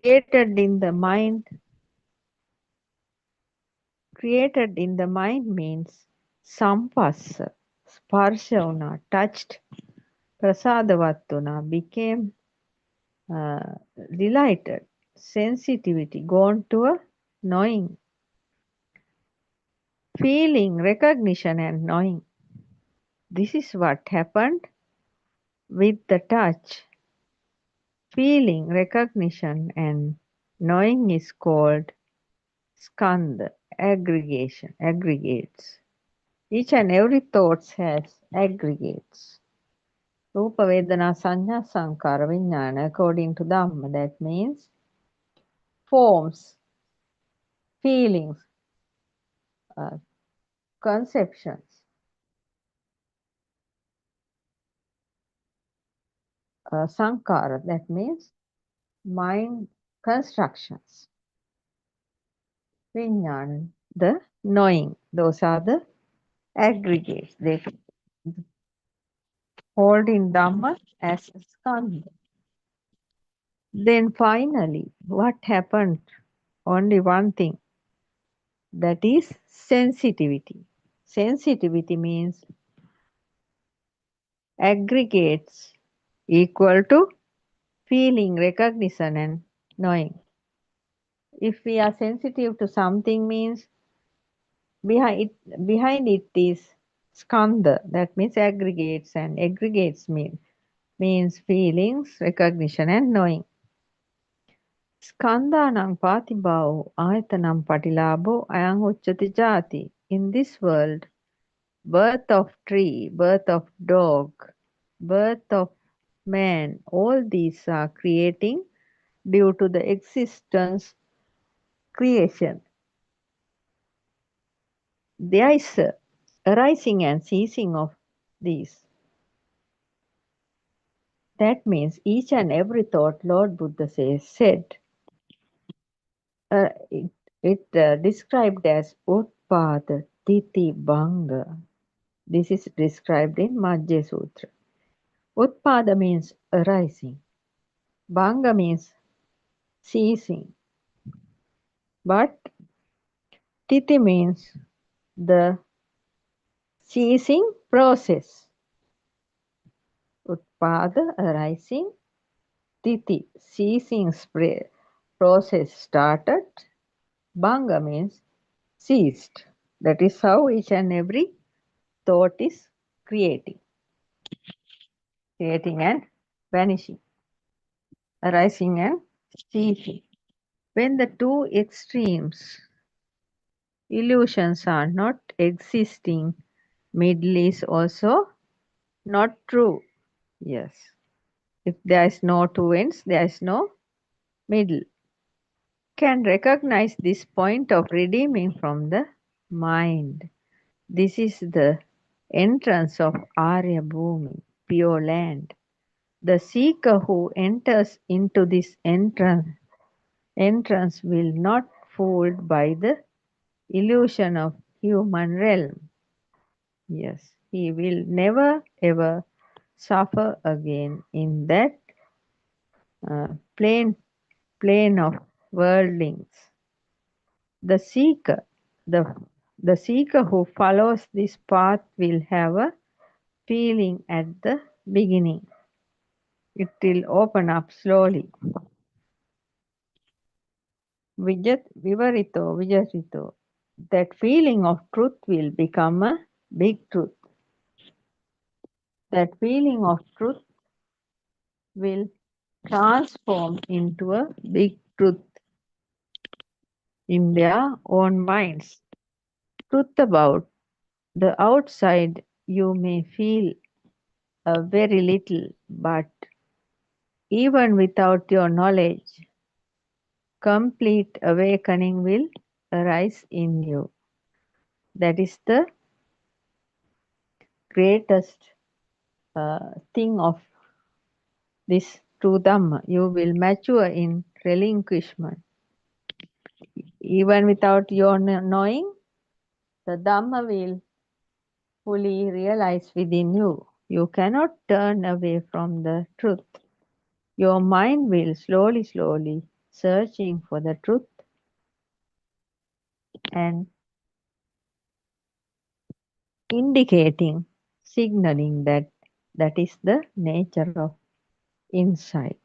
Created in the mind. Created in the mind means sampassa, sparshavuna, touched, prasadavattuna, became uh, delighted, sensitivity, gone to a knowing, feeling, recognition, and knowing. This is what happened with the touch. Feeling, recognition, and knowing is called skandha, aggregation, aggregates. Each and every thought has aggregates. Rupa Vedana Sanya Sankara Vijnana according to Dhamma. That means forms, feelings, uh, conceptions, Sankara. That means mind constructions. Vijnana, the knowing. Those are the aggregates. They hold in Dhamma as skandha. Then finally, what happened? Only one thing, that is sensitivity. Sensitivity means aggregates equal to feeling, recognition, and knowing. If we are sensitive to something, means behind it is skandha, that means aggregates, and aggregates means feelings, recognition, and knowing. Skandhanam patibhavo ayatanam patilabho ayang uchati jati. In this world, birth of tree, birth of dog, birth of man, all these are creating due to the existence creation. There is a arising and ceasing of these. That means each and every thought, Lord Buddha said, it described as Utpada Titi Bhanga. This is described in Majja Sutra. Utpada means arising. Bhanga means ceasing. But Titi means the ceasing process. Utpada arising. Titi ceasing process started. Bhanga means ceased. That is how each and every thought is creating and vanishing, arising and ceasing. When the two extremes, illusions, are not existing, middle is also not true. Yes. If there is no two ends, there is no middle. Can recognize this point of redeeming from the mind. This is the entrance of Arya Bhumi, pure land. The seeker who enters into this entrance will not fooled by the illusion of human realm. Yes, he will never ever suffer again in that uh, plane plane of worldlings. The seeker, the the seeker who follows this path will have a feeling at the beginning. It will open up slowly. Vijarito. That feeling of truth will become a big truth. That feeling of truth will transform into a big truth in their own minds. Truth about the outside, you may feel a very little, but even without your knowledge, complete awakening will arise in you. That is the greatest thing of this true Dhamma. You will mature in relinquishment. Even without your knowing, the Dhamma will fully realize within you. You cannot turn away from the truth. Your mind will slowly searching for the truth and indicating, signaling that that is the nature of insight.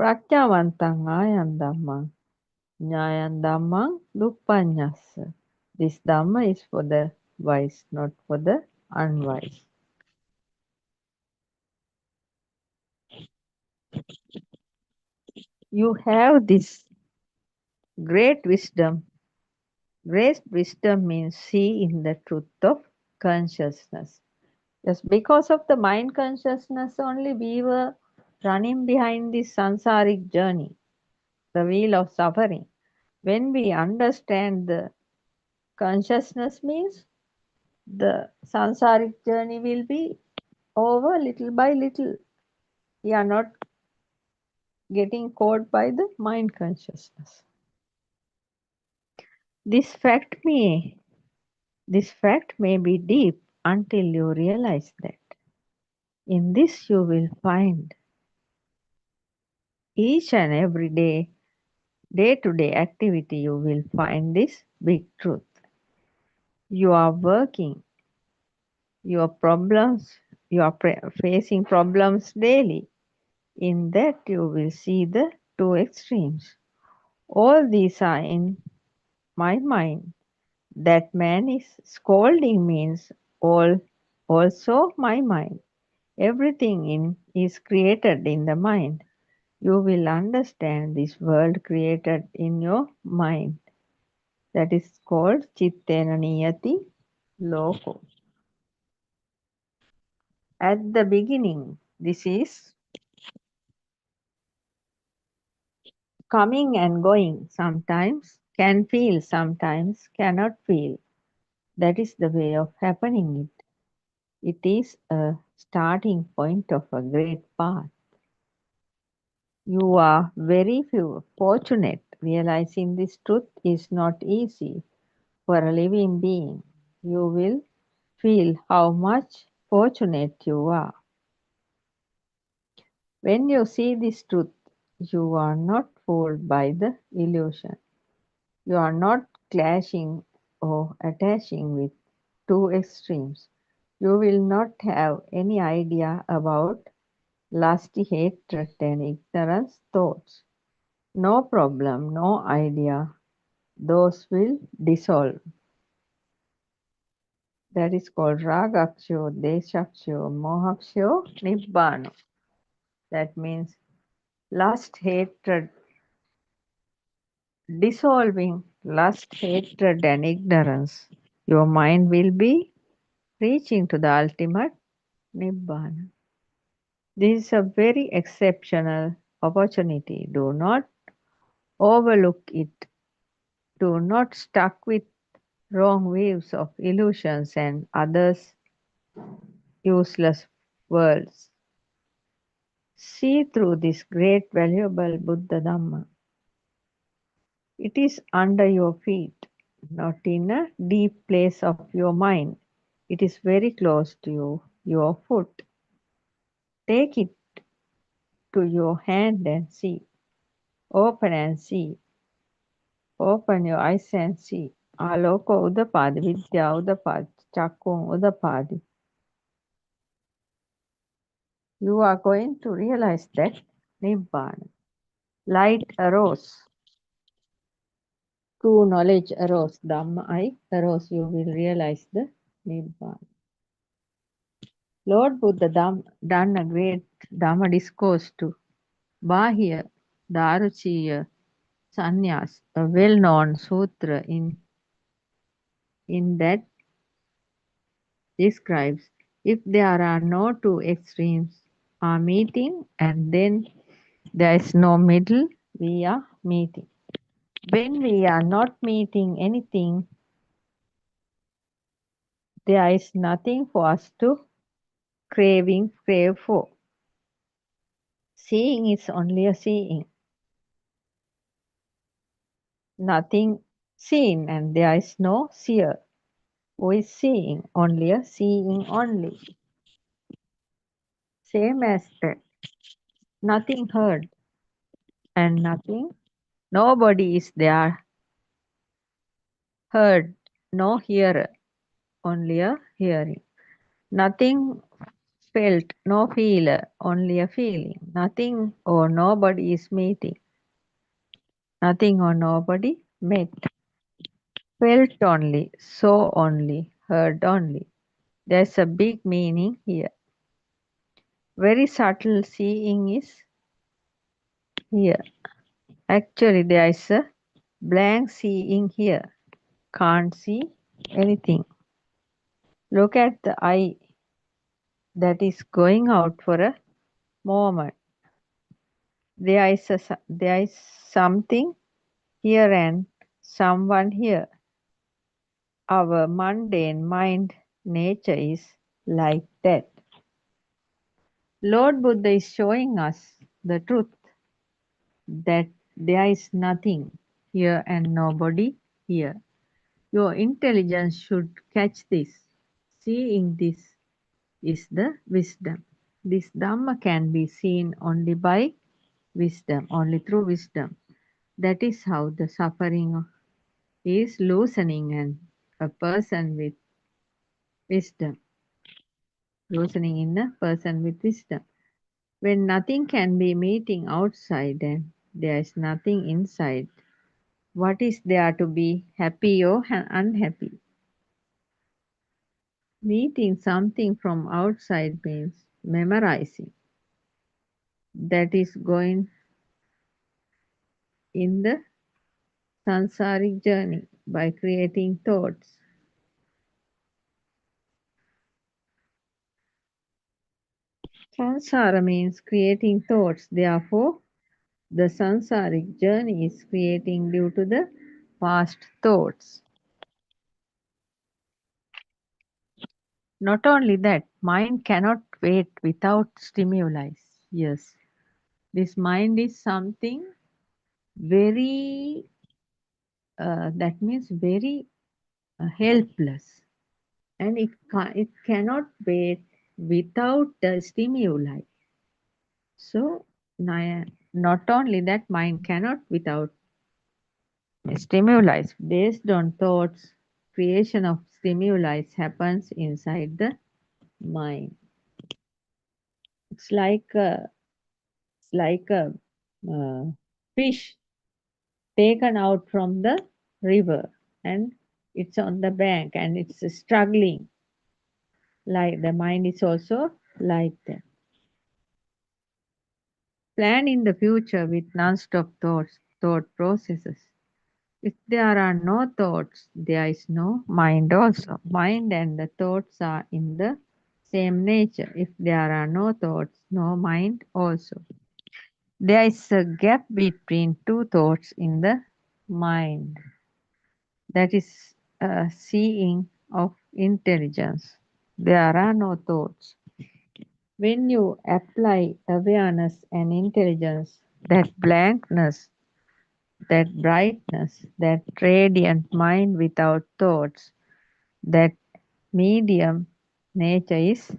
Pratyavantang ayam dhammang, nyayam dhammang duppanyassa. This dhamma is for the wise, not for the unwise. You have this great wisdom. Great wisdom means seeing the truth of consciousness. Just because of the mind consciousness only, we were running behind this sansaric journey, the wheel of suffering. When we understand the consciousness means, the sansaric journey will be over little by little. We are not getting caught by the mind consciousness. This fact may be deep until you realize that. In this you will find each and every day-to-day activity, you will find this big truth. You are working, your problems, you are facing problems daily. In that you will see the two extremes. All these are in my mind. That man is scolding means also my mind. Everything is created in the mind. You will understand this world created in your mind. That is called Chittena Niyati Loko. At the beginning, this is coming and going. Sometimes can feel, sometimes cannot feel. That is the way of happening it. It is a starting point of a great path. You are very fortunate. Realizing this truth is not easy for a living being. You will feel how much fortunate you are. When you see this truth, you are not fooled by the illusion. You are not clashing or attaching with two extremes. You will not have any idea about lust, hatred, and ignorance thoughts. No problem, no idea. Those will dissolve. That is called ragaksho, deshaksho, mohaksho, nibbano. That means lust, hatred, dissolving lust, hatred, and ignorance. Your mind will be reaching to the ultimate nibbana. This is a very exceptional opportunity. Do not overlook it. Do not stuck with wrong views of illusions and others' useless worlds. See through this great valuable Buddha Dhamma. It is under your feet, not in a deep place of your mind. It is very close to you, your foot. Take it to your hand and see. Open and see. Open your eyes and see. Aloko udapadi, vidya udapadi, chakung udapadi. You are going to realize that Nibbana. Light arose. True knowledge arose. Dhamma I arose. You will realize the Nibbana. Lord Buddha done a great Dhamma discourse to Bahya Daruchiya Sannyas, a well-known sutra in that describes if there are no two extremes are meeting and then there is no middle, we are meeting. When we are not meeting anything, there is nothing for us to crave for. Seeing is only a seeing. Nothing seen and there is no seer. Who is seeing? Only a seeing only. Same as that. Nothing heard and nothing. Nobody is there, heard, no hearer, only a hearing. Nothing felt, no feeler, only a feeling. Nothing or nobody is meeting. Nothing or nobody met. Felt only, saw only, heard only. There's a big meaning here. Very subtle seeing is here. Actually, there is a blank seeing here. Can't see anything. Look at the eye that is going out for a moment. There is something here and someone here. Our mundane mind nature is like that. Lord Buddha is showing us the truth that there is nothing here and nobody here. Your intelligence should catch this. Seeing this is the wisdom. This Dhamma can be seen only by wisdom, only through wisdom. That is how the suffering is loosening and a person with wisdom, loosening in a person with wisdom. When nothing can be meeting outside and there is nothing inside, what is there to be happy or unhappy? Meeting something from outside means memorizing. That is going in the sansaric journey by creating thoughts. Sansara means creating thoughts. Therefore, the sansaric journey is creating due to the past thoughts. Not only that, mind cannot wait without stimuli. Yes, this mind is something very, that means very helpless, and it cannot wait without the stimuli. So, not only that, mind cannot without stimuli. Based on thoughts, creation of stimuli happens inside the mind. It's like a uh, fish taken out from the river and it's on the bank and it's struggling. Like the mind is also like that. Plan in the future with non-stop thought processes. If there are no thoughts, there is no mind also. Mind and the thoughts are in the same nature. If there are no thoughts, no mind also. There is a gap between two thoughts in the mind. That is a seeing of intelligence. There are no thoughts. When you apply awareness and intelligence, that blankness, that brightness, that radiant mind without thoughts, that medium nature is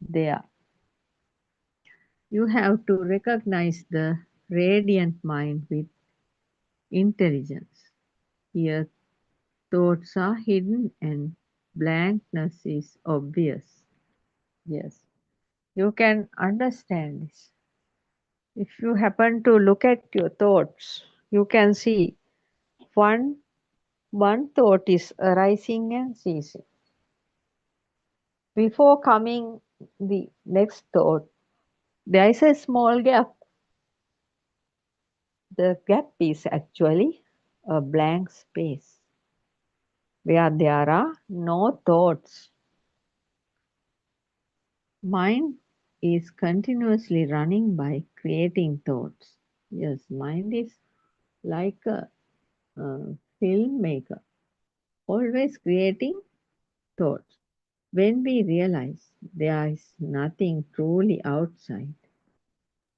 there. You have to recognize the radiant mind with intelligence. Here, thoughts are hidden and blankness is obvious. Yes, you can understand this. If you happen to look at your thoughts, you can see one one thought is arising and ceasing. Before coming the next thought, there is a small gap. The gap is actually a blank space where there are no thoughts. Mind is continuously running by creating thoughts. Yes, mind is like a filmmaker, always creating thoughts. When we realize there is nothing truly outside,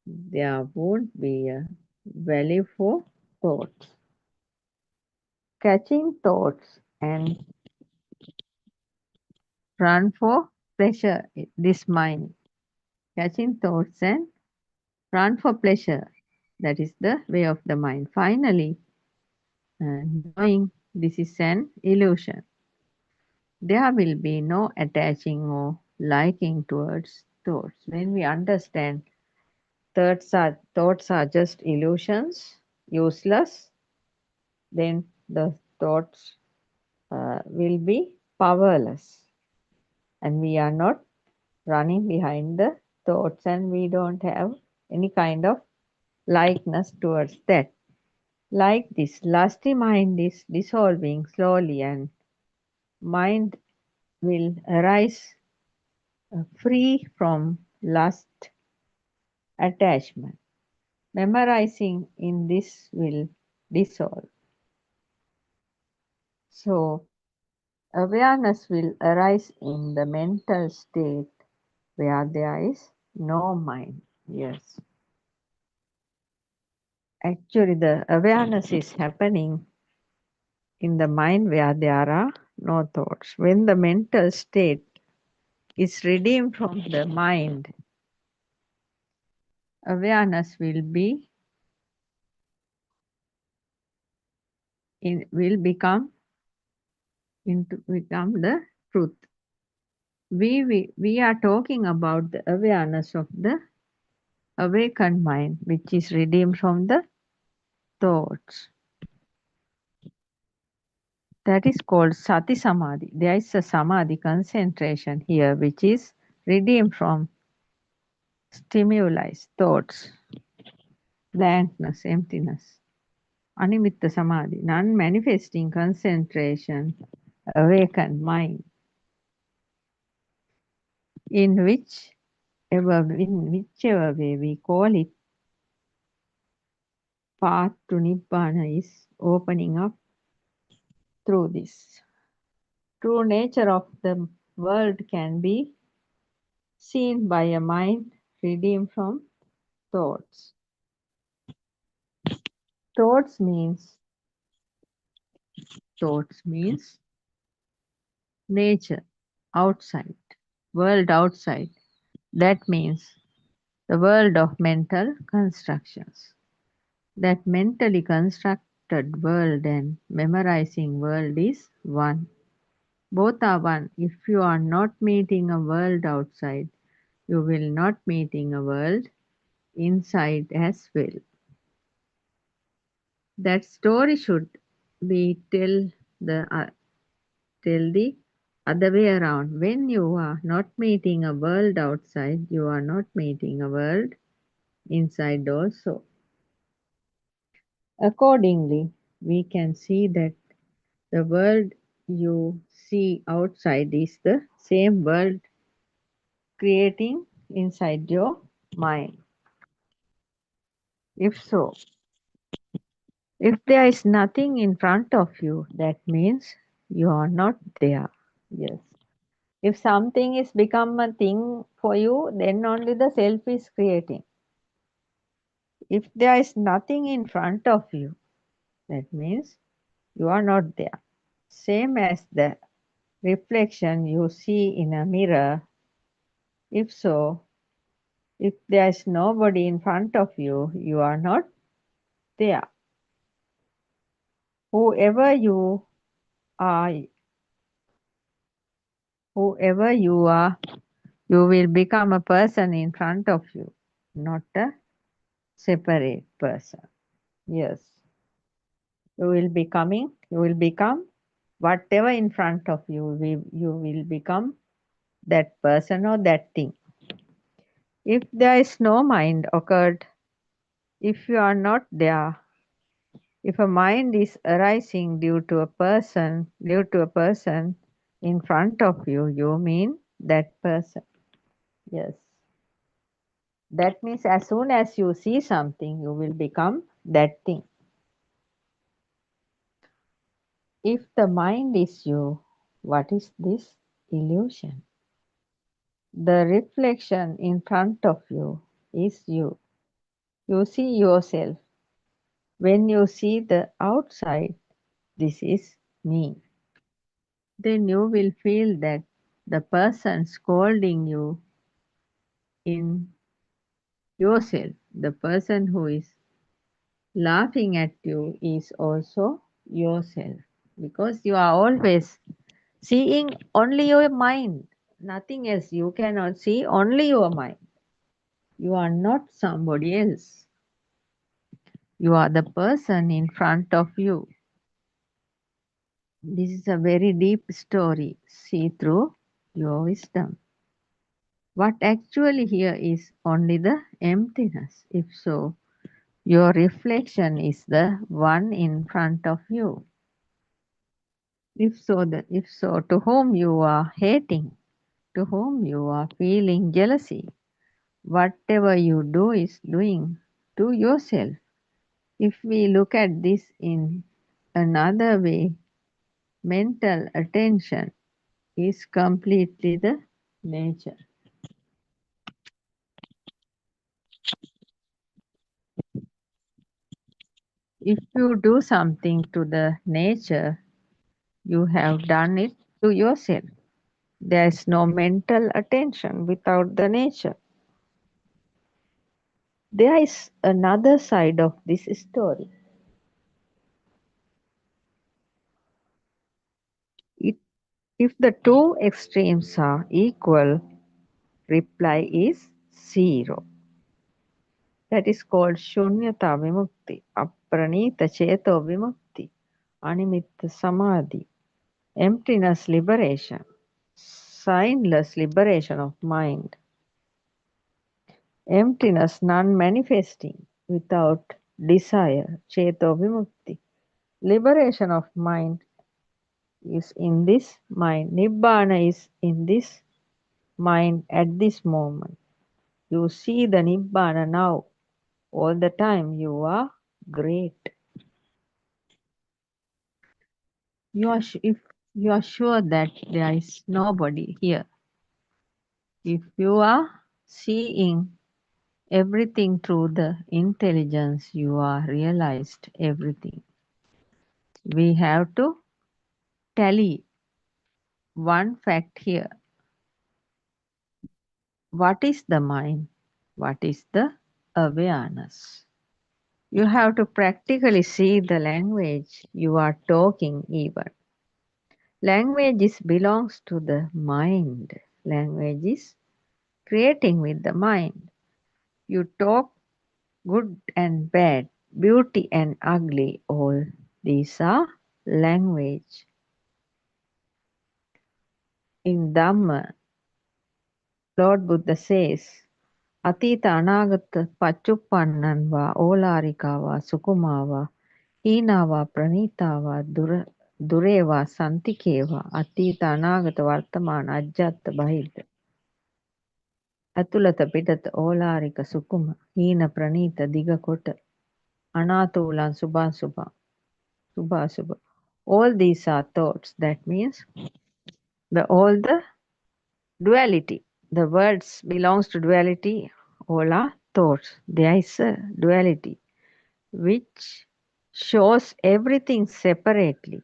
there won't be a value for thoughts. Catching thoughts and run for pleasure, this mind. Catching thoughts and run for pleasure. That is the way of the mind. Finally, knowing this is an illusion, there will be no attaching or liking towards thoughts. When we understand thoughts are just illusions, useless, then the thoughts will be powerless, and we are not running behind the thoughts, and we don't have any kind of likeness towards that. Like this, lusty mind is dissolving slowly, and mind will arise free from lust attachment. Memorizing in this will dissolve. So, awareness will arise in the mental state where there is no mind. Yes. Actually, the awareness is happening in the mind where there are no thoughts. When the mental state is redeemed from the mind, awareness will become the truth. We are talking about the awareness of the awakened mind, which is redeemed from the thoughts. That is called sati samadhi. There is a samadhi concentration here, which is redeemed from stimuli, thoughts, blankness, emptiness. Animitta samadhi, non-manifesting concentration, awakened mind, in whichever way we call it, path to nibbana is opening up through this. True nature of the world can be seen by a mind redeemed from thoughts. Thoughts means thoughts means nature, outside, world outside. That means the world of mental constructions. That mentally constructed world and memorizing world is one. Both are one. If you are not meeting a world outside, you will not meeting a world inside as well. That story should be tell the other way around. When you are not meeting a world outside, you are not meeting a world inside also. Accordingly, we can see that the world you see outside is the same world creating inside your mind. If so, if there is nothing in front of you, that means you are not there. Yes. If something is become a thing for you, then only the self is creating. If there is nothing in front of you, that means you are not there. Same as the reflection you see in a mirror. If so, if there is nobody in front of you, you are not there. Whoever you are, whoever you are, you will become a person in front of you, not a separate person. Yes. You will become whatever in front of you, you will become that person or that thing. If there is no mind occurred, if you are not there, if a mind is arising due to a person in front of you, you mean that person. Yes. That means as soon as you see something, you will become that thing. If the mind is you, what is this illusion? The reflection in front of you is you. You see yourself. When you see the outside, this is me. Then you will feel that the person scolding you in yourself, the person who is Laughing at you is also yourself because you are always seeing only your mind, nothing else. You cannot see only your mind. You are not somebody else. You are the person in front of you. This is a very deep story. See through your wisdom. What actually here is only the emptiness. If so, your reflection is the one in front of you. If so, to whom you are hating, to whom you are feeling jealousy, whatever you do is doing to yourself. If we look at this in another way, mental attention is completely the nature. If you do something to the nature, you have done it to yourself. There is no mental attention without the nature. There is another side of this story. It, if the two extremes are equal, reply is zero. That is called Shunyata Vimukti, Apranita Cheto Vimukti, Animitta Samadhi, emptiness liberation, signless liberation of mind, emptiness non manifesting without desire, Cheto Vimukti, liberation of mind is in this mind, Nibbana is in this mind at this moment. You see the Nibbana now, all the time you are great. If you are sure that there is nobody here, if you are seeing everything through the intelligence, you are realized everything. We have to tally one fact here. What is the mind? What is the awareness? You have to practically see the language you are talking even. Language belongs to the mind. Language is creating with the mind. You talk good and bad, beauty and ugly, all these are language. In Dhamma, Lord Buddha says, Atita Anagata Pachupannan Olarikava Sukumava Hinava Pranitava Dureva Santikeva Atita Anagata Vartamana Ajjata Bahita Atulata Pitata Olarika Sukuma Hina Pranita Digakota Anatulan Subha. All these are thoughts. That means all the duality. The words belongs to duality. All are thoughts. There is a duality which shows everything separately.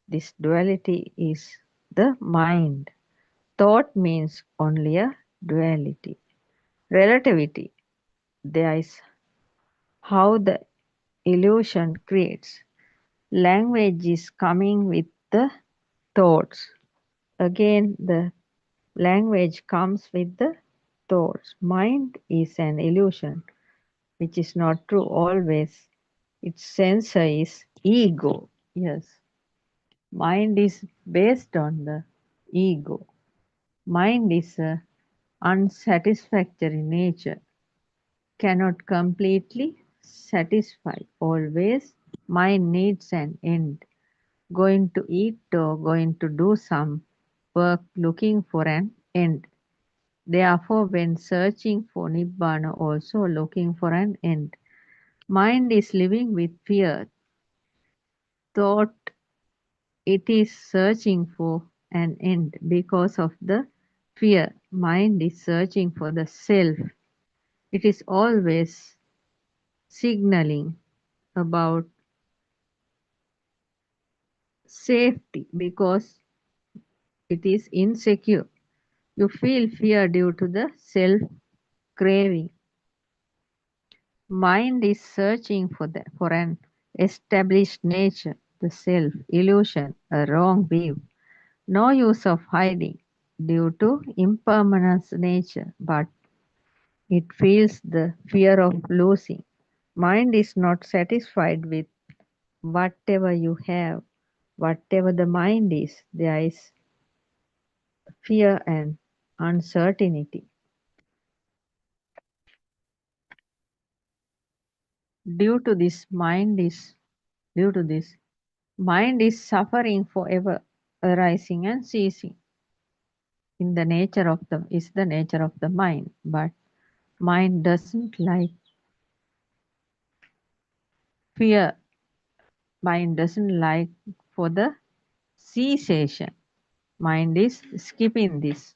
This duality is the mind. Thought means only a duality. Relativity. There is how the illusion creates. Language is coming with the thoughts. Again, the language comes with the thoughts. Mind is an illusion, which is not true always. Its sensor is ego. Yes. Mind is based on the ego. Mind is a unsatisfactory nature, cannot completely satisfy. Always mind needs an end. Going to eat or going to do some work looking for an end. Therefore, when searching for Nibbana, also looking for an end. Mind is living with fear. Thought it is searching for an end because of the fear. Mind is searching for the self. It is always signaling about safety because it is insecure. You feel fear due to the self craving. Mind is searching for an established nature, the self, illusion, a wrong view. No use of hiding due to impermanence nature, but it feels the fear of losing. Mind is not satisfied with whatever you have, whatever the mind is, there is fear and uncertainty. Due to this, due to this, mind is suffering forever, arising and ceasing. In the nature of the is the nature of the mind, but mind doesn't like fear. Mind doesn't like for the cessation. Mind is skipping this.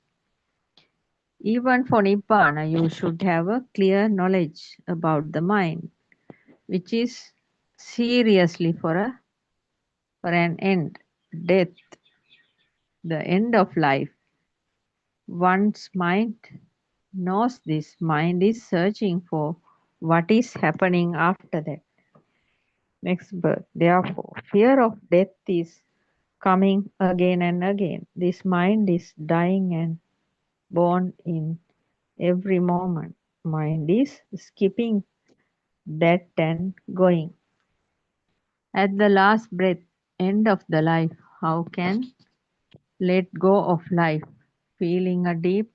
Even for Nibbana, you should have a clear knowledge about the mind, which is seriously for an end, death, the end of life. One's mind knows this. Mind is searching for what is happening after that next birth. Therefore, fear of death is coming again and again. This mind is dying and born in every moment. Mind is skipping that and going. At the last breath, end of the life, how can let go of life, feeling a deep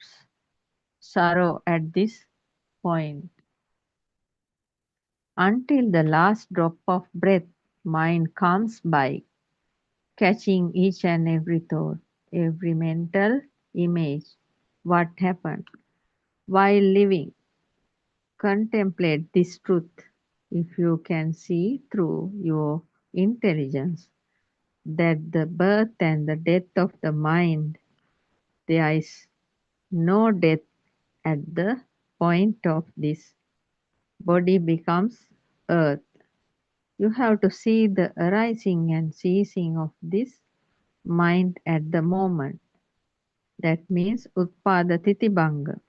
sorrow at this point? Until the last drop of breath, mind comes by, catching each and every thought, every mental image, what happened while living. Contemplate this truth. If you can see through your intelligence that the birth and the death of the mind, there is no death at the point of this body becomes earth. You have to see the arising and ceasing of this mind at the moment. That means Utpada Titibhanga,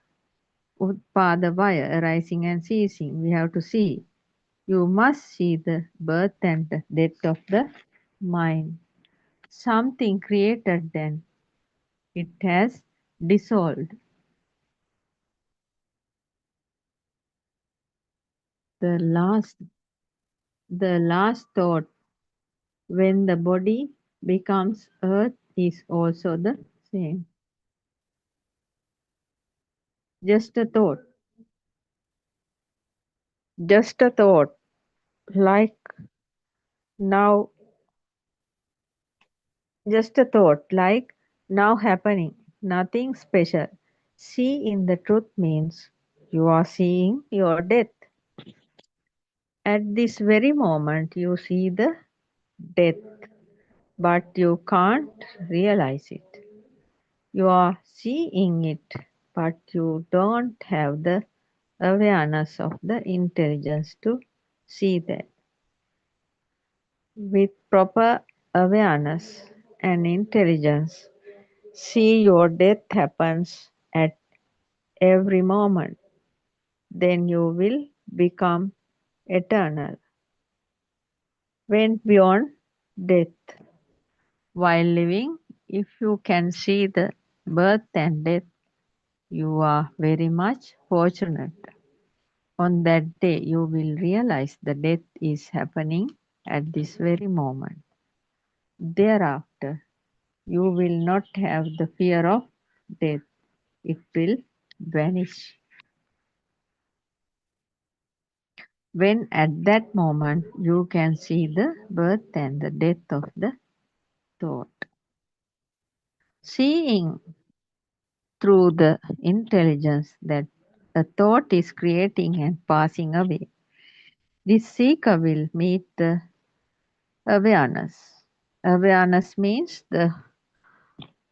Utpada Vaya, arising and ceasing. We have to see. You must see the birth and the death of the mind. Something created then, it has dissolved. The last, the last thought when the body becomes earth is also the same. Just a thought, just a thought, like now, just a thought, like now happening, nothing special. See in the truth means you are seeing your death. At this very moment, you see the death, but you can't realize it. You are seeing it, but you don't have the awareness of the intelligence to see that. With proper awareness and intelligence, see your death happens at every moment. Then you will become eternal. Went beyond death. While living, if you can see the birth and death, you are very much fortunate. On that day, you will realize the death is happening at this very moment. Thereafter, you will not have the fear of death. It will vanish. When at that moment you can see the birth and the death of the thought. Seeing through the intelligence that a thought is creating and passing away, this seeker will meet the awareness. Awareness means the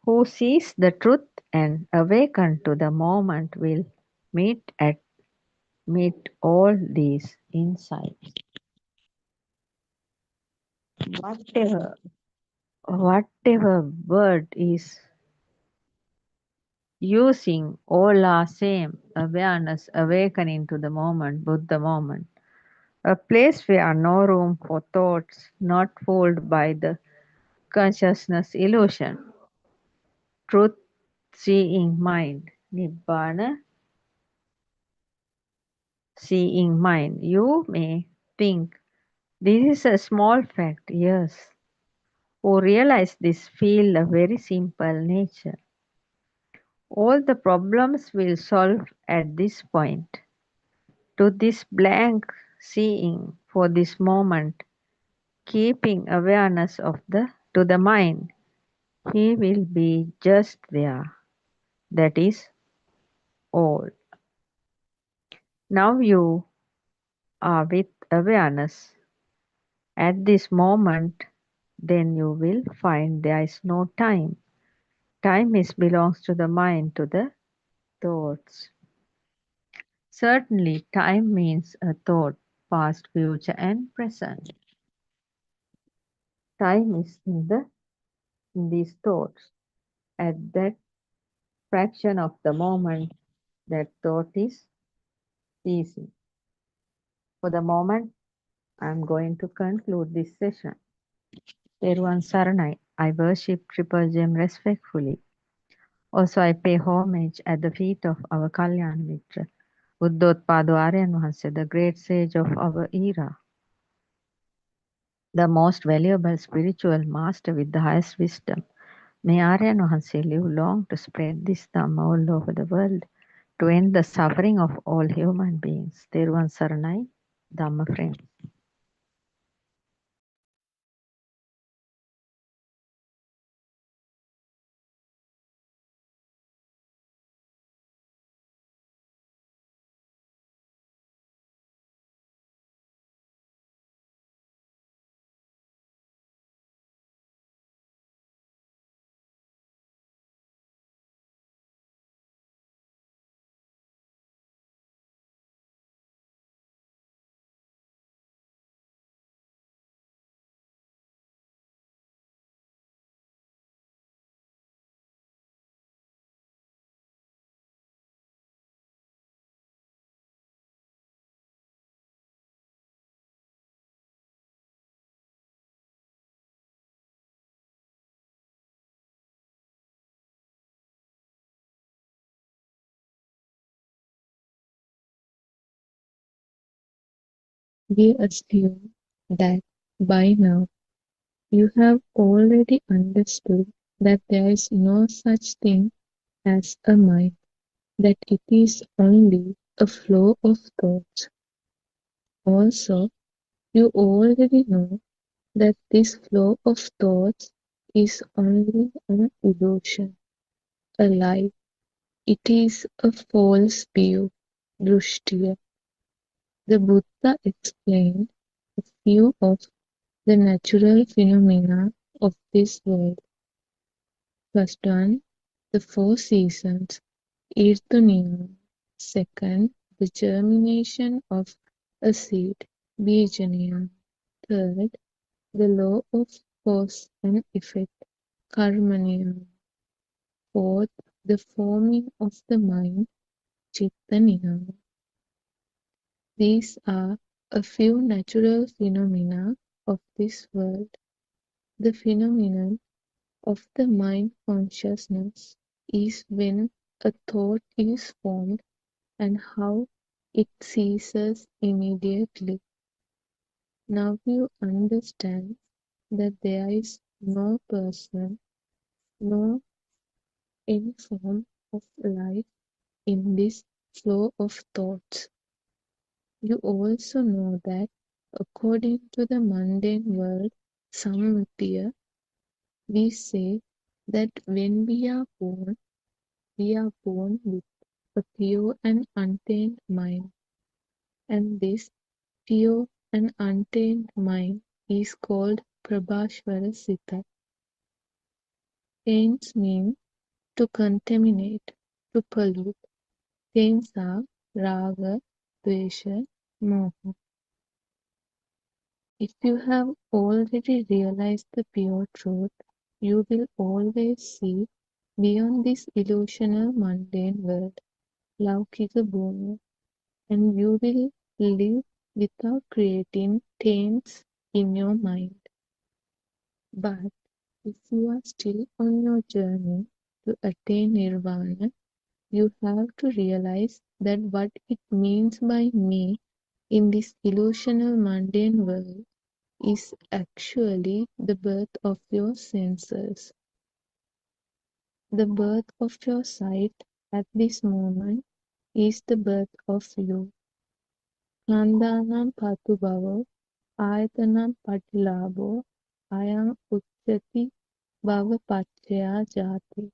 who sees the truth and awaken to the moment will meet all these insights. Whatever word is using, all are same. Awareness, awakening to the moment, Buddha moment. a place where no room for thoughts not fooled by the consciousness illusion. Truth seeing mind, Nibbana seeing mind. You may think this is a small fact, yes. Who realize this feel a very simple nature. All the problems will solve at this point. To this blank seeing for this moment, keeping awareness of the to the mind, he will be just there. That is all. Now you are with awareness at this moment, then you will find there is no time. Time is belongs to the mind, to the thoughts. Certainly, time means a thought, past, future, and present. Time is in these thoughts. At that fraction of the moment, that thought is ceasing. For the moment, I am going to conclude this session. Teruvan Saranai, I worship Triple Gem respectfully. Also, I pay homage at the feet of our Kalyan Mitra, Buddothpado Aryan Mahansa, the great sage of our era, the most valuable spiritual master with the highest wisdom. May Aryan Mahansa live long to spread this Dhamma all over the world, to end the suffering of all human beings. Teruvan Saranai, Dhamma friend. We assume that by now you have already understood that there is no such thing as a mind, that it is only a flow of thoughts. Also, you already know that this flow of thoughts is only an illusion, a lie. It is a false view, drushtiya. The Buddha explained a few of the natural phenomena of this world. First one, the four seasons, Irthunion. Second, the germination of a seed, Bijaniya. Third, the law of cause and effect, Karmaniya. Fourth, the forming of the mind, Chittaniya. These are a few natural phenomena of this world. The phenomenon of the mind consciousness is when a thought is formed and how it ceases immediately. Now you understand that there is no person, no any form of life in this flow of thoughts. You also know that according to the mundane world, Sammatiya, we say that when we are born with a pure and untainted mind, and this pure and untainted mind is called Prabhasvara Sita. Taints mean to contaminate, to pollute. Taints are Raga, Dvesha, Moha. If you have already realized the pure truth, you will always see beyond this illusional mundane world, Laukika Bhumi, and you will live without creating taints in your mind. But if you are still on your journey to attain nirvana, you have to realize that what it means by me in this illusional mundane world is actually the birth of your senses. The birth of your sight at this moment is the birth of you. Khandanam patubhavo ayatanam patilabho ayam uchati bhava pachaya jati.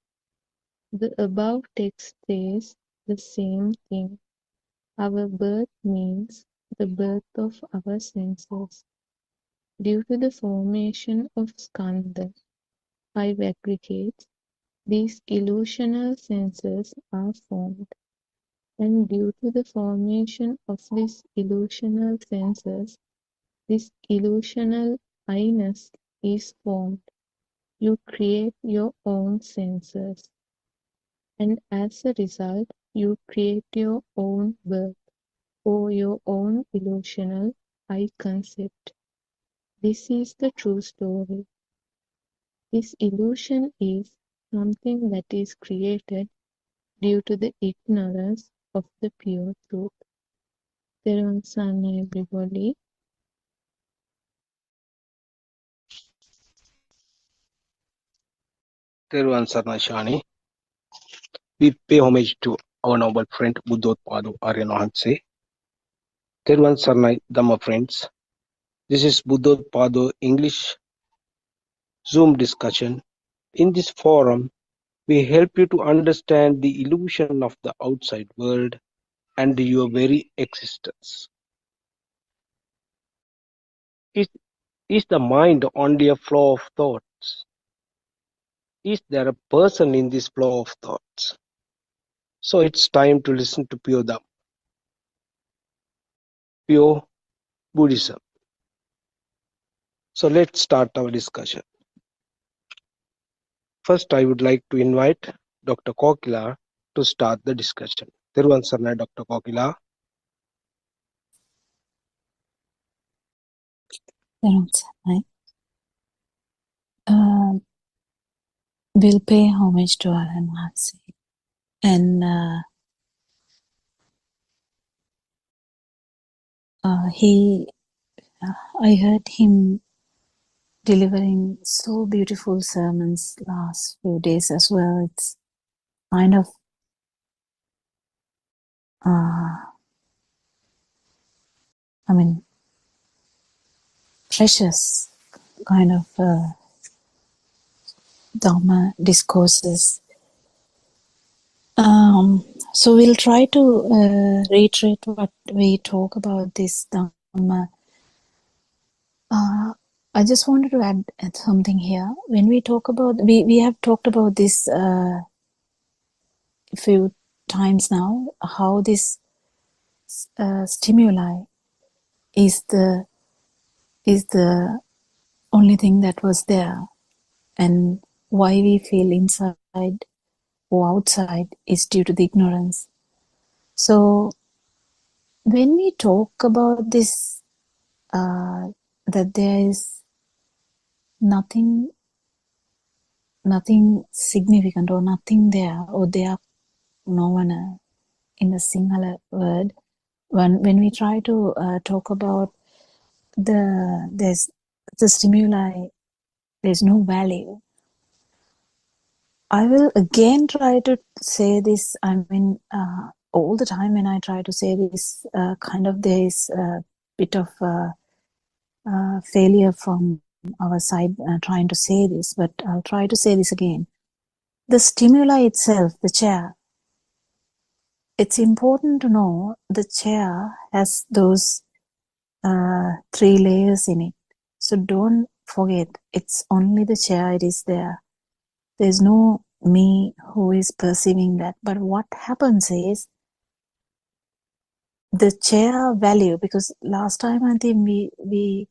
The above text says the same thing. Our birth means the birth of our senses. Due to the formation of skandha, 5 aggregates, these illusional senses are formed. And due to the formation of these illusional senses, this illusional I-ness is formed. You create your own senses. And as a result, you create your own birth or your own illusional I concept. This is the true story. This illusion is something that is created due to the ignorance of the pure truth. Therun Sanna, everybody. Teruvan Sarnashani. We pay homage to our noble friend Buddothpado Aryan Teruvan Sarnai Dhamma friends. This is Buddothpado English Zoom discussion. In this forum, we help you to understand the illusion of the outside world and your very existence. Is, is the mind only a flow of thoughts? Is there a person in this flow of thoughts? So it's time to listen to Pure Dhamma, Pure Buddhism. So let's start our discussion. First, I would like to invite Dr. Kokila to start the discussion. Thiruvan Sarnai, Dr. Kokila. We'll pay homage to Alan Hansi. And I heard him delivering so beautiful sermons last few days as well. It's kind of precious kind of Dharma discourses. So we'll try to reiterate what we talk about this Dhamma. I just wanted to add something here. When we talk about, we have talked about this a few times now, how this stimuli is the only thing that was there, and why we feel inside or outside is due to the ignorance. So when we talk about this, that there is nothing significant or nothing there, or there no one in the Sinhala word, when we try to talk about there's the stimuli, there's no value. I will again try to say this, all the time when I try to say this, there is a bit of failure from our side trying to say this, but I'll try to say this again. The stimuli itself, the chair, it's important to know the chair has those 3 layers in it. So don't forget, it's only the chair, it is there. There's no me who is perceiving that. But what happens is the chair value, because last time I think we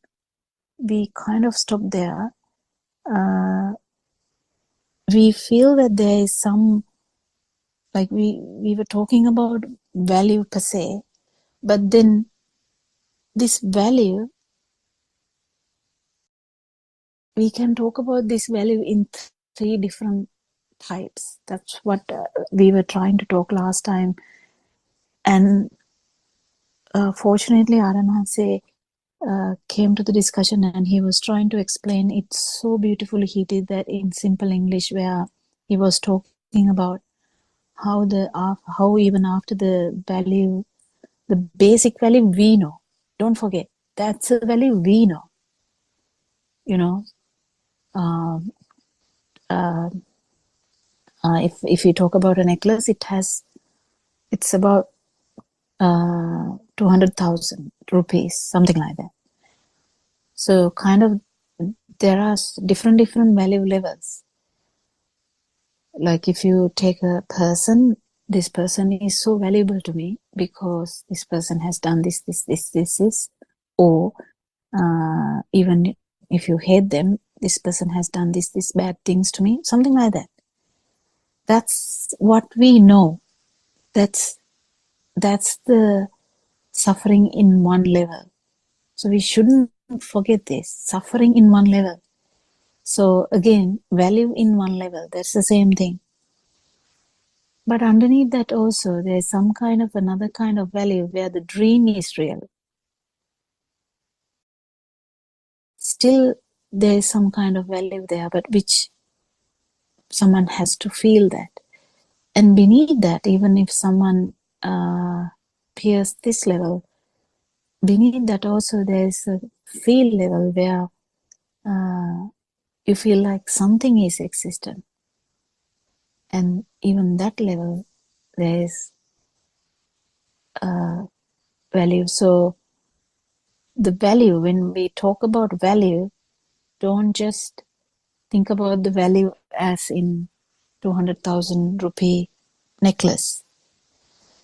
kind of stopped there. We feel that there is some, like we were talking about value per se, but then this value, we can talk about this value in three different types. That's what we were trying to talk last time. And fortunately, Aranhanse came to the discussion and he was trying to explain it so beautifully. He did that in simple English, where he was talking about how even after the value, the basic value we know, don't forget, that's a value we know, you know. um, uh, if we talk about a necklace, it's about 200,000 rupees, something like that. So kind of there are different value levels. Like if you take a person, this person is so valuable to me because this person has done this, or even if you hate them, this person has done this bad things to me, something like that. That's what we know. That's the suffering in one level. So we shouldn't forget this, suffering in one level. So again, value in one level, that's the same thing. But underneath that also, there's some kind of another kind of value where the dream is real. Still, there is some kind of value there, but which someone has to feel that. And beneath that, even if someone peers this level, beneath that also there's a feel level where you feel like something is existent. And even that level, there is value. So the value, when we talk about value, don't just think about the value as in 200,000 rupee necklace.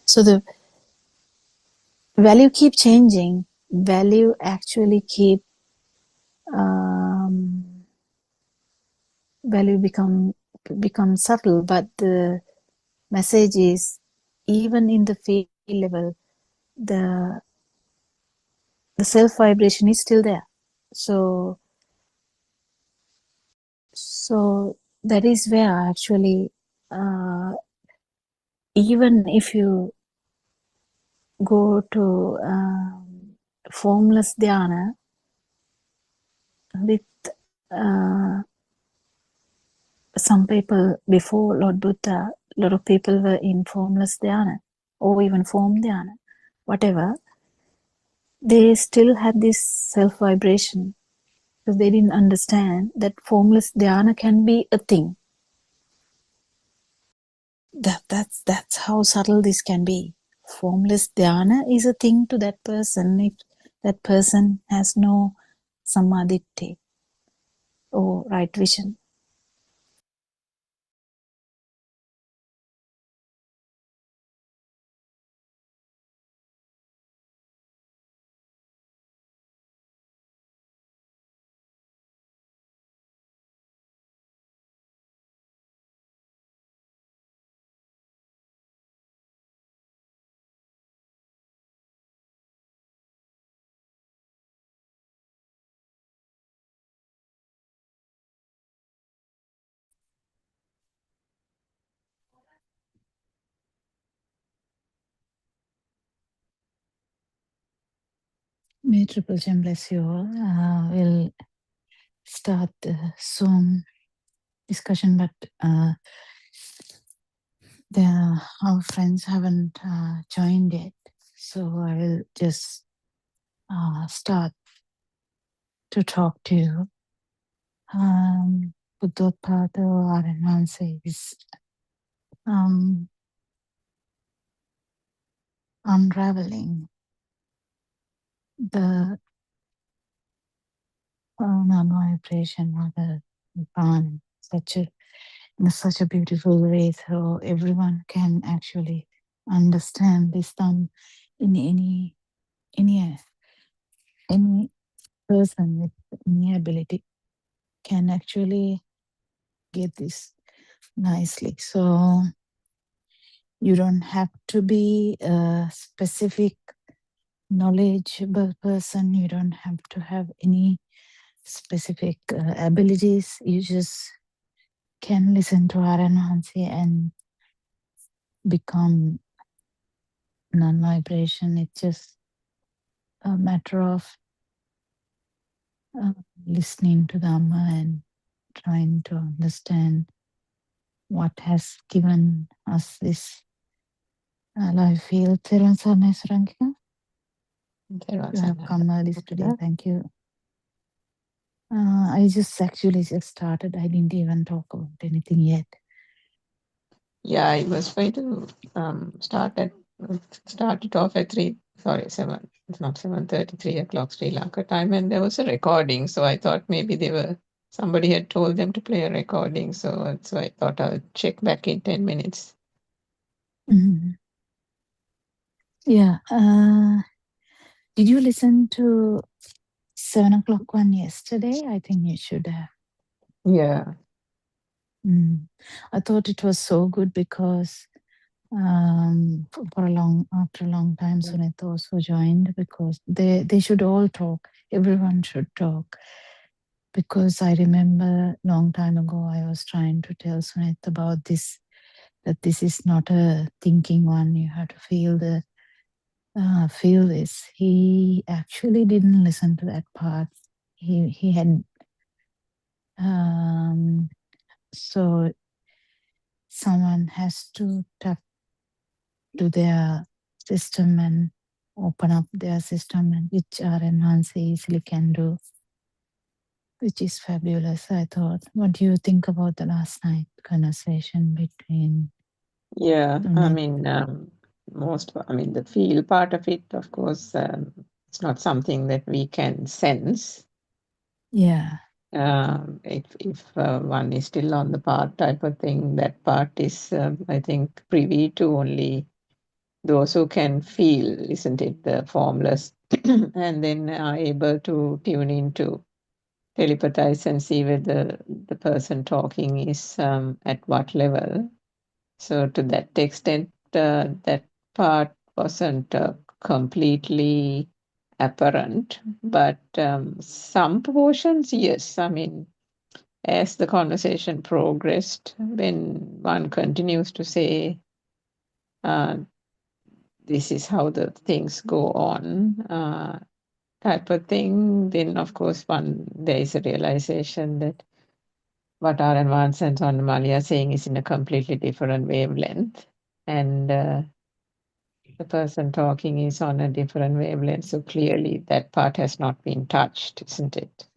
So the value keep changing. Value actually keep value become subtle, but the message is, even in the feel level, the self vibration is still there. So that is where actually even if you go to formless dhyana with some people before Lord Buddha, a lot of people were in formless dhyana or even form dhyana, whatever, they still had this self vibration because they didn't understand that formless dhyana can be a thing. That's how subtle this can be. Formless dhyana is a thing to that person if that person has no samadhi or right vision. May Triple Gem bless you all. We'll start the Zoom discussion, but our friends haven't joined yet. So I will just start to talk to you. Buddothpado Aranhanse is unraveling the non-vibration or the Nibbana in such a beautiful way, so everyone can actually understand this. In any person with any ability can actually get this nicely. So you don't have to be a specific knowledgeable person. You don't have to have any specific abilities. You just can listen to Aranhansi and become non-vibration. It's just a matter of listening to Dhamma and trying to understand what has given us this life field. Thank you have come early today. Thank you. I just actually just started. I didn't even talk about anything yet. Yeah, I was going to start it off at 7. It's not 7:30, 3 o'clock Sri Lanka time, and there was a recording. So I thought maybe somebody had told them to play a recording. So I thought I'll check back in 10 minutes. Mm-hmm. Yeah. Did you listen to 7 o'clock one yesterday? I think you should have. Yeah. I thought it was so good because after a long time, Sunita also joined because they should all talk. Everyone should talk. Because I remember long time ago, I was trying to tell Sunita about this, that this is not a thinking one. You have to feel this. He actually didn't listen to that part. He had so someone has to tap to their system and open up their system, and which RNHC easily can do, which is fabulous. I thought, what do you think about the last night conversation between? Yeah, I mean, the feel part of it, of course, it's not something that we can sense. Yeah. If one is still on the path type of thing, that part is, I think, privy to only those who can feel, isn't it, the formless, and then are able to tune into telepathize and see whether the person talking is at what level. So to that extent, that part wasn't completely apparent, but some portions, yes. I mean, as the conversation progressed, when one continues to say, this is how the things go on, type of thing, then of course there is a realization that what our advanced and Sonamali are saying is in a completely different wavelength, and the person talking is on a different wavelength. So clearly that part has not been touched, isn't it?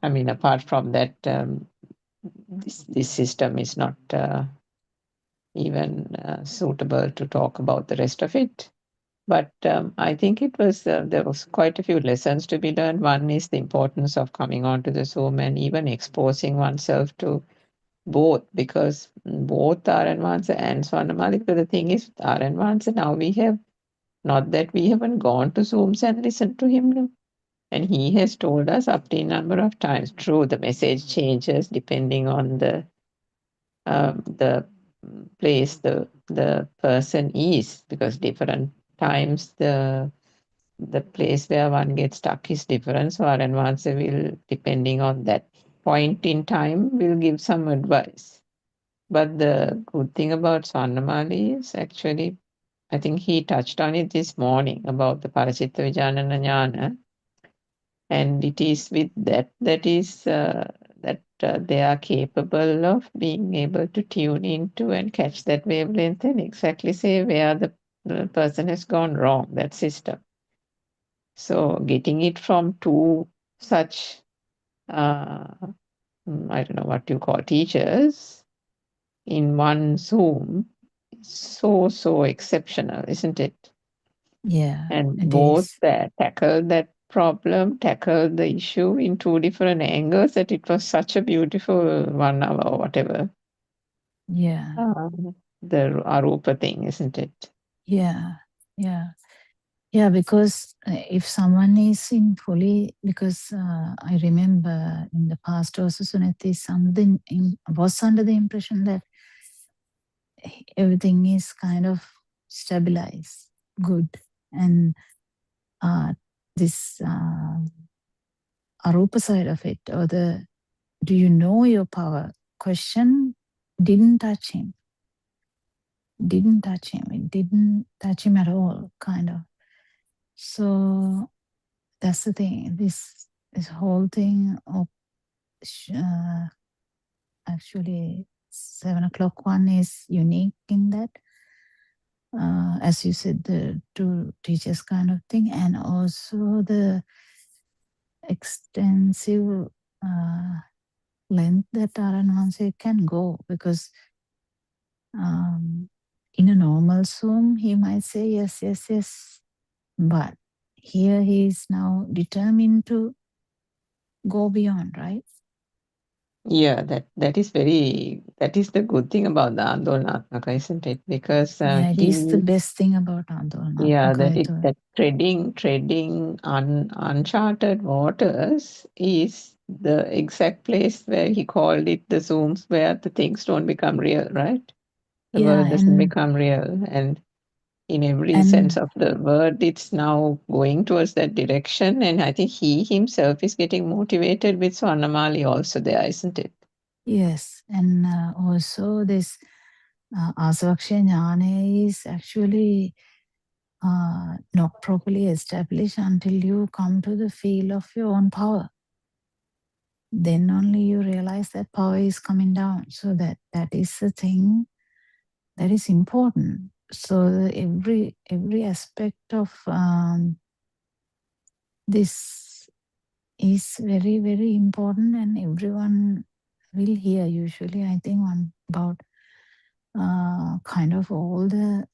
I mean, apart from that, this system is not even suitable to talk about the rest of it. But I think it was there was quite a few lessons to be learned. One is the importance of coming onto the Zoom and even exposing oneself to both, because both are advanced and Swarnamali. But the thing is, are advanced now we have, not that we haven't gone to Zooms and listened to him, and he has told us up to a number of times. True, the message changes depending on the place the person is, because different times the place where one gets stuck is different. So our advisor will, depending on that point in time, will give some advice. But the good thing about Swarnamali is actually, I think he touched on it this morning about the Parachitta Vijanana Jnana. And it is with that they are capable of being able to tune into and catch that wavelength and exactly say where the person has gone wrong, that system. So getting it from two such, I don't know what you call teachers, in one Zoom, so exceptional, isn't it? Yeah. And both tackle that problem, tackle the issue in two different angles, that it was such a beautiful 1 hour or whatever. Yeah. The Arupa thing, isn't it? Yeah. Yeah. Yeah, because if someone is in fully, because I remember in the past also Suneti was under the impression that everything is kind of stabilized, good, and this arupa side of it, or the do you know your power question didn't touch him. Didn't touch him. It didn't touch him at all, kind of. So that's the thing. This whole thing of actually 7 o'clock one is unique in that, as you said, the two teachers kind of thing, and also the extensive length that Aranwanse can go, because in a normal Zoom he might say yes, yes, yes, but here he is now determined to go beyond, right? Yeah, that is the good thing about the Andolanatmaka, isn't it? Because Yeah, it is the best thing about Andolanatmaka. that treading uncharted waters is the exact place where he called it the zooms where the things don't become real, right? The world doesn't become real, and in every sense of the word, it's now going towards that direction. And I think he himself is getting motivated with Swarnamali also there, isn't it? Yes, and also this Asavaksha Jnana is actually not properly established until you come to the feel of your own power. Then only you realize that power is coming down. So that is the thing that is important. So every aspect of this is very, very important, and everyone will hear usually, I think, about kind of all the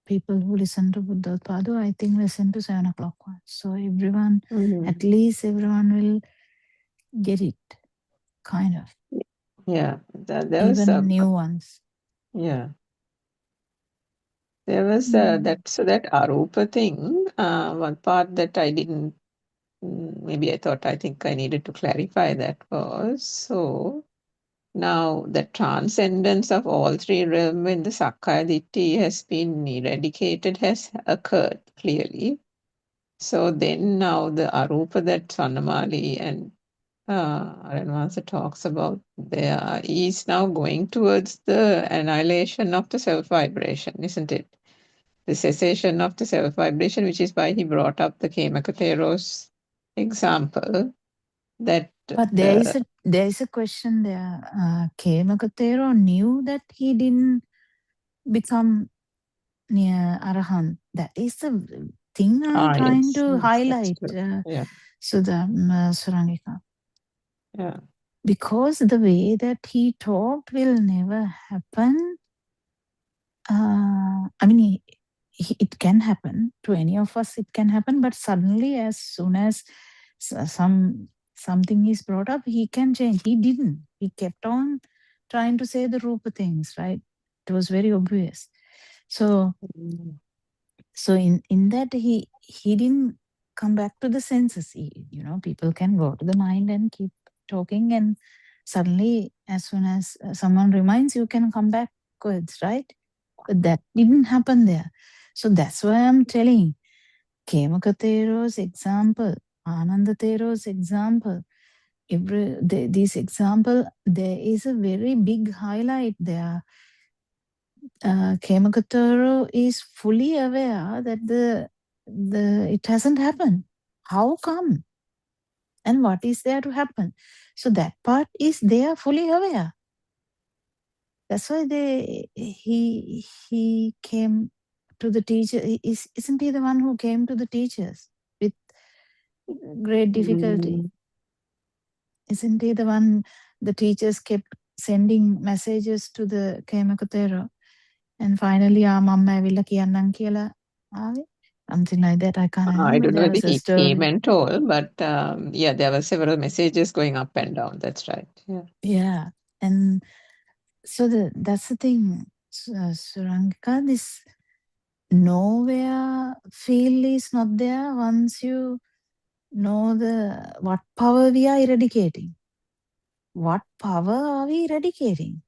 people who listen to Buddothpado, I think, listen to 7 o'clock one. So everyone, at least everyone will get it, kind of. Yeah, there was even new ones. Yeah, there was that Arupa thing. One part that I didn't. Maybe I think I needed to clarify that was so. Now, the transcendence of all three realms when the Sakkaya Ditthi has been eradicated has occurred clearly. So then now the Arupa that Swarnamali and Aranwansa talks about there is now going towards the annihilation of the self-vibration, isn't it? The cessation of the self-vibration, which is why he brought up the Kemakatero's example. But there is a question there. Kemakatero knew that he didn't become near Arahant. That is the thing I'm trying to highlight, Sudha Surangika. Yeah. Because the way that he talked will never happen. I mean, it can happen to any of us. It can happen, but suddenly, as soon as something is brought up, he can change. He didn't. He kept on trying to say the Rupa things, right? It was very obvious. So in that he didn't come back to the senses. People can go to the mind and keep talking, and suddenly, as soon as someone reminds, you can come backwards, right? But that didn't happen there. So that's why I'm telling Kemakatero's example, Anandatero's example, this example, there is a very big highlight there. Kemakatero is fully aware that it hasn't happened. How come? And what is there to happen? So that part is they are fully aware. That's why he came to the teacher. Isn't he the one who came to the teachers with great difficulty? Isn't he the one the teachers kept sending messages to the Kemakatero? And finally, mamma ඇවිල්ලා කියන්නම් කියලා ආවේ. Something like that. I can't remember. I don't know whether he came and told, but there were several messages going up and down. That's right. Yeah. And so that's the thing, Surangika, this nowhere feel is not there once you know what power we are eradicating. What power are we eradicating?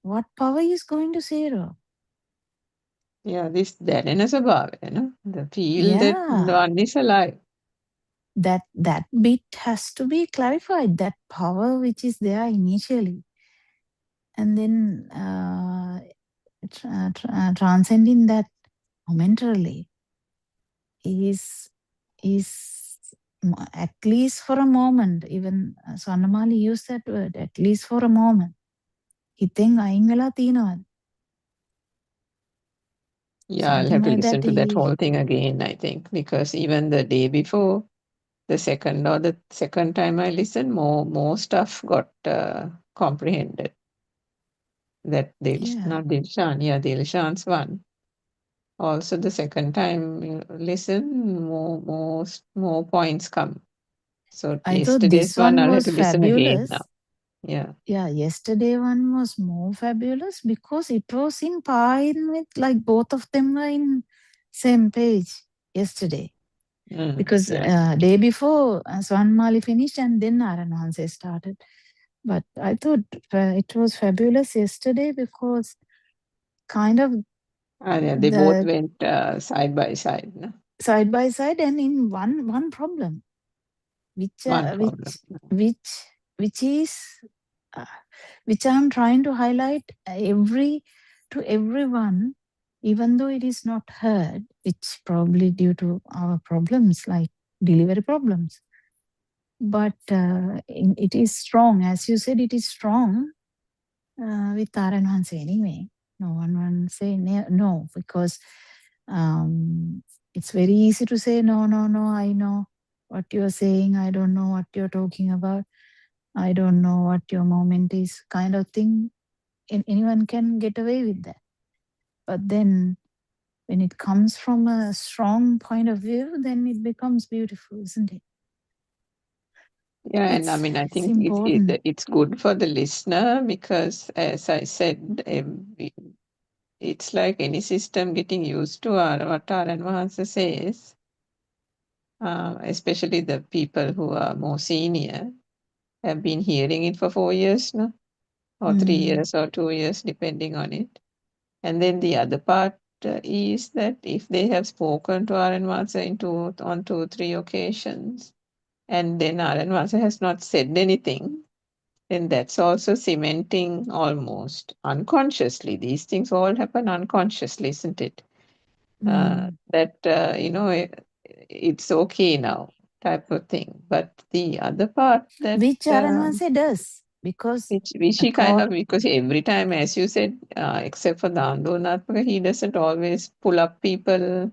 What power is going to zero? Yeah, this දැනෙන ස්වභාවය, no? The feel that Yeah, one is alive. that bit has to be clarified, that power which is there initially, and then transcending that momentarily is at least for a moment. Even Swarnamali used that word, at least for a moment. හිතෙන් අයින් වෙලා තියෙනවා. Yeah, I'll Something have to like listen that to that he, whole thing again, I think, because even the day before, the second time I listened, more stuff got comprehended. That yeah. not Dilshan, yeah, Dilshan's one. Also, the second time you listen, more points come. So I thought yesterday's this one, one I'll have was to listen again now. fabulous. Yeah. Yeah, yesterday one was more fabulous because it was in pine with, like, both of them were in same page yesterday. Because Yeah. day before Swanmali finished and then Aranwanse started. But I thought it was fabulous yesterday because kind of Yeah, they both the went side by side. No? side by side and in one problem, which One problem. is uh, which I'm trying to highlight to everyone, even though it is not heard, which probably due to our problems like delivery problems. But it is strong, as you said, it is strong with Taranhanse anyway. No one will say no, because it's very easy to say no, I know what you're saying, I don't know what you're talking about, I don't know what your moment is, kind of thing. Anyone can get away with that. But then when it comes from a strong point of view, then it becomes beautiful, isn't it? Yeah, and I mean, I It's think important. it's good for the listener because, as I said, it's like any system getting used to what our advisor says, especially the people who are more senior, have been hearing it for 4 years now, or 3 years or 2 years, depending on it. And then the other part is that if they have spoken to Aaron Vatsa on 2-3 occasions, and then Aaron Vatsa has not said anything, then that's also cementing almost unconsciously. These things all happen unconsciously, isn't it? That, it's okay now type of thing. But the other part that Which Aranwanse does, because which a he kind thought of, because every time, as you said, except for the Andonatmaka, he doesn't always pull up people to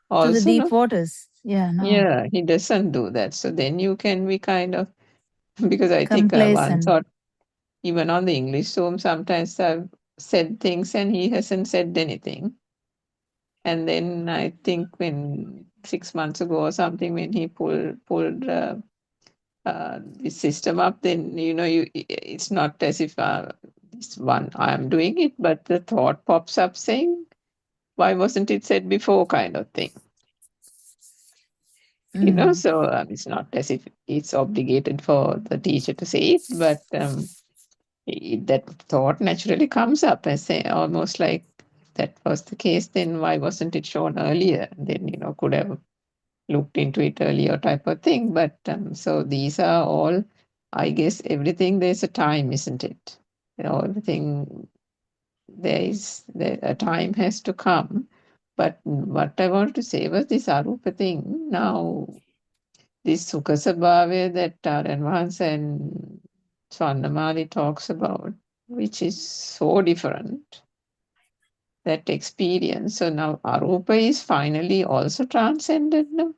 the also, deep no? waters. Yeah, no. Yeah, he doesn't do that. So then you can be kind of, because I think one Complacent. thought, even on the English Zoom, sometimes I've said things and he hasn't said anything. And then I think when 6 months ago or something, when he pulled the system up, then it's not as if this one I am doing it, but the thought pops up saying, "Why wasn't it said before?" kind of thing. So it's not as if it's obligated for the teacher to say it, but that thought naturally comes up and say almost like if that was the case, then why wasn't it shown earlier? Then could have looked into it earlier type of thing. But so these are all, I guess, everything there's a time, isn't it? Everything a time has to come. But what I wanted to say was this Arupa thing. Now, this Sukasabhave that Taran and Swarnamali talks about, which is so different, that experience. So now Arupa is finally also transcended now.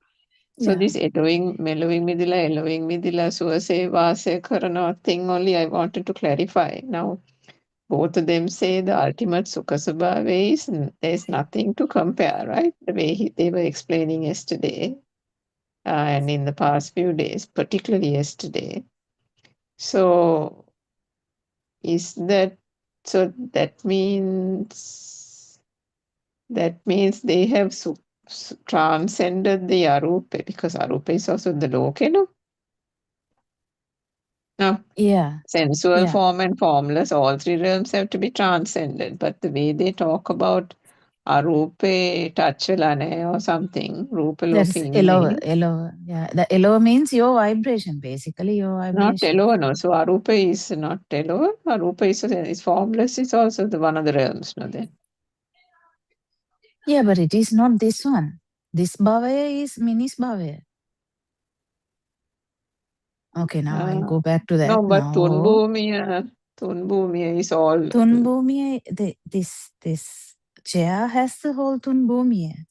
So Yeah. this mellowing midila, suase, vase, karana thing only I wanted to clarify. Now, both of them say the ultimate Sukasabhave is there's nothing to compare, right? The way they were explaining yesterday and in the past few days, particularly yesterday. So is that so? That means they have transcended the arupa, because arupa is also the loke, no? No, Yeah, sensual yeah. form and formless, all three realms have to be transcended. But the way they talk about arupe touchalane or something, rupa That's loka elover, elover. Yeah, the elover means your vibration, basically your not vibration. Eloa, no. So Arupa is not Eloa. Arupa is formless. It's also the one of the realms, no? Then Yeah, but it is not this one. This bhavaya is minis bhavaya. Okay, now I'll go back to that no, but now. Tunbhumiya is all. Tunbhumiya, this chair has the whole Tunbhumiya.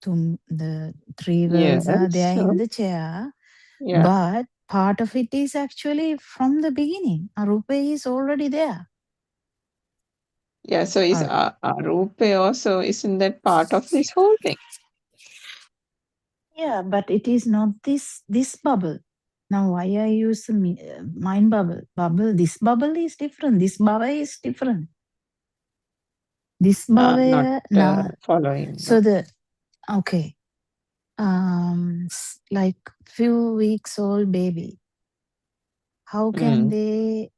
The three worlds are Yes. there So, in the chair, yeah, but part of it is actually from the beginning. Arupa is already there. yeah. So is Arupa also isn't that part of this whole thing? Yeah, but it is not this bubble. Now, why I use the mind bubble? This bubble is different. This bubble is different. This Not bubble now. following. So No. okay, like few weeks old baby. How can they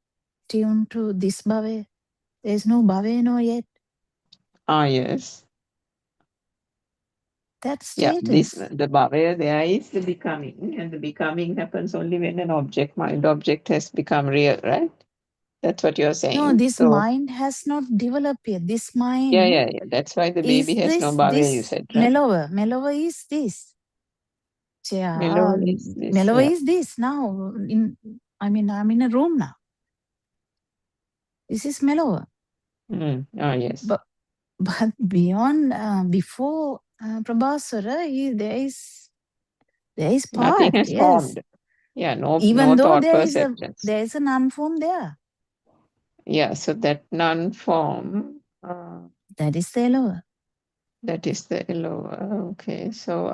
tune to this bubble? There's no bubble no yet. Yes. That Yeah, status. the bhavaya there is the becoming, and the becoming happens only when an mind object has become real, right? That's what you're saying. No, this So mind has not developed yet. This mind yeah. That's why the baby is has no bhavaya, you said, right? mellower. Mellower is this. Yeah, Mellow is this, mellower yeah. is this now. I'm in a room now. This is mellower. Yes. But beyond, before Prabhasara, there is Nothing part. has Yes. formed. Yeah, Even no though thought there perceptions. is an unformed there. Yeah, so that non-form, That is the lower. that is the lower. Okay, so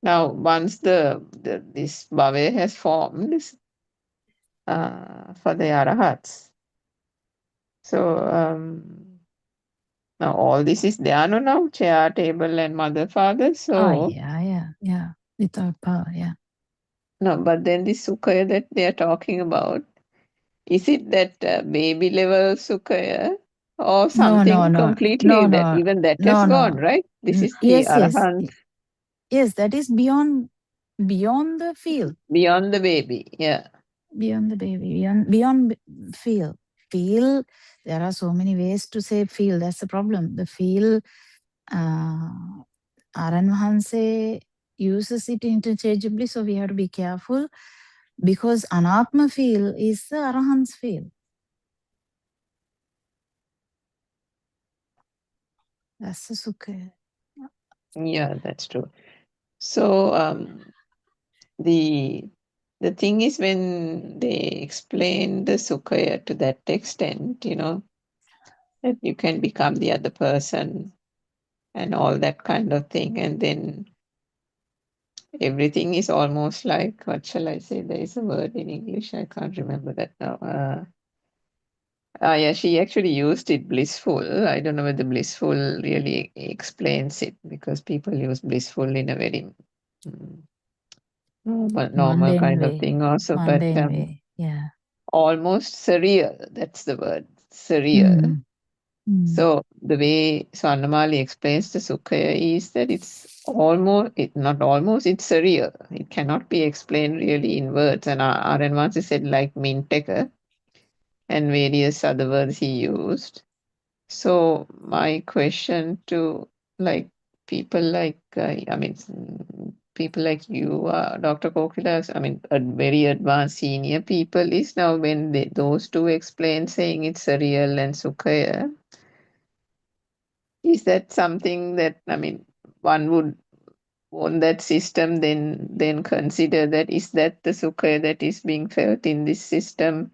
now once this bhavaya has formed for the arahats, so now all this is there now, chair, table, and mother, father. So Yeah. Without power, yeah. no, but then this sukhaya that they are talking about, is it that baby level sukhaya or something completely that even that has gone, right? This is the Yes. arahant Yes, that is beyond the field. beyond the baby, yeah. Beyond the baby, beyond feel. Feel, there are so many ways to say feel. That's the problem. The feel, Aran Vahanse uses it interchangeably, so we have to be careful because Anatma feel is the Arahant's feel. That's the Sukha. Yeah, that's true. So the thing is when they explain the sukhaya to that extent, that you can become the other person and all that kind of thing, and then everything is almost like, what shall I say? There is a word in English, I can't remember that now. Yeah, she actually used it, blissful. I don't know whether blissful really explains it because people use blissful in a very normal Mundane kind of way. thing also, but Mundane way, yeah. almost surreal. That's the word, surreal. So the way Swarnamali explains the Sukhaya is that it's not almost, it's surreal. It cannot be explained really in words. And R.N. once said like Minteka and various other words he used. So my question to like people like, people like you, Dr. Kokila, a very advanced senior people is now when those two explain saying it's surreal and Sukhaya. Is that something that, one would on that system then consider that is that the sukha that is being felt in this system?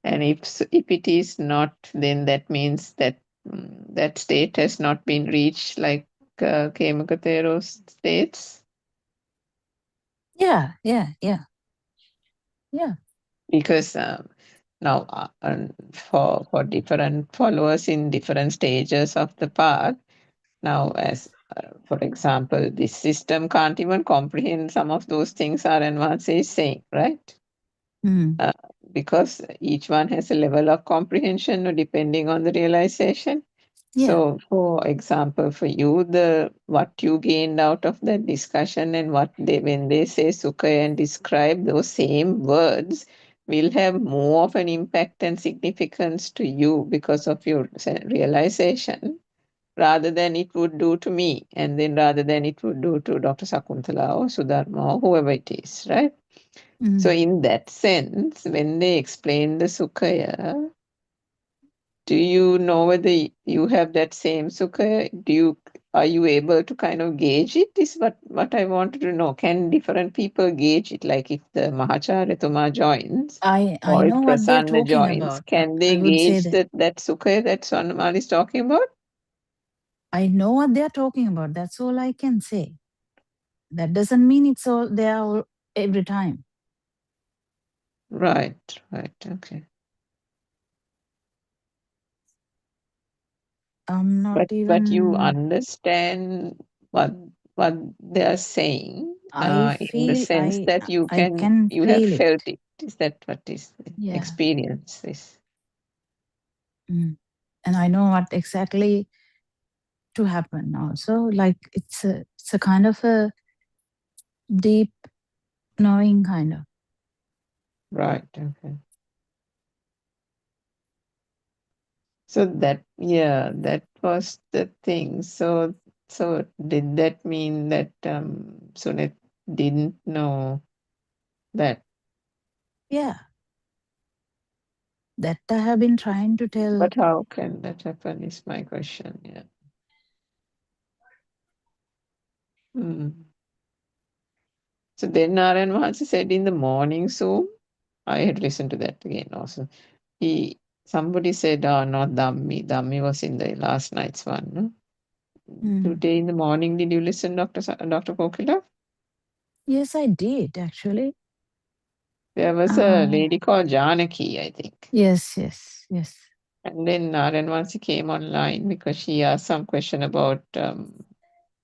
And if it is not, then that means that that state has not been reached, like Kemakatero states. Yeah. Because now for different followers in different stages of the path, now as for example, this system can't even comprehend some of those things Aranvasi is saying, right? Because each one has a level of comprehension depending on the realization. Yeah. So, for example, for you, what you gained out of that discussion and when they say sukha and describe those same words will have more of an impact and significance to you because of your realization rather than it would do to me, and then rather than it would do to Dr. Sakuntala or Sudharma or whoever it is, right? So in that sense, when they explain the Sukhaya, do you know whether you have that same Sukhaya? Are you able to kind of gauge it? Is what I wanted to know. Can different people gauge it? Like if the Mahacharya Tuma joins I or if know what they're Prasanna talking joins, about. can they I would say gauge that Sukhaya that Swarnamal is talking about? I know what they're talking about. That's all I can say. That doesn't mean it's all there all, every time. Right, okay. I'm not But you even. understand what they are saying I in the feel sense that you can have feel felt it. it. Is that what is the Yeah. experience is? And I know what exactly to happen also. Like it's a kind of a deep knowing kind of. Right, okay. So that was the thing. So did that mean that Sunet didn't know that? Yeah. That I have been trying to tell. But how can that happen is my question, yeah. So then Narayan Maharshi said in the morning Zoom, I had listened to that again also. Somebody said, not Dhammi. Dhammi was in the last night's one. No? Today in the morning, did you listen, Dr. Kokila? Yes, I did actually. There was a lady called Janaki, I think. Yes. And then Narayan Maharshi came online because she asked some question about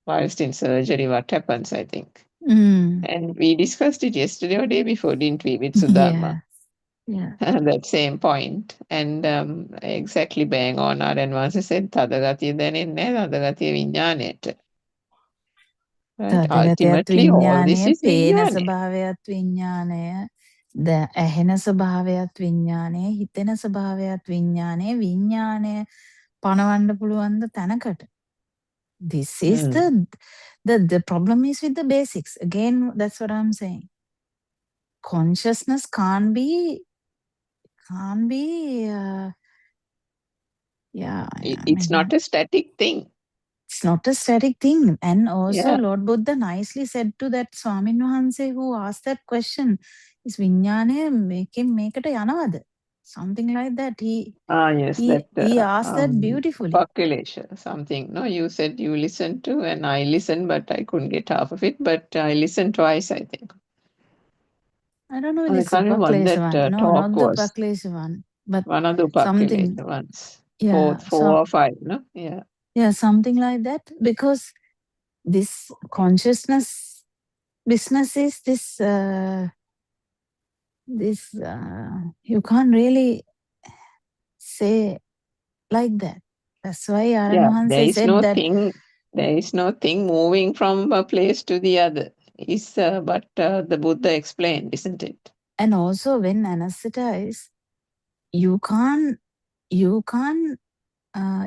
whilst in surgery, what happens, I think. And we discussed it yesterday or day before, didn't we, with Sudharma? Yeah. That same point. And exactly bang on. Narayan Maharshi said, තදගතිය දැනෙන්නේ නැහැ, තදගතිය විඥාණයට. Right? තදගතියත් Ultimately, all විඥානය, this is පේන විඥාණය. ස්වභාවයත් විඥානය, ඇහෙන ස්වභාවයත් විඥානය, හිතෙන ස්වභාවයත් විඥානය, විඥානය පණවන්න පුළුවන් ද තැනකට. This is the problem is with the basics. Again, that's what I'm saying. Consciousness can't be It's not a static thing. It's not a static thing. And also Lord Buddha nicely said to that Swamin Wahanse who asked that question, is විඥානය මේකට යනවද? Something like that. He asked that beautifully. Population, something. No, you said you listened to, and I listened, but I couldn't get half of it. But I listened twice, I think. I don't know if I it's a can't remember what Upaklesha that one. No, talk not the was. Upaklesha one. But One of the something. Upaklesha ones. Yeah. Four or five, no? Yeah. Yeah, something like that. Because this consciousness business is this you can't really say like that. That's why Aryan Wahanse said that there is no thing moving from a place to the other. But the Buddha explained, isn't it? And also when anesthetized, you can't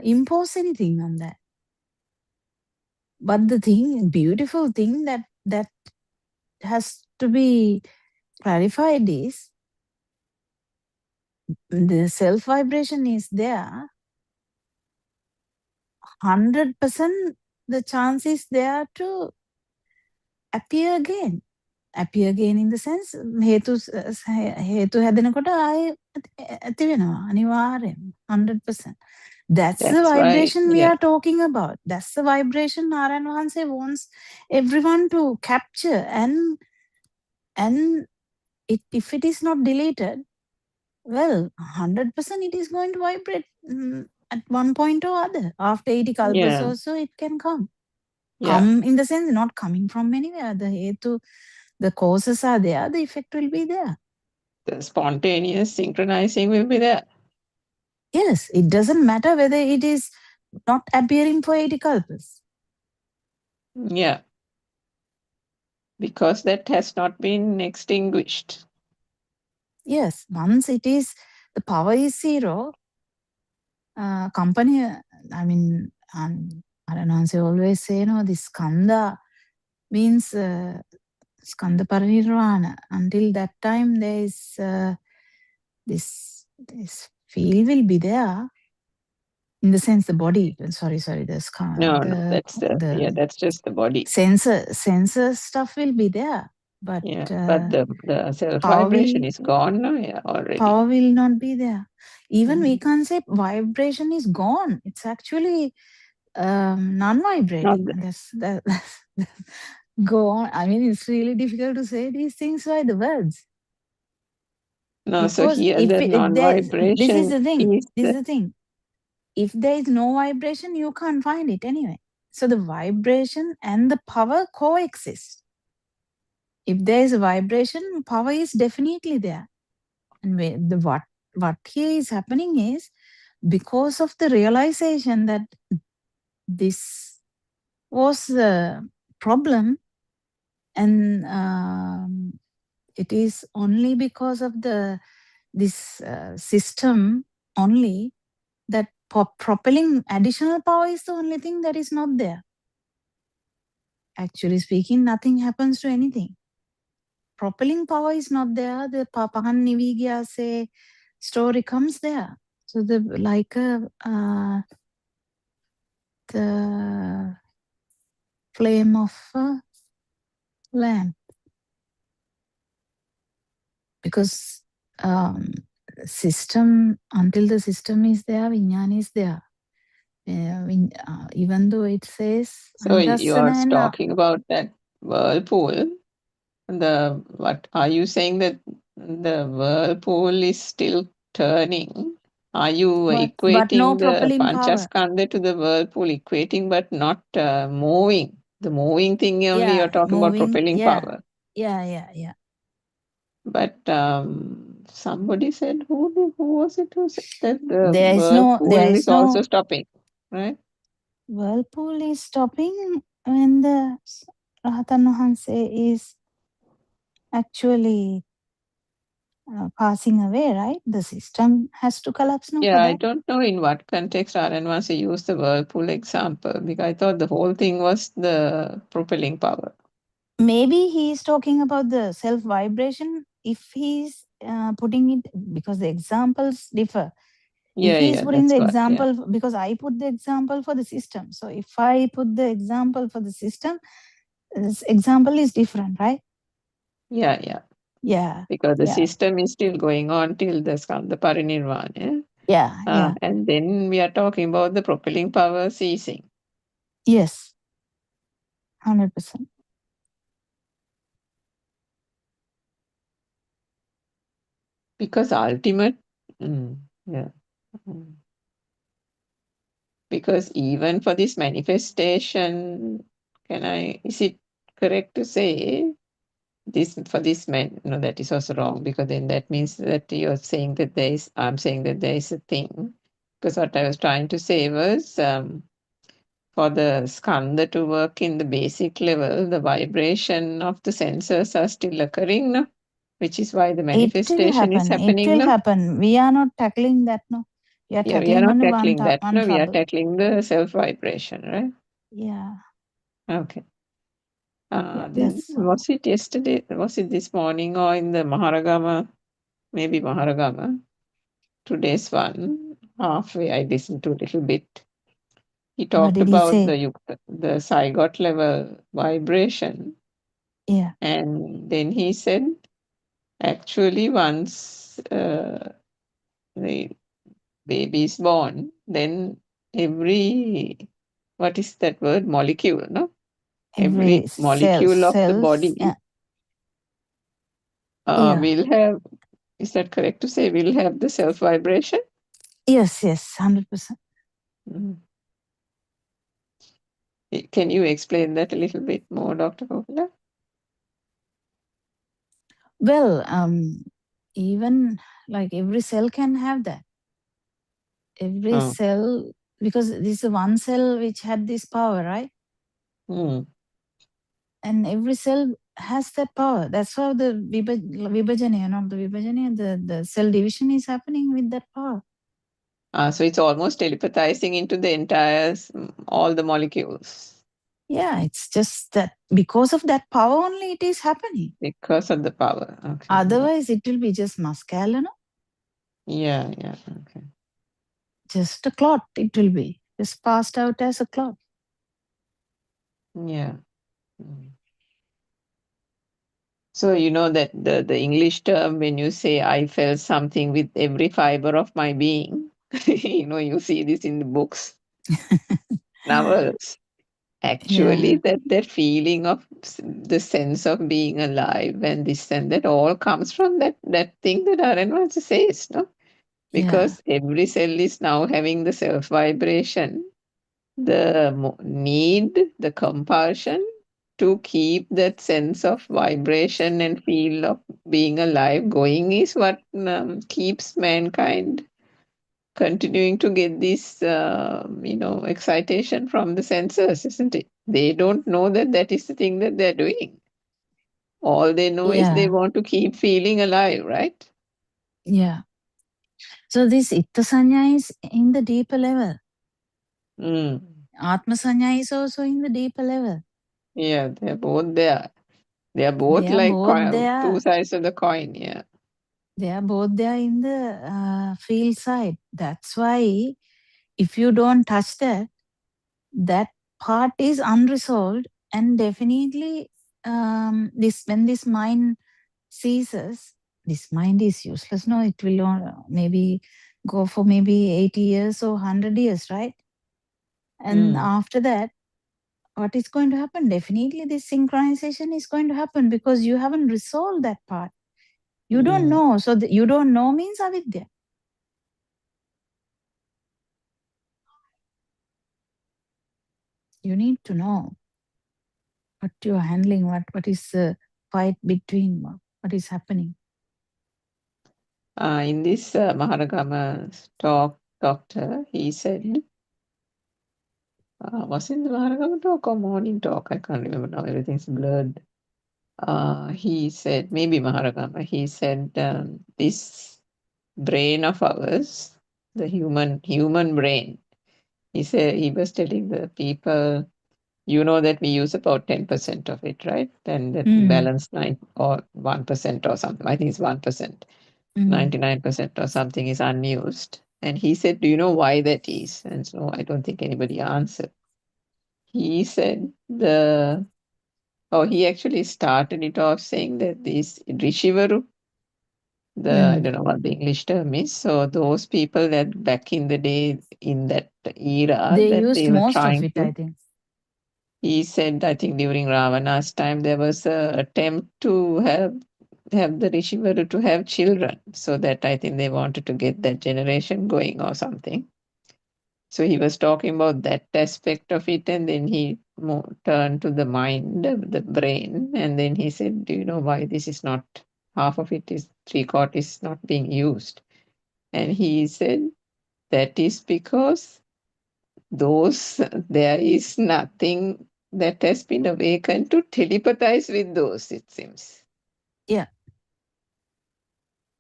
impose anything on that. But the beautiful thing that has to be clarified is the self vibration is there. 100% the chance is there to appear again. Appear again in the sense හේතු හැදෙනකොට ආයේ ඇති වෙනවා අනිවාර්යෙන් 100%. That's the vibration we are talking about. That's the vibration Narayan Wahanse wants everyone to capture, and if it is not deleted, well, 100% it is going to vibrate at one point or other. After 80 kalpas or so, it can come. Come in the sense not coming from anywhere. The causes are there, the effect will be there. the spontaneous synchronizing will be there. Yes, it doesn't matter whether it is not appearing for 80 kalpas. Yeah. Because that has not been extinguished. Yes, once it is, the power is zero, company, I mean, Aranansi always say, this skandha means skandha parinirvana. Until that time, there is this field will be there. In the sense, the body. Sorry, the No, that's just the body. Sensor stuff will be there, but but the self vibration is gone now. Yeah, already. Power will not be there. Even we can't say vibration is gone. It's actually non-vibrating. That's go on. I mean, it's really difficult to say these things by the words. No, because so here the non-vibration. This is the thing. This is the thing. If there is no vibration, you can't find it anyway. So the vibration and the power coexist. If there is a vibration, power is definitely there. And what here is happening is, because of the realization that this was a problem, and it is only because of this system only that propelling additional power is the only thing that is not there. Actually speaking, nothing happens to anything. Propelling power is not there. The Papahan Nivigya say story comes there. So the flame of a lamp. Because system, until the system is there, Vijnana is there. Even though it says. So you are talking about that whirlpool. What are you saying, that the whirlpool is still turning? Are you equating the Panchaskandha to the whirlpool, equating but not moving? The moving thing only you're talking about propelling power. Yeah. But somebody said, who was it who said that the whirlpool is also stopping, right? Whirlpool is stopping when the Rahatan Wahanse is actually passing away, right? The system has to collapse now. Yeah, I don't know in what context Aranwasi used the whirlpool example, because I thought the whole thing was the propelling power. Maybe he is talking about the self vibration. If he's putting it, because the examples differ. If he is putting the example, because I put the example for the system. So if I put the example for the system, this example is different, right? Yeah. Because the system is still going on till the Skandha Parinirvana. Yeah. And then we are talking about the propelling power ceasing. Yes. 100%. Because because even for this manifestation, is it correct to say for this man? No, that is also wrong, because then that means that you're saying that I'm saying that there is a thing. Because what I was trying to say was, for the skandha to work in the basic level, the vibration of the senses are still occurring now, which is why the manifestation is happening. It will happen. We are not tackling that now. We are tackling only one trouble. We are tackling the self vibration, right? Yeah. Okay. Then was it yesterday? Was it this morning or in the Maharagama? Maybe Maharagama. Today's one, halfway I listened to a little bit. He talked about the zygote level vibration. Yeah. And then he said, actually, once the baby is born, then every, what is that word? Molecule, no? Every molecule of the body will have, is that correct to say, will have the self vibration? Yes, 100%. Can you explain that a little bit more, Dr. Popula? Well, even like every cell can have that. Every Oh. cell, because this is one cell which had this power, right? Hmm. And every cell has that power. That's how the vibhajana, not the vibhajana, the cell division is happening with that power. So it's almost telepathizing into the entire, all the molecules Yeah, it's just that because of that power only it is happening. because of the power. Okay. Otherwise, it will be just muscle, Yeah. Okay. just a clot. It will be just passed out as a clot. Yeah. Mm. So you know that the English term, when you say I felt something with every fiber of my being, you see this in the books, novels. Actually, that feeling of the sense of being alive and this and that all comes from that thing that Aranwaj says, no? Because every cell is now having the self vibration, the need, the compulsion to keep that sense of vibration and feel of being alive going is what keeps mankind continuing to get this, excitation from the senses, isn't it? They don't know that is the thing that they're doing. All they know is they want to keep feeling alive, right? Yeah. So this Itta Sanya is in the deeper level. Atma Sanya is also in the deeper level. Yeah, they're both there. They are both They are like both there. two sides of the coin, yeah. They are both there in the field side. That's why if you don't touch that part is unresolved, and definitely when this mind ceases, this mind is useless. No, it will maybe go for maybe 80 years or 100 years, right? And after that, what is going to happen? Definitely this synchronization is going to happen because you haven't resolved that part. You don't know. So you don't know means avidya. You need to know what you're handling, what is the fight between, what is happening. In this Maharagama talk, doctor, he said, was it the Maharagama talk or morning talk? I can't remember now. Everything's blurred. He said, maybe Maharagama, he said, this brain of ours, the human brain, he said, he was telling the people, that we use about 10% of it, right? And that balance 9 or 1% or something. I think it's 1%. 99% or something is unused. And he said, do you know why that is? And so I don't think anybody answered. He said he actually started it off saying that this Rishivaru, I don't know what the English term is. So those people that back in the day, in that era, they that used they were most trying of it, to, I think. He said, I think during Ravana's time, there was an attempt to have the Rishivaru to have children. So that I think they wanted to get that generation going or something. So he was talking about that aspect of it, and then he turned to the mind, the brain, and then he said, do you know why this is not, half of it is, 3/4 is not being used? And he said, that is because there is nothing that has been awakened to telepathize with those, it seems. Yeah.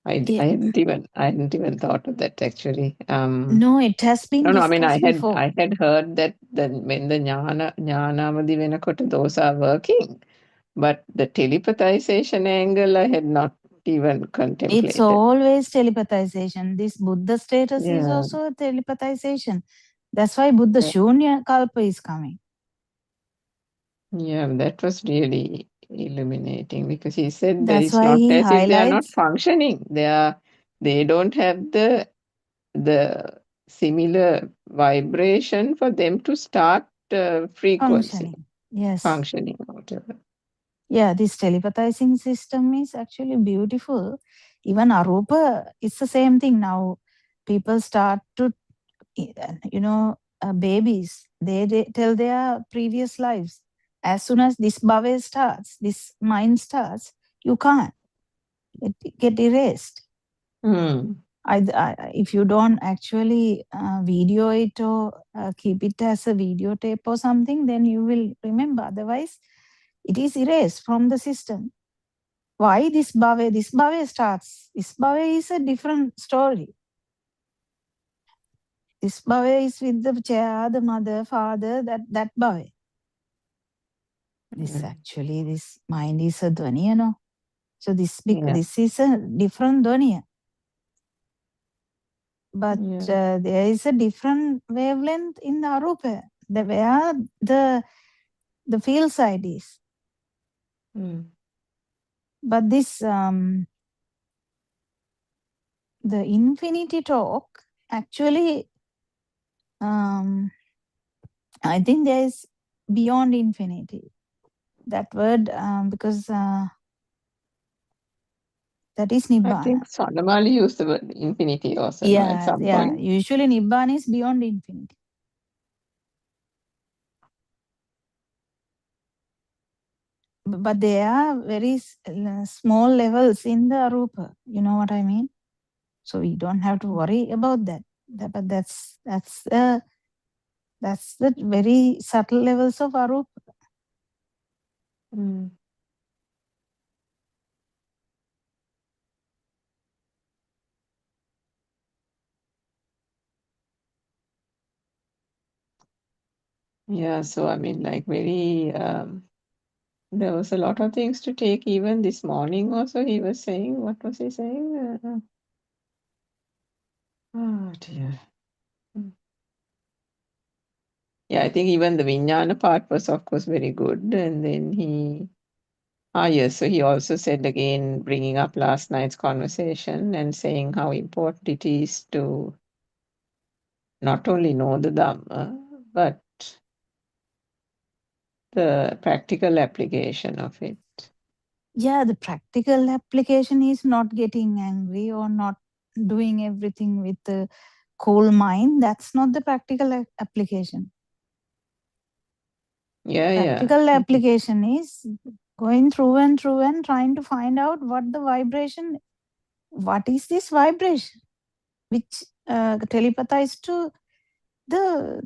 I hadn't even thought of that actually. No, it has been No, I mean, discussed before. I had heard that when the jnanavadi venakota, those are working, but the telepathization angle I had not even contemplated. It's always telepathization. This Buddha status is Yeah. also a telepathization. That's why Buddha Shunya Kalpa is coming. Yeah, that was really illuminating because he said that That's it's why not he as if they are not highlights functioning. They don't have the similar vibration for them to start frequency functioning. Yes. functioning, whatever. Yeah, this telepathizing system is actually beautiful. Even Arupa, it's the same thing now. People start to, babies, they tell their previous lives. As soon as this bhava starts, this mind starts, you can't. It get erased. If you don't actually video it or keep it as a videotape or something, then you will remember. Otherwise, it is erased from the system. Why this bhave? This bhave starts. This bhave is a different story. This bhave is with the chair, the mother, father, that bhave. This actually, this mind is a dhvani, you know. So this is a different dhvani. But there is a different wavelength in the arupa, where the field side is. But this the infinity talk actually, I think there is beyond infinity. That word, because that is Nibbana. I think Swarnamali used the word infinity also, no, at some point. Usually Nibbana is beyond infinity. But there are very small levels in the arupa. You know what I mean? So we don't have to worry about that. But that's the very subtle levels of arupa. Yeah, so I mean, like very, there was a lot of things to take. Even this morning also, he was saying, what was he saying? Oh dear. Yeah, I think even the Vijnana part was, of course, very good. And then yes, so he also said again, bringing up last night's conversation and saying how important it is to not only know the Dhamma, but the practical application of it. Yeah, the practical application is not getting angry or not doing everything with the cool mind. That's not the practical application. Practical application is going through and trying to find out what the vibration, what is this vibration, which telepathized to the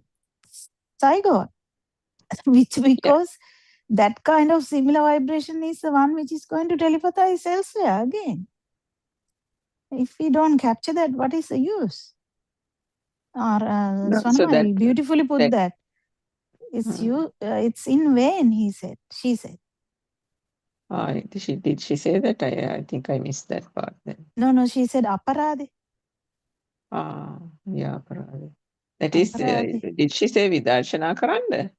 zygote, because that kind of similar vibration is the one which is going to telepathize elsewhere again. If we don't capture that, what is the use? Or Swarnamali beautifully put that. It's in vain, she said. Did she say that? I think I missed that part then. No, she said aparade. Yeah, aparade. That is, did she say vidarshana karanda?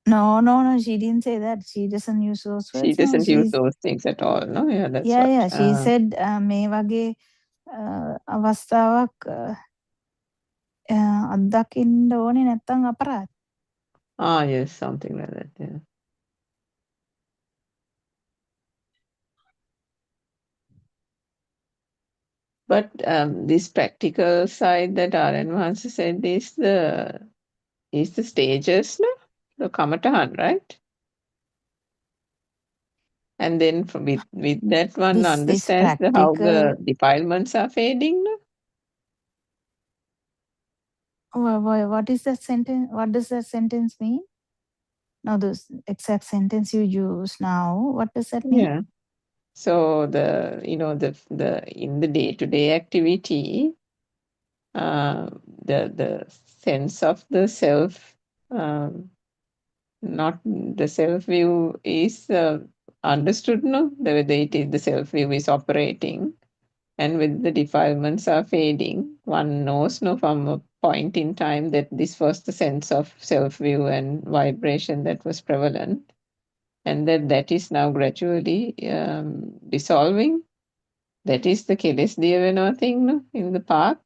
No, she didn't say that. She doesn't use those words. She doesn't use those things at all, no? Yeah, that's what. Yeah, she said මේ වගේ අවස්ථාවක් අත්දකින්න ඕනේ නැත්තම් අපරාධ. Yes, something like that, yeah. But this practical side that R.N. Mahansa said is the stages, no? The kamatahan, right? And then with that one understands how the defilements are fading, no? What is that sentence? What does that sentence mean? No, the exact sentence you use now. What does that mean? Yeah. So the in the day-to-day activity, the sense of the self, not the self view is understood, no? Whether it is the self view is operating, and when the defilements are fading, one knows, no, from a point in time that this was the sense of self view and vibration that was prevalent, and that is now gradually dissolving. That is the keles diyavenawa thing, no, in the path.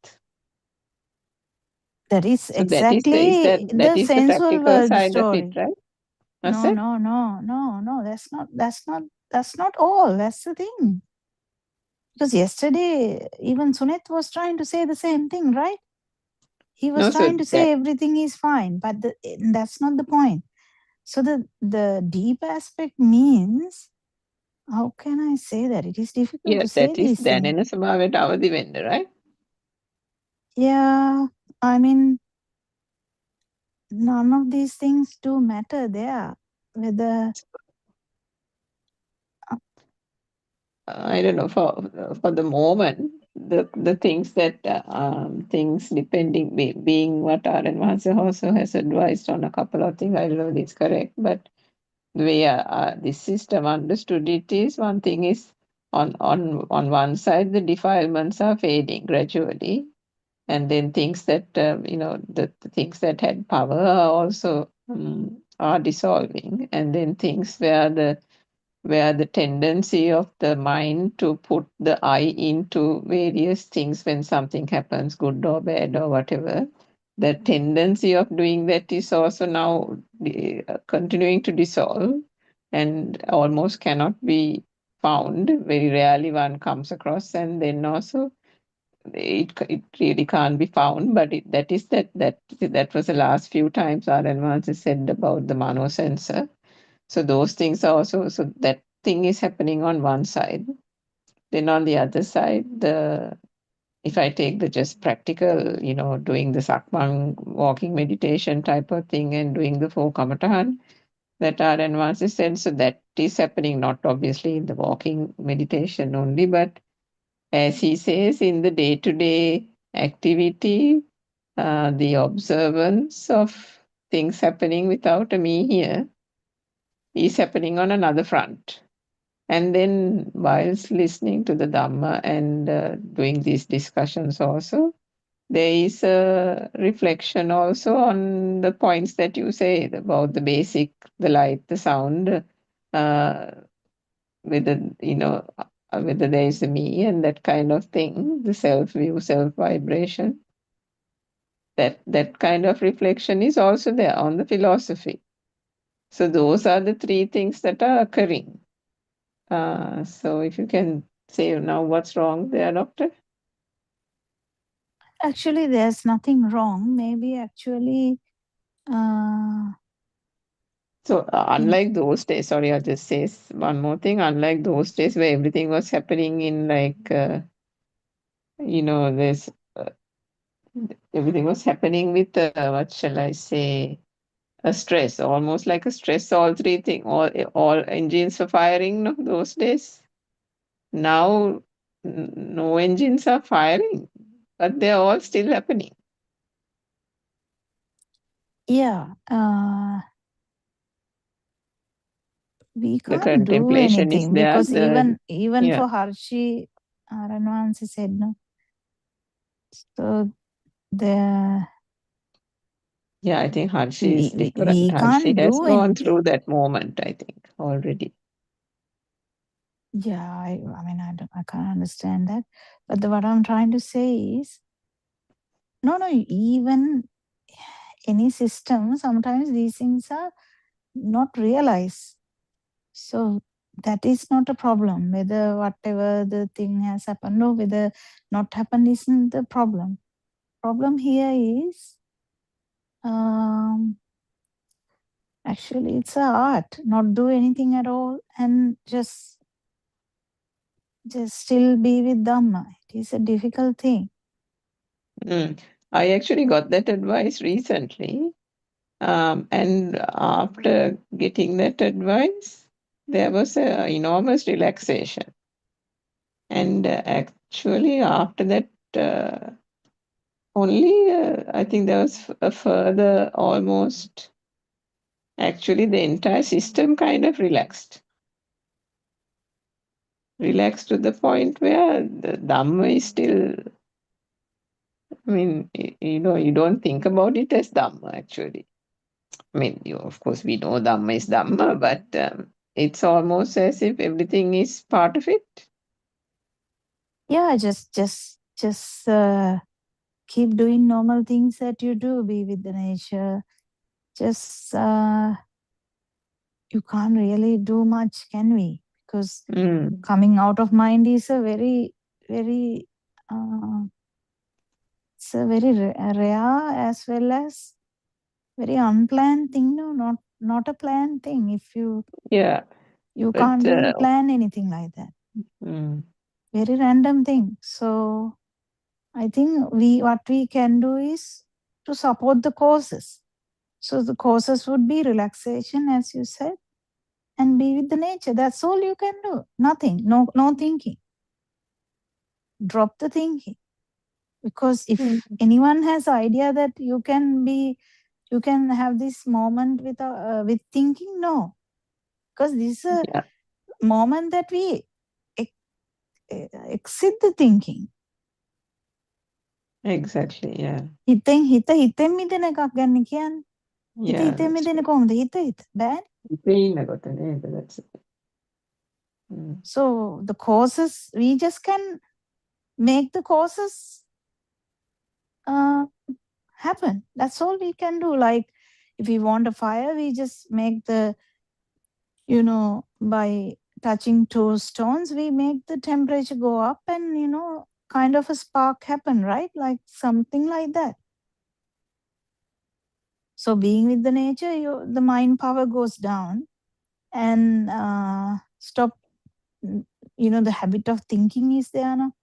That is exactly that is the practical side story. Of it, right? No. That's not all. That's the thing. Because yesterday, even Sunet was trying to say the same thing, right? He was trying to say everything is fine, but that's not the point. So the deep aspect means how can I say that? It is difficult Yeah, to say that is these things. දැනෙන ස්වභාවයට අවදි වෙන්න, right? Yeah, I mean, none of these things do matter there. Whether I don't know, for the moment, the things that things depending being what Aaron Master also has advised on a couple of things. I don't know if it's correct, but the way this system understood it is, one thing is on one side the defilements are fading gradually, and then things that the things that had power are also are dissolving, and then things where the tendency of the mind to put the I into various things when something happens, good or bad or whatever, the tendency of doing that is also now continuing to dissolve and almost cannot be found. Very rarely one comes across, and then also it really can't be found. But that was the last few times our advances said about the mano sensor. So those things are also, so that thing is happening on one side. Then on the other side, if I take the just practical, doing the sakmang walking meditation type of thing and doing the 4 kamatahan that our advances said, so that is happening not obviously in the walking meditation only, but as he says, in the day-to-day activity, the observance of things happening without a me here is happening on another front. And then, whilst listening to the Dhamma and doing these discussions also, there is a reflection also on the points that you say about the basic, the light, the sound, whether, whether there is a me and that kind of thing, the self-view, self-vibration. That kind of reflection is also there on the philosophy. So those are the 3 things that are occurring. So if you can say now what's wrong there, Doctor? actually there's nothing wrong, maybe actually So unlike those days, sorry, I'll just say one more thing. Unlike those days where everything was happening in there's everything was happening with what shall I say, a stress, almost like a stress. All 3 things, all engines were firing. No, those days. Now, no engines are firing, but they're all still happening. yeah, we The can't do contemplation is anything there. because even Yeah. for Harshi, Ranwansi said no. So the Yeah, I think Harshi is we different. Harshi can't has do gone anything. through that moment, I think, already. Yeah, I mean I can't understand that. But what I'm trying to say is no, even any system, sometimes these things are not realized. So that is not a problem. Whether whatever the thing has happened or whether not happened isn't the problem. Problem here is actually it's a art. Not do anything at all and just still be with Dhamma. It is a difficult thing. I actually got that advice recently. And after getting that advice, there was an enormous relaxation. And actually, after that, only I think there was a further almost, actually, the entire system kind of relaxed. Relaxed to the point where the Dhamma is still, I mean, you don't think about it as Dhamma actually. I mean, of course, we know Dhamma is Dhamma, but it's almost as if everything is part of it. Yeah, just keep doing normal things that you do. Be with the nature. Just you can't really do much, can we? Because coming out of mind is a very, very it's a very rare as well as very unplanned thing. No, not a planned thing. If you You But, can't really plan anything like that. Very random thing. So I think what we can do is to support the causes. So the causes would be relaxation, as you said, and be with the nature. That's all you can do. Nothing. No thinking. Drop the thinking. Because if anyone has idea that you can have this moment with thinking, no. Because this is a moment that we exit the thinking. Exactly, yeah. හිතෙන් මිදෙන එකක් ගන්න කියන්නේ. හිතෙන් මිදෙන්නේ කොහොමද? හිත බෑනේ. That's it. So the causes, we just can make the causes happen. That's all we can do. Like if we want a fire, we just make the, by touching two stones, we make the temperature go up and, kind of a spark happen, right? Like something like that. So being with the nature, the mind power goes down and stop, the habit of thinking is there now.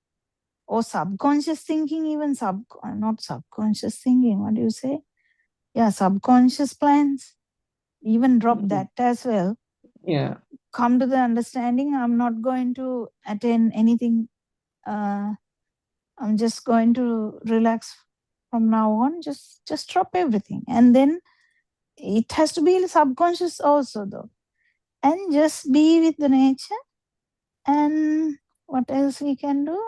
Or subconscious thinking, even not subconscious thinking, what do you say? Yeah, subconscious plans, even drop that as well. Yeah. Come to the understanding, I'm not going to attain anything. I'm just going to relax from now on. Just drop everything. And then it has to be subconscious also though. And just be with the nature. And what else we can do?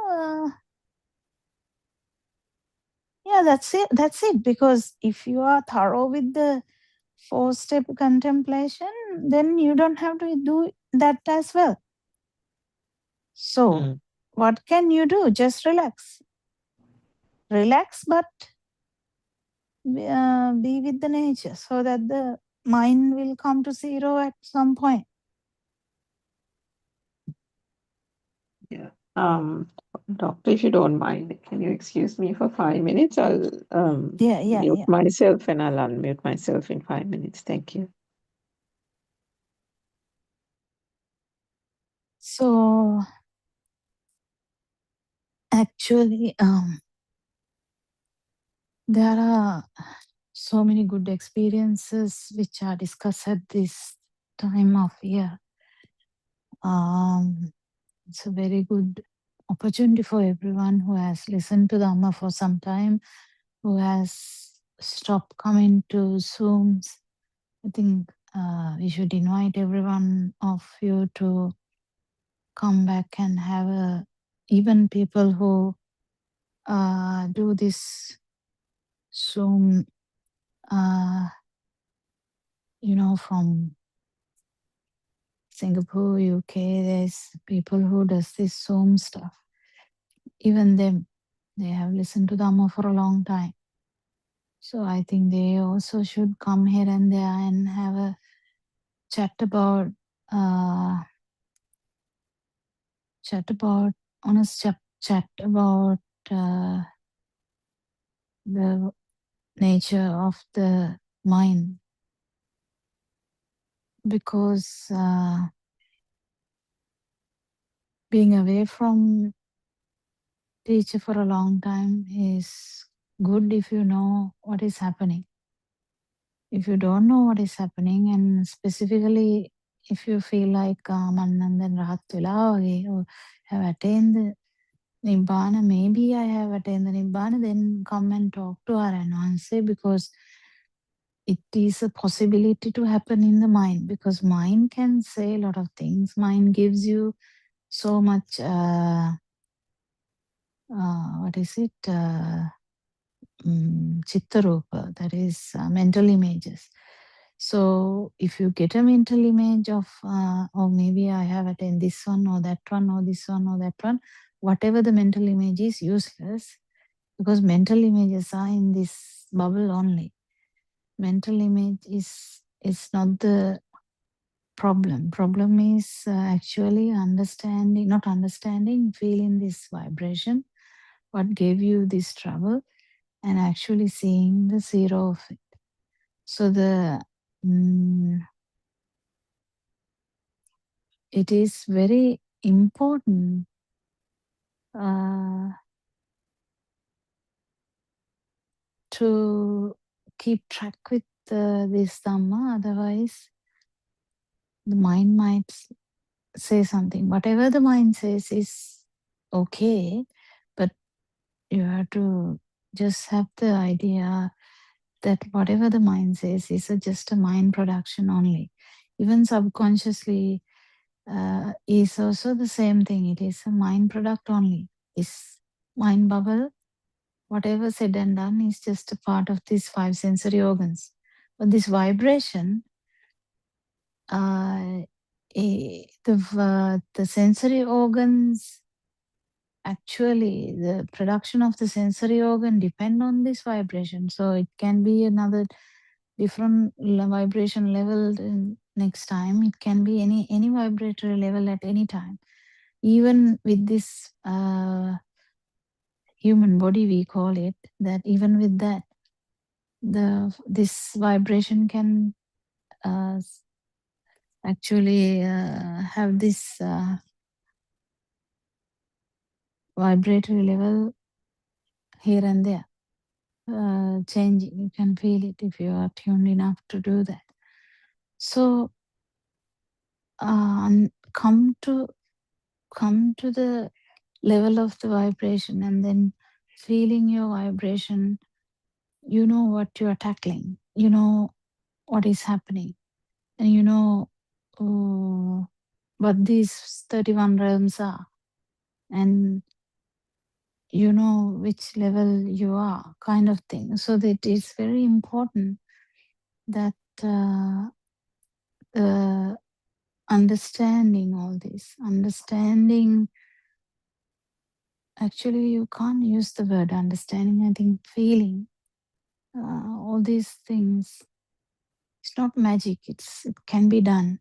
Yeah, that's it. Because if you are thorough with the 4-step contemplation, then you don't have to do that as well. So what can you do? Just relax. Relax, but be with the nature so that the mind will come to zero at some point. Yeah. Doctor, if you don't mind, can you excuse me for 5 minutes? I'll mute myself and I'll unmute myself in 5 minutes. Thank you. So actually, there are so many good experiences which are discussed at this time of year. It's a very good opportunity for everyone who has listened to the Amma for some time, who has stopped coming to Zooms. I think we should invite everyone of you to come back and have even people who do this Zoom, from Singapore, UK, there's people who does this Zoom stuff. Even them, they have listened to Dhamma for a long time. So I think they also should come here and there and have a chat about, honest chat about the nature of the mind. Because being away from teacher for a long time is good if you know what is happening. If you don't know what is happening, and specifically if you feel like Manandan Rahat Vela or have attained the Nibbana, maybe I have attained the Nibbana, then come and talk to our Ananse, because it is a possibility to happen in the mind, because mind can say a lot of things. Mind gives you so much, what is it? Chittarupa, that is mental images. So if you get a mental image of, or maybe I have attained this one or that one or this one or that one, whatever the mental image is useless, because mental images are in this bubble only. Mental image is not the problem. Problem is actually understanding, not understanding, feeling this vibration, what gave you this trouble, and actually seeing the zero of it. So the it is very important to keep track with this Dhamma. Otherwise, the mind might say something. Whatever the mind says is okay, but you have to just have the idea that whatever the mind says is just a mind production only. Even subconsciously is also the same thing. It is a mind product only. This mind bubble, whatever said and done, is just a part of these 5 sensory organs. But this vibration, the sensory organs, actually the production of the sensory organ depend on this vibration. So it can be another different vibration level next time. It can be any vibratory level at any time. Even with this human body, we call it, that even with that, this vibration can actually have this vibratory level here and there changing. You can feel it if you are tuned enough to do that. So come to the level of the vibration, and then feeling your vibration, you know what you are tackling, you know what is happening, and you know what these 31 realms are, and you know which level you are, kind of thing. So that it's very important that the understanding all this, understanding, actually you can't use the word understanding, I think feeling, all these things, it's not magic, it can be done.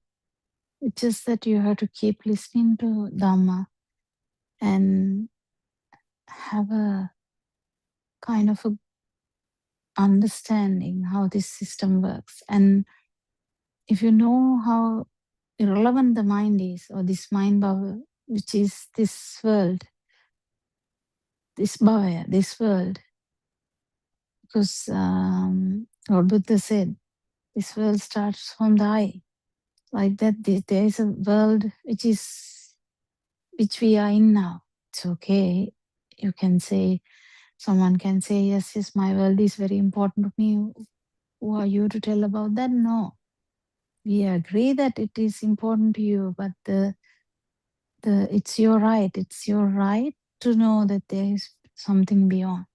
It's just that you have to keep listening to Dhamma and have a kind of a understanding how this system works. And if you know how irrelevant the mind is, or this mind bubble, which is this world, this bhaya, this world, because Lord Buddha said, this world starts from the eye. Like that, there is a world which we are in now. It's okay. You can say, someone can say, yes, my world is very important to me. Who are you to tell about that? No. We agree that it is important to you, but it's your right. It's your right to know that there is something beyond.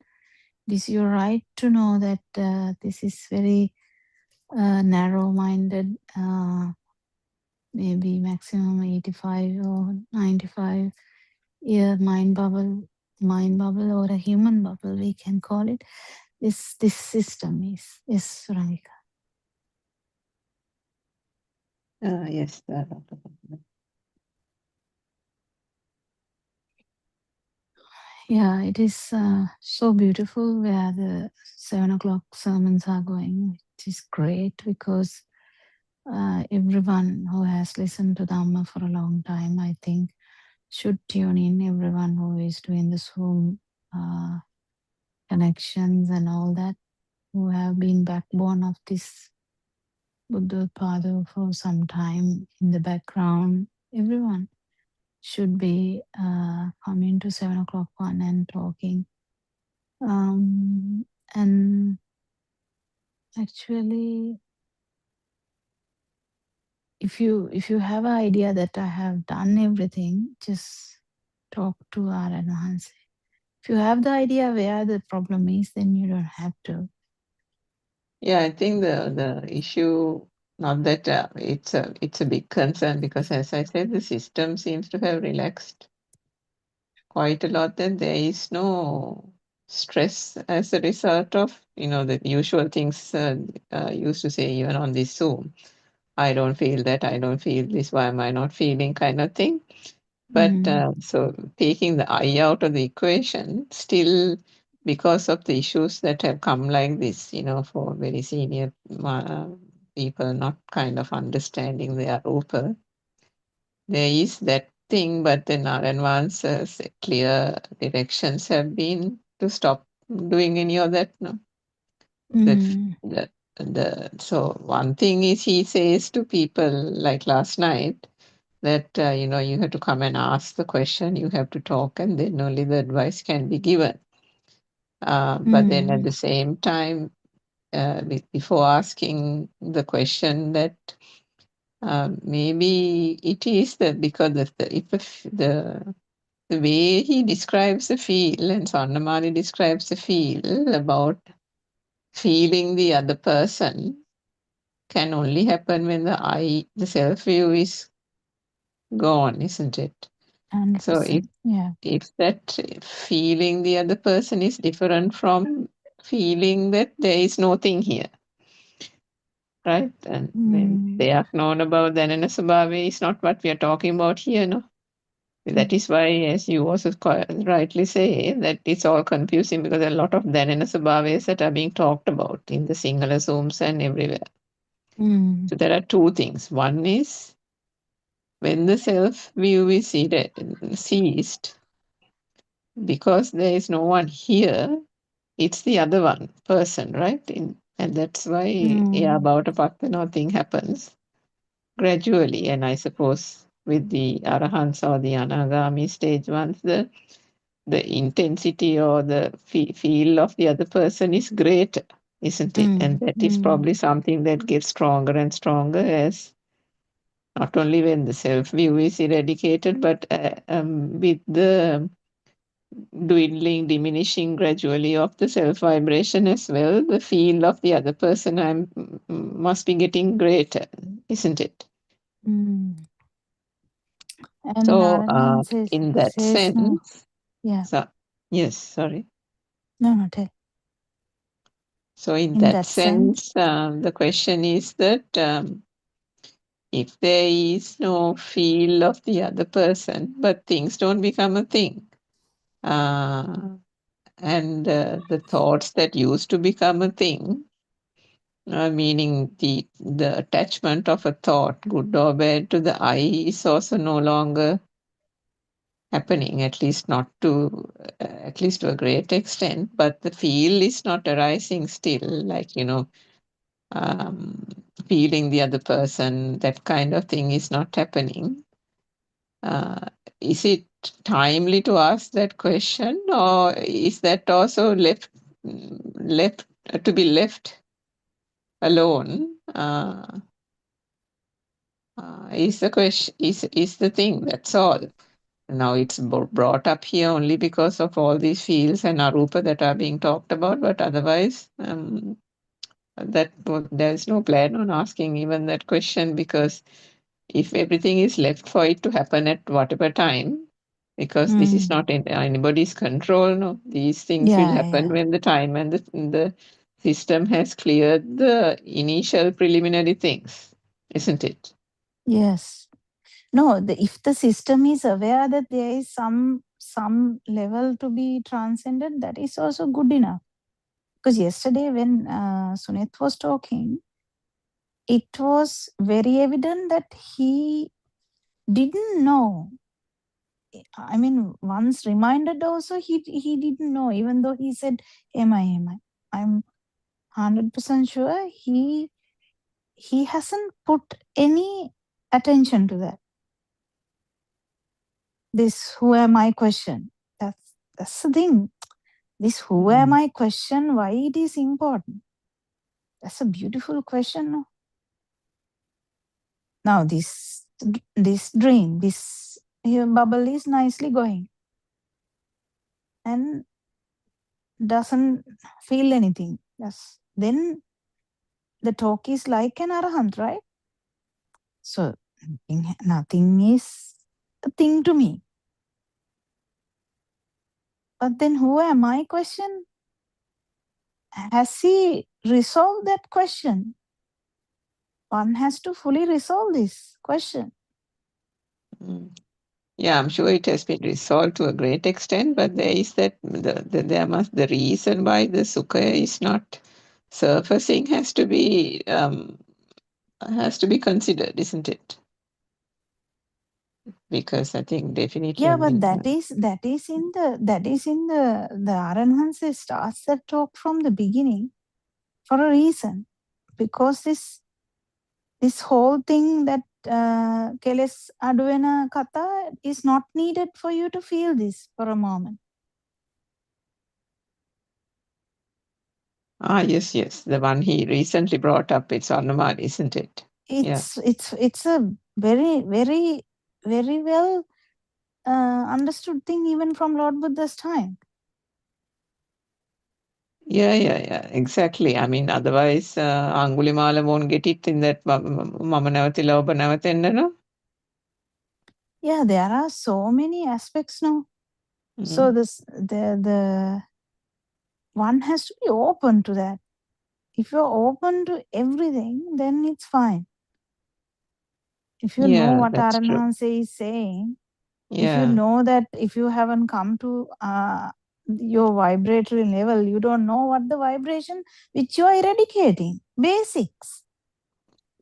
It is your right to know that this is very narrow-minded, maybe maximum 85 or 95 year mind bubble, or a human bubble, we can call it. This system is Surangika. Yes, Dr. Yeah, it is so beautiful where the 7 o'clock sermons are going, which is great, because everyone who has listened to Dhamma for a long time, I think, should tune in. Everyone who is doing the Zoom connections and all that, who have been backbone of this Buddothpado for some time in the background, everyone should be coming to 7 o'clock one and talking. And actually, if you have an idea that I have done everything, just talk to Aranahanse. If you have the idea where the problem is, then you don't have to. Yeah, I think the issue, not that it's a big concern, because as I said, the system seems to have relaxed quite a lot, and there is no stress as a result of, the usual things used to say even on this Zoom. I don't feel that, I don't feel this, why am I not feeling, kind of thing. But so taking the I out of the equation, still, because of the issues that have come like this, for very senior people not kind of understanding their rupa, there is that thing, but then our advances, clear directions have been to stop doing any of that. No, Mm. so one thing is he says to people like last night that you know, you have to come and ask the question, you have to talk, and then only the advice can be given. But then at the same time, before asking the question, that maybe it is that because of the way he describes the feel, and Swarnamali describes the feel about feeling the other person, can only happen when the self view is gone, isn't it? So 100%. Yeah. if that feeling the other person is different from feeling that there is nothing here, right? And when they are known about Dhanana Swabhava is not what we are talking about here, no? That is why, as you also rightly say, that it's all confusing because there are a lot of Dhanana Swabhavas that are being talked about in the Sinhala Zooms and everywhere. So there are two things. One is when the self view is ceased, because there is no one here, it's the other one person, right? And that's why about a Patana thing happens gradually. And I suppose with the Arahants or the Anagami stage ones, the intensity or the feel of the other person is greater, isn't it? And that is probably something that gets stronger and stronger as not only when the self view is eradicated, but with the dwindling, diminishing gradually of the self vibration as well, the feel of the other person must be getting greater, isn't it? And So, Narayan in that says no. sense, Yeah. so yes, sorry. No, tell. So, in In that that sense. sense, the question is that if there is no feel of the other person, but things don't become a thing, and the thoughts that used to become a thing, meaning the attachment of a thought, good or bad, to the I is also no longer happening, at least to a great extent, but the feel is not arising still, like, you know, feeling the other person, that kind of thing is not happening. Is it timely to ask that question, or is that also left to be left alone? Is the question, is the thing. That's all. Now it's brought up here only because of all these fields and arupa that are being talked about, but otherwise, there's no plan on asking even that question, because if everything is left for it to happen at whatever time, because this is not in anybody's control, no, these things will happen when the time and the system has cleared the initial preliminary things, isn't it? Yes. No, if the system is aware that there is some level to be transcended, that is also good enough. Because yesterday when Sunit was talking, it was very evident that he didn't know. I mean, once reminded also, he didn't know, even though he said, am I? I'm 100% sure he hasn't put any attention to that. This who am I question. That's the thing. This who am I question, why it is important? That's a beautiful question. Now this dream, this here bubble is nicely going and doesn't feel anything. Yes. Then the talk is like an arahant, right? So nothing is a thing to me. But then who am I question? Has he resolved that question? One has to fully resolve this question. Yeah, I'm sure it has been resolved to a great extent, but there is that the reason why the sukha is not surfacing has to be considered, isn't it? because I think definitely. Yeah, but that is in the Aranhanse starts that talk from the beginning for a reason, because this whole thing that Keles Aduena Kata is not needed for you to feel this for a moment. Yes, the one he recently brought up, it's Arnamal, isn't it? It's a very well understood thing even from Lord Buddha's time. Yeah, exactly. I mean, otherwise, Angulimala won't get it in that Mama Navatila Oba Navatenda, no? Yeah, there are so many aspects now. So the one has to be open to that. If you're open to everything, then it's fine. If you know what Aranhanse is saying, if you know that if you haven't come to your vibratory level, you don't know what the vibration which you are eradicating. Basics.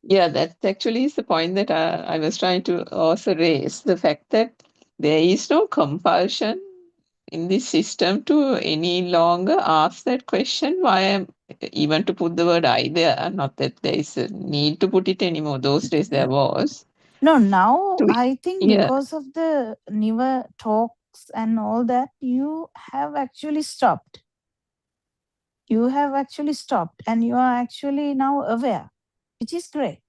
Yeah, that actually is the point that I was trying to also raise. The fact that there is no compulsion in this system to any longer ask that question, why even to put the word I there, not that there is a need to put it anymore. Those days there was. No, now I think because of the newer talks and all that, you have actually stopped. You have actually stopped and you are actually now aware, which is great.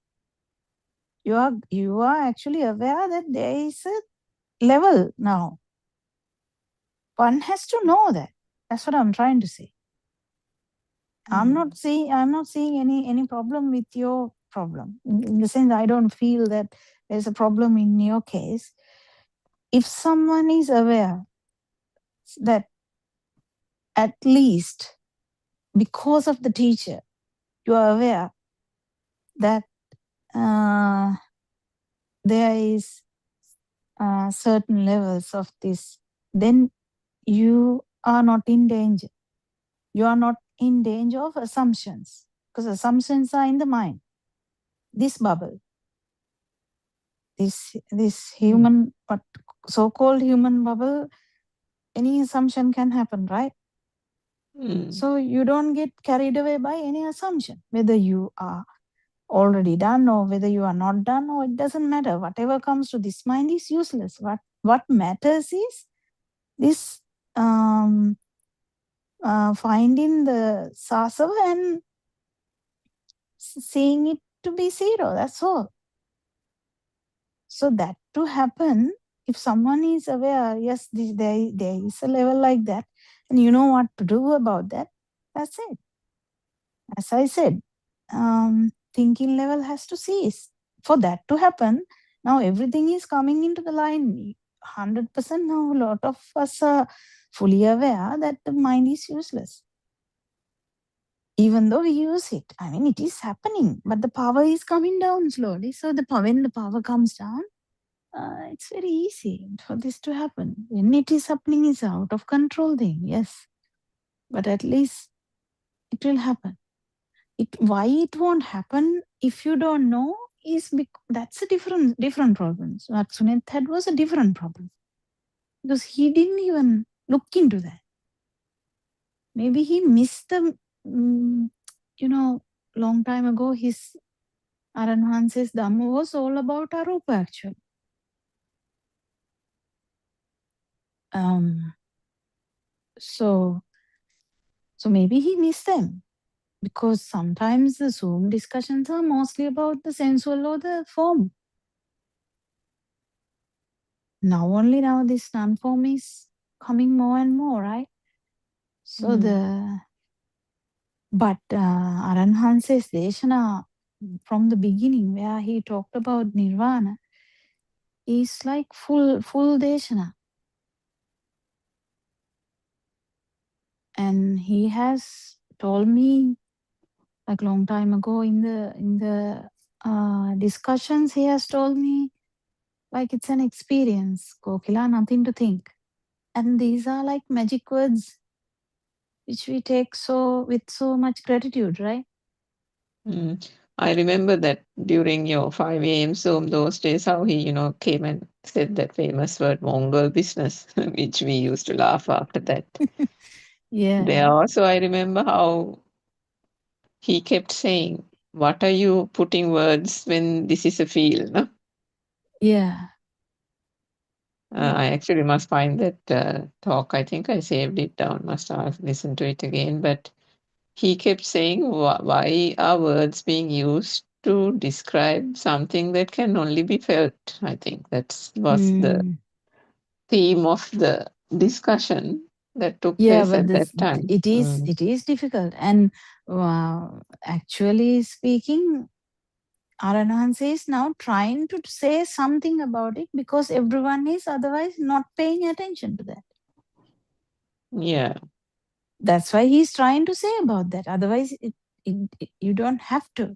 You are actually aware that there is a level now. One has to know that. That's what I'm trying to say. I'm not seeing any problem with your problem. In the sense, I don't feel that there's a problem in your case. If someone is aware that at least because of the teacher, you are aware that there is certain levels of this, then you are not in danger. You are not in danger of assumptions, because assumptions are in the mind. This bubble, this human, but so-called human bubble, any assumption can happen, right? So you don't get carried away by any assumption, whether you are already done or whether you are not done, or it doesn't matter. Whatever comes to this mind is useless. What matters is this finding the sasava and seeing it to be zero. That's all. So that to happen, if someone is aware, yes, there is a level like that, and you know what to do about that, that's it. As I said, thinking level has to cease. For that to happen, now everything is coming into the line. 100% now, a lot of us are fully aware that the mind is useless. Even though we use it, I mean, it is happening, but the power is coming down slowly. So when the power comes down, it's very easy for this to happen. When it is happening, it's out of control thing, yes. But at least it will happen. Why it won't happen if you don't know is because that's a different problem. So what Suneth had was a different problem, because he didn't even look into that. Maybe he missed the, long time ago, his Aranhanse's Dhamma was all about Arupa actually. So maybe he missed them, because sometimes the Zoom discussions are mostly about the sensual or the form. Now this non-form is coming more and more, right? So but Aranhanse's Deshana from the beginning, where he talked about Nirvana, is like full Deshana. And he has told me, like long time ago in the discussions, he has told me like it's an experience, Kokila, nothing to think. And these are like magic words which we take with so much gratitude, right? I remember that during your 5 a.m. Zoom those days, how he, came and said that famous word, Mongol business, which we used to laugh after that. Yeah. There also, I remember how he kept saying, what are you putting words when this is a field? No? Yeah. I actually must find that talk. I think I saved it down, must have listened to it again. But he kept saying, why are words being used to describe something that can only be felt? I think that was the theme of the discussion that took Yeah, place but at that time. it is difficult. And actually speaking, Aranhanse is now trying to say something about it because everyone is otherwise not paying attention to that. Yeah. That's why he's trying to say about that. Otherwise, you don't have to.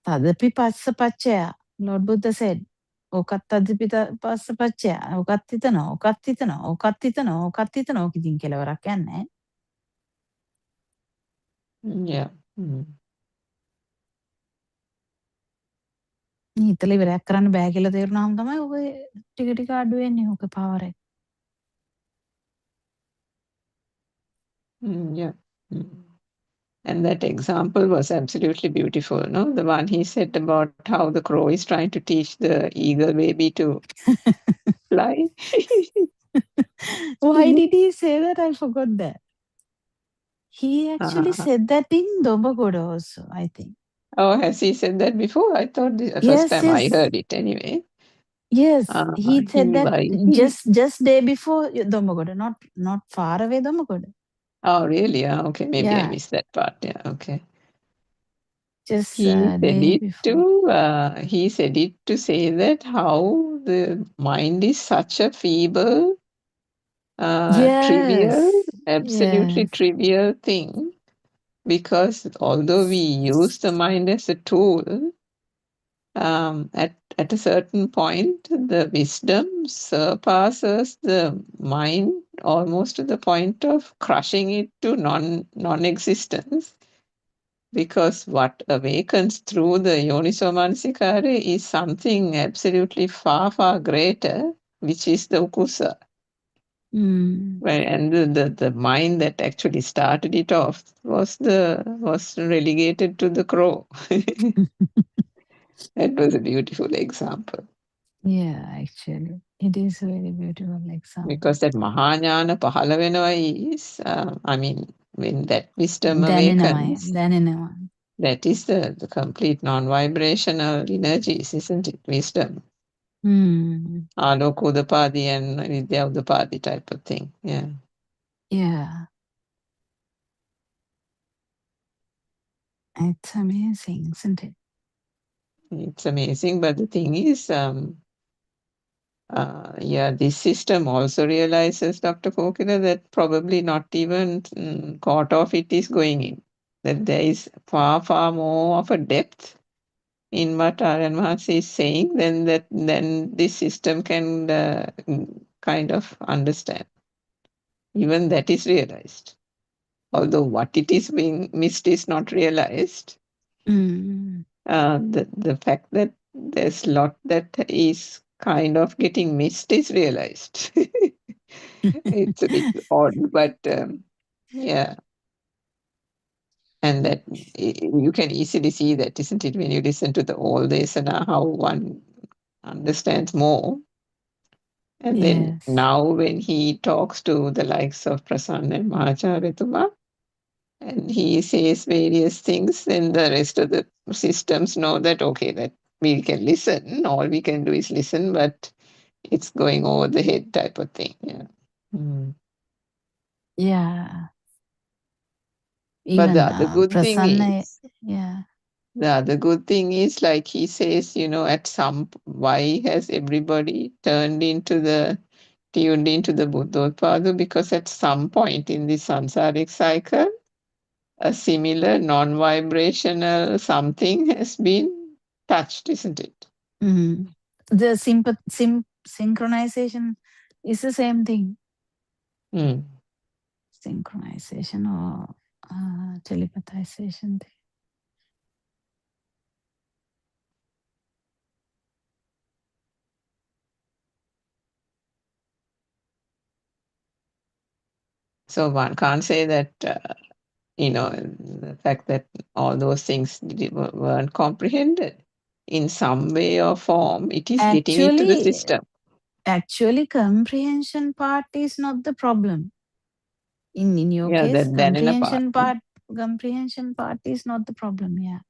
Tadapi passapachaya, Lord Buddha said. Okat tadipita passapachaya, okattitano, okattitano, okattitano, okattitano, කිතින් කෙලවරක් යන්නේ. Yeah. හිතලා ඉවරයක් කරන්න බෑ කියලා තේරුණාම තමයි ඔක ටික ටික අඩු වෙන්නේ ඔක පවර එක. Yeah. And that example was absolutely beautiful, no? The one he said about how the crow is trying to teach the eagle baby to fly. Why did he say that? I forgot that. He actually said that in Dombagoda also, I think. Oh, has he said that before? I thought the first time I heard it anyway. Yes, he said that he. just day before Dombagoda, not far away Dombagoda. Oh, really? Okay, maybe I Yeah. missed that part. Yeah, okay. Just He said day it before. he said it to say that how the mind is such a feeble, trivial, absolutely trivial thing, because although we use the mind as a tool, at a certain point, the wisdom surpasses the mind almost to the point of crushing it to non-existence. Because what awakens through the Yoniso Manasikara is something absolutely far, far greater, which is the Ukusa. And the mind that actually started it off was relegated to the crow. That was a beautiful example. Yeah, actually. It is a very beautiful example. Because that Mahajnana pahala venawa is, when that wisdom awakens, that is the complete non-vibrational energies, isn't it? Wisdom. Aloko Udapadi and Vidya Udapadi type of thing. Yeah. Yeah. It's amazing, isn't it? It's amazing, but the thing is, this system also realizes, Dr. Kokila, that probably not even quarter of it is going in. That there is far, far more of a depth in what Aryan Maharshi is saying than this system can kind of understand. Even that is realized. Although what it is being missed is not realized. The fact that there's a lot that is kind of getting missed is realized. It's a bit odd, but yeah. And that you can easily see that, isn't it, when you listen to all this and how one understands more. And then now when he talks to the likes of Prasanna and Mahacharituma, and he says various things, then the rest of the systems know that, okay, that we can listen, all we can do is listen, but it's going over the head type of thing. Yeah. Yeah. But the other good thing is, yeah. The other good thing is, like he says, why has everybody tuned into the Buddhothpado? Because at some point in the samsaric cycle, a similar non-vibrational something has been touched, isn't it? The synchronization is the same thing. Synchronization or telepathization. So one can't say that, the fact that all those things weren't comprehended. In some way or form, it is getting into the system. Actually, comprehension part is not the problem. In your Yeah, case, then in a part. comprehension part is not the problem. Yeah,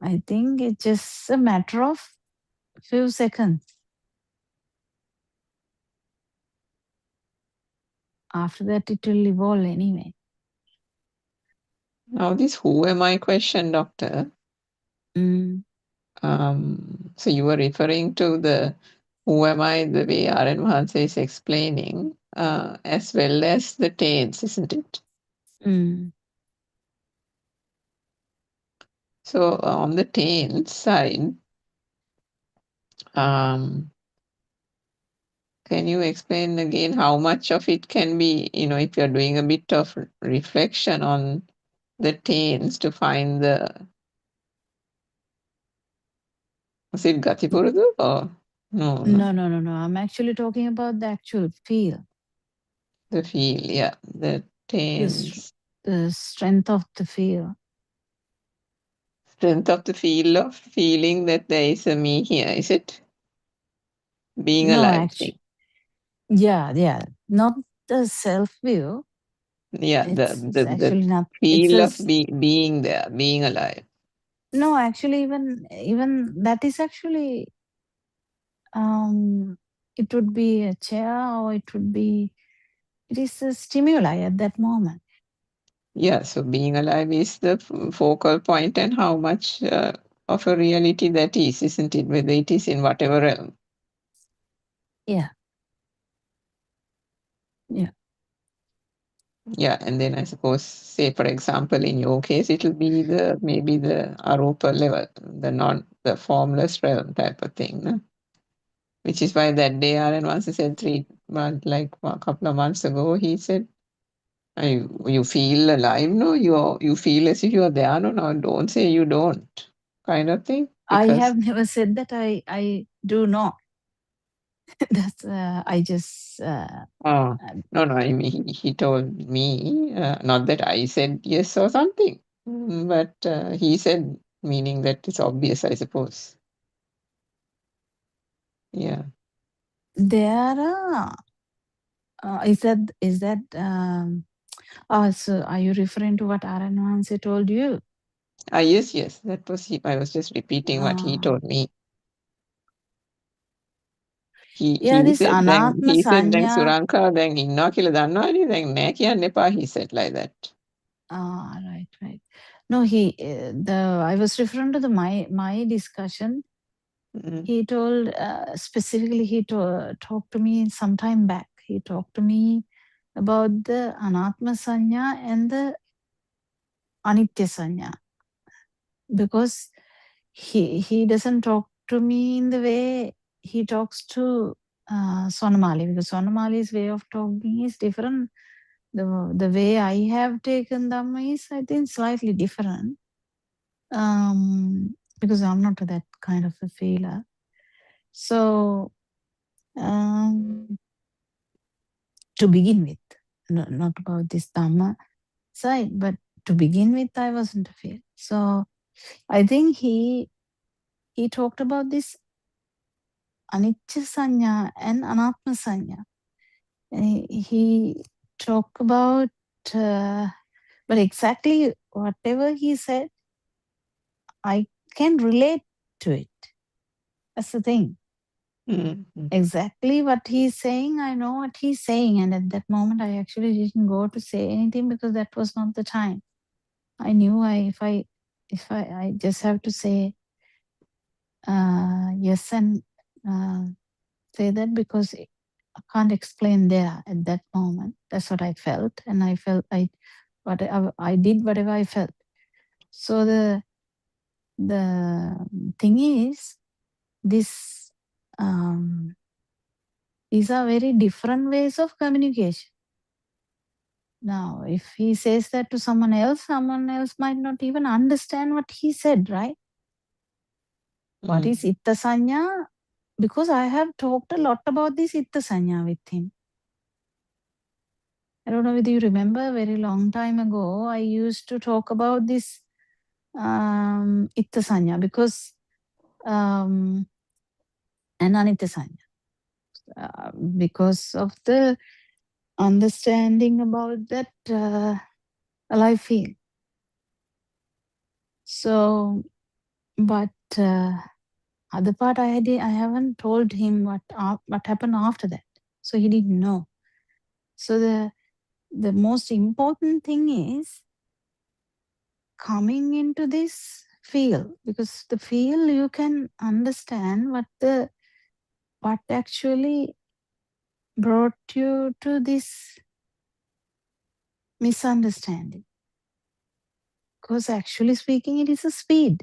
I think it's just a matter of few seconds. After that, it will evolve anyway. Now this who am I question, doctor. Mm. So you were referring to the who am I, the way R.N. Mahansa is explaining, as well as the tense, isn't it? Mm. So on the tense side, can you explain again how much of it can be, if you're doing a bit of reflection on the tense to find was it Gatipuradu or no? No. I'm actually talking about the actual feel. The feel, yeah, the tense. The strength of the feel. Strength of the feel of feeling that there is a me here, is it? Being No, alive actually, thing. yeah. Not the self view. Yeah, It's the actually not. It's feel a of being there, being alive. no. Actually, even that is actually. It would be a chair, or it is a stimuli at that moment. Yeah, so being alive is the focal point, and how much of a reality that is, isn't it? Whether it is in whatever realm. Yeah. Yeah, and then I suppose, say for example, in your case, it'll be maybe the arupa level, the formless realm type of thing, no? Which is why that day Aaron once said 3 months, like a couple of months ago, he said, you feel alive, no? You feel as if you are there, no, don't say you don't, kind of thing. I Because have never said that I do not. That's I just. no, I mean, he told me, not that I said yes or something, but he said, meaning that it's obvious, I suppose. Yeah. There are. Is that? So are you referring to what Aaron Vance told you? Yes, that was he. I was just repeating what he told me. Yeah, He this said then Anatma Sanya. Suranka දැන් ඉන්නවා කියලා දන්නවනේ දැන් නෑ කියන්න එපා, he said like that. Right. No, I was referring to my discussion. He told specifically, he talked to me some time back. He talked to me about the Anatma Sanya and the Anitya Sanya, because he doesn't talk to me in the way he talks to Sonamali, because Sonamali's way of talking is different. The way I have taken Dhamma is, I think, slightly different. Because I'm not that kind of a feeler. So, to begin with, not about this Dhamma side, but to begin with, I wasn't a feeler. So, I think he talked about this Anicca Sanya and Anatma Sanya. He talked about, but exactly whatever he said, I can relate to it. That's the thing. Exactly what he's saying, I know what he's saying. And at that moment, I actually didn't go to say anything because that was not the time. I knew if I just have to say yes and say that, because I can't explain there at that moment. That's what I felt. And I felt I did whatever I felt. So the thing is, these are very different ways of communication. Now, if he says that to someone else might not even understand what he said, right? What is Itta Sanya? Because I have talked a lot about this Itta Sanya with him. I don't know whether you remember, a very long time ago, I used to talk about this Itta Sanya because and Anitya Sanya because of the understanding about that alive feel. So, but other part I haven't told him what happened after that, so he didn't know. So the most important thing is coming into this feel, because the feel you can understand what actually brought you to this misunderstanding. Because actually speaking, it is a speed.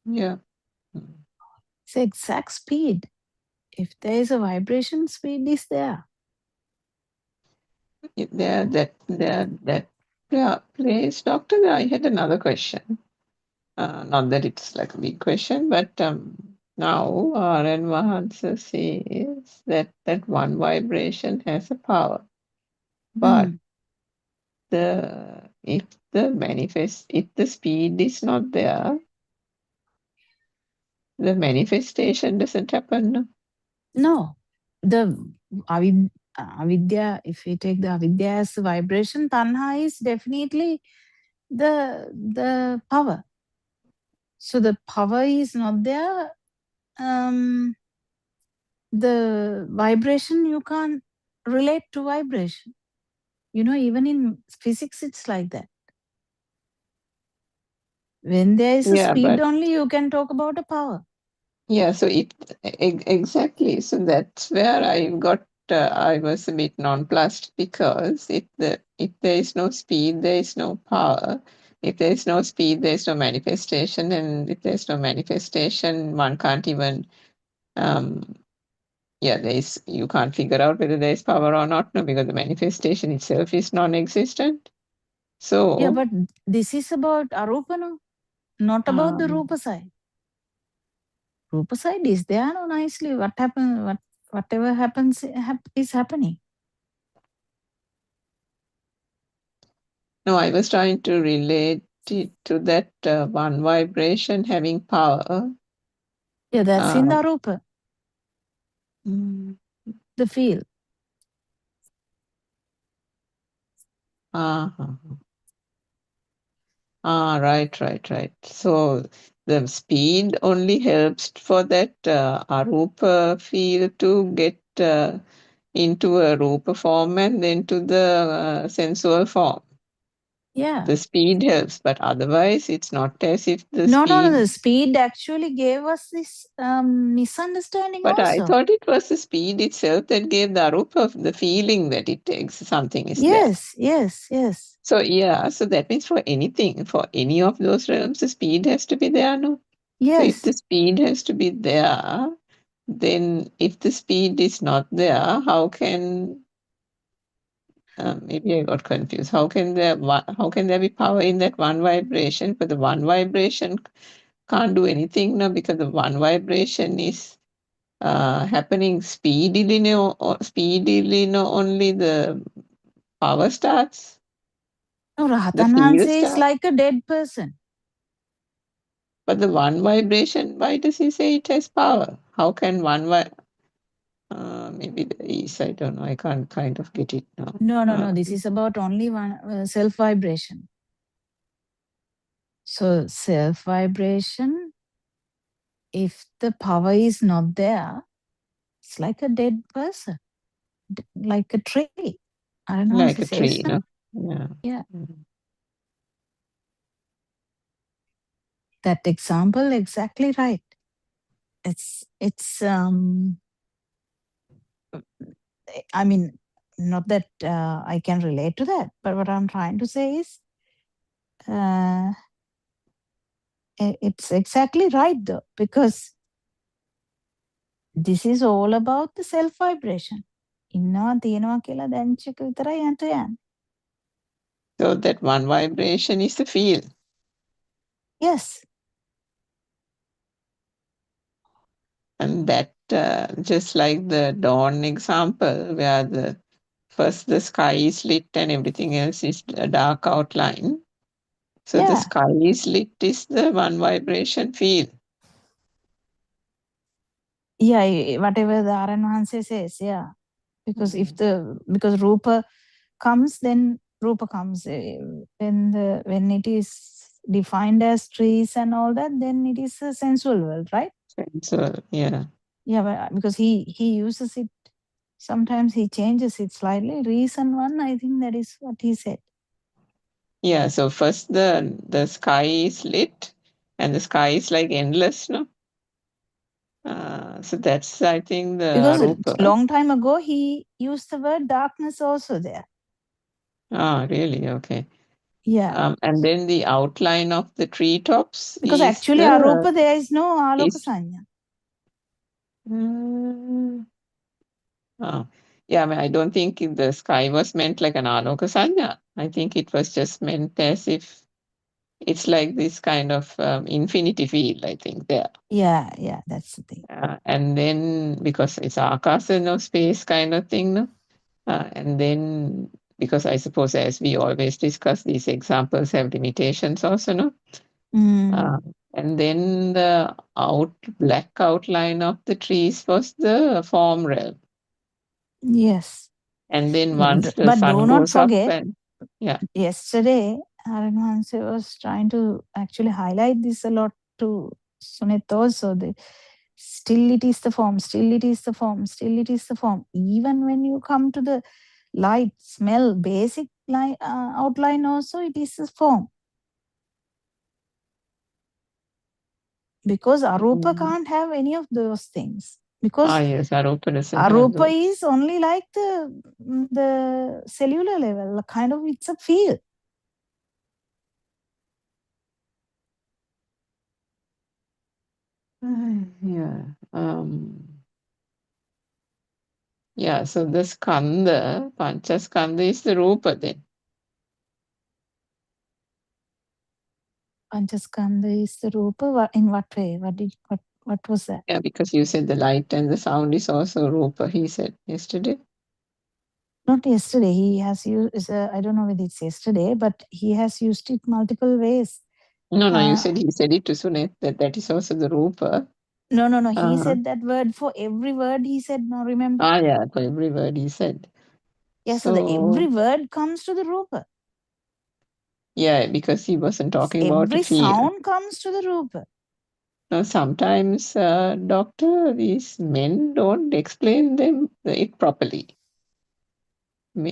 Yeah. It's exact speed. If there is a vibration, speed is there. That place, Doctor, I had another question. Not that it's like a big question, but now R.N. Mahansa says that one vibration has a power. But if the speed is not there, the manifestation doesn't happen. No, the avidya, if we take the avidya as vibration, tanha is definitely the power. So the power is not there. The vibration, you can't relate to vibration. Even in physics, it's like that. When there is a speed only, you can talk about a power. Yeah, so exactly. So that's where I was a bit nonplussed, because if there is no speed, there is no power. If there is no speed, there is no manifestation, and if there is no manifestation, one can't even you can't figure out whether there is power or not, no, because the manifestation itself is non-existent. So yeah, but this is about arupa, no? Not about the rupa side. Rupa side is there, no, nicely. Whatever happens is happening. No, I was trying to relate it to that one vibration having power. Yeah, that's in the arupa. The feel. Right. So the speed only helps for that arupa feel to get into a rupa form and then to the sensual form. Yeah. The speed helps, but otherwise it's not as if the No, speed... the speed actually gave us this misunderstanding But also. I thought it was the speed itself that gave the arupa the feeling that it takes something is there. Yes. So so that means for anything, for any of those realms, the speed has to be there, no? Yes. So if the speed has to be there, then if the speed is not there, how can maybe I got confused. How can there be power in that one vibration? But the one vibration can't do anything now, because the one vibration is happening speedily, no, only the power starts. No, The Rahatan feel Hanse is starts. like a dead person. But the one vibration, why does he say it has power? How can maybe there is, I don't know, I can't kind of get it now. No, this is about only one self vibration. So self vibration, if the power is not there, it's like a dead person, like a tree. I don't know. Like a tree, no? Yeah. That example, exactly right. It's I mean, not that I can relate to that, but what I'm trying to say is it's exactly right though, because this is all about the self vibration. ඉන්නවා තියෙනවා කියලා දැනෙච්ච එක විතරයි යන්ට යන්නේ. So that one vibration is the feel. Yes. And that just like the dawn example, where the first the sky is lit and everything else is a dark outline. So the Yeah. sky is lit is the one vibration feel. Yeah, whatever the Aranhanse says, yeah. Because if because Rupa comes, then Rupa comes. When it is defined as trees and all that, then it is a sensual world, right? Sensual, yeah. Yeah, but because he uses it, sometimes he changes it slightly. Reason one, I think that is what he said. Yeah, so first the sky is lit and the sky is like endless, no? So that's, I think, the Because Arupa. long time ago, he used the word darkness also there. Ah, really? Okay. Yeah. And then the outline of the treetops Because is actually, Arupa, there is no Aloka Sanya. Yeah, I mean, I don't think the sky was meant like an Aloka Sanya. I think it was just meant as if it's like this kind of infinity field, I think, there. Yeah, that's the thing. And then because it's akasa, no, space kind of thing, no? And then because I suppose as we always discuss, these examples have limitations also, no? And then the black outline of the trees was the form realm. Yes. And then once the But sun do not goes up, forget, and yesterday, Aranhanse was trying to actually highlight this a lot to Sunit also. Still it is the form, still it is the form, still it is the form. Even when you come to the light, smell, basic outline also, it is the form. Because Arupa can't have any of those things. Because yes, Arupa is only like the cellular level, kind of it's a feel. Yeah, so the skandha, panchaskandha is the rupa then. Panchaskandha is the rupa. In what way? What was that? Yeah, because you said the light and the sound is also rupa, he said yesterday. Not yesterday. He has used, I don't know whether it's yesterday, but he has used it multiple ways. No, you said he said it to Sunet that is also the rupa. No. He said that word for every word. He said, no, remember? Yeah, for every word he said. Yeah, so every word comes to the rupa. Yeah, because he wasn't talking about every a feel. Sound comes to the rupa. Now, sometimes, doctor, these men don't explain it properly.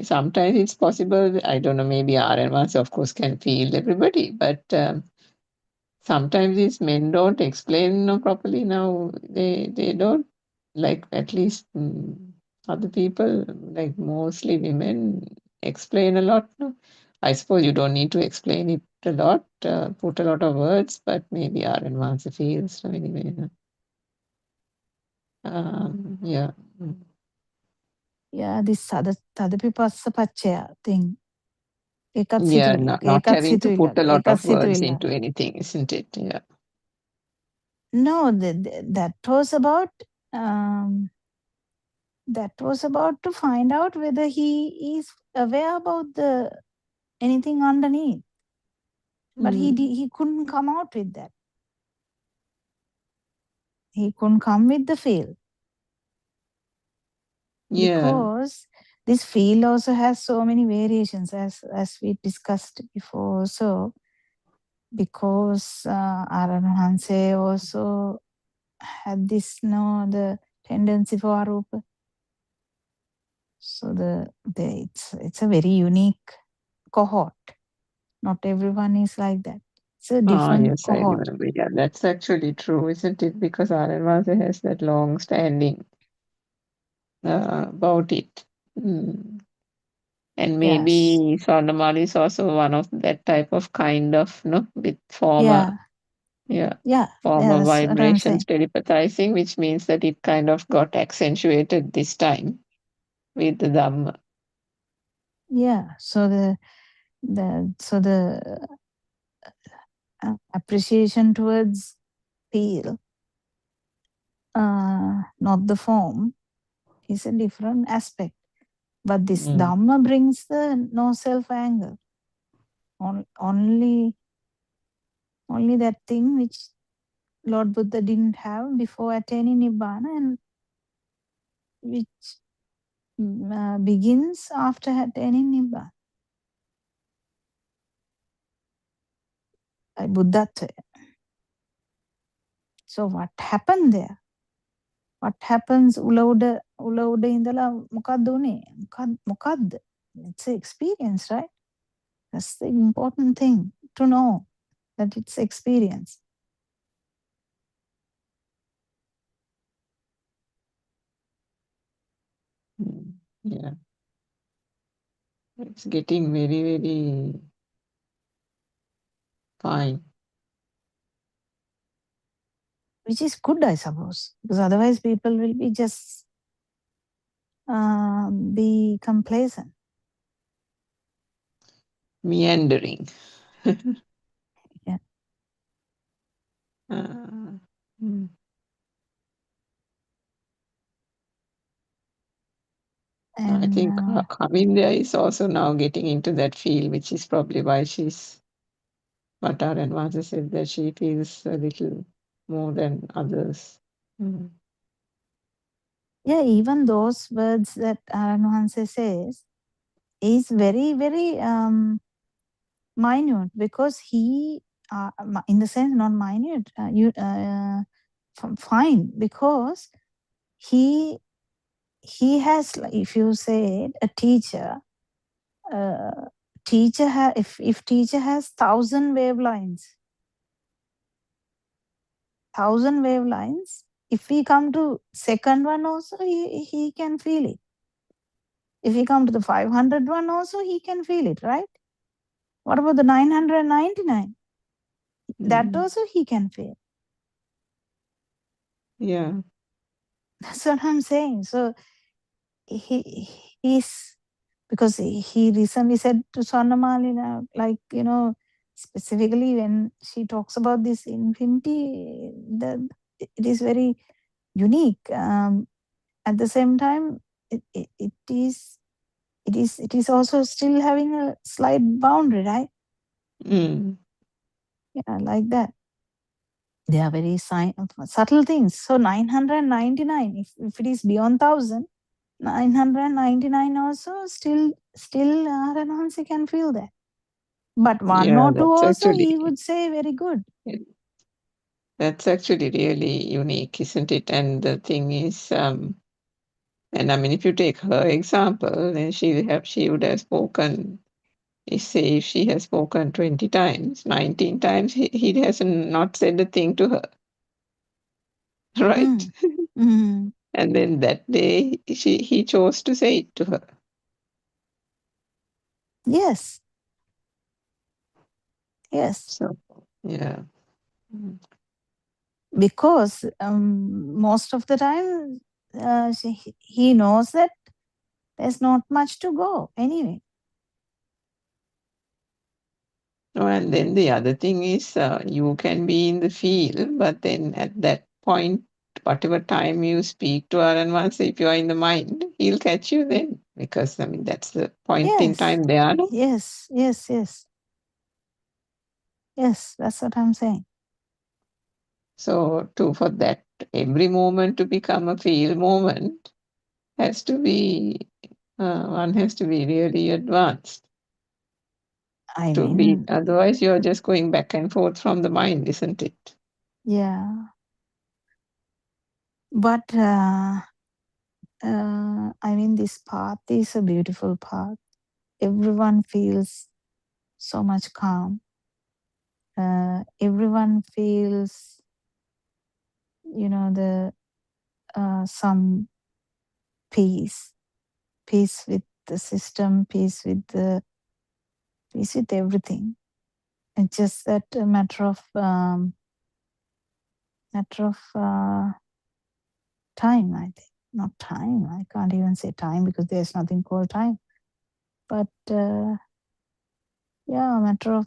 Sometimes it's possible, I don't know, maybe RN1s, of course, can feel everybody, but sometimes these men don't explain properly. Now, they don't, like, at least other people, like mostly women, explain a lot. No? I suppose you don't need to explain it a lot, put a lot of words, but maybe RN1s feels, so anyway. Yeah. Yeah, this Tadapipassa Pachaya thing. Yeah, not having to put a lot of words into anything, isn't it? Yeah. No, that was about to find out whether he is aware about anything underneath. But he couldn't come out with that. He couldn't come with the feel. Yeah. Because this field also has so many variations as we discussed before. So because Aranhanse also had this the tendency for Arupa. So it's a very unique cohort. Not everyone is like that. It's a different yes, cohort. I remember. Yeah, that's actually true, isn't it? Because Aranvasa has that long standing about it. And maybe Swarnamal is also one of that type of kind of, with former, former vibrations telepathizing, which means that it kind of got accentuated this time with the Dhamma. Yeah, so the appreciation towards feel, not the form, is a different aspect. But this Dhamma brings the no self-anger. Only that thing which Lord Buddha didn't have before attaining Nibbana, and which begins after attaining Nibbana. By Buddhatva. So what happened there? What happens උල උඩ ඉඳලා මොකක්ද උනේ? මොකක්ද? It's an experience, right? That's the important thing to know, that it's experience. Yeah. It's getting very, very fine. Which is good, I suppose, because otherwise people will be just be complacent. Meandering. Yeah. I think Kavinda is also now getting into that field, which is probably why what Aranwasa said, that she feels a little more than others. Yeah, even those words that Aranwasa says is very, very minute, because he, in the sense not minute, fine, because he has, if you say a teacher, if teacher has 1,000 wavelengths, if we come to second one also, he can feel it. If we come to the 500 one also, he can feel it, right? What about the 999? That also he can feel. Yeah. That's what I'm saying. So he's, because he recently said to Swarnamalina, like, specifically when she talks about this infinity, it is very unique. At the same time, it is also still having a slight boundary, right? Yeah, like that. They are very subtle things. So 999, if it is beyond 1,000, 999 also still Ranhansi can feel that. But one or two also actually, he would say very good. That's actually really unique, isn't it? And the thing is, and I mean, if you take her example, then she would have spoken. Say if she has spoken 20 times, 19 times, he has not said a thing to her. Right? And then that day, he chose to say it to her. Yes. Yes. So, yeah. Because most of the time, he knows that there's not much to go anyway. Oh, and then the other thing is, you can be in the field, but then at that point, whatever time you speak to Aranwasa, if you are in the mind, he'll catch you then. Because, I mean, that's the point in time there. No? Yes, yes, yes. Yes, that's what I'm saying. So, for that, every moment to become a field moment has to be, one has to be really advanced. Otherwise, you're just going back and forth from the mind, isn't it? Yeah. But, I mean, this path is a beautiful path. Everyone feels so much calm. Everyone feels, some peace with the system, peace with everything. It's just that a matter of time, I think. Not time. I can't even say time because there's nothing called time. But yeah, a matter of,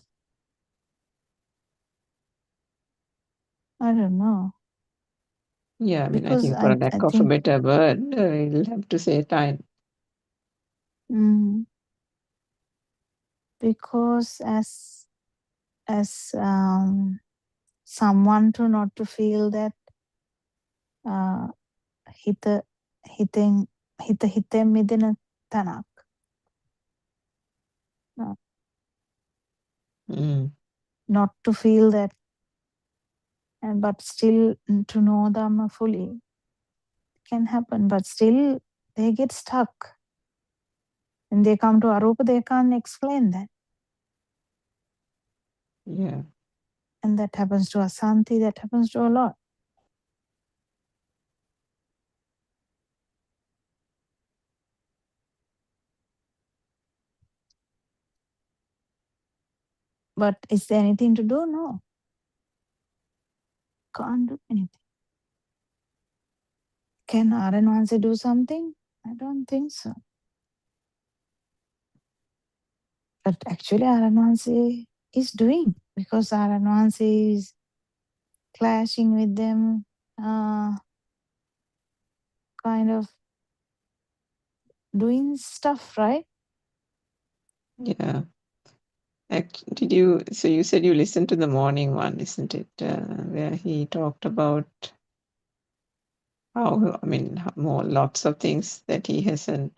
I don't know. Yeah, I mean, because I think for lack of a better word, we'll have to say time. because as someone to not to feel that හිතෙන් හිතෙන් මිදෙන තැනක්. Not to feel that, but still to know Dhamma fully can happen, but still they get stuck. When they come to Arupa, they can't explain that. Yeah. And that happens to Asanti, that happens to a lot. But is there anything to do? No. Can't do anything. Can Aranwansi do something? I don't think so. But actually Aranwansi is doing, because Aranwansi is clashing with them, kind of doing stuff, right? Yeah. So you said you listened to the morning one, isn't it? Where he talked about how, lots of things that he hasn't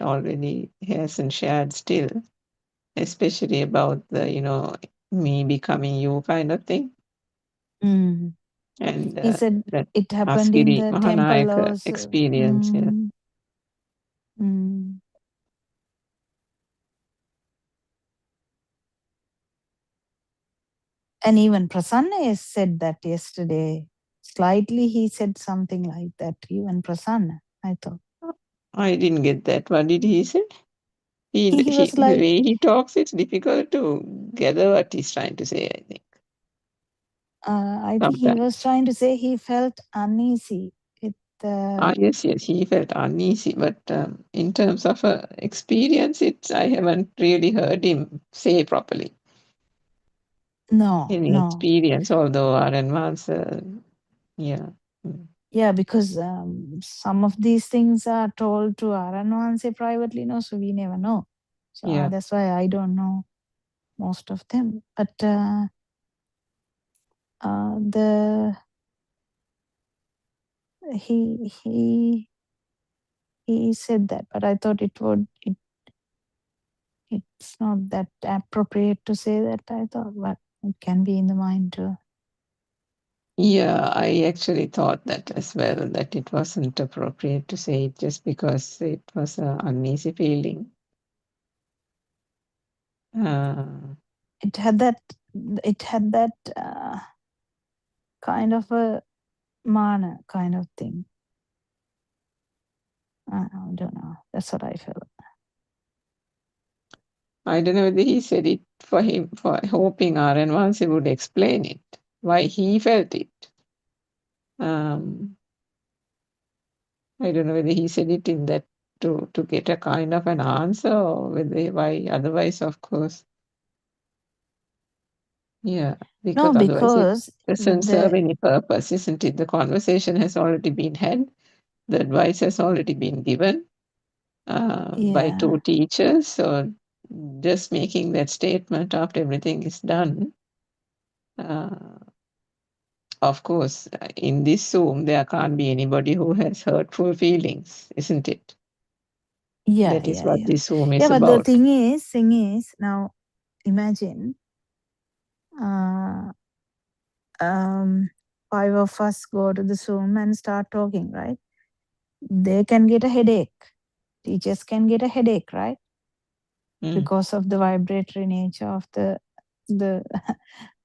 shared still, especially about the, me becoming you kind of thing. Mm. And He said that it happened in Askiri the temple Mahanayaka also. experience. Yeah. And even Prasanna has said that yesterday. Slightly he said something like that, even Prasanna, I thought. I didn't get that. What did he say? He was The like, way he talks, it's difficult to gather what he's trying to say, I think. I think he was trying to say he felt uneasy with Yes, he felt uneasy, but in terms of experience, I haven't really heard him say properly. Any experience, although Aranwan's, yeah. Yeah, because some of these things are told to Aranwansi privately, so we never know. So Yeah. that's why I don't know most of them. But he said that, but I thought it's not that appropriate to say that, I thought, but it can be in the mind too. Yeah, I actually thought that as well, that it wasn't appropriate to say it just because it was an uneasy feeling. It had that kind of a mana kind of thing. I don't know. That's what I felt. I don't know whether he said it for hoping Aranwansi would explain it, why he felt it. I don't know whether he said it in that to get a kind of an answer, or why otherwise, of course. Yeah, because otherwise it doesn't serve any purpose, isn't it? The conversation has already been had. The advice has already been given by two teachers. So just making that statement after everything is done, of course, in this Zoom, there can't be anybody who has hurtful feelings, isn't it? That is what this Zoom is about. But the thing is, now imagine 5 of us go to the Zoom and start talking, right? They can get a headache. Teachers can get a headache, right? Because of the vibratory nature of the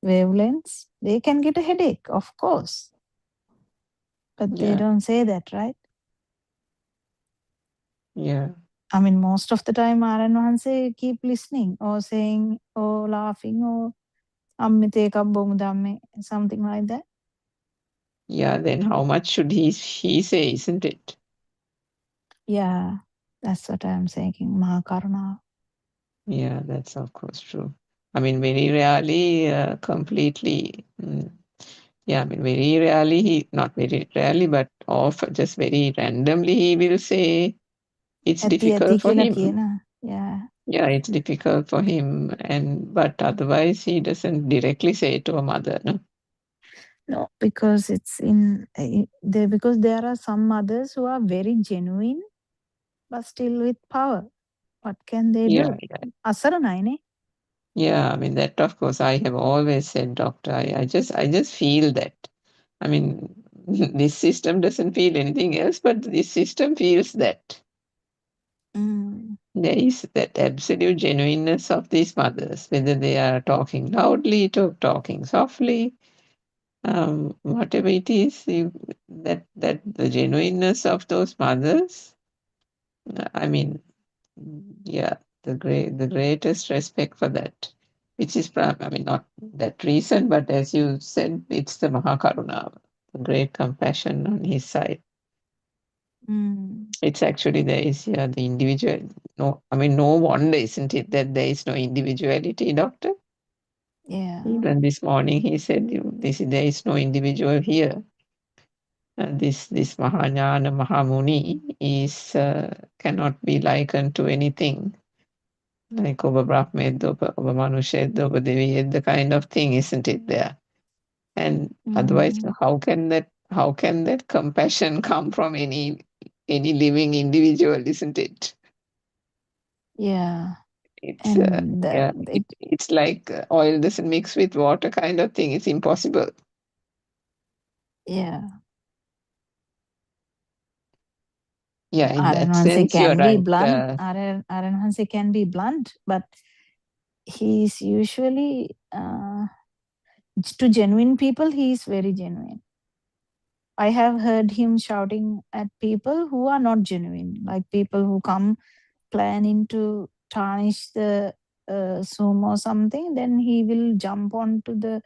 wavelengths. They can get a headache, of course. But they don't say that, right? Yeah. I mean, most of the time, Aranwansi keep listening or saying or laughing or something like that. Yeah, then how much should he say, isn't it? Yeah, that's what I'm saying, Mahakaruna. Yeah, that's of course true. I mean, very rarely, completely. Yeah, I mean, very rarely, not very rarely, but often, just very randomly, he will say it's difficult for him. Yeah. Yeah, it's difficult for him, but otherwise he doesn't directly say to a mother, no? No, because it's in there, because there are some mothers who are very genuine but still with power. What can they Yeah, do? Asaranai ne? yeah. I mean that, of course, I have always said, doctor. I just feel that. I mean, this system doesn't feel anything else, but this system feels that. Mm. There is that absolute genuineness of these mothers, whether they are talking loudly, talking softly, whatever it is, that the genuineness of those mothers. I mean, yeah, the greatest respect for that, which is I mean, not that reason, but as you said, it's the Mahakaruna, the great compassion on his side. Mm. It's actually there is the individual. No, I mean, no wonder, isn't it, that there is no individuality, doctor? Yeah. Even this morning he said, there is no individual here. This Mahajana Mahamuni is cannot be likened to anything. Like over Brahmed, over Manushed, over Devi, the kind of thing, isn't it there? And otherwise, Mm. how can that compassion come from any living individual, isn't it? Yeah. It's And it's like oil doesn't mix with water kind of thing. It's impossible. yeah. Yeah, in that Aranwanse sense, you're can be right. blunt. Aranwanse can be blunt, but he's usually to genuine people, he is very genuine. I have heard him shouting at people who are not genuine, like people who come planning to tarnish the Zoom or something. Then he will jump onto the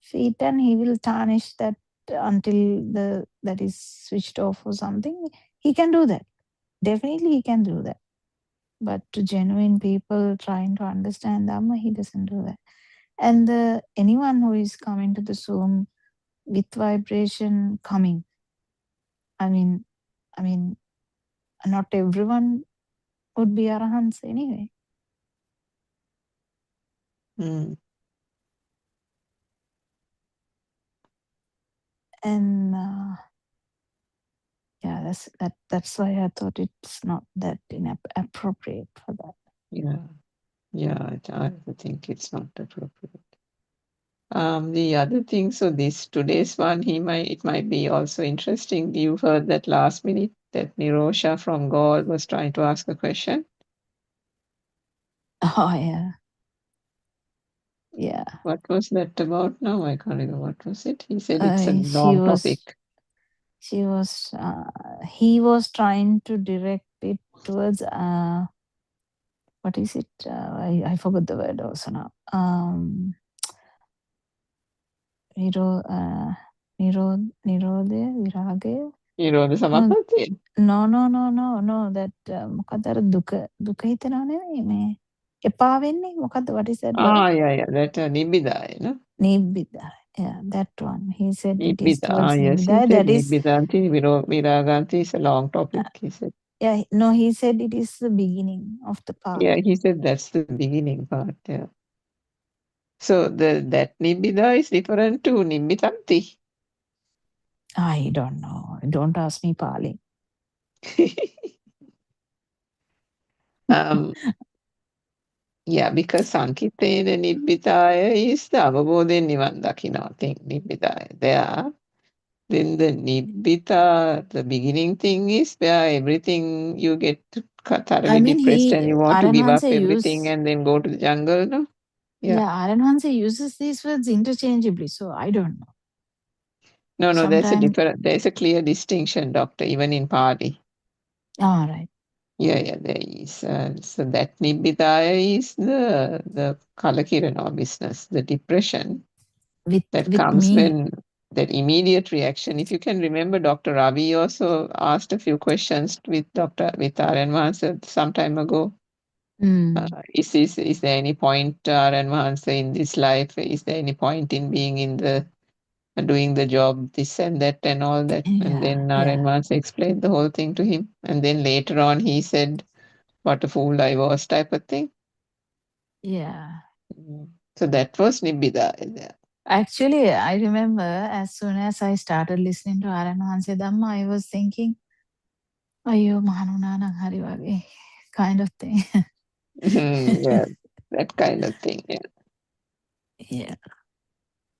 feet and he will tarnish that until that is switched off or something. He can do that. Definitely, he can do that. But to genuine people trying to understand Dhamma, he doesn't do that. And anyone who is coming to the Zoom with vibration coming, I mean, not everyone would be arahants anyway. Mm. And yeah, that's why I thought it's not that inappropriate for that. Yeah, I think it's not appropriate. The other thing, so this today's one, it might be also interesting. You heard that last minute that Nirosha from Gaul was trying to ask a question. Oh yeah. Yeah. What was that about now? I can't remember. What was it? He said it's a long topic. He was trying to direct it towards what is it? I forgot the word also now. Nirodha, Viragaya. Nirodha Samapatti? No. That මොකද අර දුක හිතනවා නෙවෙයි මේ එපා වෙන්නේ මොකද්ද what is that word? Yeah. That Nibbidaya, no? Nibbida. Yeah, that one. He said it is Nibbida. towards Yes, he Nibbida. said That is Nibbidanti Viraganti is a long topic, he said. yeah, no, he said it is the beginning of the path. Yeah, he said that's the beginning part, yeah. So that Nibbida is different to Nibbitanti. I don't know. Don't ask me Pali. Yeah, because Sankitena Nibbitaya is the Avabodhen Nivan Dakina thing, Nibbitaya. There. Then the Nibbita, the beginning thing is where everything you get thoroughly depressed and you want to give up everything and then go to the jungle, no? Yeah, Aranwanse uses these words interchangeably, so I don't know. No, there's a clear distinction, Doctor, even in Pali. All right. Yeah, there is. So that Nibbitaya is the Kalakirana business, the depression that comes when that immediate reaction. If you can remember, Dr. Ravi also asked a few questions with R.N. Mahansa some time ago. Is there any point, R.N. Mahansa, in this life? Is there any point in being in doing the job, this and that and all that? And then R.N. Mahansa explained the whole thing to him. And then later on he said, what a fool I was, type of thing. Yeah. So that was Nibbida. Actually, I remember as soon as I started listening to Aranhanse Dhamma, I was thinking, Ayo, Mahanunana Hari Wage, kind of thing. Yeah, that kind of thing. Yeah. Yeah.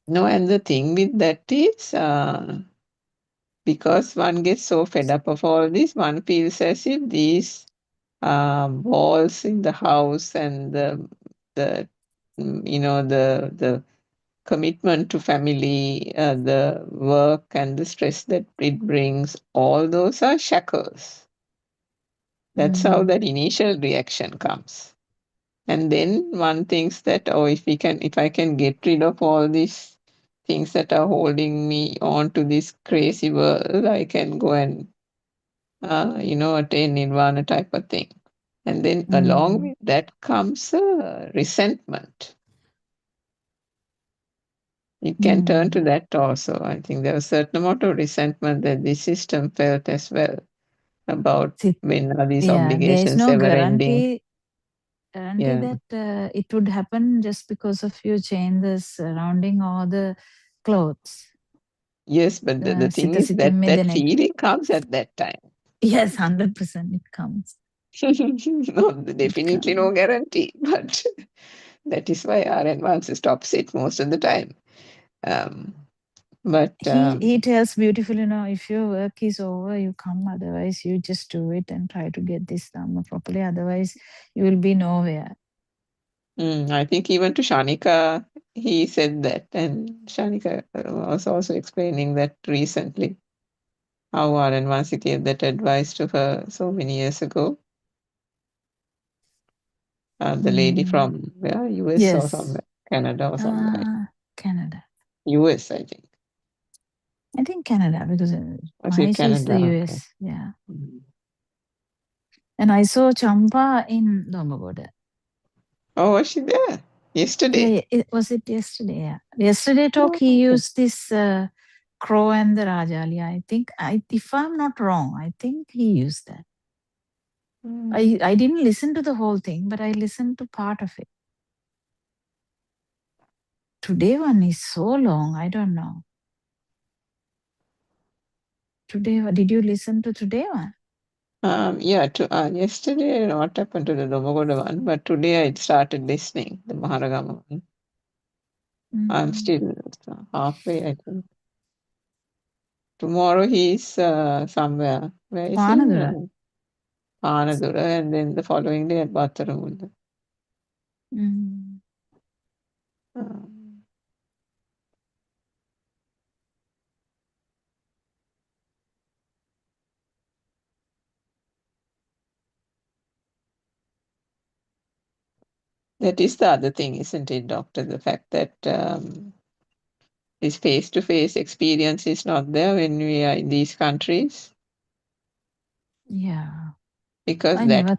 No, and the thing with that is, because one gets so fed up of all this, one feels as if these walls in the house and the the commitment to family, the work and the stress that it brings, all those are shackles. That's how that initial reaction comes. And then one thinks that, oh, if I can get rid of all these things that are holding me on to this crazy world, I can go and, attain nirvana type of thing. And then along with that comes resentment. It can turn to that also. I think there was a certain amount of resentment that the system felt as well about when are these Yeah, there is obligations no ever ending. guarantee Yeah. that it would happen just because of you change the surrounding or the clothes. Yes, but the thing is that that feeling comes at that time. Yes, 100% it comes. No, definitely no guarantee, but that is why R&1 stops it most of the time. But he tells beautifully, if your work is over, you come. Otherwise, you just do it and try to get this done properly. Otherwise, you will be nowhere. I think even to Shanika, he said that, and Shanika was also explaining that recently, how R&1 gave that advice to her so many years ago. The lady from where? US or somewhere, Canada or somewhere. Canada. US, I think. I think Canada, because Was it Mahesh is the Canada? US. Okay. Yeah. And I saw Champa in Domagoda. Oh, was she there? Yesterday? Yeah, was it yesterday? Yeah. Yesterday talk, he used this crow and the Rajali. I think, if I'm not wrong, I think he used that. I didn't listen to the whole thing, but I listened to part of it. Today one is so long, I don't know. Today, did you listen to today one? Yeah, yesterday what happened to the Domagoda one, but today I started listening, the Maharagama one. I'm still halfway, I think. Tomorrow he's somewhere. Where is he? Panadura. Panadura, and then the following day at Battaramunda. That is the other thing, isn't it, Doctor? The fact that this face-to-face experience is not there when we are in these countries. Yeah. Because I never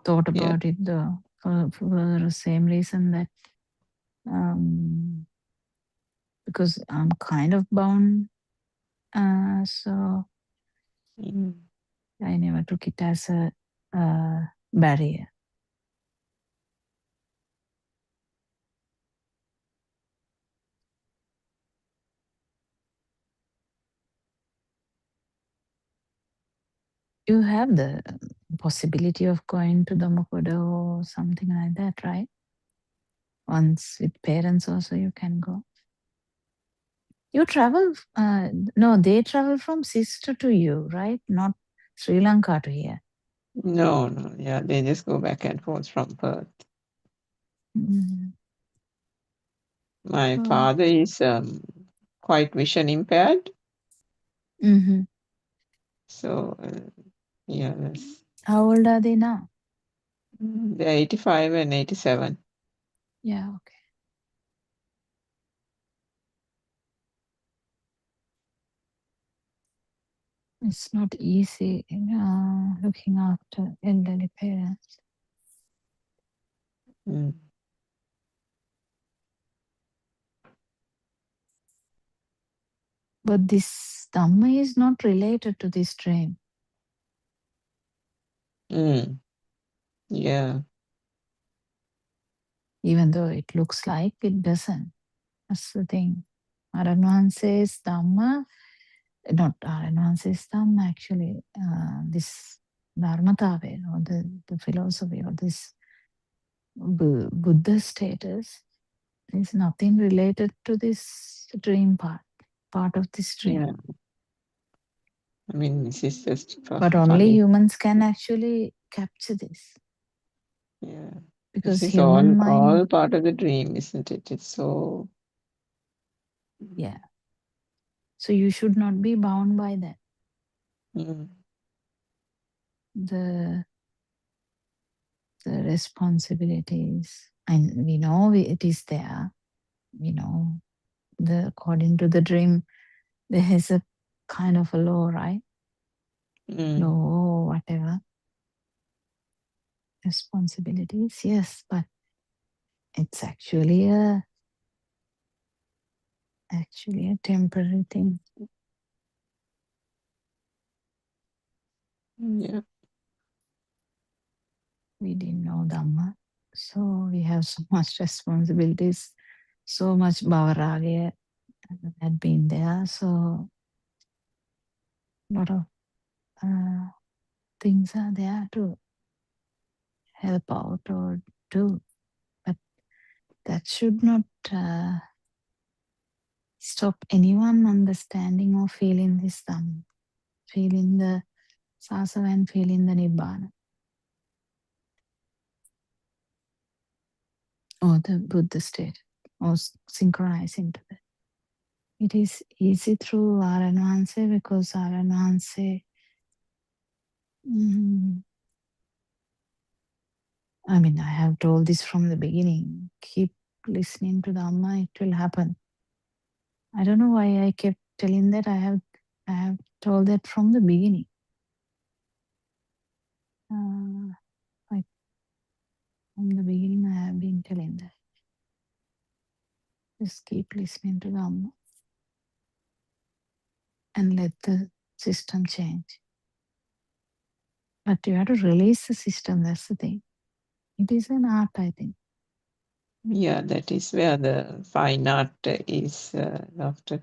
thought about it though, for the same reason that because I'm kind of bound, so I never took it as a barrier. You have the possibility of going to Domakoda or something like that, right? Once with parents also you can go. You travel, no, they travel from sister to you, right? Not Sri Lanka to here. No, yeah, they just go back and forth from Perth. My father is quite vision impaired. So, yeah. How old are they now? They're 85 and 87. Yeah, okay. It's not easy looking after elderly parents. But this Dhamma is not related to this dream. Yeah. even though it looks like it doesn't. That's the thing. Aran says Dhamma, not Aran says Dhamma, actually, this Dharmatave, or the philosophy, or this Buddha status is nothing related to this dream part of this dream. Yeah. I mean, this is just But only funny. humans can actually capture this. Yeah. Because This is human mind, all part of the dream, isn't it? It's so. yeah. So you should not be bound by that. Mm. The responsibilities, and we know it is there. We know according to the dream, there is a kind of a law, right? Mm. Law or whatever. Responsibilities, yes, but it's actually a temporary thing. Yeah. We didn't know Dhamma, so we have so much responsibilities, so much bhavaragya had been there, so a lot of things are there to help out or do, but that should not stop anyone understanding or feeling this Dhamma, feeling the sasava and feeling the nibbana, or the Buddha state, or synchronizing to that. It is easy through Aranwanse because Aranwanse, I mean, I have told this from the beginning. Keep listening to Dhamma, it will happen. I don't know why I kept telling that. I have told that from the beginning. Like from the beginning, I have been telling that. Just keep listening to Dhamma and let the system change. But you have to release the system, that's the thing. It is an art, I think. Yeah, that is where the fine art is after.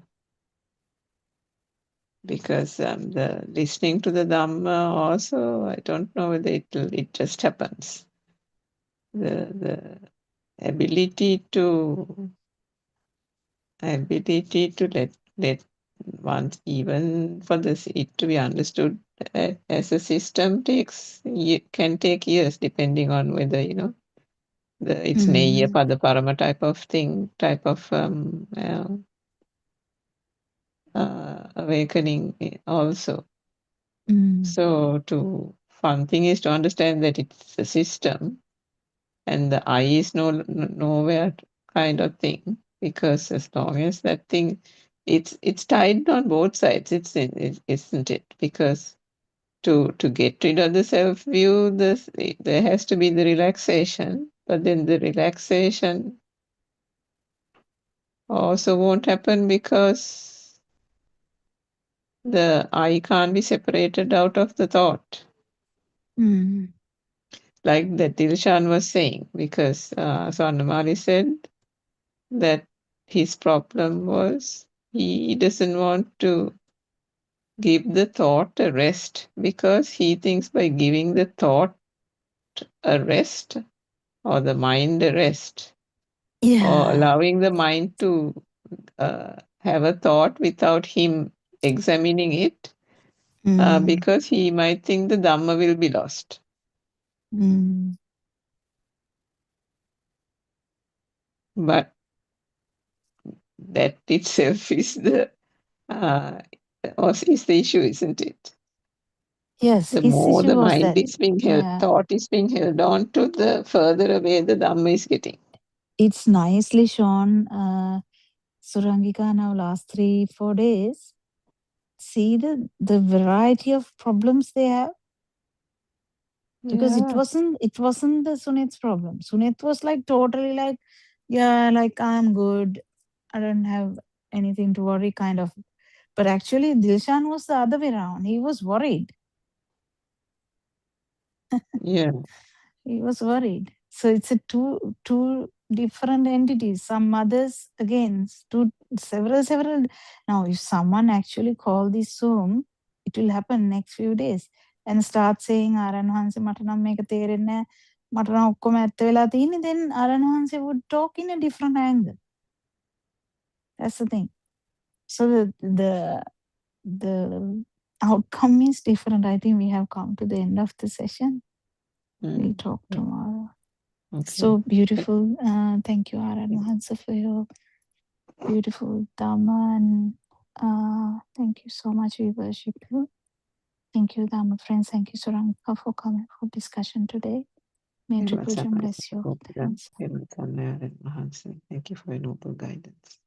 Because the listening to the Dhamma also, I don't know whether it just happens. The ability to let once, even for this it to be understood as a system can take years, depending on whether it's Neya Pada Parama type of thing, type of awakening also. So one thing is to understand that it's a system, and the I is nowhere kind of thing, because as long as that thing, it's tied on both sides, isn't it? Because to get rid of the self view, there has to be the relaxation, but then the relaxation also won't happen because the I can't be separated out of the thought. Like that Dilshan was saying, because Swarnamali said that his problem was he doesn't want to give the thought a rest, because he thinks by giving the thought a rest, or the mind a rest, or allowing the mind to have a thought without him examining it, because he might think the Dhamma will be lost. But that itself is the issue, isn't it? Yes, The his more issue the was mind that, is being held, thought is being held on to, the further away the Dhamma is getting. It's nicely shown, Surangika, now last 3-4 days. See the variety of problems they have. Because it wasn't the Sunit's problem. Sunit was like totally like, yeah, like I'm good. I don't have anything to worry kind of. But actually Dilshan was the other way around. He was worried. Yeah. He was worried. So it's a two different entities. Some others again stood several. Now, if someone actually call this Zoom, it will happen next few days and start saying ආරණ වහන්සේ මට නම් මේක තේරෙන්නේ නැහැ. මට නම් ඔක්කොම ඇත්ත වෙලා තියෙන්නේ. Then ආරණ වහන්සේ would talk in a different angle. That's the thing. So the outcome is different. I think we have come to the end of the session. We'll talk Yeah. tomorrow. Okay. So beautiful. Thank you, Aran Hansa, for your beautiful Dhamma. And thank you so much. We worship you. Thank you, Dhamma friends. Thank you, Surangka, for coming for discussion today. May Tripurjam bless you. Thanks. Thank you for your noble guidance.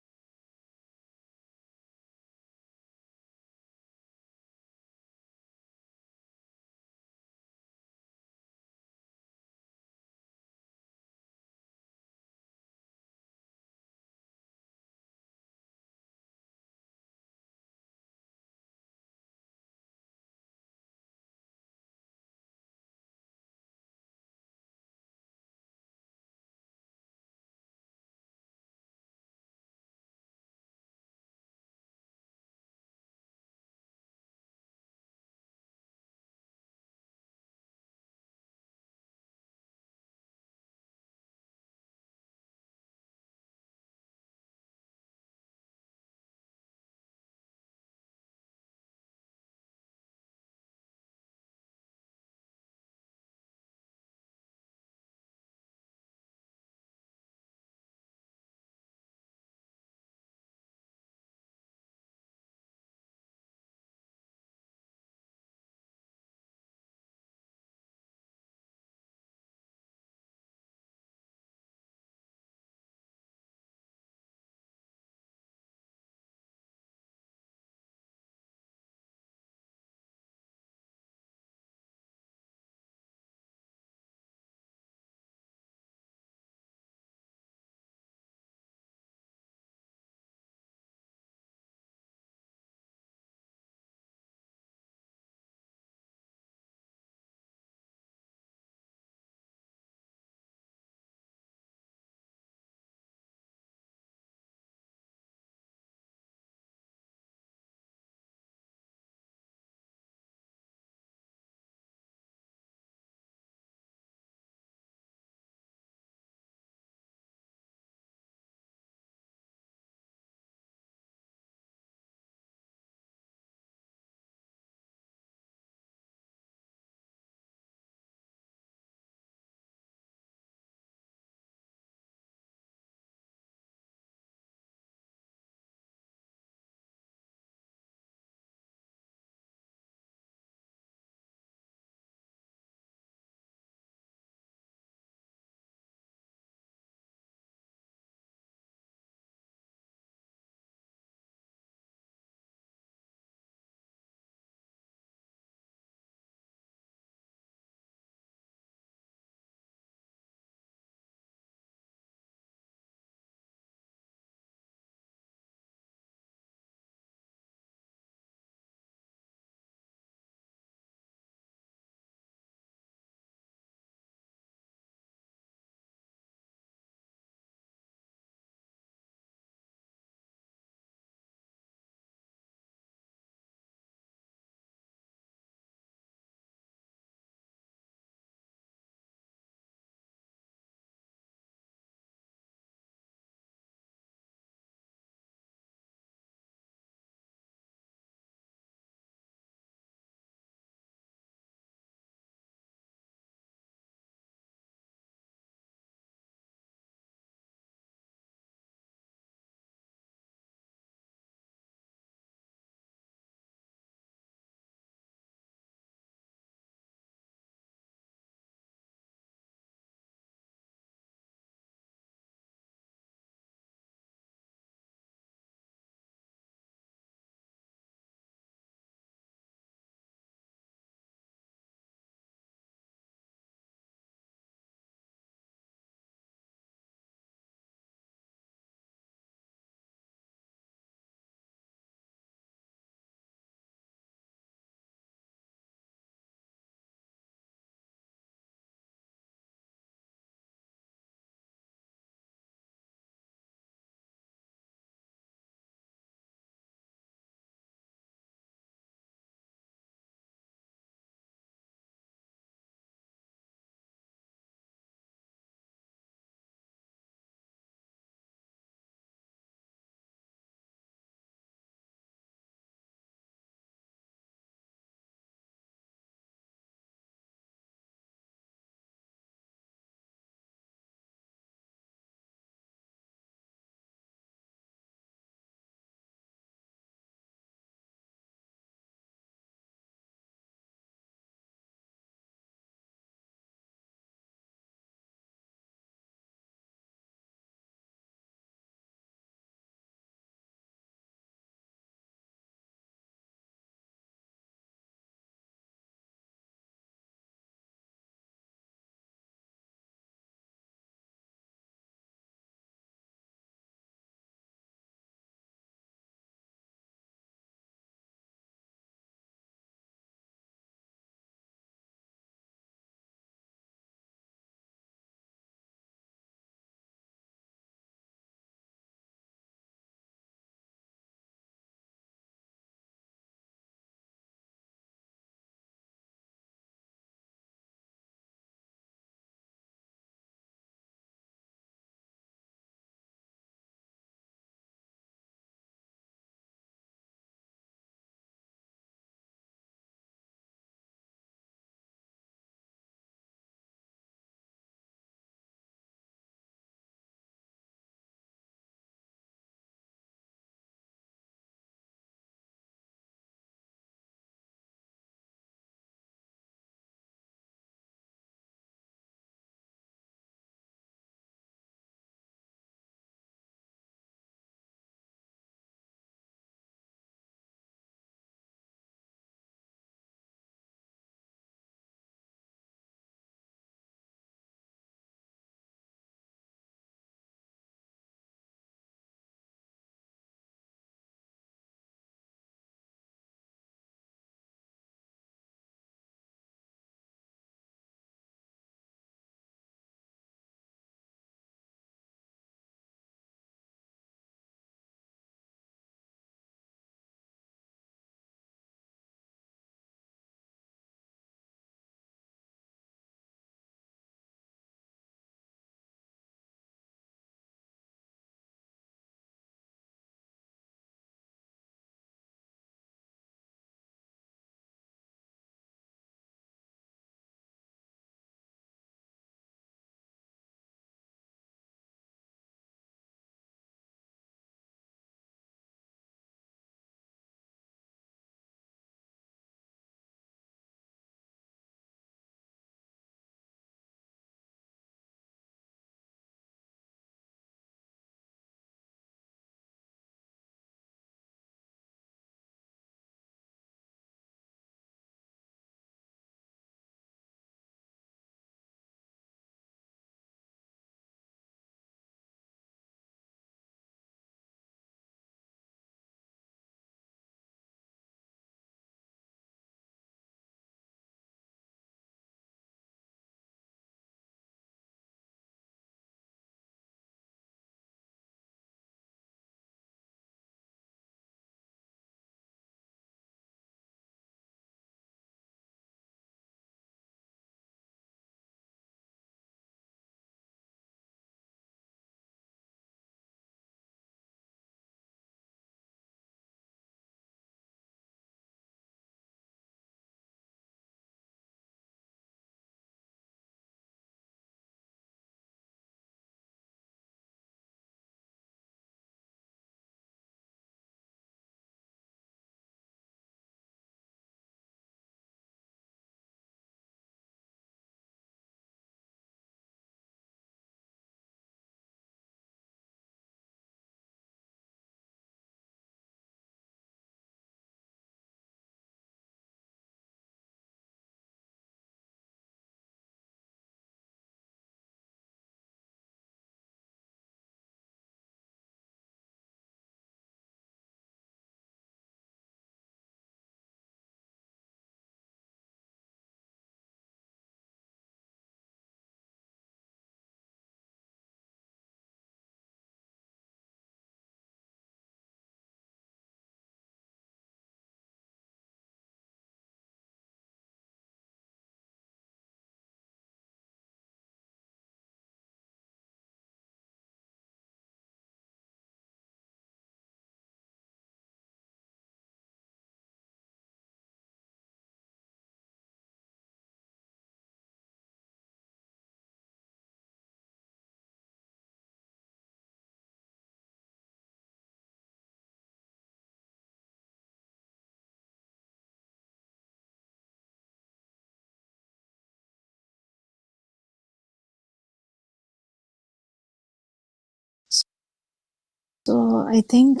So I think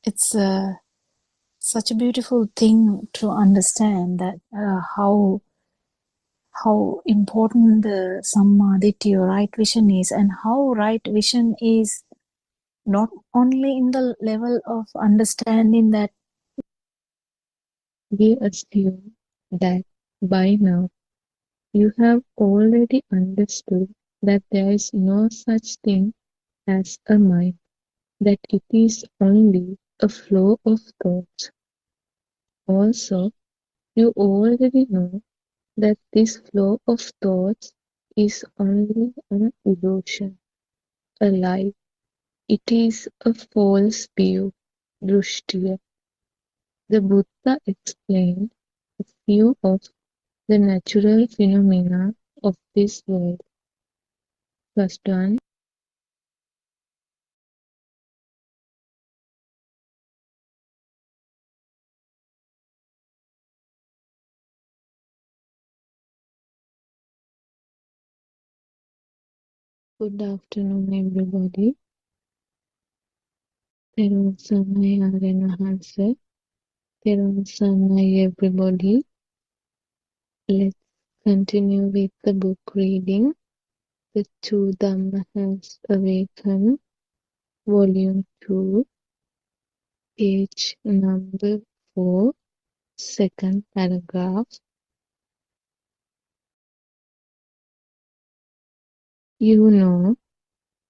it's such a beautiful thing to understand that how important the Sammaditya or right vision is, and how right vision is not only in the level of understanding that We assume that by now you have already understood that there is no such thing as a mind, that it is only a flow of thoughts. Also, you already know that this flow of thoughts is only an illusion, a lie. It is a false view, drushtiya. The Buddha explained a few of the natural phenomena of this world. First one, good afternoon everybody. Therun Sannai Arenahanse. Therun Sannai everybody. Let's continue with the book reading. The Two Dhamma has awakened. Volume 2, page number 4, second paragraph. You know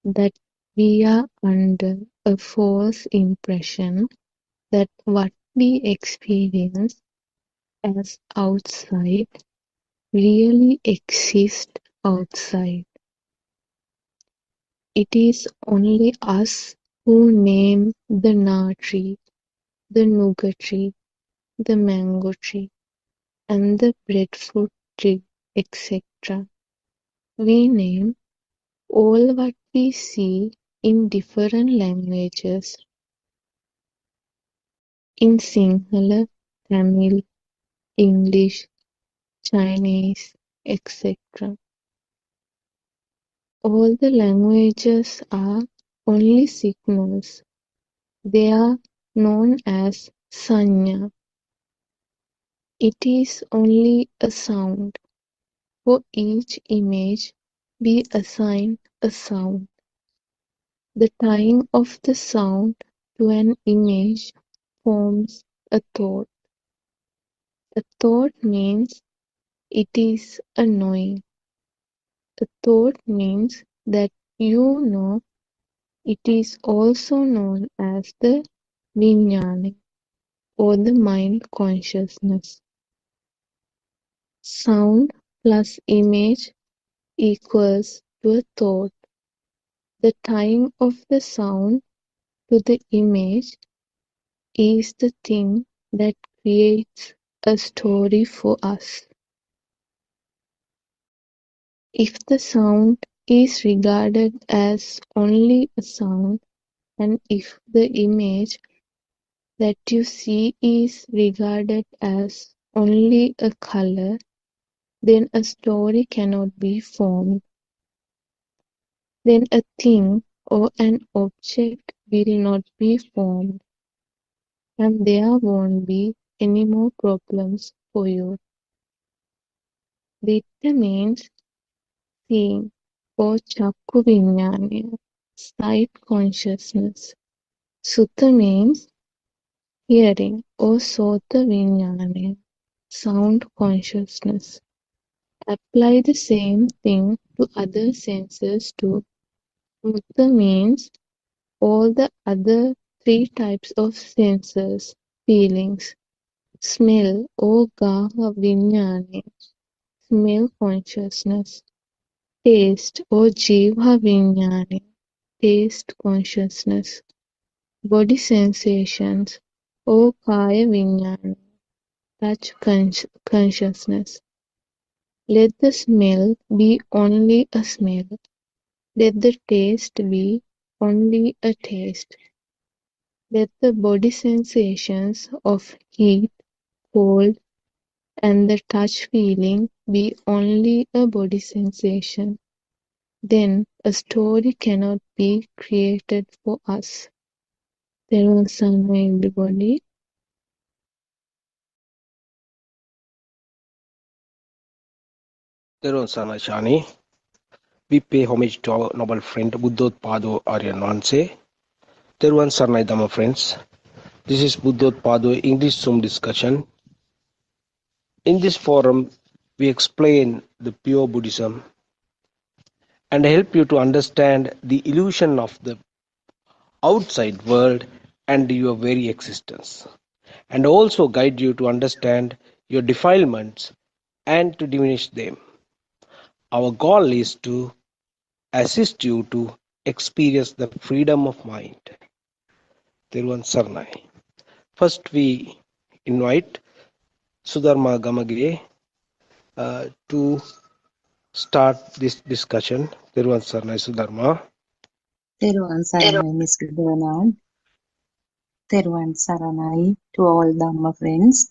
that we are under a false impression that what we experience as outside really exists outside. It is only us who name the na tree, the nougat tree, the mango tree, and the breadfruit tree, etc. We name all what we see in different languages, in Sinhala, Tamil, English, Chinese, etc. All the languages are only signals. They are known as sanya. It is only a sound. For each image, we assign a sound. The tying of the sound to an image forms a thought. A thought means it is a knowing. A thought means that you know. It is also known as the vijnana or the mind consciousness. Sound plus image equals to a thought. The tying of the sound to the image is the thing that creates a story for us. If the sound is regarded as only a sound, and if the image that you see is regarded as only a color, then a story cannot be formed. Then a thing or an object will not be formed, and there won't be any more problems for you. Ditta means seeing, or chakku vijnana, sight consciousness. Sutta means hearing, or sota vijnana, sound consciousness. Apply the same thing to other senses too. Mutta means all the other three types of senses, feelings. Smell or gaha vijnana, smell consciousness. Taste or jivha vijnana, taste consciousness. Body sensations or kaya vijnana, touch consciousness. Let the smell be only a smell. Let the taste be only a taste. Let the body sensations of heat, cold, and the touch feeling be only a body sensation. Then A story cannot be created for us. Therewal Saranai, everybody. Theron Sanachani. We pay homage to our noble friend Buddothpado Aryan Vanse. Theruvan Sarnai Dhamma friends. This is Buddothpado English Zoom discussion. In this forum, we explain the pure Buddhism and help you to understand the illusion of the outside world and your very existence, and also guide you to understand your defilements and to diminish them. Our goal is to assist you to experience the freedom of mind. Thiruvan Sarnai. First, we invite Sudharma Gamagire to start this discussion. Thiruvan Sarnai Sudharma. Therewal Saranai, Mr. Bernard. Therewal Saranai to all Dhamma friends.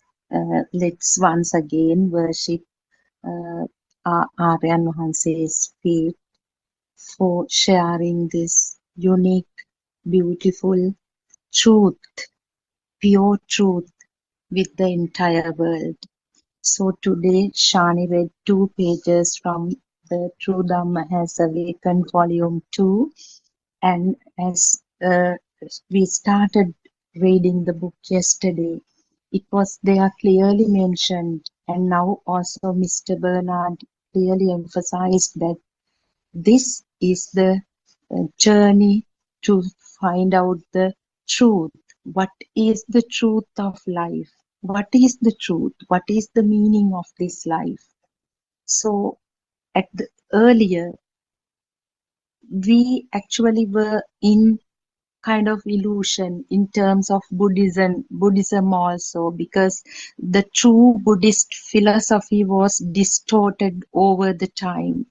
Let's once again worship Aryan Mahanse's feet for sharing this unique, beautiful truth, pure truth with the entire world. So today Shani read 2 pages from the True Dhamma Has Awakened Volume 2, and as we started reading the book yesterday, it was there clearly mentioned, and now also Mr. Bernard clearly emphasized that this is the journey to find out the truth. What is the truth of life? What is the truth? What is the meaning of this life? So earlier, we actually were in kind of illusion in terms of Buddhism also, because the true Buddhist philosophy was distorted over the time,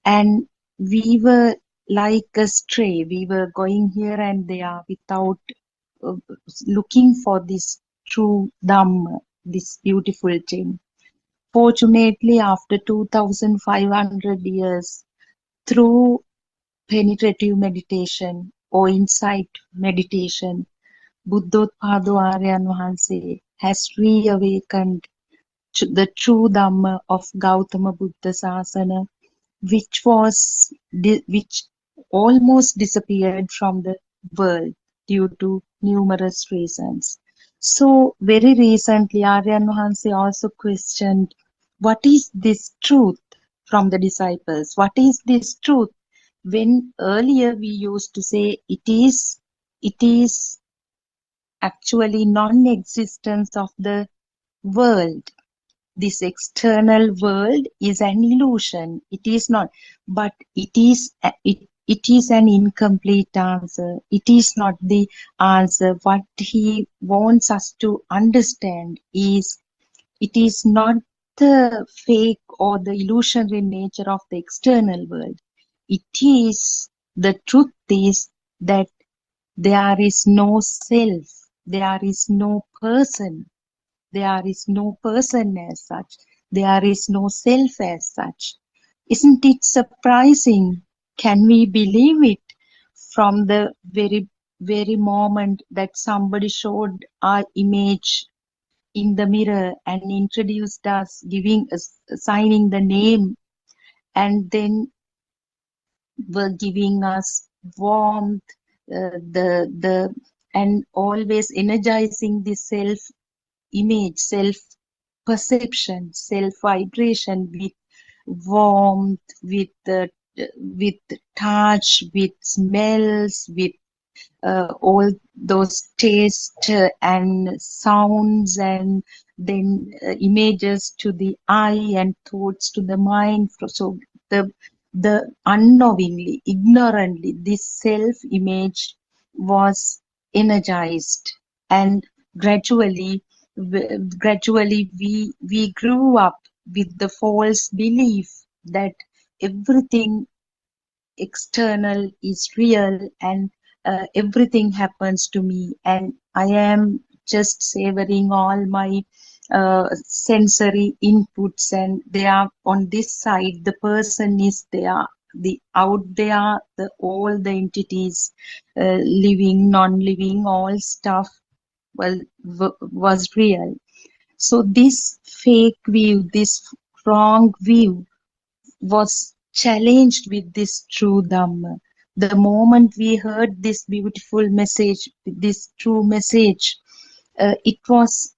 and we were like a stray. We were going here and there without uh, looking for this true Dhamma, this beautiful thing. Fortunately, after 2500 years, through penetrative meditation or insight meditation, Buddothpado Aryan Vahanse has reawakened the true Dhamma of Gautama Buddha Sasana, which almost disappeared from the world due to numerous reasons. So very recently, Aryan Vahanse also questioned, what is this truth from the disciples? What is this truth? When earlier we used to say it is actually non-existence of the world. This external world is an illusion. It is not, but it is an incomplete answer. It is not the answer. What he wants us to understand is it is not the fake or the illusionary nature of the external world. It is, the truth is that there is no self, there is no person, there is no person as such, there is no self as such. Isn't it surprising? Can we believe it? From the very moment that somebody showed our image in the mirror and introduced us, giving us, signing the name, and then were giving us warmth, the and always energizing the self image, self perception, self vibration with warmth, with touch, with smells, with all those taste and sounds, and then images to the eye and thoughts to the mind. So the unknowingly, ignorantly, this self image was energized, and gradually we grew up with the false belief that everything external is real, and everything happens to me, and I am just savoring all my sensory inputs, and they are on this side, the person is there the out there, the all the entities, living, non-living, all stuff, well, was real. So this fake view, this wrong view, was challenged with this true Dhamma. The moment we heard this beautiful message, this true message, it was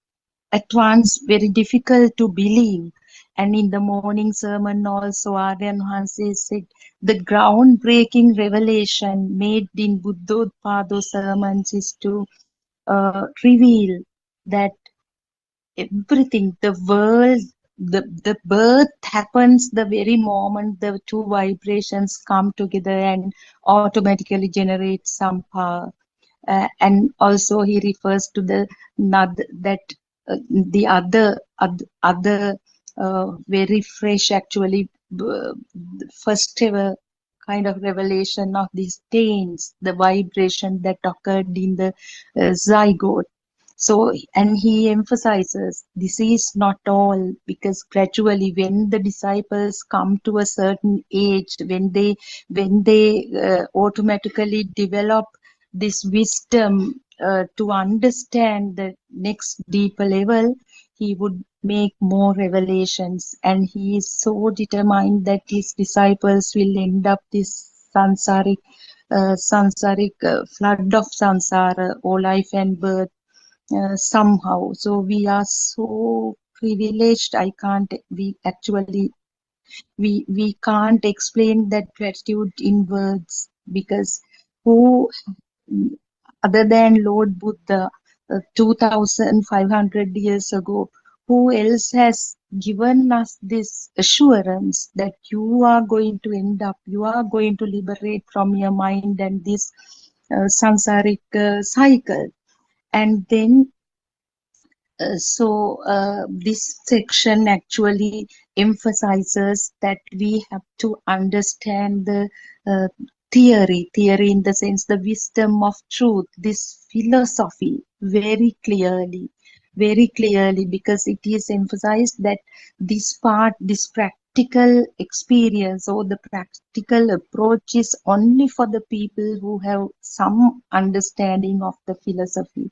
at once very difficult to believe. And in the morning sermon also, Aryan Hanse said, the groundbreaking revelation made in Buddothpado sermons is to reveal that everything, the world, the birth happens the very moment the two vibrations come together and automatically generate some power. And also he refers to the that the other very fresh, actually first ever kind of revelation of these stains, the vibration that occurred in the zygote. So, and he emphasizes this is not all, because gradually when the disciples come to a certain age, when they automatically develop this wisdom to understand the next deeper level, he would make more revelations, and he is so determined that his disciples will end up this sansaric flood of sansara, or life and birth, somehow. So we are so privileged. We can't explain that gratitude in words, because who other than Lord Buddha 2500 years ago, who else has given us this assurance that you are going to end up, you are going to liberate from your mind and this sansaric cycle. And then this section actually emphasizes that we have to understand the theory in the sense, the wisdom of truth, this philosophy very clearly, because it is emphasized that this practical experience or the practical approach is only for the people who have some understanding of the philosophy.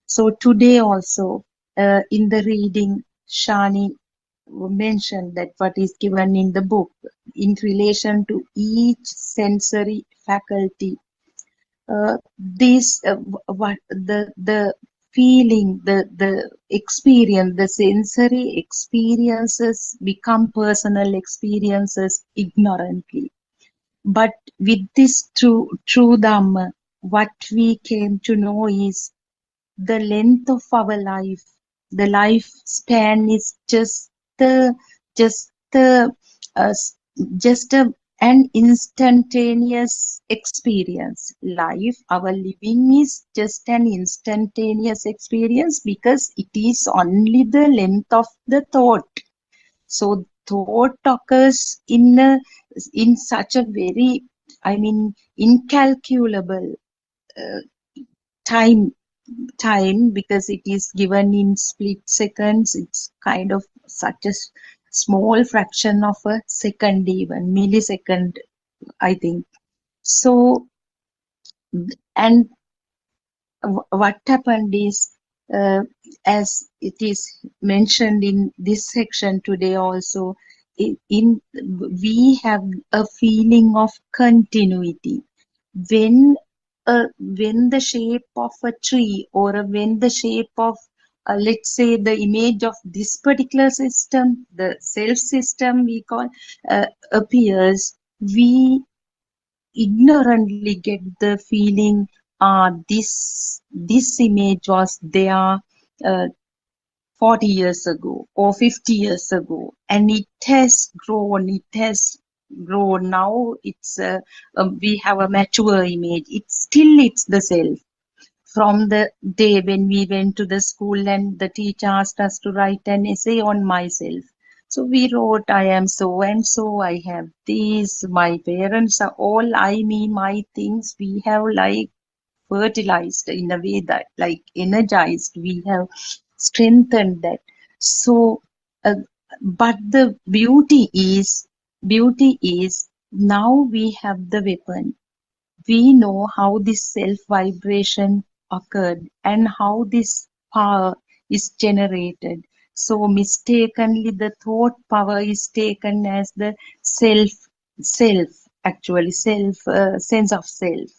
So today also, in the reading, Shani mentioned that what is given in the book in relation to each sensory faculty, what the feeling, the experience, the sensory experiences become personal experiences ignorantly. But with this true Dhamma, what we came to know is the length of our life, the lifespan is just an instantaneous experience. Life, our living is just an instantaneous experience, because it is only the length of the thought. So thought occurs in such a very, incalculable time, because it is given in split seconds. It's kind of such a small fraction of a second, even millisecond, I think. So, and what happened is, as it is mentioned in this section today also, we have a feeling of continuity when the shape of a tree, or when the shape of let's say the image of this particular system, the self system we call, appears, we ignorantly get the feeling, this image was there 40 years ago or 50 years ago, and it has grown, now it's we have a mature image. It's the self. From the day when we went to the school and the teacher asked us to write an essay on myself, so we wrote, I am so and so, I have these, my parents are all, my things. We have like fertilized in a way, that like energized, we have strengthened that. So but the beauty is Now we have the weapon. We know how this self vibration occurred and how this power is generated. So mistakenly the thought power is taken as the self, actually sense of self.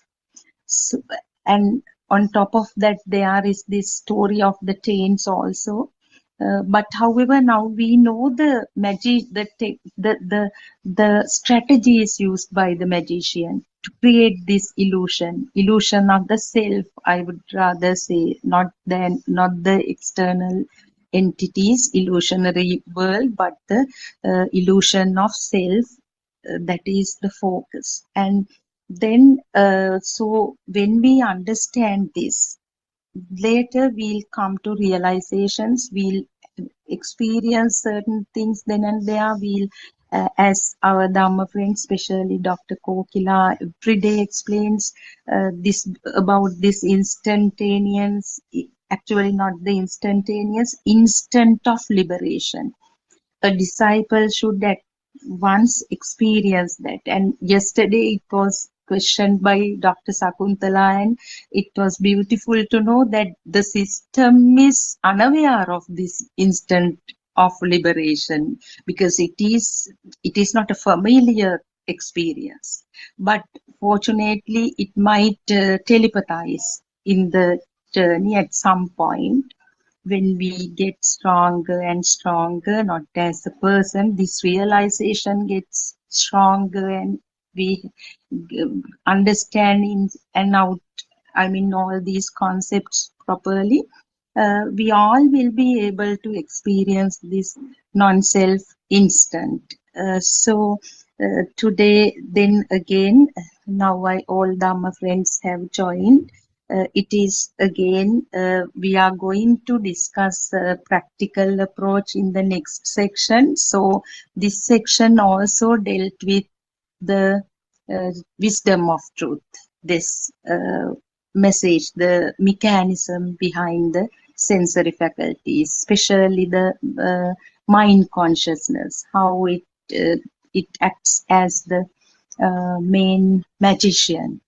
So, and on top of that, there is this story of the taints also. But however, now we know the magic, the strategy is used by the magician to create this illusion of the self. I would rather say not the external entities, illusionary world, but the illusion of self. That is the focus. And then, so when we understand this, later we'll come to realizations, we'll experience certain things then and there, we'll, as our Dhamma friend, especially Dr. Kokila, every day explains this about this instantaneous, actually not the instantaneous, instant of liberation. A disciple should at once experience that. And yesterday it was questioned by Dr. Sakuntala, and it was beautiful to know that the system is unaware of this instant of liberation, because it is not a familiar experience. But fortunately, it might telepathize in the journey at some point. When we get stronger and stronger, not as a person, this realization gets stronger, and we understand in and out, I mean, all these concepts properly. We all will be able to experience this non-self instant. Today, then again, now all Dhamma friends have joined. It is again, we are going to discuss practical approach in the next section. So this section also dealt with the wisdom of truth, this message, the mechanism behind the sensory faculties, especially the mind consciousness, how it acts as the main magician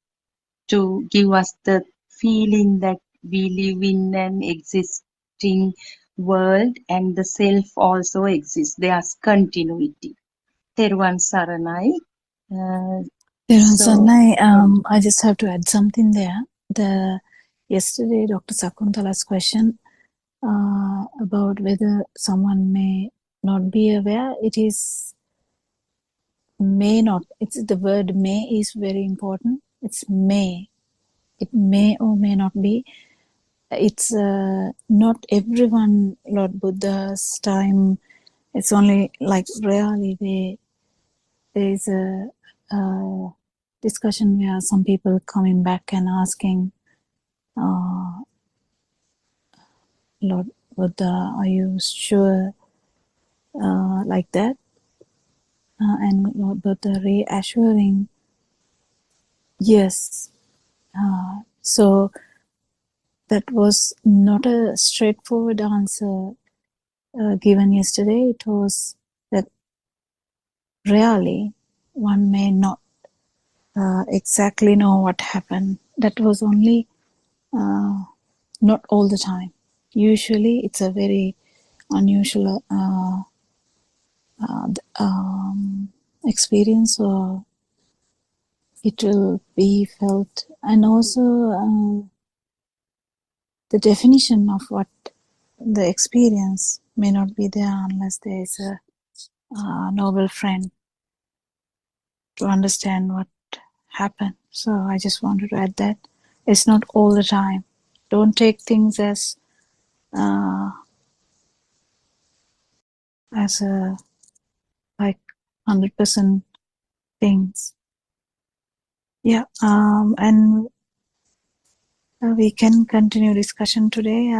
to give us the feeling that we live in an existing world and the self also exists. There's continuity. Teruvan Saranai. I just have to add something there. Yesterday, Dr. Sakuntala's question about whether someone may not be aware, it is may not. It's the word may is very important. It's may. It may or may not be. It's not everyone. Lord Buddha's time, it's only like rarely there is a discussion where some people coming back and asking, Lord Buddha, are you sure? Like that, and Lord Buddha reassuring, yes. So that was not a straightforward answer given yesterday. It was that rarely one may not exactly know what happened. That was only not all the time. Usually it's a very unusual experience, or it will be felt. And also the definition of what the experience may not be there unless there is a noble friend to understand what happened. So I just wanted to add that it's not all the time. Don't take things as a like 100% things. Yeah, and we can continue discussion today.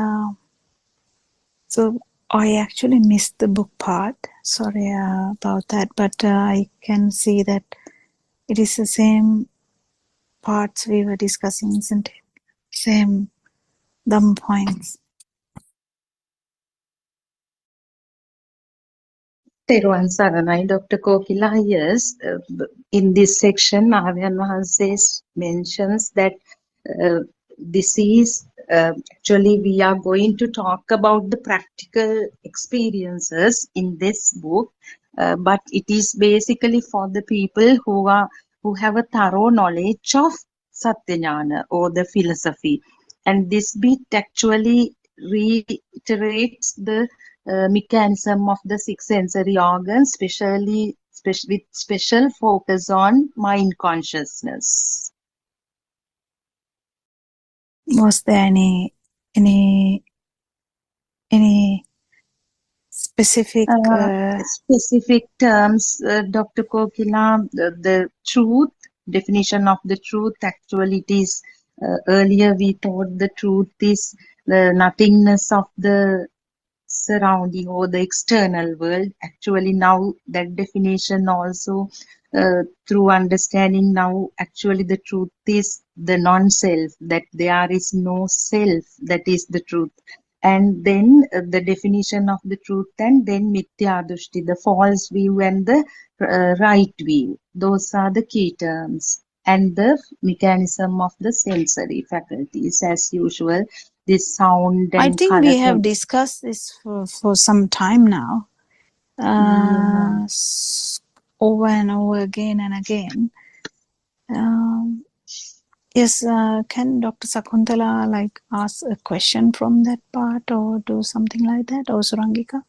So I actually missed the book part. Sorry about that, but I can see that it is the same parts we were discussing, isn't it? Same Dhamma points. Teruvan Saranai, Dr. Kokila, yes, in this section, Aryan Mahanse mentions that this is actually we are going to talk about the practical experiences in this book, but it is basically for the people who have a thorough knowledge of Satyajnana or the philosophy, and this bit actually reiterates the mechanism of the six sensory organs, with special focus on mind consciousness. Was there any specific Specific terms, Dr. Kokila, the truth, definition of the truth, actually it is, earlier we thought the truth is the nothingness of the surrounding or the external world. Actually now that definition also, through understanding now, actually the truth is the non-self, that there is no self, that is the truth. And then the definition of the truth, and then mithya drushti, the false view, and the right view. Those are the key terms. And the mechanism of the sensory faculties, as usual, this sound I and think color. we have discussed this for some time now, over and over again and again. Yes, can Dr. Sakuntala ask a question from that part or do something like that, or Surangika?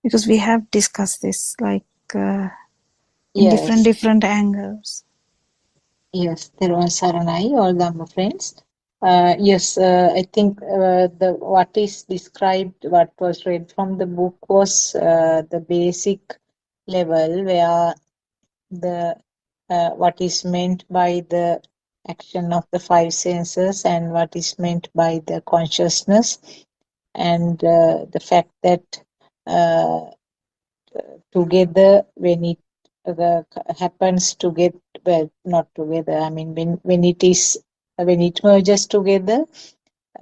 Because we have discussed this in Yes. different angles. Yes, Teruvan Saranai, all Dhamma friends. Yes, I think the what is described, what was read from the book was the basic level where the what is meant by the action of the five senses and what is meant by the consciousness, and the fact that together when it happens together, well, not together, I mean when it merges together,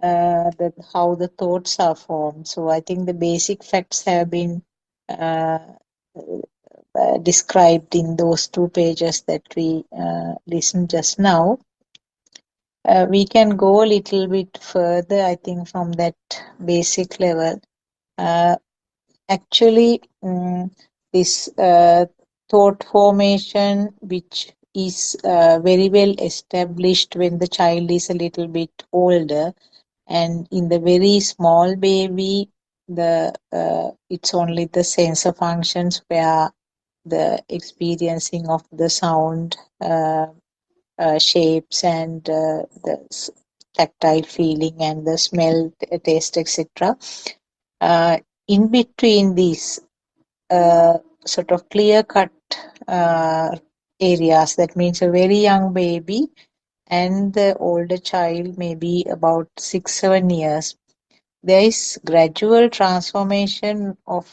how the thoughts are formed. So I think the basic facts have been described in those 2 pages that we listened just now. We can go a little bit further, I think, from that basic level. Actually, this thought formation, which is very well established when the child is a little bit older, and in the very small baby, it's only the sensor functions where the experiencing of the sound, shapes, and the tactile feeling and the smell, taste, etc. In between these sort of clear-cut areas, that means a very young baby and the older child, maybe about 6-7 years, there is gradual transformation of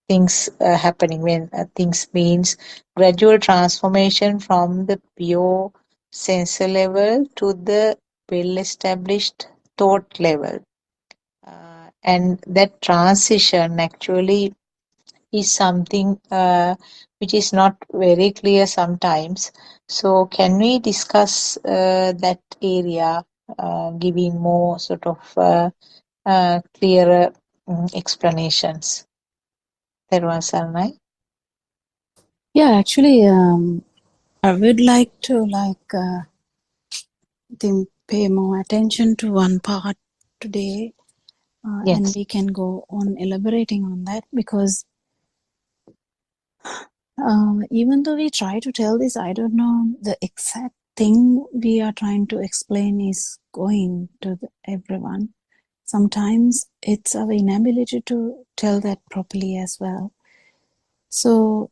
things happening. When things means gradual transformation from the pure sensor level to the well-established thought level. And that transition actually is something which is not very clear sometimes. So can we discuss that area, giving more sort of clearer explanations? Teruvan Saranai. Yeah, actually, I would like to pay more attention to one part today, Yes. and we can go on elaborating on that, because even though we try to tell this, I don't know the exact thing we are trying to explain is going to everyone. Sometimes it's our inability to tell that properly as well. So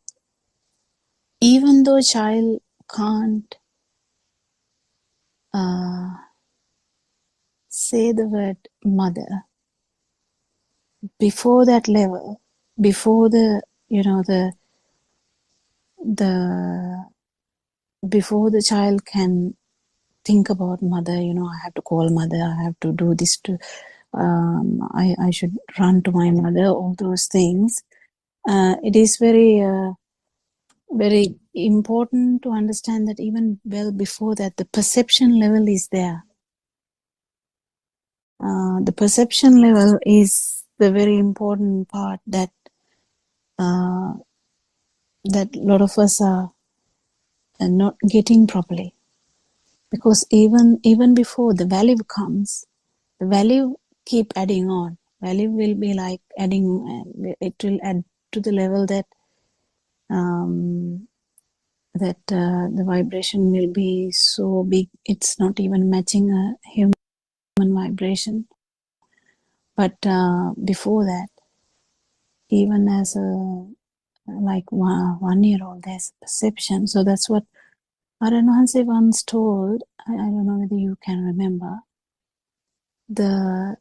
even though child can't say the word mother, before that level, before before the child can think about mother, I have to call mother, I have to do this to, I should run to my mother, all those things. it is very important to understand that even well before that, the perception level is there. The perception level is the very important part that that a lot of us are not getting properly. Because even before the value comes, the value keep adding on. Value will be like adding, it will add to the level that the vibration will be so big, it's not even matching a human vibration. But before that, even as a like 1 year old, there's perception. So that's what Aranohanse once told. I don't know whether you can remember. The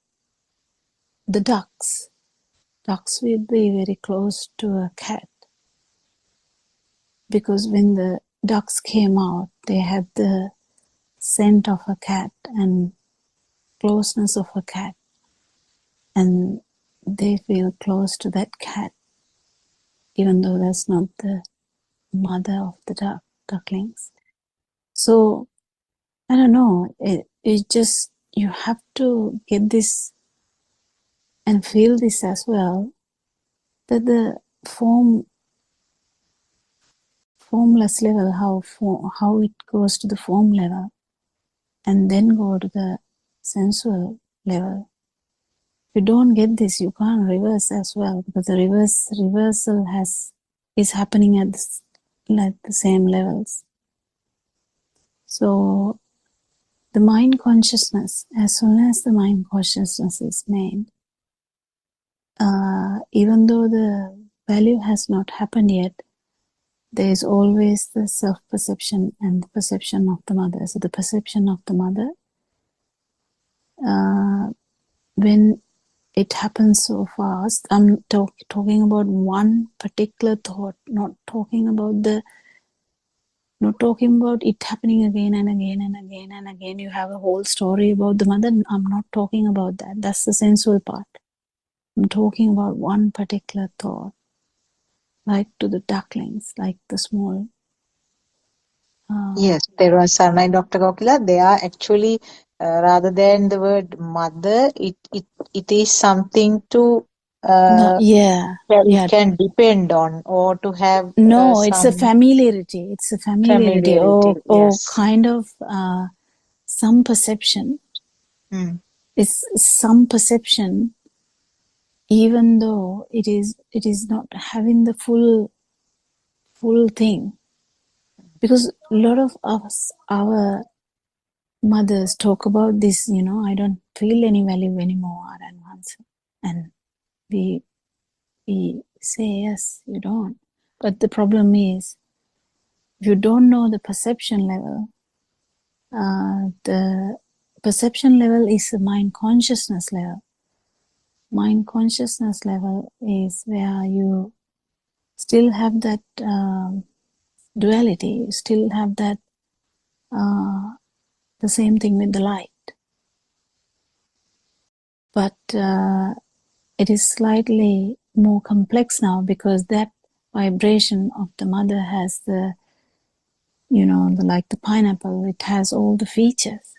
ducks will be very close to a cat, because when the ducks came out, they had the scent of a cat and closeness of a cat, and they feel close to that cat, even though that's not the mother of the ducklings. So I don't know, it just, you have to get this and feel this as well, that the formless level, how it goes to the form level and then go to the sensual level. If you don't get this, you can't reverse as well, because the reversal is happening at the same levels. So the mind consciousness, as soon as the mind consciousness is made, even though the value has not happened yet, there is always the self-perception and the perception of the mother. So the perception of the mother, when it happens so fast, I'm talking about one particular thought, not talking about it happening again and again and again and again. You have a whole story about the mother. I'm not talking about that. That's the sensual part. I'm talking about one particular thought, like to the ducklings, like the small. Yes, there was Sarnai, Dr. Kokila. They are actually, rather than the word mother, it is something to No, that it can depend on, or to have No, it's a some familiarity. It's a familiarity, familiarity. or Yes. kind of some perception. It's some perception, even though it is not having the full thing. Because a lot of us, our mothers talk about this, I don't feel any value anymore, and we say, yes, you don't. But the problem is, if you don't know the perception level, the perception level is the mind consciousness level. Mind consciousness level is where you still have that duality, you still have that the same thing with the light. But it is slightly more complex now, because that vibration of the mother has the, like the pineapple, it has all the features.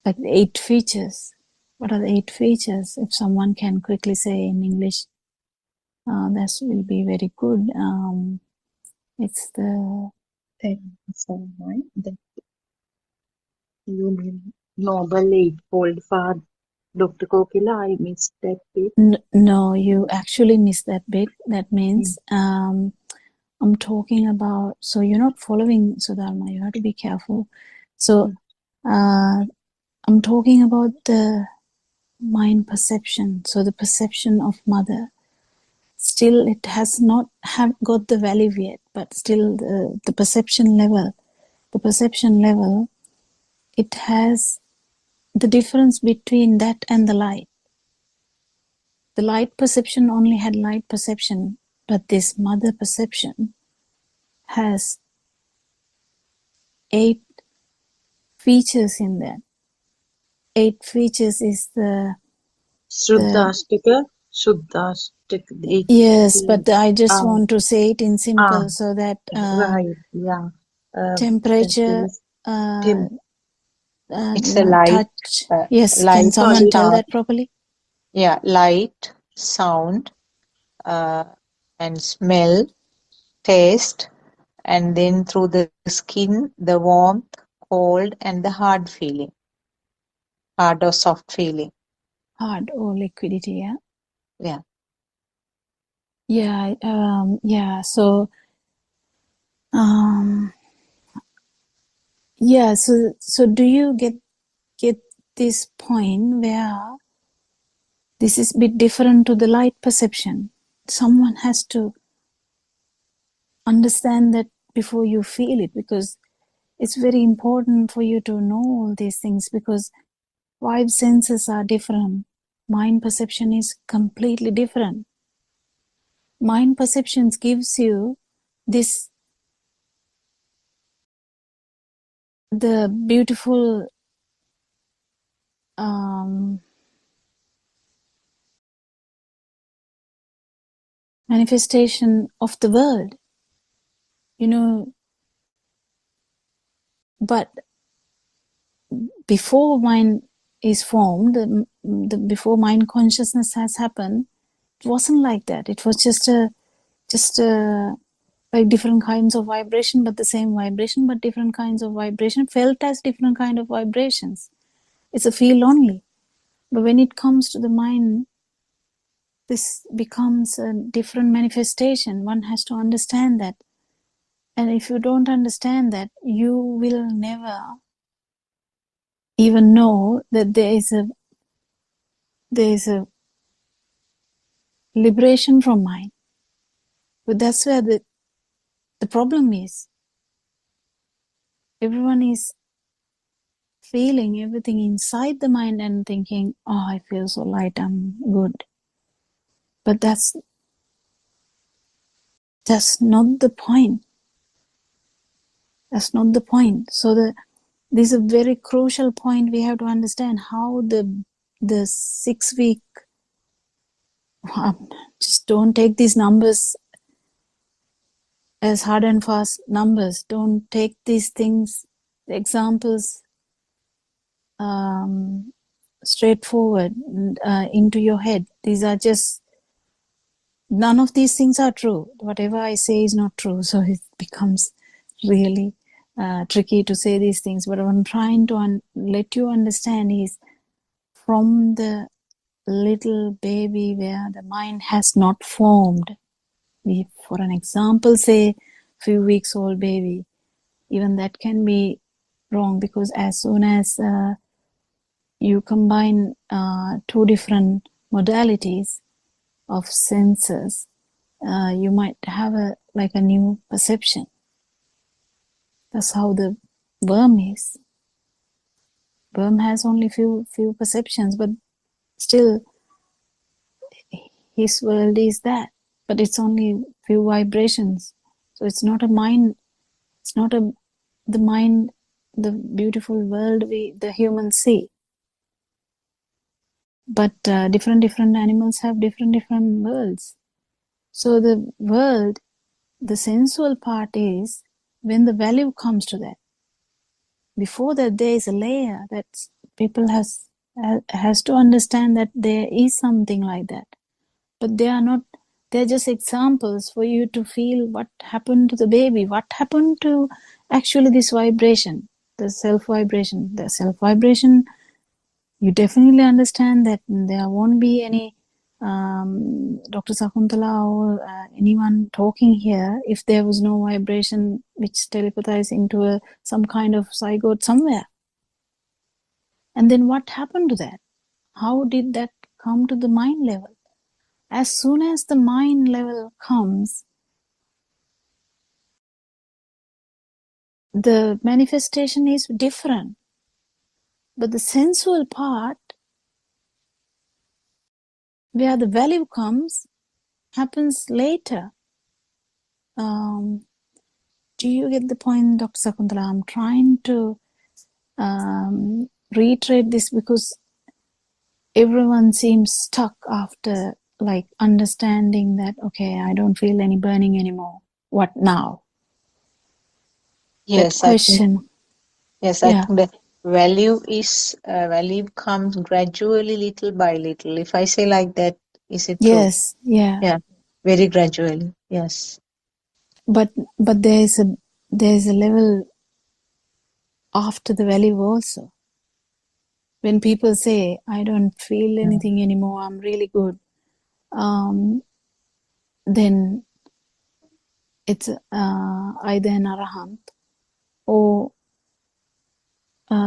Like the 8 features. What are the 8 features? If someone can quickly say in English, that will be very good. It's the... That you mean Noble Eightfold Father, Dr. Kokila, I missed that bit. No, you actually missed that bit. That means I'm talking about, so you're not following Sudharma, you have to be careful. So I'm talking about the mind perception. So the perception of mother, still it has not got the value yet, but still the perception level, it has the difference between that and the light. The light perception only had light perception, but this mother perception has 8 features in that. 8 features is the Shrudhashtika, Shuddhastik. It Yes, is, but I just uh, want to say it in ah, simple so that right, yeah. That temperature, is Tim. It's a light, touch. Yes, can light, someone tell sound. that properly? Yeah, light, sound, uh, and smell, taste, and then through the skin, the warmth, cold, and the hard feeling, hard or soft feeling. Hard or liquidity, yeah? Yeah. Yeah, yeah. So, um, yeah. So do you get this point where this is a bit different to the light perception? Someone has to understand that before you feel it, because it's very important for you to know all these things, because five senses are different. Mind perception is completely different. Mind perceptions gives you this, the beautiful manifestation of the world, you know. But before mind is formed, before mind consciousness has happened, it wasn't like that. It was just like different kinds of vibration, but the same vibration, but different kinds of vibration felt as different kind of vibrations. It's a feel only. But when it comes to the mind, this becomes a different manifestation. One has to understand that. And if you don't understand that, you will never even know that there is a liberation from mind. But that's where the problem is. Everyone is feeling everything inside the mind and thinking, oh, I feel so light, I'm good. But that's not the point. That's not the point. So this is a very crucial point. We have to understand how the 6 week, just don't take these numbers as hard and fast numbers. Don't take these things, the examples, straightforward into your head. These are just, none of these things are true. Whatever I say is not true. So it becomes really tricky to say these things. But what I'm trying to let you understand is, from the little baby where the mind has not formed, we, for an example, say few weeks old baby, even that can be wrong, because as soon as you combine two different modalities of senses, you might have a new perception. That's how the worm is. Worm has only few perceptions, but still his world is that. But it's only few vibrations. So it's not a mind. It's not the mind, the beautiful world the humans see. But different animals have different worlds. So the world, the sensual part is when the value comes to that. Before that, there is a layer that people has to understand that there is something like that. But they are not. They're just examples for you to feel what happened to the baby, what happened to actually this vibration, the self vibration. The self vibration, you definitely understand that there won't be any Dr. Sakuntala or anyone talking here if there was no vibration which telepathized into some kind of zygote somewhere. And then what happened to that? How did that come to the mind level? As soon as the mind level comes, the manifestation is different. But the sensual part, where the value comes, happens later. Do you get the point, Dr. Sakuntala? I'm trying to reiterate this because everyone seems stuck after like understanding that, okay, I don't feel any burning anymore. What now? That Yes, I think question. yes, I Yeah. think the value comes gradually, little by little. If I say like that, is it true? Yes. Yeah. Yeah, very gradually. Yes. But there's a level after the value also. When people say, I don't feel anything anymore, I'm really good, then it's either an arahant or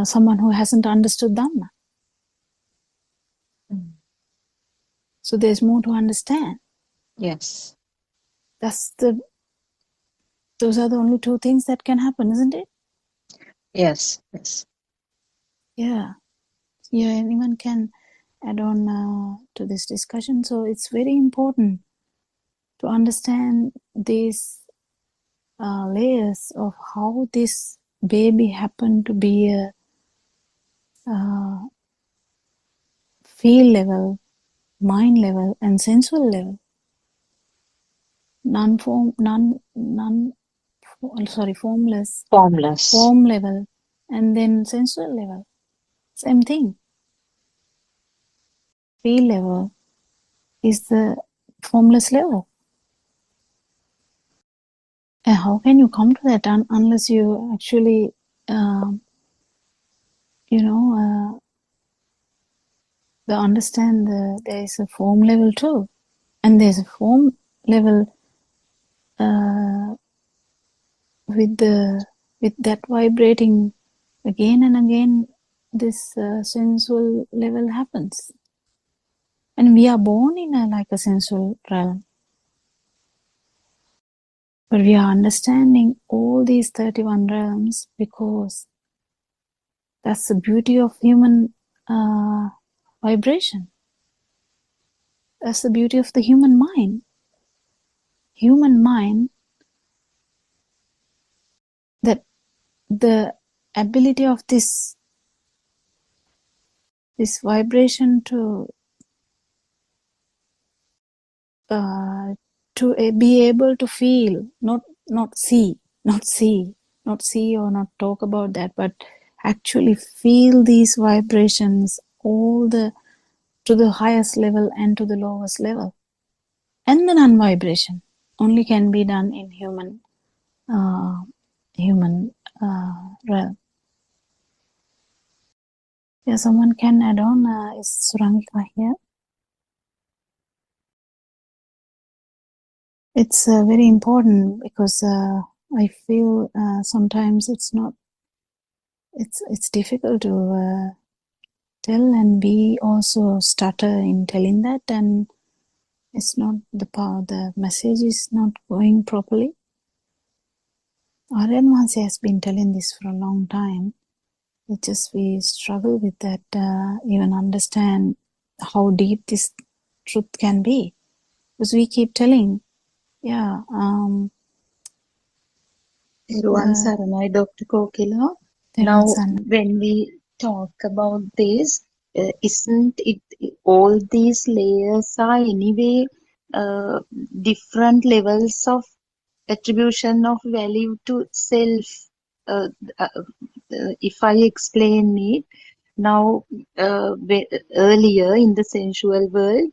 someone who hasn't understood Dhamma. Mm. So there's more to understand. Yes. Those are the only two things that can happen, isn't it? Yes. Yes. Yeah. Yeah, anyone can add on to this discussion. So it's very important to understand these layers of how this baby happened to be a feel level, mind level, and sensual level. Formless, Formless. form level, and then sensual level. Same thing. Feel level is the formless level. And how can you come to that unless you actually, understand there is a form level too, and there's a form level with that vibrating again and again. This sensual level happens, and we are born in a sensual realm, but we are understanding all these 31 realms because that's the beauty of human vibration. That's the beauty of the human mind. Human mind, that the ability of this vibration to be able to feel, not see, or not talk about that, but actually feel these vibrations to the highest level and to the lowest level. And the non-vibration only can be done in human realm. Yeah, someone can add on. Is Surangika here? It's very important because I feel sometimes it's difficult to tell, and we also stutter in telling that, and it's not the message is not going properly. Aryan Mahansi has been telling this for a long time. It's just we struggle with that, even understand how deep this truth can be, because we keep telling, Everyone, Saranai, Dr. Kokila. Now, when we talk about this, isn't it all these layers are anyway different levels of attribution of value to self? Uh, if I explain it now, earlier in the sensual world,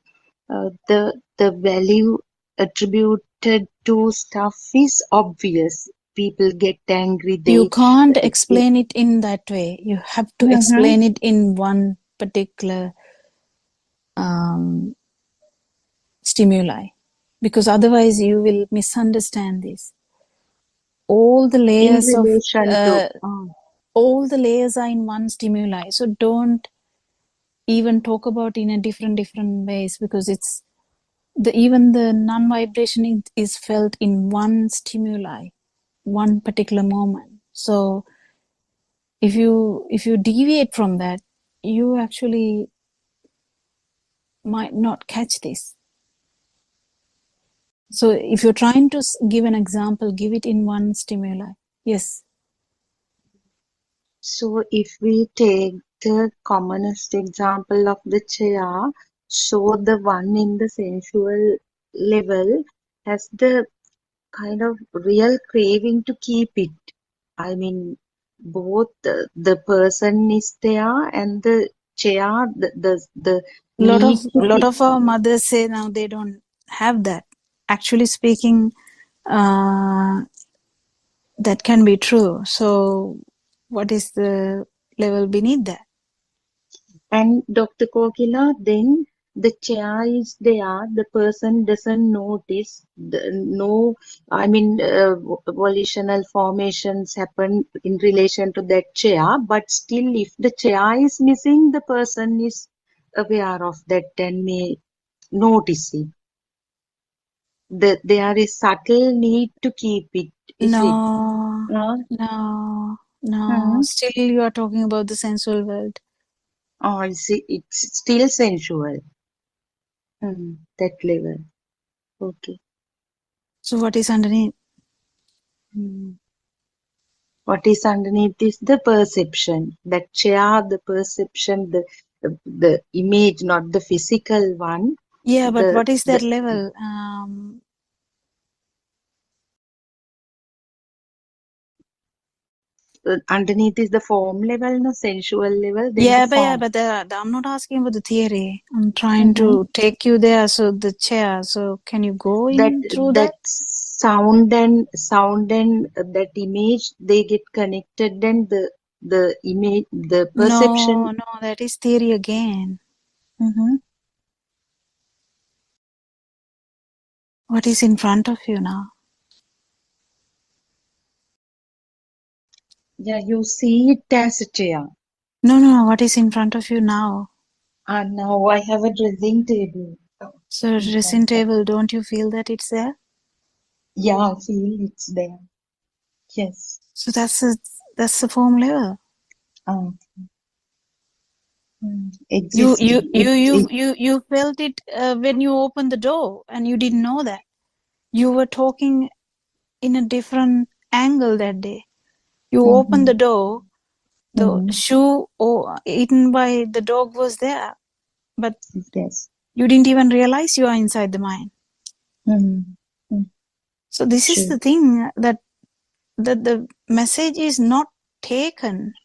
the value attributed to stuff is obvious. People get angry. You can't explain it in that way. You have to explain it in one particular stimuli, because otherwise you will misunderstand this. All the layers in relation to all the layers are in one stimuli. So don't even talk about in a different ways, because it's even the non-vibration is felt in one stimuli, one particular moment. So if you deviate from that, you actually might not catch this. So if you're trying to give an example, give it in one stimuli. Yes. So if we take the commonest example of the chair, So the one in the sensual level has the kind of real craving to keep it. I mean, both the person is there and the chair, the Lot need to of keep. our mothers say now they don't have that. Actually speaking, that can be true. So what is the level beneath that? And Dr. Kokila, then the chair is there, the person doesn't notice, I mean, volitional formations happen in relation to that chair, but still, if the chair is missing, the person is aware of that and may notice it. There is subtle need to keep it, is it? No, No? no. Still you are talking about the sensual world. Or is it's still sensual? That level. Okay. So what is underneath? What is underneath is the perception. That chair, the perception, the image, not the physical one. Yeah, but The what is that the level? underneath is the form level, no sensual level. Then the Yeah, form. but I'm not asking about the theory. I'm trying to take you there. So the chair. So can you go in through That that? sound and that image, they get connected. Then the image, the perception. No, that is theory again. What is in front of you now? Yeah, you see it as a chair. No. What is in front of you now? And now I have a dressing table. So In dressing front of. table, don't you feel that it's there? Yeah, I feel it's there. Yes. So that's the form level. Existing. You felt it when you opened the door, and you didn't know that. You were talking in a different angle that day. You opened the door, the shoe eaten by the dog was there, but Yes. you didn't even realize you are inside the mind. So this is True. the thing, that the message is not taken.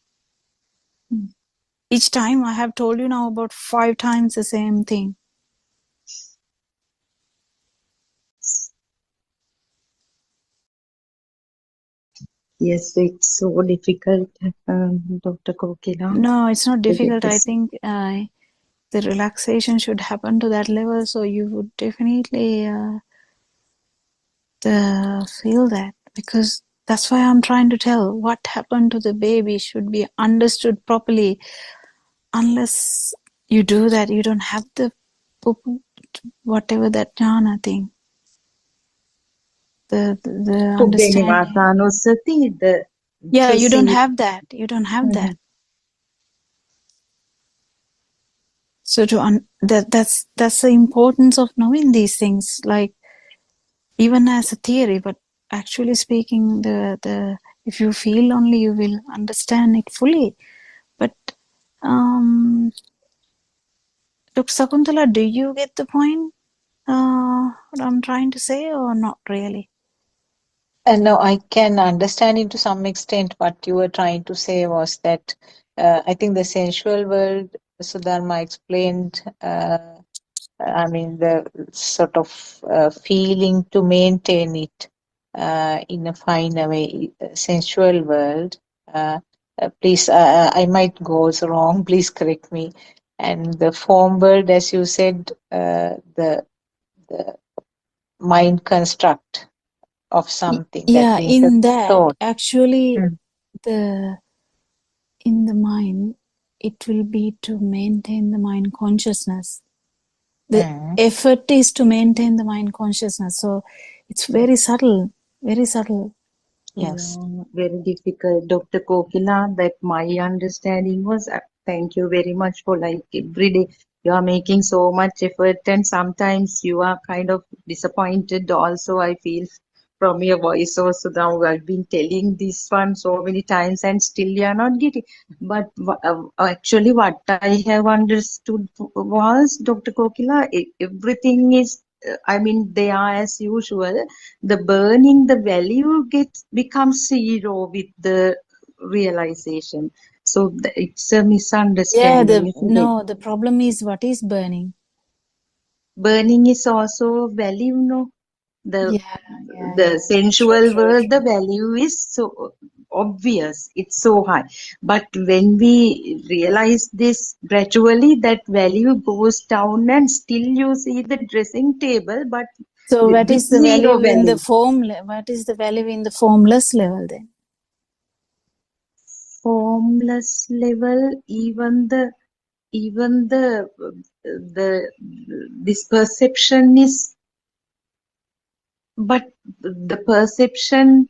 Each time I have told you now about 5 times the same thing. Yes, it's so difficult, Dr. Kokila. No, it's not to get difficult. I this. think the relaxation should happen to that level, so you would definitely feel that, because that's why I'm trying to tell what happened to the baby should be understood properly. Unless you do that, you don't have the whatever that jhana thing, the understanding. Yeah, To you don't see. have that. You don't have that. So that's the importance of knowing these things, like even as a theory, but actually speaking, the if you feel only, you will understand it fully. But Dr. Sakuntala, do you get the point? What I'm trying to say, or not really? No, I can understand it to some extent. What you were trying to say was that I think the sensual world, Sudharma explained, I mean, the sort of feeling to maintain it in a finer way, sensual world. Please, I might go wrong, please correct me. And the form world, as you said, the mind construct of something, that Yeah, means a in that, thought. actually, in the mind, it will be to maintain the mind consciousness. The effort is to maintain the mind consciousness. So it's very subtle, very subtle. Yes. Yeah, very difficult, Dr. Kokila. That my understanding was. Thank you very much for, like, every day you are making so much effort, and sometimes you are kind of disappointed. Also, I feel from your voice also. Now I've been telling this one so many times and still you are not getting. But actually what I have understood was, Dr. Kokila, everything is, I mean, they are as usual. The burning, the value becomes zero with the realization. So it's a Yeah, misunderstanding, isn't it? the problem is what is burning? Burning is also value, no? The Yeah. sensual True. world, the value is so obvious, it's so high. But when we realize this gradually, that value goes down and still you see the dressing table, but So what with is the zero value in the value. what is the value in the formless level then? Formless level, even the this perception is, but the perception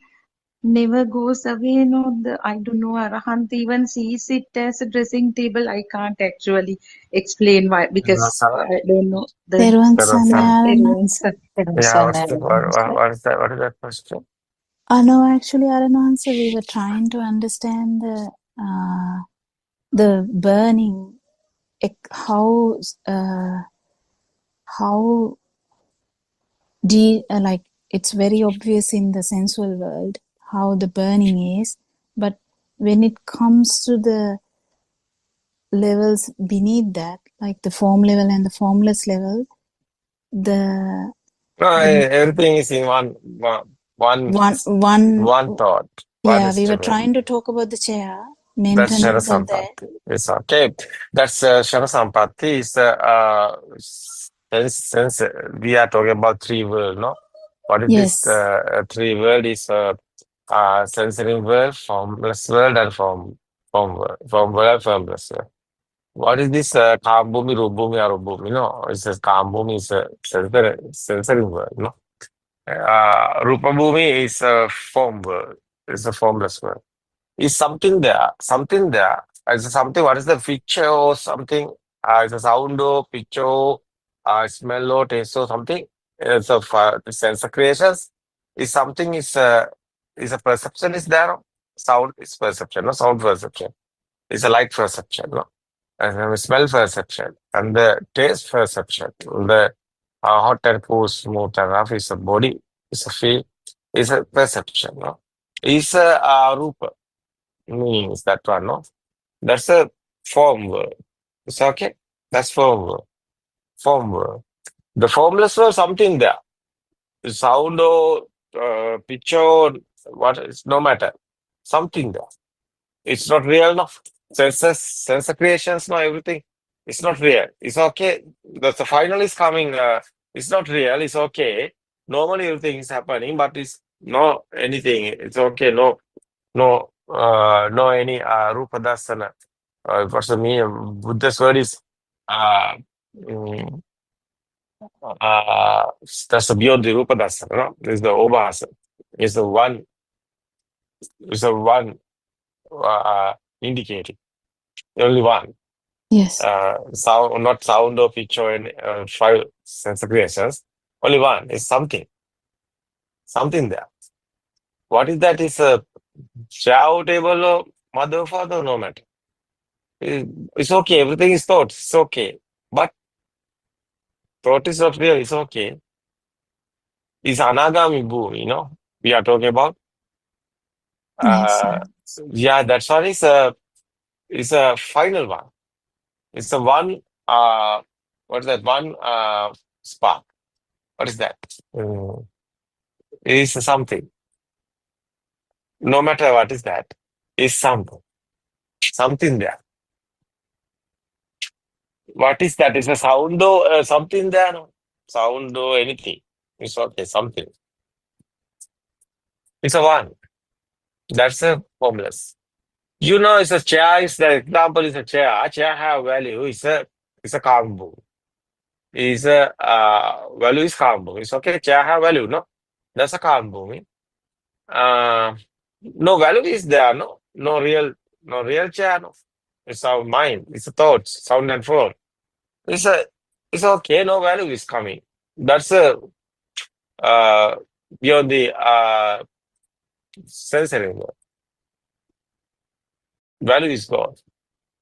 never goes away. No, I don't know. Arahant even sees it as a dressing table. I can't actually explain why, because Sarah, I don't know the Teruvan Sarah, Sarah. everyone's. Yeah, what is that? What is that question? No, actually, I don't answer. We were trying to understand the burning, how like it's very obvious in the sensual world how the burning is, but when it comes to the levels beneath that, like the form level and the formless level, the Everything is in one thought. One yeah, we were estimate. trying to talk about the chair That's maintenance of that. Sharasampati. It's okay. That's Sharasampati. Since we are talking about three world, no? What is Yes. this three world is sensory world, formless world, and form world. Form world and formless world. What is this Kambhumi, Rupbhumi, Arupbhumi? No, it says Kambhumi is a sensory world, no? Rupabhumi is a form world. It's a formless world. Is something there? Something there? Is something? What is the picture or something? Is a sound or picture, smell or taste or something? It's of sense of creations. Is something is a perception is there? Sound is perception, no sound perception. It's a light perception, no? And the smell perception and the taste perception. The hot and cool, smooth and rough is a body. It's a feel. It's a perception, no? It's a rupa means that one, no? That's a form word. It's okay? That's form word. Form word. The formless word, something there. The sound or picture or what, it's no matter. Something there. It's not real enough. Sense creations, no, everything. It's not real. It's okay. The final is coming. It's not real. It's okay. Normally everything is happening, but it's no anything. It's okay. No any rupa dasana. What's the meaning? Buddha's word is mm, that's beyond the rupa dasana. No, it's the obhasa. It's the one. It's the one indicating. Only one. Yes. Sound, not sound or picture and five sense creations. Only one is something. Something there. What is that? Is a chow table or mother or father? No matter. It's okay. Everything is thought. It's okay. But thought is not real. It's okay. It's anagami bhumi, you know? We are talking about. Yes. Yeah, that one is a final one. It's a one. What is that? One spark. What is that? It is something. No matter what is that, is something. Something there. What is that? Is a sound or something there? No? Sound or anything. It's okay, something. It's a one. That's a formless. You know, it's a chair. Is the example is a chair. A chair have value. It's a kambu. Is a value is kambu. It's okay. Chair have value. No, that's a kambu. No value is there. No real chair. No, it's our mind. It's a thoughts, sound and form. It's okay. No value is coming. That's a beyond the sensory world. Value is gone.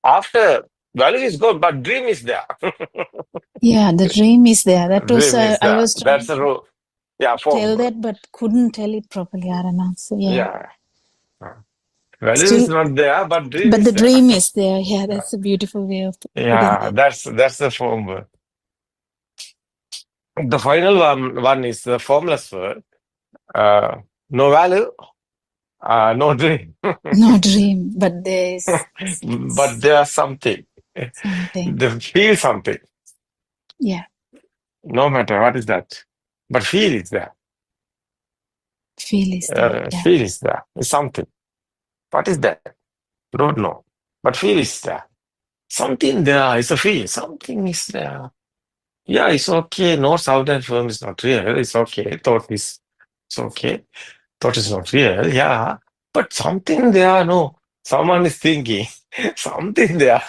After value is gone, but dream is there. Yeah, the dream is there. That was Dream is I there. was trying That's a to rule. Yeah, form tell world. that, but couldn't tell it properly, Arana. So yeah, Value is still, not there, but dream but is the there. dream is there. Yeah, that's a beautiful way of putting Yeah, that. that's the form word. The final one is the formless word. No value, no dream. No dream, but there is But there's something. something. They feel something. Yeah, No matter what is that. But feel is there. feel is there. Yeah, Feel is there. It's something. What is that? Don't know. But feel is there. Something there is a feel. Something is there. Yeah, it's okay. No sound and form is not real. It's okay. Thought is it's okay. Thought is not real. Yeah. But something there, no. Someone is thinking. Something there.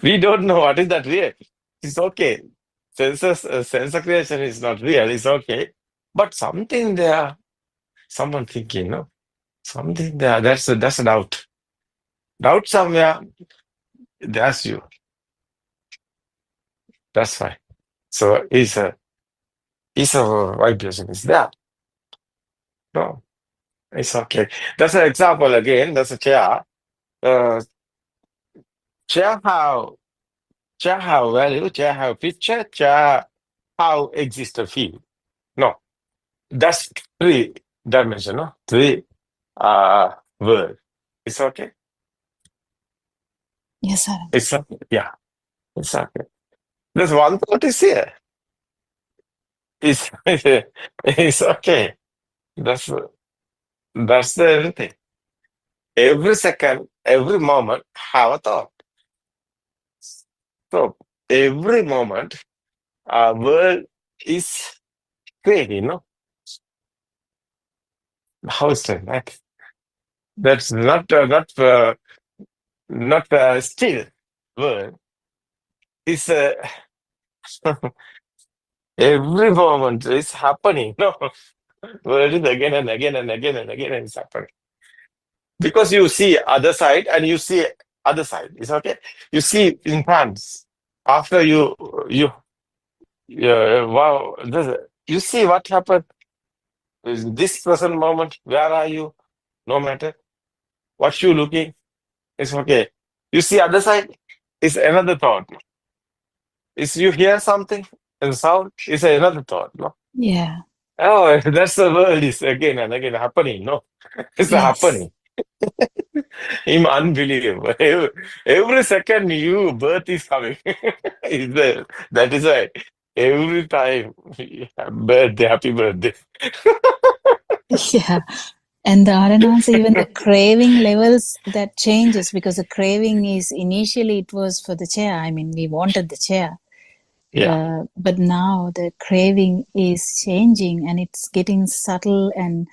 We don't know what is that real. It's okay. Sensor creation is not real. It's okay. But something there. Someone thinking, no? Something there. That's a doubt. Doubt somewhere. That's you. That's fine. So it's a vibration is there. No, it's okay. That's an example again. That's a chair. Chair have value. Chair have picture. Chair have exist a feel. No, that's three dimension. No, three word. It's okay. yes, sir. It's okay. Yeah, it's okay. There's one thought is here. It's it's okay. That's the everything. Every second, every moment, have a thought. So every moment, our world is created. No, how is that? That's not still world. It's every moment is happening. No, world is again and again and again and again and it's happening. Because you see other side and you see other side. It's okay. You see in France. After wow, you see what happened in this present moment. Where are you? No matter what you looking, it's okay. You see other side, it's another thought. Is you hear something and sound is another thought. No. Yeah. Oh, that's the world is again and again happening. No, it's Yes. happening. Unbelievable. Every second you birth is coming. Is there? That is why every time birthday, happy birthday. Yeah. And the Aranas, even the craving levels that changes, because the craving is initially it was for the chair. I mean, we wanted the chair. Yeah. But now the craving is changing and it's getting subtle, and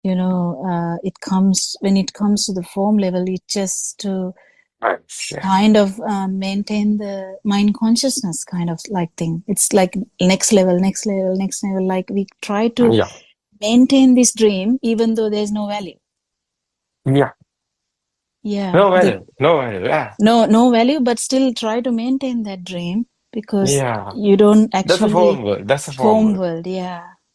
when it comes to the form level, it just to kind of maintain the mind consciousness kind of like thing. It's like next level. Like we try to maintain this dream even though there's no value. Yeah. No value. Yeah. No value, but still try to maintain that dream because you don't actually. That's a form world. That's a form world.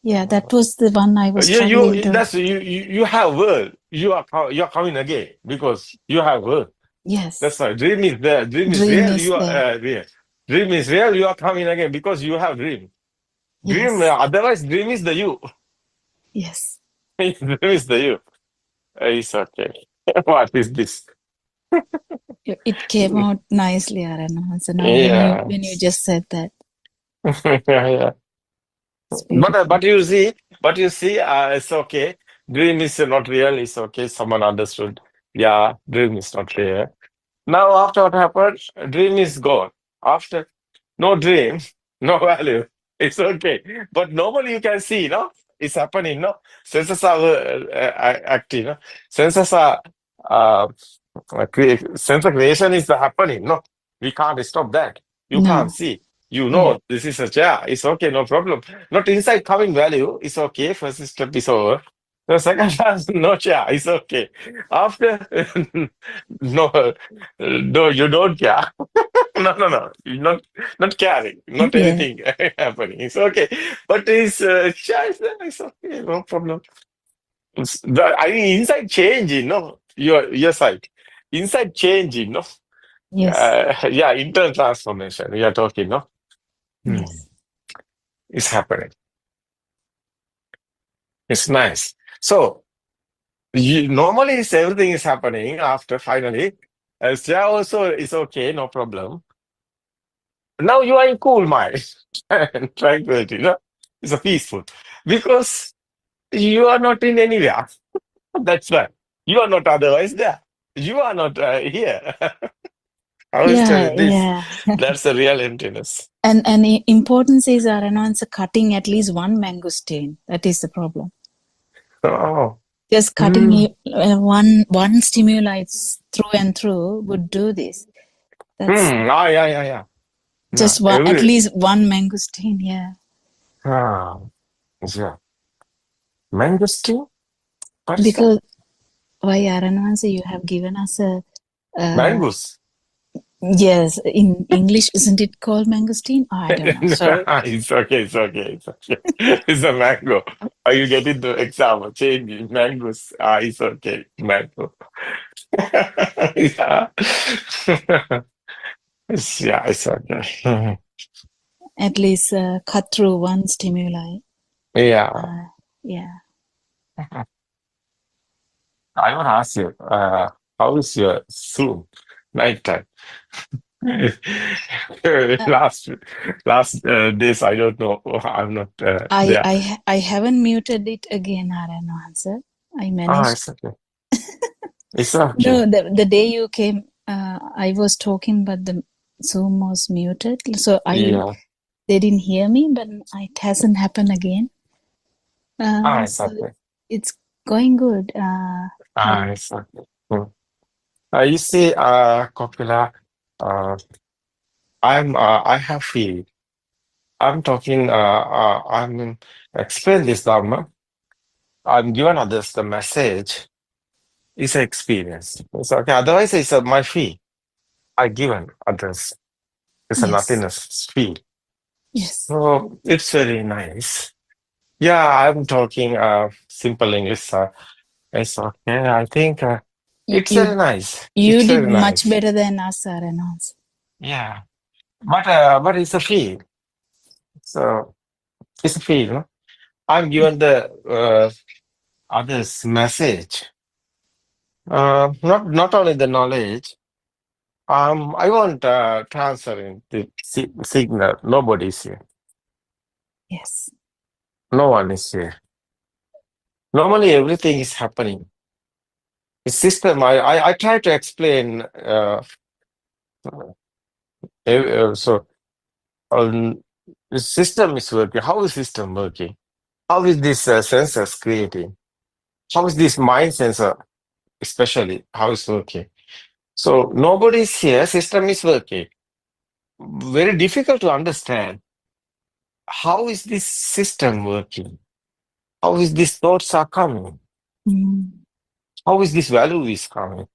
Yeah, that was the one I was struggling to. You have world. You're coming again because you have world. Yes. That's why dream is there. Dream is real. You are real. Dream is real. You are coming again because you have dream. Dream. Yes. Otherwise, dream is the you. Yes. Dream is the you. It's okay. What is this? It came out nicely, Arana. So now when you just said that. Yeah. But you see, it's okay. Dream is not real. It's okay. Someone understood. Yeah, dream is not real. Now, after what happened, dream is gone. After no dream, no value. It's okay. But normally you can see, no, it's happening. No, senses are active. No, senses are sensor creation is happening. No, we can't stop that. You can't see. You Yeah. know, this is a chair. It's okay, no problem. Not inside coming value. It's okay. First step is over. The second class, no chair. It's okay. After, no, no, you don't care. No, no, no. You're not caring. Not Yeah. anything happening. It's okay. But chair is there. It's okay. No problem. I mean, inside changing, no? Your side. Inside changing, no? Yes. Yeah, internal transformation. We are talking, no? Yes. It's happening. It's nice. So normally everything is happening after finally. Yeah, also it's okay, no problem. Now you are in cool mind and tranquility, no? It's a peaceful because you are not in anywhere. That's why you are not otherwise there. You are not here. I was Yeah. telling this. Yeah. That's the real emptiness. And importance is Aranon's cutting at least one mangosteen. That is the problem. Oh. Just cutting one stimuli through and through would do this. That's Yeah. just Yeah, one, at least one mangosteen. Yeah. Yeah. Mangosteen? What is that? Because why Aranon's you have given us a Mangoes. yes, in English, isn't it called mangosteen? I don't know. Sorry. It's okay. It's a mango. Are you getting the example? Change mangoes. It's okay. Mango. Yeah. It's okay. At least cut through one stimuli. Yeah. Yeah. I want to ask you, how is your Zoom nighttime? Last days, I don't know. I'm not there. I haven't muted it again, Aranon's. I managed. It's okay. It's okay. No, the day you came, I was talking, but the Zoom was muted. So they didn't hear me, but it hasn't happened again. It's So okay. it's going good. It's okay. You see, Kopila, I have feel. I'm talking, I'm explain this Dharma. I'm giving others the message. It's an experience. It's okay. Otherwise, it's my fee. I given others. It's a Yes. nothingness fee. Yes. So it's very nice. Yeah, I'm talking simple English. It's okay. I think it's very nice. You It's did very much nice. better than us, Aranon's. Yeah, but it's a feel. So it's a feel. No? I'm given the others message. Not only the knowledge. I want transferring the signal. Nobody's here. Yes. No one is here. Normally, everything is happening. The system. I try to explain. So the system is working. How is system working? How is this sensors creating? How is this mind sensor, especially, how is working? So nobody is here. System is working. Very difficult to understand. How is this system working? How is these thoughts are coming? How is this value is coming?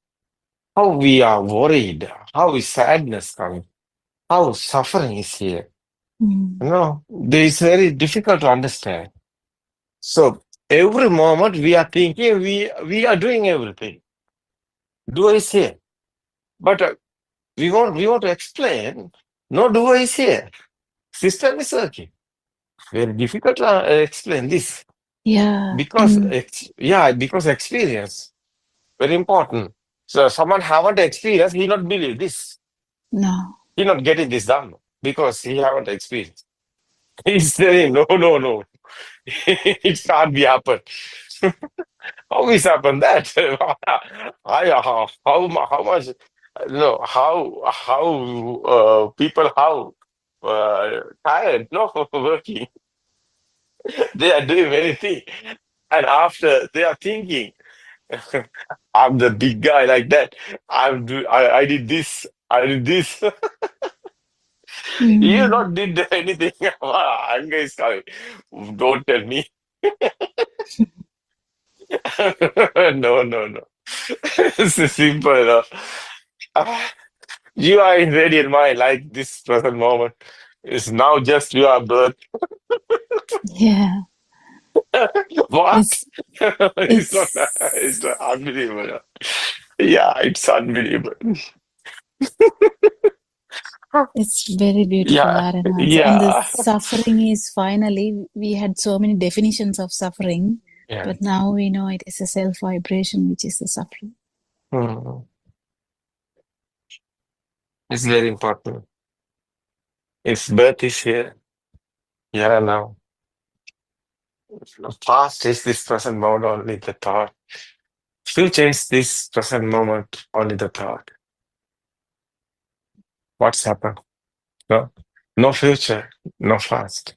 How we are worried? How is sadness coming? How suffering is here? It's very difficult to understand. So every moment we are thinking we are doing everything. Doer is here. But we want to explain, no doer is here. System is working. Very difficult to explain this. Yeah. Because experience. Very important. So someone haven't experienced, he not believe this. No. He not getting this done because he haven't experienced. He's saying, no. It can't be happen. How is happen that? How much? No, how people tired? No, working. They are doing many things, and after they are thinking, I'm the big guy like that. I did this. I did this. You not did anything. Anger is coming. Don't tell me. No, no, no. It's simple. You are in radiant mind, like this present moment. It's now just your birth. Yeah, What? it's It's not it's unbelievable. Yeah, it's unbelievable. it's very beautiful, Yeah, Aranhans. And the yeah, suffering is finally, we had so many definitions of suffering, yeah. but now we know it is a self vibration, which is the suffering. Hmm. It's very important. If birth is here, yeah, now. Past is this present moment, only the thought. Future is this present moment, only the thought. What's happened? No, no future, no past.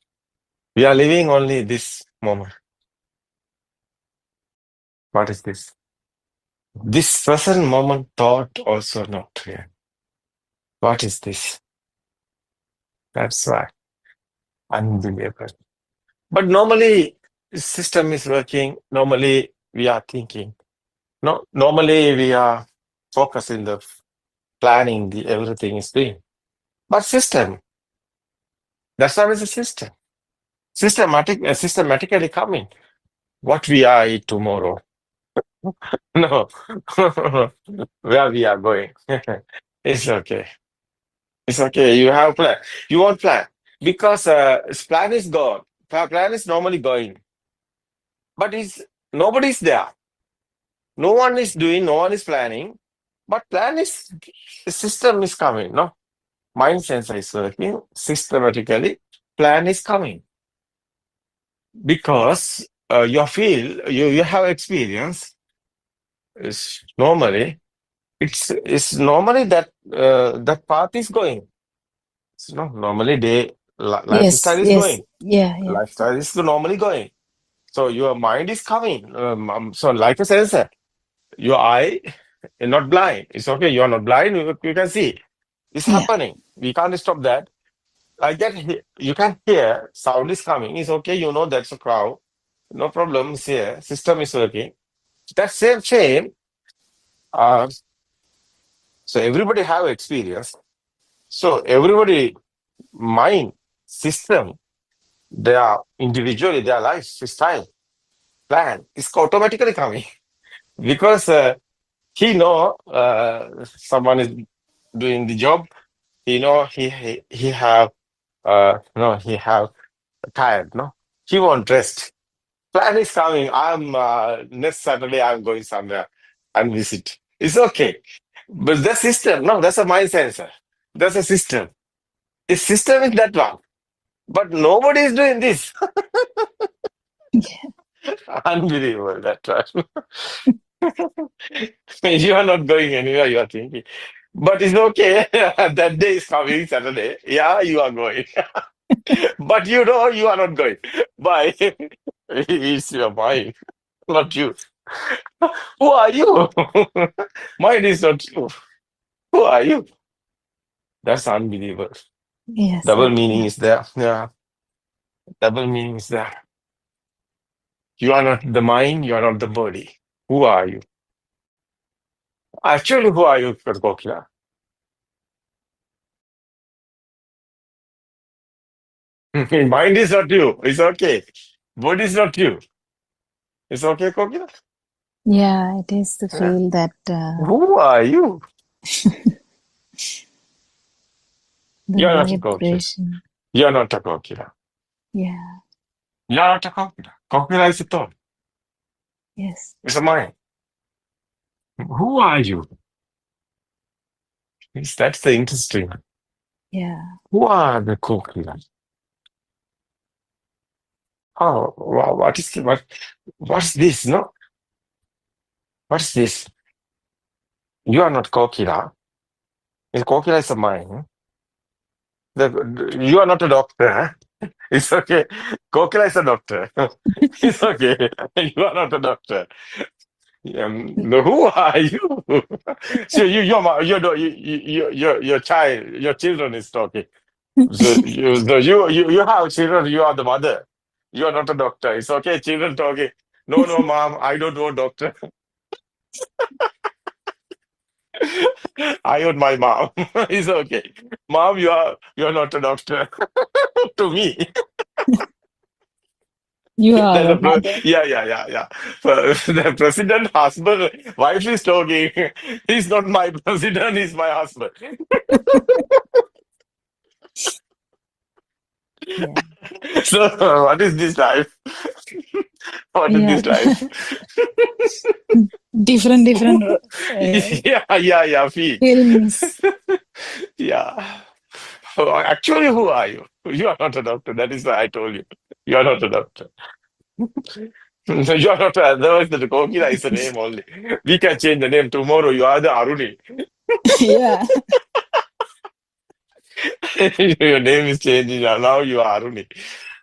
We are living only this moment. What is this? This present moment thought also not real. What is this? That's why unbelievable. But normally system is working. Normally we are thinking. No, normally we are focusing the planning. The everything is doing. But system. That's why it's a system. Systematically coming. What we are eat tomorrow. No, where we are going. It's okay. It's okay. You have plan. You want plan because plan is gone. Plan is normally going, but it's nobody's there. No one is doing. No one is planning. But plan is the system is coming. No, mind sensor is working systematically. Plan is coming because you feel you have experience. Is normally it's normally that that path is going. So, normally Yes, lifestyle is yes, going. yeah, yeah, Lifestyle is normally going. So your mind is coming. So like a sensor, your eye is not blind. It's okay. You are not blind. You can see. It's yeah, happening. We can't stop that. Like that, you can hear sound is coming. It's okay. You know that's a crowd. No problem. It's here. System is working. That same. Uh, so everybody have experience. So everybody mind system. They are individually their lifestyle plan is automatically coming because he know someone is doing the job. He know he have no he have tired. No, he won't rest. Plan is coming. I'm next Saturday. I'm going somewhere and visit. It's okay, but the system. No, that's a mind sensor. That's a system. The system is that one, but nobody is doing this. yeah. Unbelievable that one. You are not going anywhere, you are thinking. But it's okay. That day is coming, Saturday. Yeah, you are going. But you know you are not going. Why? It's your mind, not you. Who are you? Mind is not you. Who are you? That's unbelievable. Yes, Double okay. meaning is there. Yeah, double meaning is there. You are not the mind, you are not the body. Who are you? Actually, who are you, Kokila? Mind is not you. It's okay. Body is not you. It's okay, Kokila? Yeah, it is to Yeah. feel that Who are you? the You're not a Kokila. vibration. You're not a Kokila. Yeah, You're not a Kokila. Kokila is a thought. yes, It's a mind. Who are you? That's the interesting. yeah, Who are the Kokila? Oh, wow, what's this? No? What's this? You are not Kokila. Kokila is a mind. You are not a doctor. Huh? It's okay. Kokila is a doctor. It's okay. You are not a doctor. No, who are you? So your child, your children is talking. So you have children, you are the mother. You are not a doctor. It's okay, children talking. No, no, mom, I don't want doctor. I want my mom. It's okay. Mom, you are not a doctor. To me. You are Then our mother. yeah. The president husband, wife is talking. He's not my president, he's my husband. Yeah. So what is this life? What is Yeah. this life? Different Yeah, feel. films. Yeah. Oh, actually, who are you? You are not a doctor. That is why I told you. You are not a doctor. You are not. Otherwise, the Kokila is a name only. We can change the name tomorrow. You are the Aruni. Yeah. Your name is changing now. You are Aruni.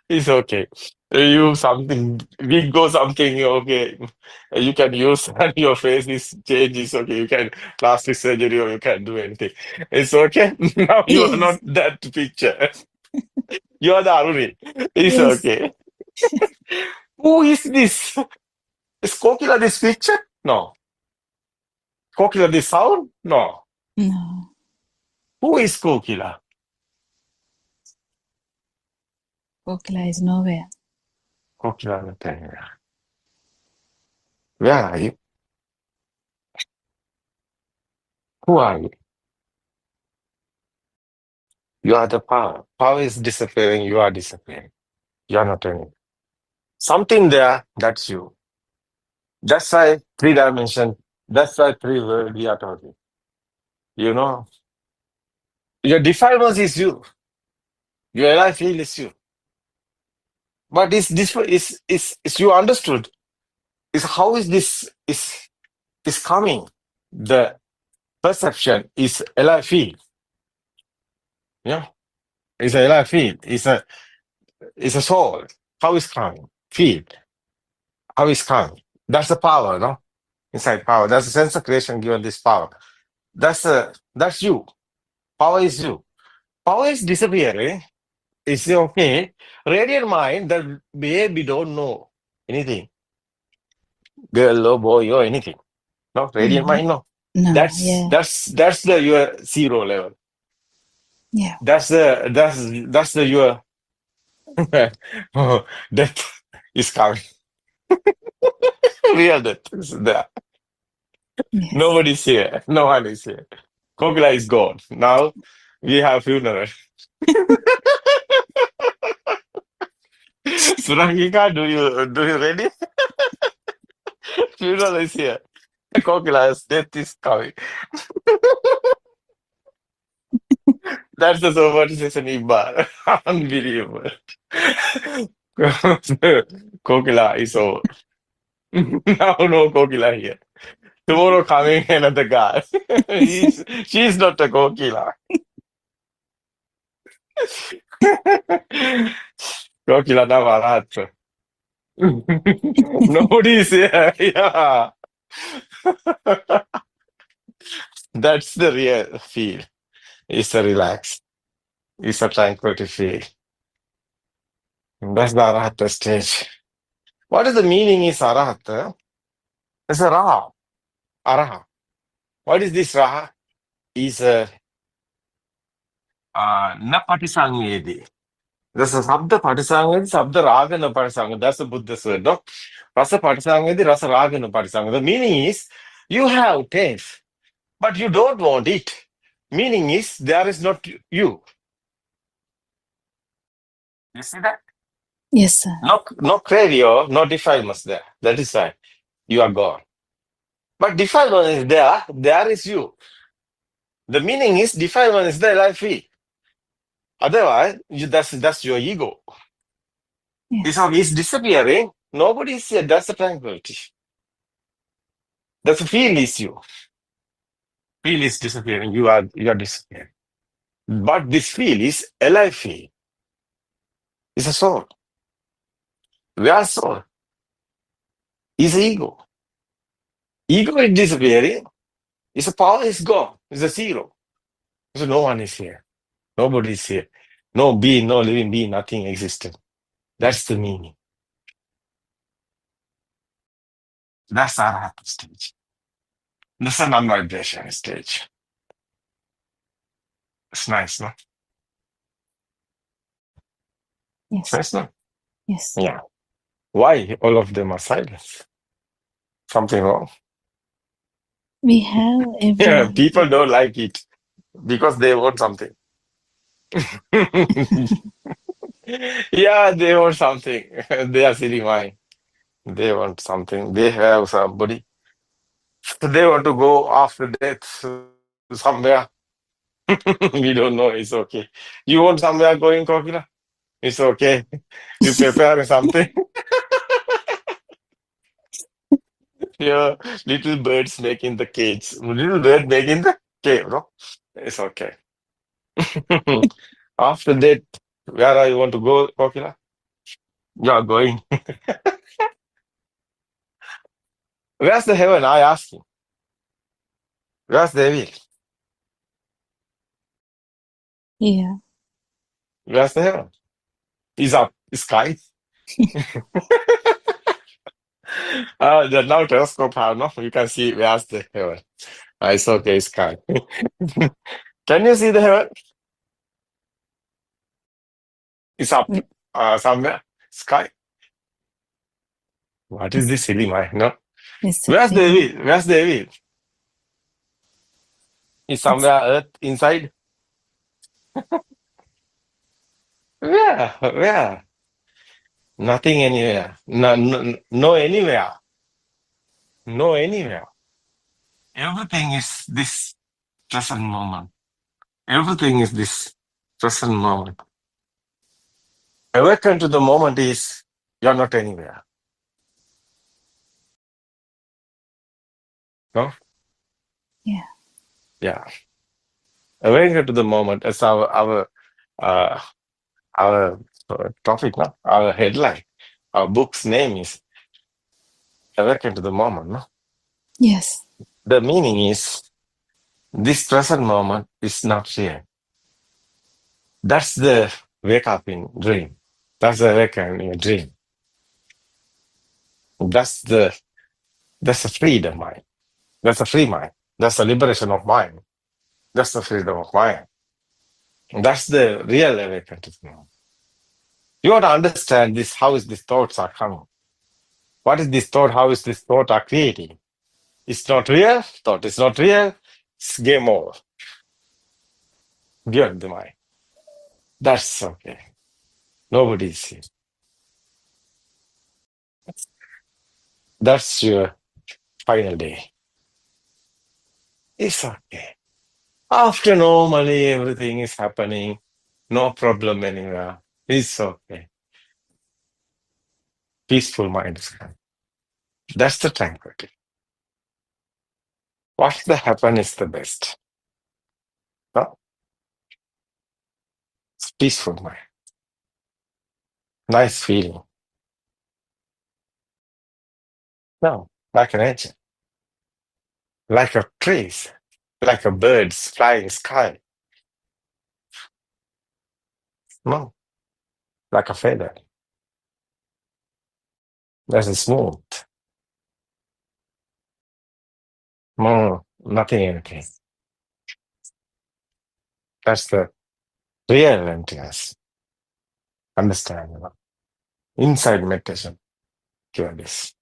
It's okay. You something we go something okay. You can use and your face is changed. It's okay. You can plastic surgery or you can do anything. It's okay. Now you are Yes. not that picture. You are the Aruni. It's Yes. okay. Who is this? Is Kokila this picture? No. Kokila this sound? No. No. Who is Kokila? Kokila is nowhere. Kokila not there. Where are you? Who are you? You are the power. Power is disappearing. You are disappearing. You are not any. Something there, that's you. That's why three dimension. That's why three world we are talking. You know, your defilement is you. Your life feel is you. But is you understood? Is how is this is coming? The perception is alive field. Yeah, it's a alive field. It's a soul. How is coming? Field. How is coming? That's the power, no? Inside power. That's the sense of creation given this power. That's you. Power is you. Power is disappearing. It's okay. Radiant mind, the baby don't know anything. Girl or boy or anything. No, radiant mind, no. No. That's Yeah. that's that's the your zero level. Yeah. That's the your oh, death is coming. Real death is there. Yes. Nobody's here. No one is here. Kokila is gone. Now we have funeral. Surangika, do you ready? Funeral is here. Kokila's death is coming. That's the superstition Ibar. Unbelievable. Kokila is over. Now no Kokila here. Tomorrow coming another guy. She's not a Kokila. Kokila now Arahat. Nobody is here. Yeah. That's the real feel. It's a relax. It's a tranquility feel. That's the Arahata stage. What is the meaning is Arahata? It's a Raha. Araha. What is this Raha? Is a na patisangvedi. That's a Sabda Patisangvedi, Sabda Raga na Patisanga. That's the Buddha's word, no? Rasa Patisangvedi, Rasa Raga na Patisanga. The meaning is you have taste, but you don't want it. Meaning is there is not you. You see that? Yes, sir. No cravio, no defilements there. That is why you are gone. But defilement is there. There is you. The meaning is defilement is there, life free. Otherwise, that's your ego. Yes. It's disappearing. Nobody is here. That's the tranquility. That's the feel is you. Feel is disappearing. You are disappearing. But this feel is alive feel. It's a soul. Where soul? Is ego. Ego is disappearing. It's a power is gone. It's a zero. So no one is here. Nobody is here. No being, no living being, nothing existed. That's the meaning. That's our happy stage. That's a non-vibration stage. It's nice, no? Yes. Nice, no? Yes. Yeah. Why all of them are silent? Something wrong? We have Yeah, every. people don't like it because they want something. Yeah, they want something. They are silly mind. They want something. They have somebody. So they want to go after death somewhere. We don't know. It's okay. You want somewhere going, Kokila? It's okay. You prepare something. Yeah, little birds making the cage. Little bird making the cave, no? It's okay. After that, where are you want to go, Kokila? You are going. Where's the heaven? I ask you. Where's the devil? Yeah. Where's the heaven? Is up sky. The now telescope have no, you can see where's the heaven. It's okay, sky. Can you see the heaven? It's up somewhere, sky. What is this silly mind? No. It's Where's the okay. devil? Where's the devil? Is somewhere earth inside? Where? Where? Nothing anywhere. No anywhere. No anywhere. Everything is this present moment. Everything is this present moment. Awaken to the moment is you're not anywhere. No? Yeah. Yeah. Awaken to the moment. That's our topic, no? Our headline. Our book's name is Awaken to the Moment, no? Yes. The meaning is this present moment is not here. That's the wake up in dream. That's the awaken in a dream. That's a freedom mind. That's a free mind. That's a liberation of mind. That's the freedom of mind. That's the real awaken to the moment. You want to understand this, how is these thoughts are coming? What is this thought? How is this thought are creating? It's not real. Thought is not real. It's game over. Beyond the mind. That's okay. Nobody is here. That's your final day. It's okay. After normally everything is happening, no problem anywhere. It's okay. Peaceful mind is coming. That's the tranquility. What the happen is the best. No? It's peaceful mind. Nice feeling. No, like an angel. Like a trees. Like a birds flying sky. No. Like a feather. That's a smooth. No, nothing anything. That's the real emptiness. Understand? You know? Inside meditation. Give this.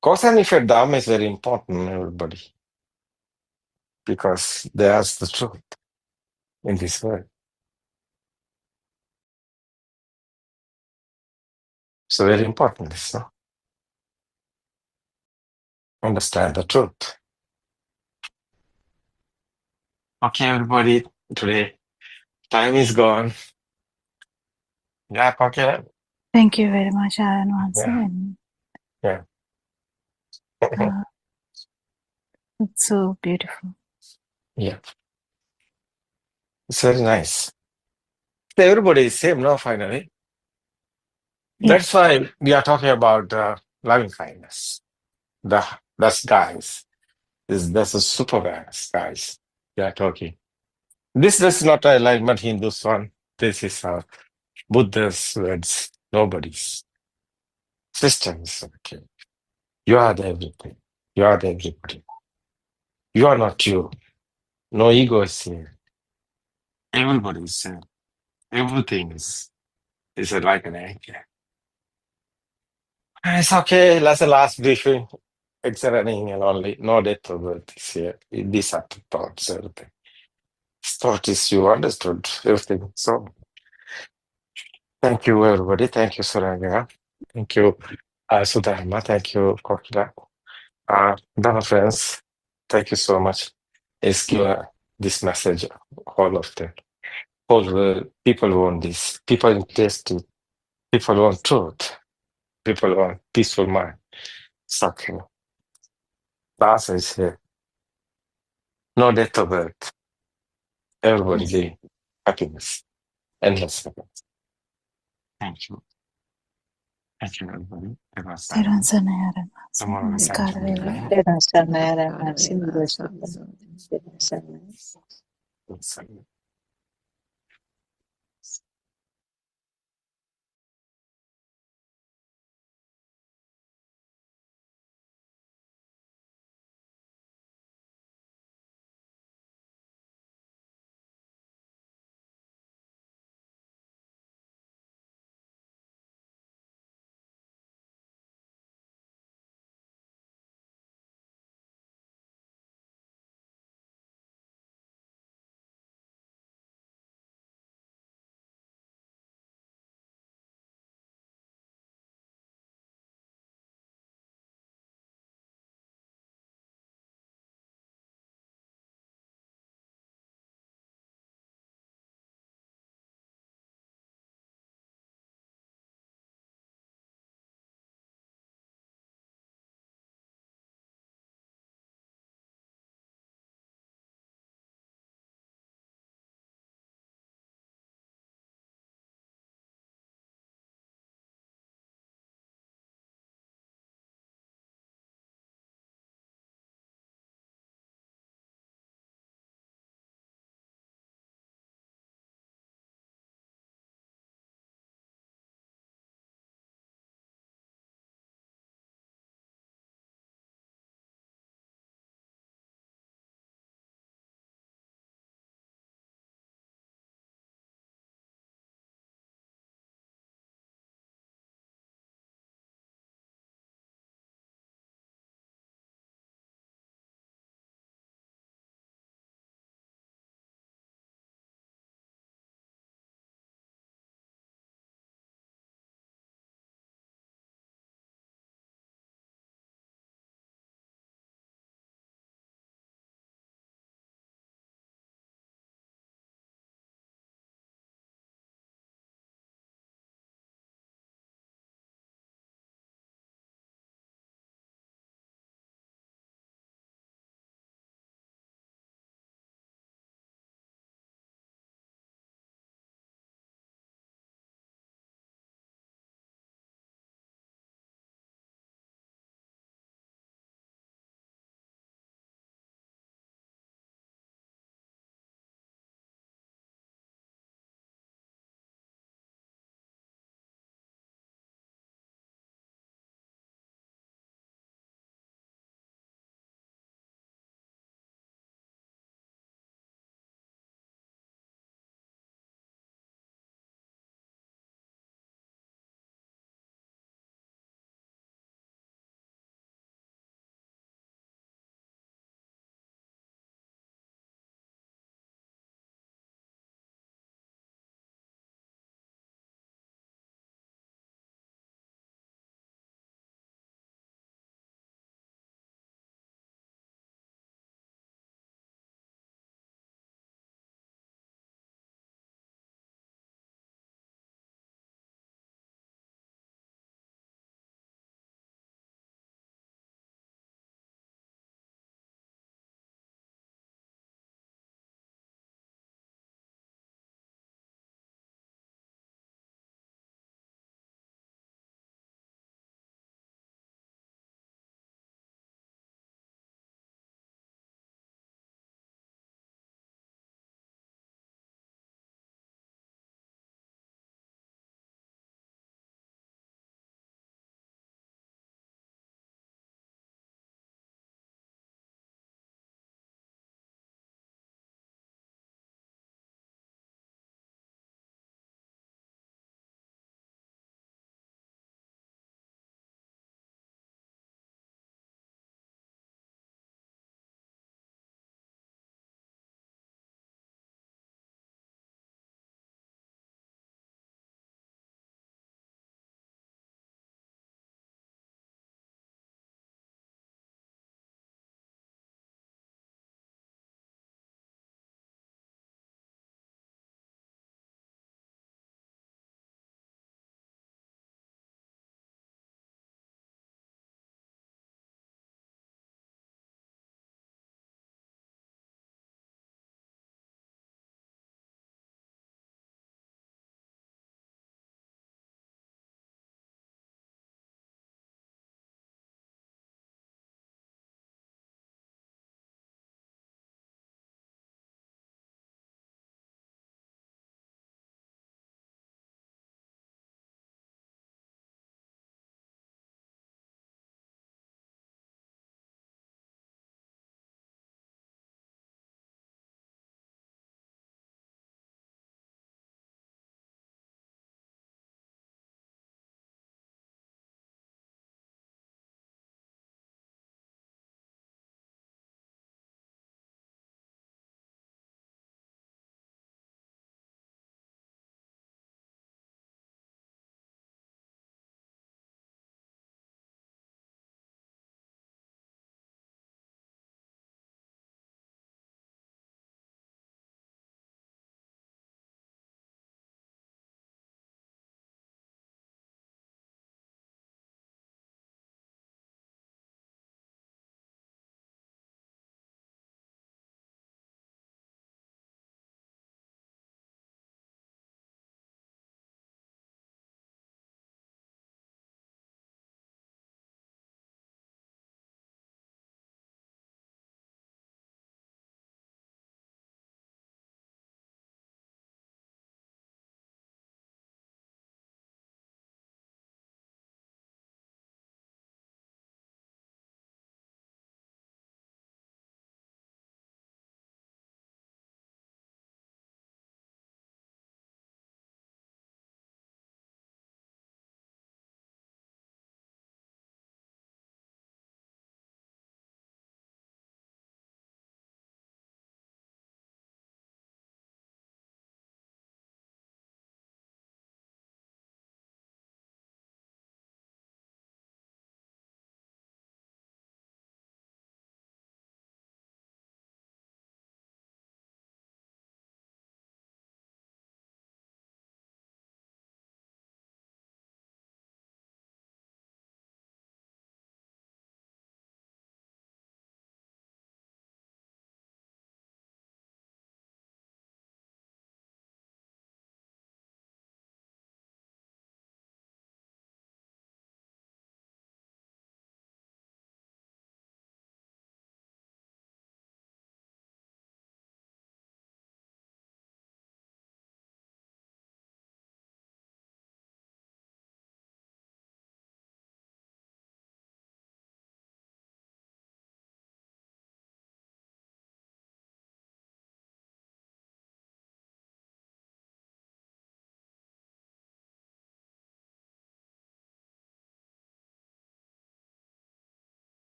Cause and effect dharma is very important, everybody. Because there's the truth in this world. So very important, this, no? Understand the truth. Okay, everybody, today time is gone. Yeah, okay. Thank you very much, Ayanwanse. Yeah. And Yeah. it's so beautiful. Yeah. It's very nice. So everybody is same now, finally. Yeah. That's why we are talking about loving kindness. That's guys. That's a super guys. We are talking. This is not a alignment Hindus one. This is Buddha's words, nobody's. Systems, okay. You are the everything. You are the everybody. You are not you. No ego is here. Everybody is here. Everything is like an anchor. It's okay. That's the last briefing. It's running and only no death of birth this year. These are the thoughts, everything. Thought is you understood everything. So thank you, everybody. Thank you, Suranga. Thank you, Sudharma. Thank you, Kokila. Dana friends, thank you so much. It's give this message, all of them. All the people want this. People interested. People want truth. People want peaceful mind. Sucking. The answer is here. No death of birth. Everybody living happiness. Endless happiness. Thank you. Thank you, everybody. තෙරුවන් සරණයි ආරණ. Tomorrow is නමස්කාර වේවා. තෙරුවන් සරණයි ආරණ්‍ය Namaskar, සිංදු Veva, ශ්‍රී තෙරුවන් සරණයි. Sunday.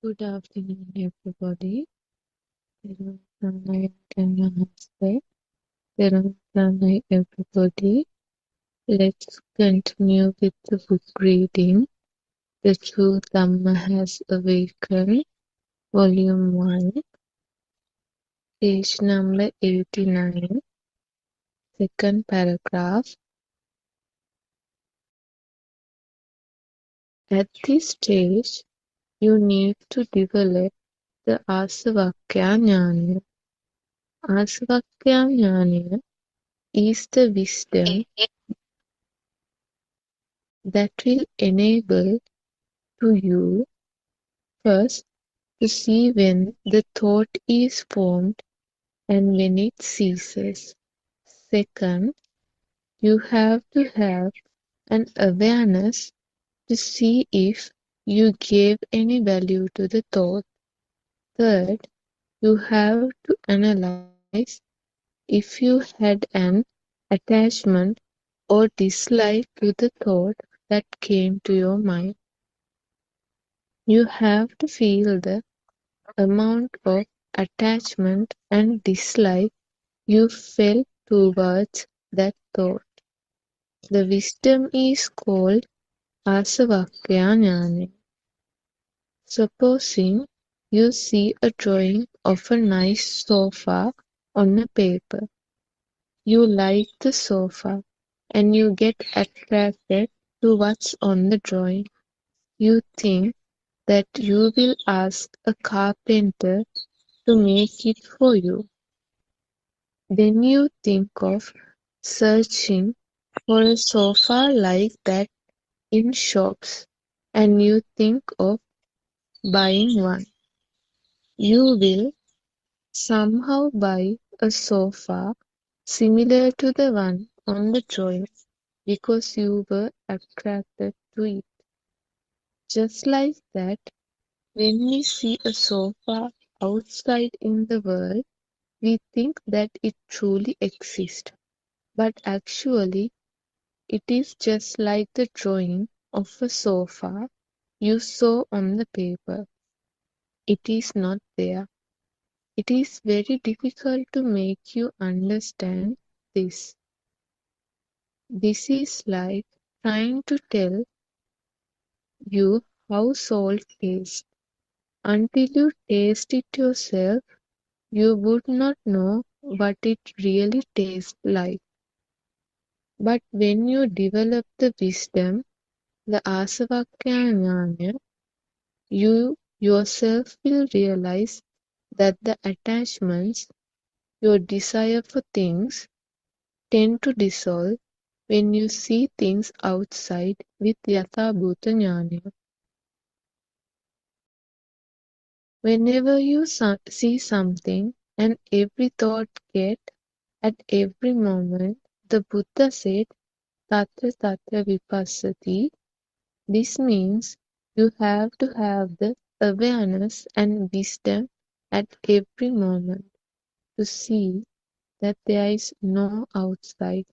Good afternoon, everybody. Namaste. Namaste, everybody. Let's continue with the book reading. The True Dhamma Has Awakened, Volume 1, page number 89, second paragraph. At this stage, you need to develop the Asavakya Jnana. Asavakya Jnana is the wisdom that will enable to you first to see when the thought is formed and when it ceases. Second, you have to have an awareness to see if you gave any value to the thought. Third, you have to analyze if you had an attachment or dislike to the thought that came to your mind. You have to feel the amount of attachment and dislike you felt towards that thought. The wisdom is called Asavakya Jnana. Supposing you see a drawing of a nice sofa on a paper. You like the sofa and you get attracted to what's on the drawing. You think that you will ask a carpenter to make it for you. Then you think of searching for a sofa like that in shops and you think of buying one. You will somehow buy a sofa similar to the one on the drawing because you were attracted to it. Just like that, when we see a sofa outside in the world, we think that it truly exists. But actually, it is just like the drawing of a sofa you saw on the paper. It is not there. It is very difficult to make you understand this. This is like trying to tell you how salt tastes. Until you taste it yourself, you would not know what it really tastes like. But when you develop the wisdom, the Asavakya Jnana, you yourself will realize that the attachments, your desire for things, tend to dissolve when you see things outside with Yathabhuta Jnana. Whenever you see something and every thought get at every moment, the Buddha said, Tatra Tatra Vipassati. This means you have to have the awareness and wisdom at every moment to see that there is no outside.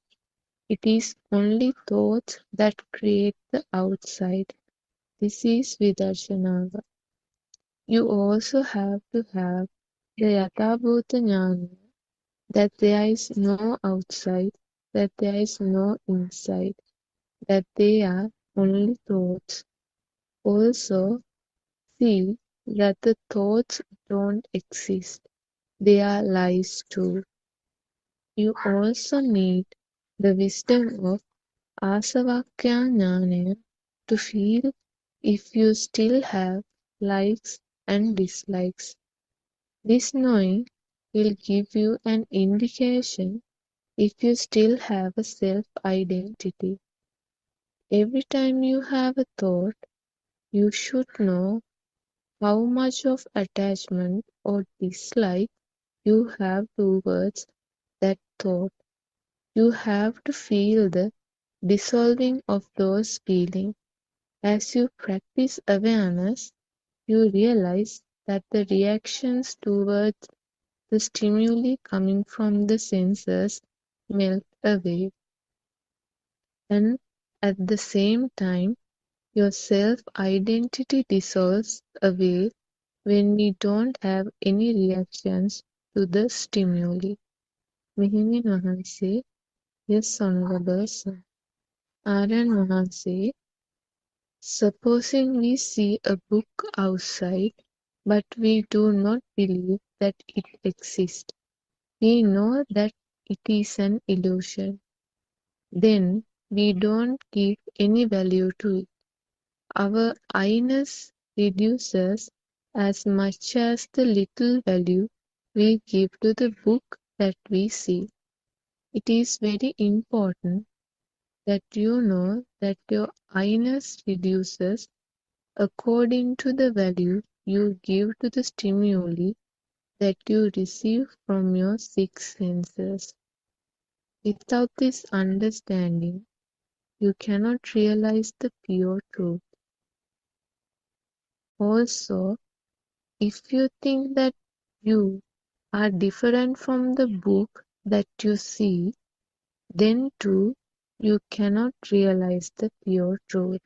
It is only thoughts that create the outside. This is Vidarshanava. You also have to have the Yathabhuta Jnana that there is no outside, that there is no inside, that they are only thoughts. Also, see that the thoughts don't exist. They are lies too. You also need the wisdom of Asavakya Jnana to feel if you still have likes and dislikes. This knowing will give you an indication if you still have a self-identity. Every time you have a thought, you should know how much of attachment or dislike you have towards that thought. You have to feel the dissolving of those feelings. As you practice awareness, you realize that the reactions towards the stimuli coming from the senses melt away, and at the same time, your self identity dissolves away when we don't have any reactions to the stimuli. Mehimin Wahanse, yes, Honorable Sir. Aryan Wahanse, supposing we see a book outside, but we do not believe that it exists. We know that it is an illusion. Then we don't give any value to it. Our I-ness reduces as much as the little value we give to the book that we see. It is very important that you know that your I-ness reduces according to the value you give to the stimuli that you receive from your six senses. Without this understanding, you cannot realize the pure truth. Also, if you think that you are different from the book that you see, then too you cannot realize the pure truth.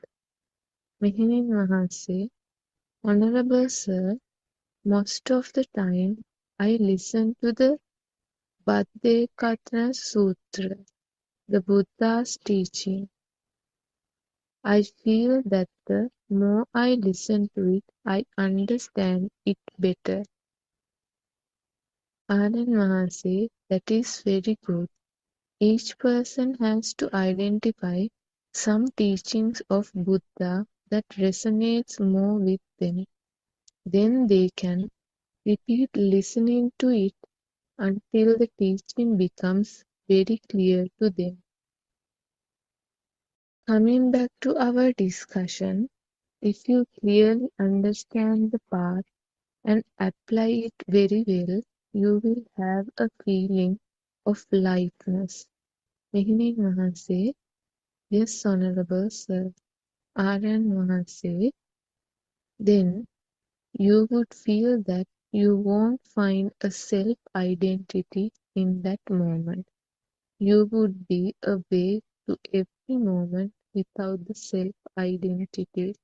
Mehimin Wahanse, Honorable Sir, most of the time I listen to the Buddothpado Sutra, the Buddha's teaching. I feel that the more I listen to it, I understand it better. Anand Wahanse, that is very good. Each person has to identify some teachings of Buddha that resonates more with them. Then they can repeat listening to it until the teaching becomes very clear to them. Coming back to our discussion, if you clearly understand the path and apply it very well, you will have a feeling of lightness. Mehimin Wahanse, yes, Honorable Sir. Aryan Wahanse, then you would feel that you won't find a self-identity in that moment. You would be awake to every moment without the self-identity.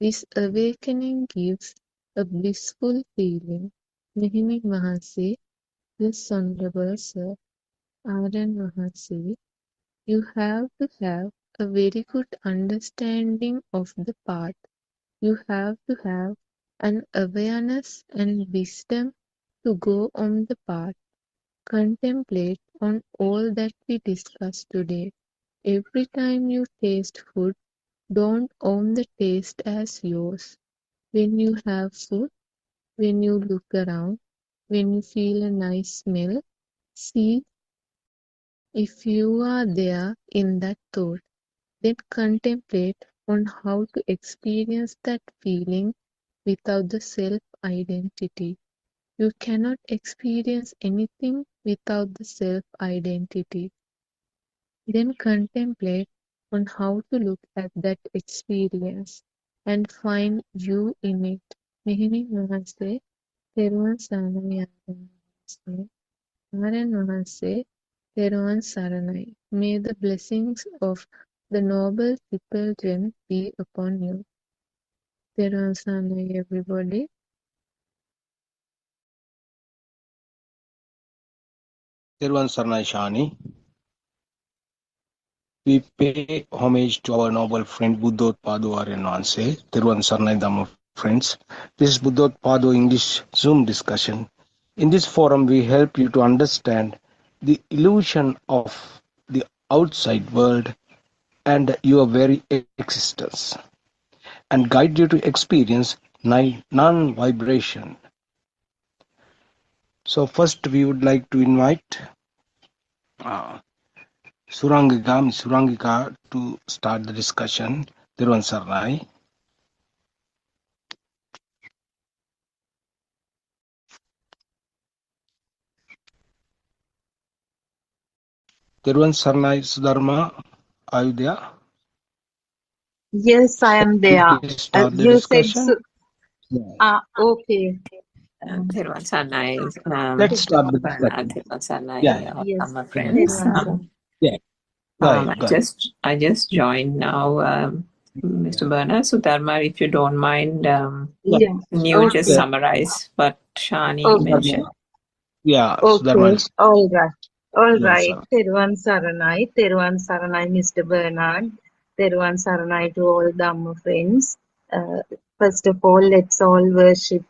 This awakening gives a blissful feeling. Mehimin Wahanse, yes, Honorable Sir. Aryan Wahanse, you have to have a very good understanding of the path. You have to have an awareness and wisdom to go on the path. Contemplate on all that we discussed today. Every time you taste food, don't own the taste as yours. When you have food, when you look around, when you feel a nice smell, see if you are there in that thought. Then contemplate on how to experience that feeling without the self-identity. You cannot experience anything without the self-identity. Then contemplate on how to look at that experience and find you in it. Mehimin Wahanse, Theruvan Saranai Wahanse, Aryan Wahanse, Theruvan Saranai. May the blessings of the Noble Triple Gem be upon you. Theruvan Saranai, everybody. Tirvan Sarnai Shani. We pay homage to our noble friend Buddothpado Aryanwanse, Tirvan Sarnai Dhamma friends. This is Buddothpado English Zoom discussion. In this forum, we help you to understand the illusion of the outside world and your very existence, and guide you to experience non-vibration. So first, we would like to invite Surangika to start the discussion. Tirvan Sarnai. Tirvan Sarnai Sudharma, are you there? Yes, I am there. Please start the You said discussion. okay. Theruvan Saranai, Let's start the discussion. Theruvan Saranai, Yeah. Yes. my friends. Yeah. Go ahead. I just joined now. Mr. Bernard. So, Dharma, if you don't mind, Yeah. can you just Okay. summarize what Shani Okay. mentioned? Yeah, Okay. Sudharman. All right. All Yeah, right. sir. Teruvan Saranai. Teruvan Saranai, Mr. Bernard. Teruvan Saranai to all Dhamma friends. First of all, let's all worship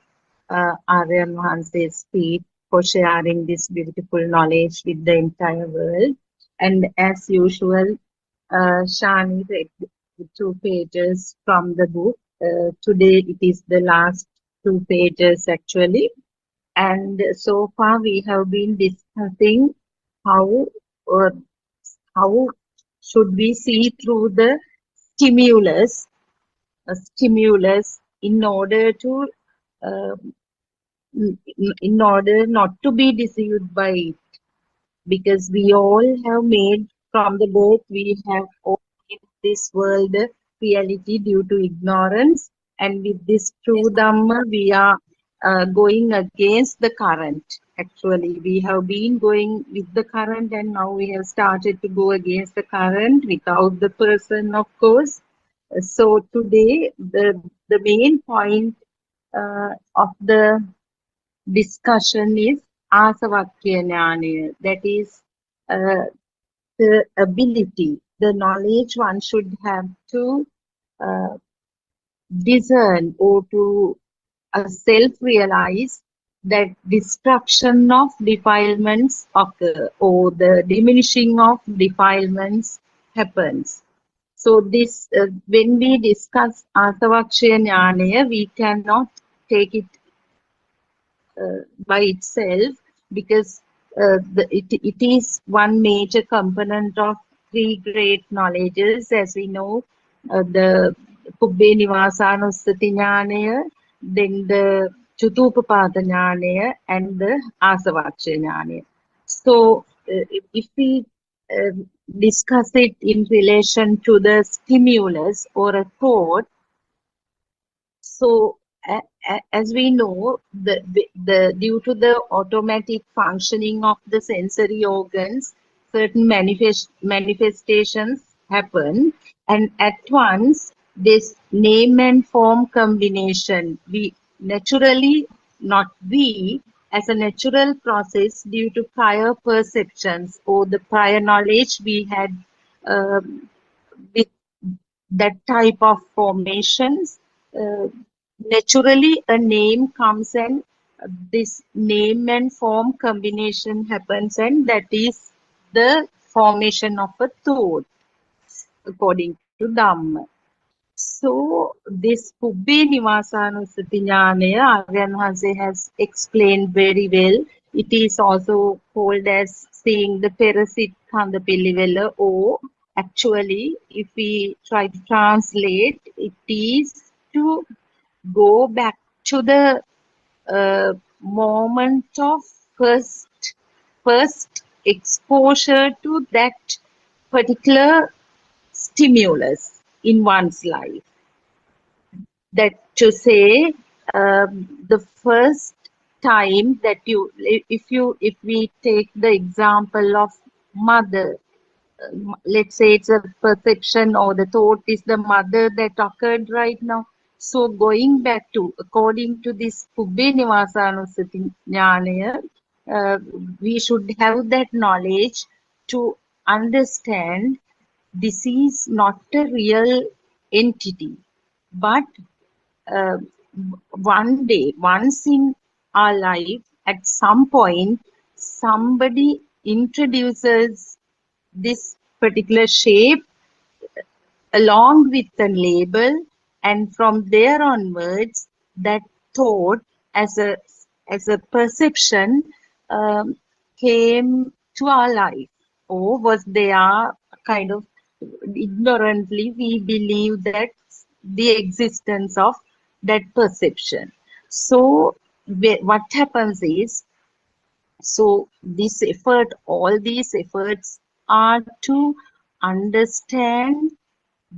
Aryan Mahanse's feet for sharing this beautiful knowledge with the entire world. And as usual, Shani read the 2 pages from the book. Today it is the last 2 pages actually. And so far we have been discussing how or how should we see through the stimulus, in order to uh, in order not to be deceived by it, because we all have made from the birth, we have all made this world a reality due to ignorance, and with this true Dhamma we are going against the current. Actually, we have been going with the current, and now we have started to go against the current without the person, of course. So today the main point of the discussion is asavakya jnana, that is the ability, the knowledge one should have to uh, discern or to self-realize that destruction of defilements occur or the diminishing of defilements happens. So this, when we discuss asavakya jnana, we cannot take it by itself, because it is one major component of 3 great knowledges, as we know, the Kubbe Nivasanussati Jnanaya, then the Chutupapada Jnanaya, and the Asavakya Jnanaya. So, if we discuss it in relation to the stimulus or a thought, so, as we know, the due to the automatic functioning of the sensory organs, certain manifestations happen, and at once this name and form combination, we naturally, not we, as a natural process due to prior perceptions or the prior knowledge we had with that type of formations, uh, naturally a name comes, and this name and form combination happens, and that is the formation of a thought according to Dhamma. So this Kubbe Nivasanussati Jnanaya, Aryan Mahanse has explained very well. It is also called as seeing the Perasit Kandapillivela, or actually, if we try to translate, it is to go back to the moment of first exposure to that particular stimulus in one's life. That to say, the first time that if we take the example of mother, let's say it's a perception or the thought is the mother that occurred right now. So going back to, according to this Kubbe Nivasanussati Jnanaya, we should have that knowledge to understand this is not a real entity, but uh, one day, once in our life, at some point, somebody introduces this particular shape along with the label, and from there onwards, that thought as a perception um, came to our life, or was there kind of ignorantly we believe that the existence of that perception. So what happens is, so this effort, all these efforts are to understand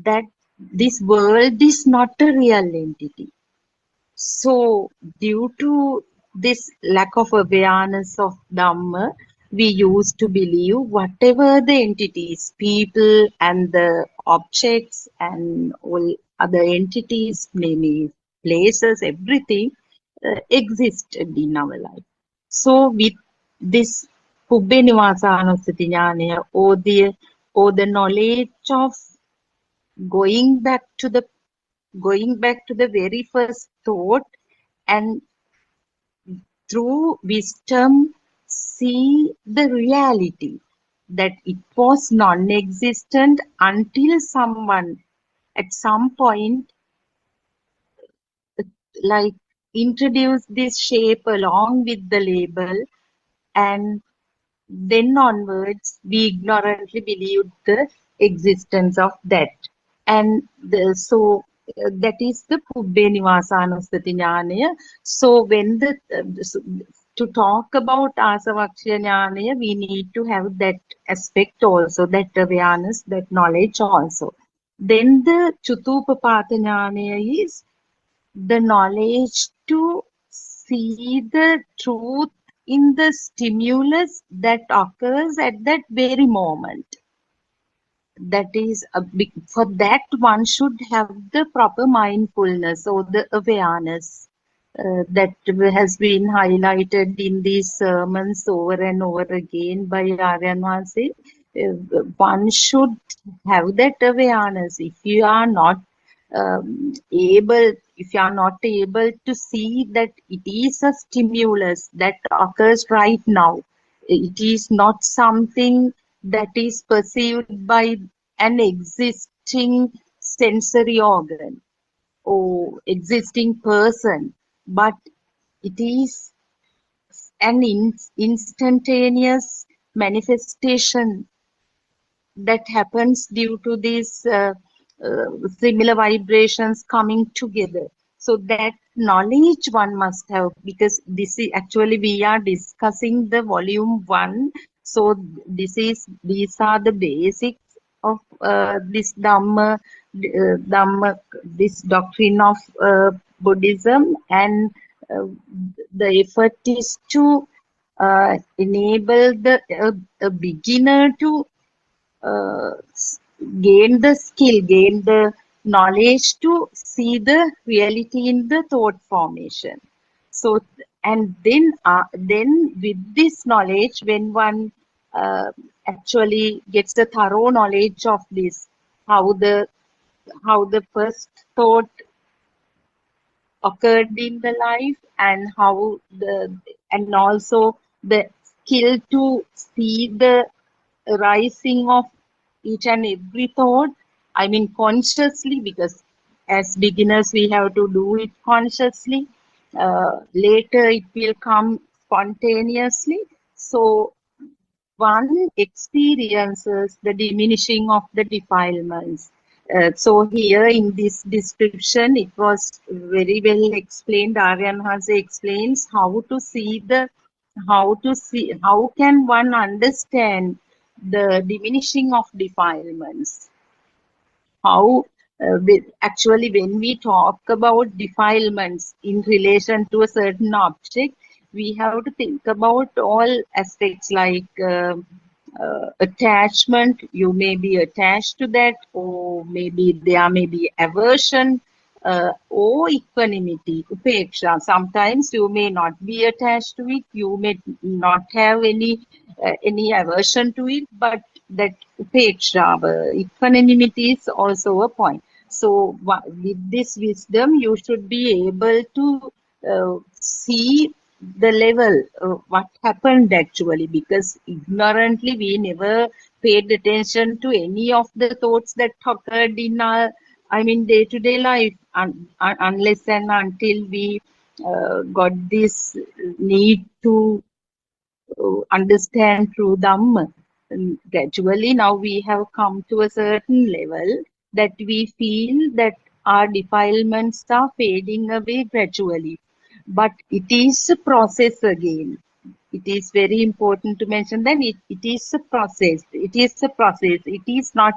that this world is not a real entity. So due to this lack of awareness of Dhamma, we used to believe whatever the entities, people and the objects and all other entities, maybe places, everything existed in our life. So with this Pubbe Nivasānussati Jnanaya, or the knowledge of going back to the very first thought, and through wisdom see the reality that it was non-existent until someone at some point like introduced this shape along with the label, and then onwards we ignorantly believed the existence of that. And that is the Pubbe Nivasanussati Jnanaya. So when to talk about Asavakshya Jnanaya, we need to have that aspect also, that awareness, that knowledge also. Then the Chutupapata Jnanaya is the knowledge to see the truth in the stimulus that occurs at that very moment. That is for that one should have the proper mindfulness or the awareness that has been highlighted in these sermons over and over again by Aryan Vasi. One should have that awareness. If you are not able to see that it is a stimulus that occurs right now, it is not something that is perceived by an existing sensory organ or existing person, but it is an instantaneous manifestation that happens due to these similar vibrations coming together. So that knowledge one must have, because this is actually we are discussing the volume 1. So these are the basics of this Dhamma, this doctrine of Buddhism, and the effort is to enable a beginner to uh, gain the skill, gain the knowledge to see the reality in the thought formation. So, and then with this knowledge, when one actually gets the thorough knowledge of this, how the first thought occurred in the life, and how and also the skill to see the rising of each and every thought, I mean consciously, because as beginners we have to do it consciously. Later it will come spontaneously. So one experiences the diminishing of the defilements. So here in this description, it was very well explained. Aryan Hase explains how can one understand the diminishing of defilements. How actually when we talk about defilements in relation to a certain object, we have to think about all aspects like attachment. You may be attached to that, or maybe there may be aversion, or equanimity, upeksha. Sometimes you may not be attached to it, you may not have any aversion to it, but that upeksha, equanimity is also a point. So with this wisdom, you should be able to see the level what happened actually, because ignorantly we never paid attention to any of the thoughts that occurred in our, I mean, day-to-day life, unless and until we got this need to understand through Dhamma. And gradually now we have come to a certain level that we feel that our defilements are fading away gradually. But it is a process again. It is very important to mention that it is a process. It is a process. It is not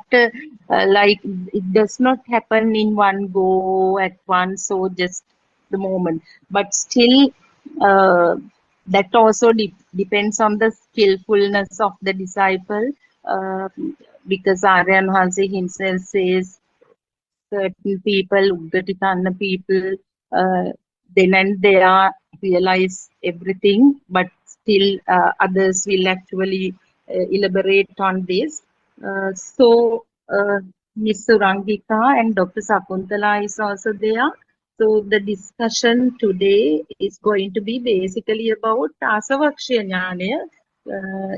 like, it does not happen in one go at once, so just the moment. But still, that also depends on the skillfulness of the disciple, uh, because Aryan Hansi himself says certain people, Uggatikana people, then and there realize everything, but still others will actually elaborate on this. So Ms. Surangika and Dr. Sakuntala is also there. So the discussion today is going to be basically about Asavaksha Jnana.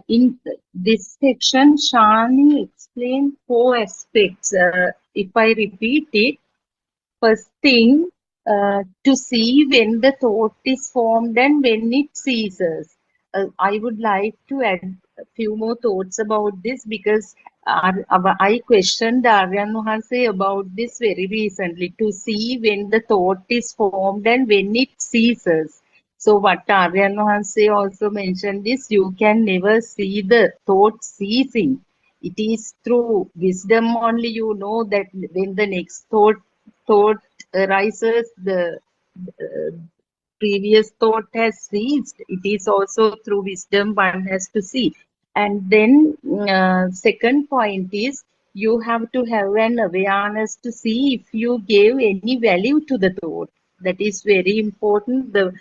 In this section, Shani explained 4 aspects. If I repeat it, first thing, to see when the thought is formed and when it ceases. I would like to add a few more thoughts about this because I questioned Aryan Mohanse about this very recently, to see when the thought is formed and when it ceases. So what Aryan Mohanse also mentioned is you can never see the thought ceasing. It is through wisdom only you know that when the next thought arises, the uh, previous thought has ceased. It is also through wisdom one has to see. And then second point is you have to have an awareness to see if you gave any value to the thought. That is very important. The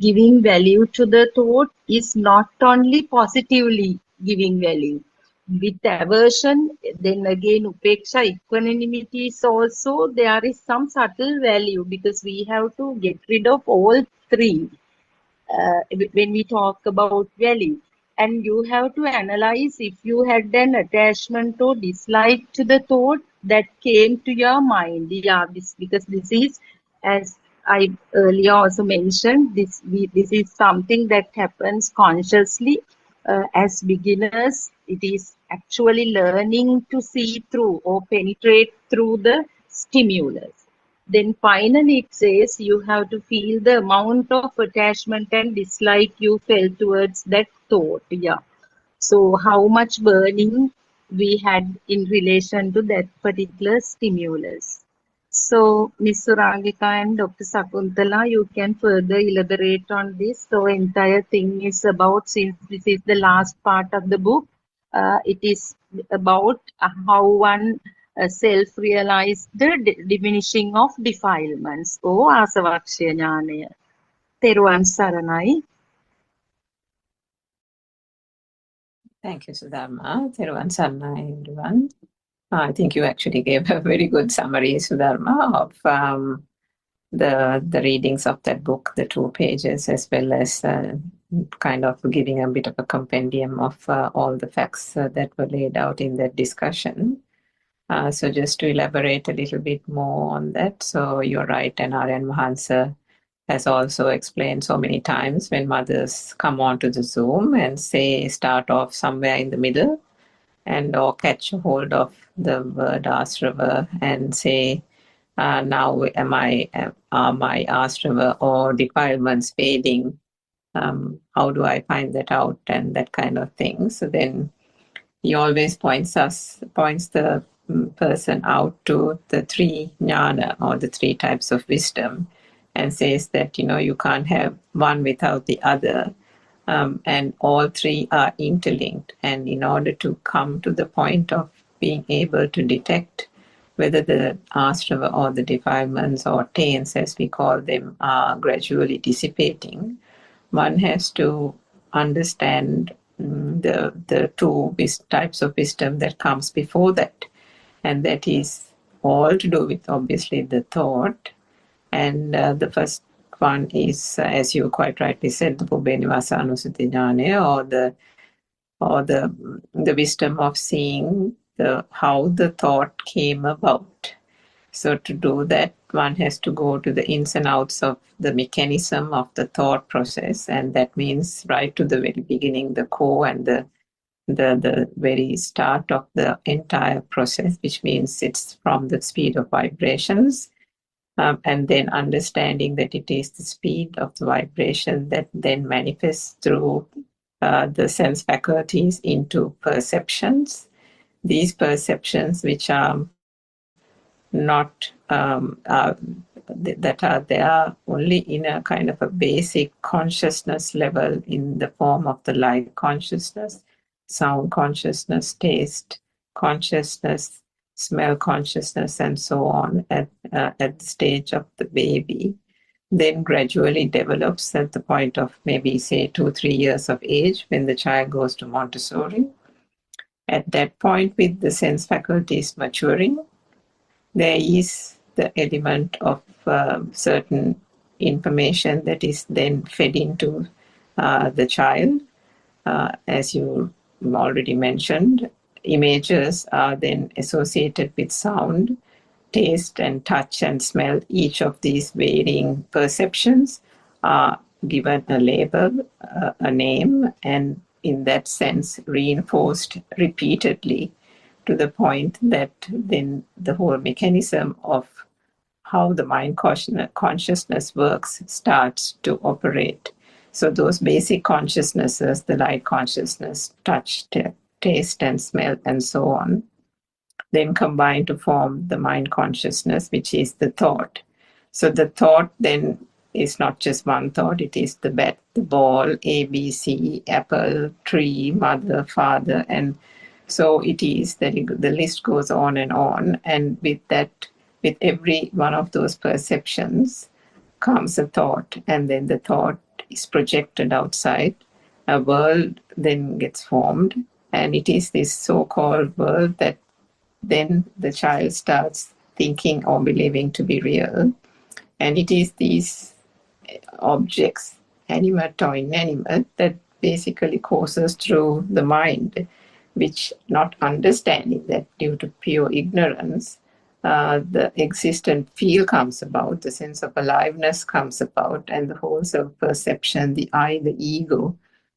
giving value to the thought is not only positively giving value. With aversion, then again upeksha, equanimity is also, there is some subtle value because we have to get rid of all 3 when we talk about value. And you have to analyze if you had an attachment or dislike to the thought that came to your mind. Yeah, because this is, as I earlier also mentioned, this is something that happens consciously. As beginners, it is actually learning to see through or penetrate through the stimulus. Then finally it says you have to feel the amount of attachment and dislike you felt towards that thought. Yeah. So how much burning we had in relation to that particular stimulus. So Ms. Surangika and Dr. Sakuntala, you can further elaborate on this. So entire thing is about, since this is the last part of the book, it is about how one self-realized the diminishing of defilements. O Asavaksha Jnanaya. Teruvan Saranai. Thank you, Sudharma. Theruvan Sarnai, everyone. I think you actually gave a very good summary, Sudharma, of the readings of that book, the 2 pages, as well as kind of giving a bit of a compendium of all the facts that were laid out in that discussion. So just to elaborate a little bit more on that, so you're right, and Aryan Mahansa has also explained so many times when mothers come onto the Zoom and say start off somewhere in the middle and or catch a hold of the word Asrava and say, now are my Asrava or defilements fading? How do I find that out and that kind of thing? So then he always points the person out to the 3 jnana or the 3 types of wisdom and says that, you can't have one without the other. And all 3 are interlinked. And in order to come to the point of being able to detect whether the asrava or the defilements or taints, as we call them, are gradually dissipating, one has to understand the 2 types of wisdom that comes before that. And that is all to do with, obviously, the thought. And the first one is, as you quite rightly said, the Pubbeniwasa Anusati Jnana, or the wisdom of seeing how the thought came about. So to do that, one has to go to the ins and outs of the mechanism of the thought process, and that means right to the very beginning, the core and the very start of the entire process, which means it's from the speed of vibrations. And then understanding that it is the speed of the vibration that then manifests through the sense faculties into perceptions. These perceptions, which are not that are there only in a kind of a basic consciousness level in the form of the light consciousness, sound consciousness, taste consciousness, smell consciousness, and so on at the stage of the baby, then gradually develops at the point of maybe say 2-3 years of age when the child goes to Montessori. At that point, with the sense faculties maturing, there is the element of certain information that is then fed into the child. As you already mentioned, images are then associated with sound, taste, and touch and smell. Each of these varying perceptions are given a label, a name, and in that sense reinforced repeatedly to the point that then the whole mechanism of how the mind consciousness works starts to operate. So those basic consciousnesses, the light consciousness, touch, taste, and smell, and so on, then combine to form the mind consciousness, which is the thought. So the thought then is not just one thought, it is the bat, the ball, A, B, C, apple, tree, mother, father, and so it is that the list goes on, and with that, with every one of those perceptions comes a thought, and then the thought is projected outside. A world then gets formed, and it is this so-called world that then the child starts thinking or believing to be real. And it is these objects, animate or inanimate, that basically courses through the mind, which, not understanding that due to pure ignorance, the existent feel comes about, the sense of aliveness comes about, and the whole self-perception, the I, the ego,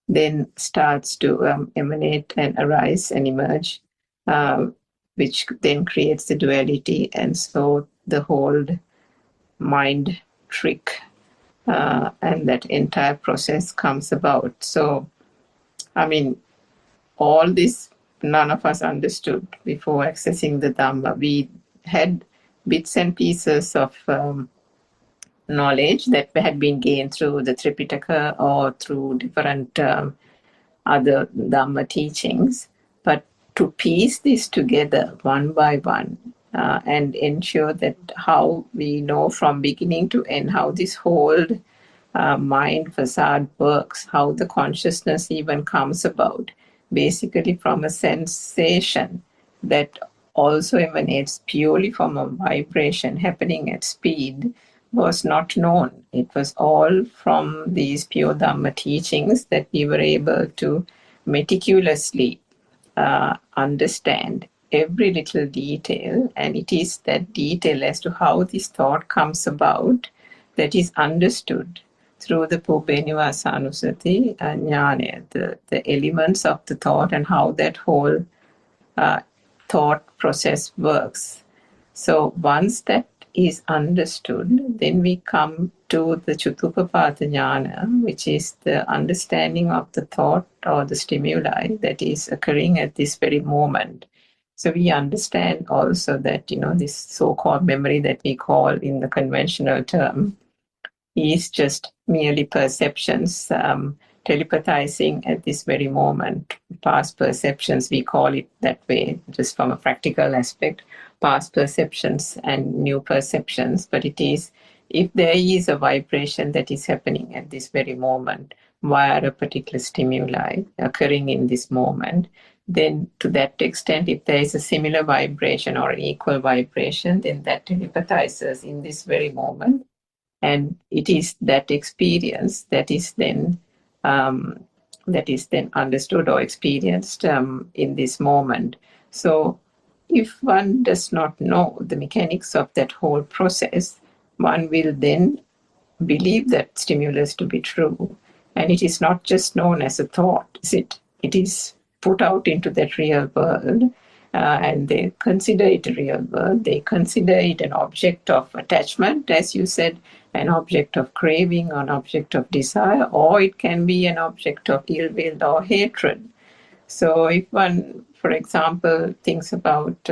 then starts to emanate and arise and emerge, which then creates the duality. And so the whole mind trick and that entire process comes about. So, I mean, all this none of us understood before accessing the Dhamma. We had bits and pieces of knowledge that had been gained through the Tripitaka or through different other Dhamma teachings. But to piece this together one by one and ensure that how we know from beginning to end how this whole mind facade works, how the consciousness even comes about, basically from a sensation that also emanates purely from a vibration happening at speed, was not known. It was all from these pure Dhamma teachings that we were able to meticulously understand every little detail, and it is that detail as to how this thought comes about that is understood through the Pubbenivasanusati Jnana, the elements of the thought and how that whole thought process works. So once that is understood, then we come to the Chutupapada Jnana, which is the understanding of the thought or the stimuli that is occurring at this very moment. So we understand also that, this so-called memory that we call in the conventional term is just merely perceptions telepathizing at this very moment. Past perceptions, we call it that way, just from a practical aspect, past perceptions and new perceptions. But it is, if there is a vibration that is happening at this very moment via a particular stimuli occurring in this moment, then to that extent, if there is a similar vibration or an equal vibration, then that telepathizes in this very moment. And it is that experience that is then understood or experienced in this moment. So if one does not know the mechanics of that whole process, one will then believe that stimulus to be true. And it is not just known as a thought, is it? It is put out into that real world, and they consider it a real world. They consider it an object of attachment, as you said, an object of craving, an object of desire, or it can be an object of ill will or hatred. So if one, for example, thinks about,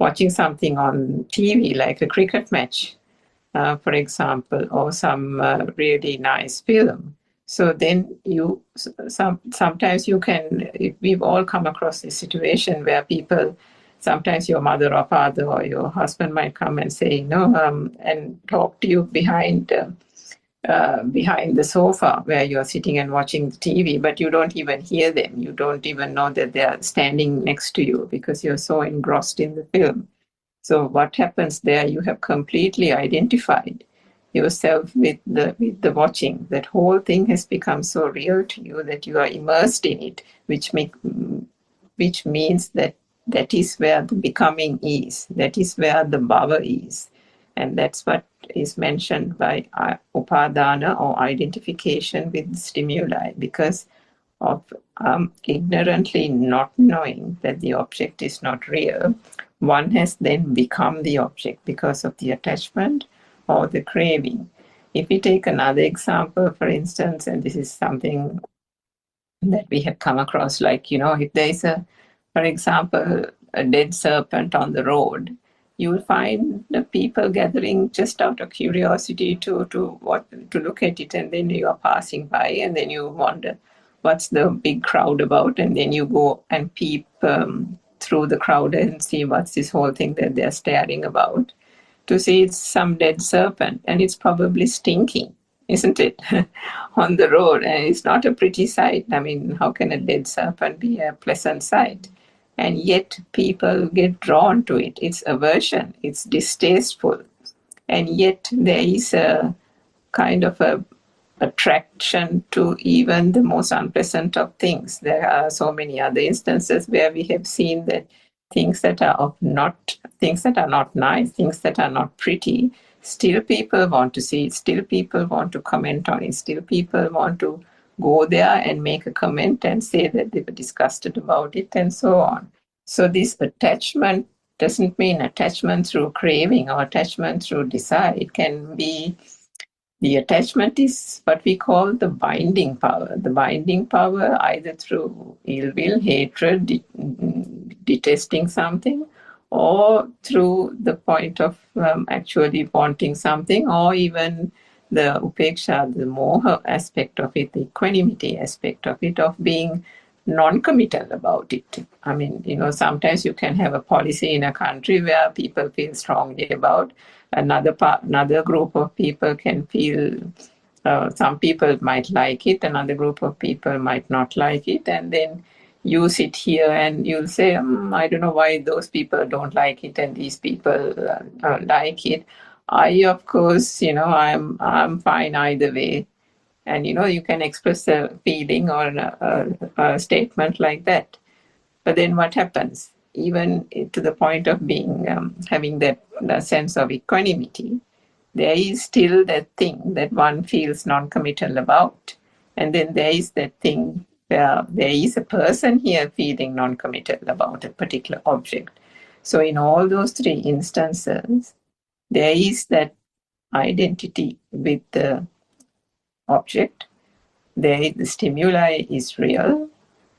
watching something on TV, like a cricket match, for example, or some really nice film. So then sometimes you can, we've all come across this situation where people, sometimes your mother or father or your husband might come and say, and talk to you behind the sofa where you're sitting and watching the TV, but you don't even hear them. You don't even know that they're standing next to you because you're so engrossed in the film. So what happens there? You have completely identified yourself with the watching. That whole thing has become so real to you that you are immersed in it, which means that is where the becoming is. That is where the bhava is. And that's what is mentioned by upadana, or identification with stimuli, because of ignorantly not knowing that the object is not real, one has then become the object because of the attachment or the craving. If we take another example, for instance, and this is something that we have come across, like, if there is for example, a dead serpent on the road, you will find the people gathering just out of curiosity to look at it, and then you are passing by, and then you wonder what's the big crowd about, and then you go and peep through the crowd and see what's this whole thing that they're staring about, to see it's some dead serpent, and it's probably stinking, isn't it, on the road, and it's not a pretty sight. I mean, how can a dead serpent be a pleasant sight? And yet people get drawn to it. It's aversion, it's distasteful, and yet there is a kind of a attraction to even the most unpleasant of things. There are so many other instances where we have seen that things that are not nice, things that are not pretty, still people want to see it, still people want to comment on it, still people want to go there and make a comment and say that they were disgusted about it, and so on. So this attachment doesn't mean attachment through craving or attachment through desire. It can be, the attachment is what we call the binding power. The binding power either through ill will, hatred, detesting something, or through the point of actually wanting something, or even the upeksha, the moha aspect of it, the equanimity aspect of it, of being non-committal about it. I mean, sometimes you can have a policy in a country where people feel strongly about, another group of people can feel, some people might like it, another group of people might not like it, and then you sit here and you'll say, I don't know why those people don't like it and these people like it. I, of course, I'm fine either way. And you can express a feeling or a statement like that. But then what happens? Even to the point of being having that sense of equanimity, there is still that thing that one feels non-committal about. And then there is that thing where there is a person here feeling non-committal about a particular object. So in all those three instances, there is that identity with the object. The stimuli is real,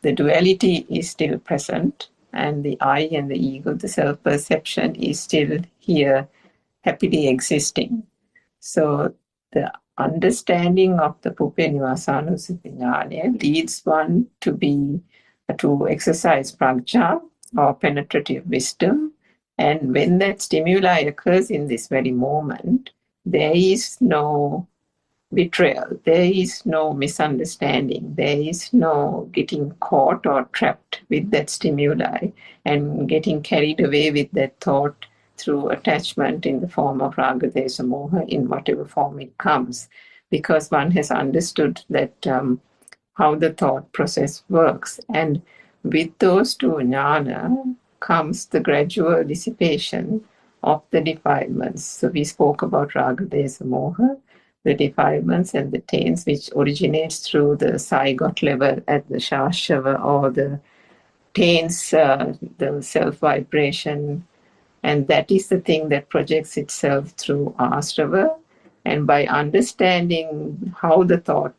the duality is still present, and the I and the ego, the self-perception, is still here, happily existing. So the understanding of the Pupenivasānussati ஞāna leads one to exercise prajna, or penetrative wisdom. And when that stimuli occurs in this very moment, there is no betrayal, there is no misunderstanding, there is no getting caught or trapped with that stimuli and getting carried away with that thought through attachment in the form of raga, desha, moha, in whatever form it comes, because one has understood that how the thought process works. And with those two jnana comes the gradual dissipation of the defilements. So we spoke about raga, desha, moha, the defilements and the taints which originates through the zygote level at the shashava, or the taints, the self-vibration, and that is the thing that projects itself through asrava. And by understanding how the thought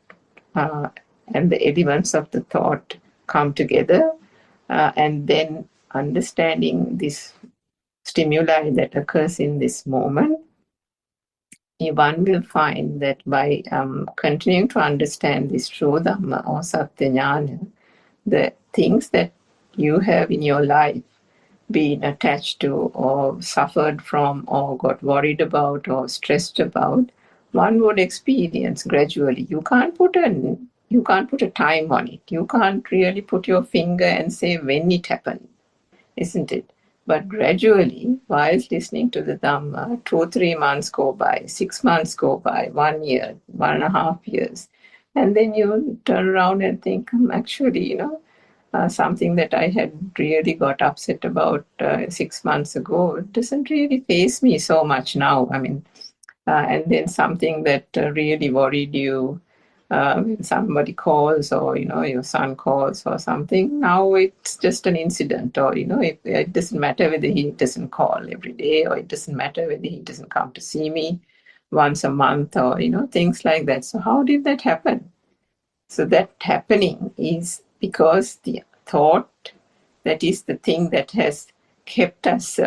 and the elements of the thought come together, and then understanding this stimuli that occurs in this moment, one will find that by continuing to understand this true Dhamma or Satya Jnana, the things that you have in your life been attached to or suffered from or got worried about or stressed about, one would experience gradually. You can't put a time on it. You can't really put your finger and say when it happened, isn't it? But gradually, whilst listening to the Dhamma, 2-3 months go by, 6 months go by, 1 year, 1.5 years. And then you turn around and think, actually, something that I had really got upset about 6 months ago, it doesn't really faze me so much now. I mean, and then something that really worried you, when somebody calls or, your son calls or something, now it's just an incident, or, it doesn't matter whether he doesn't call every day, or it doesn't matter whether he doesn't come to see me once a month, or, things like that. So how did that happen? So that happening is because the thought, that is the thing that has kept us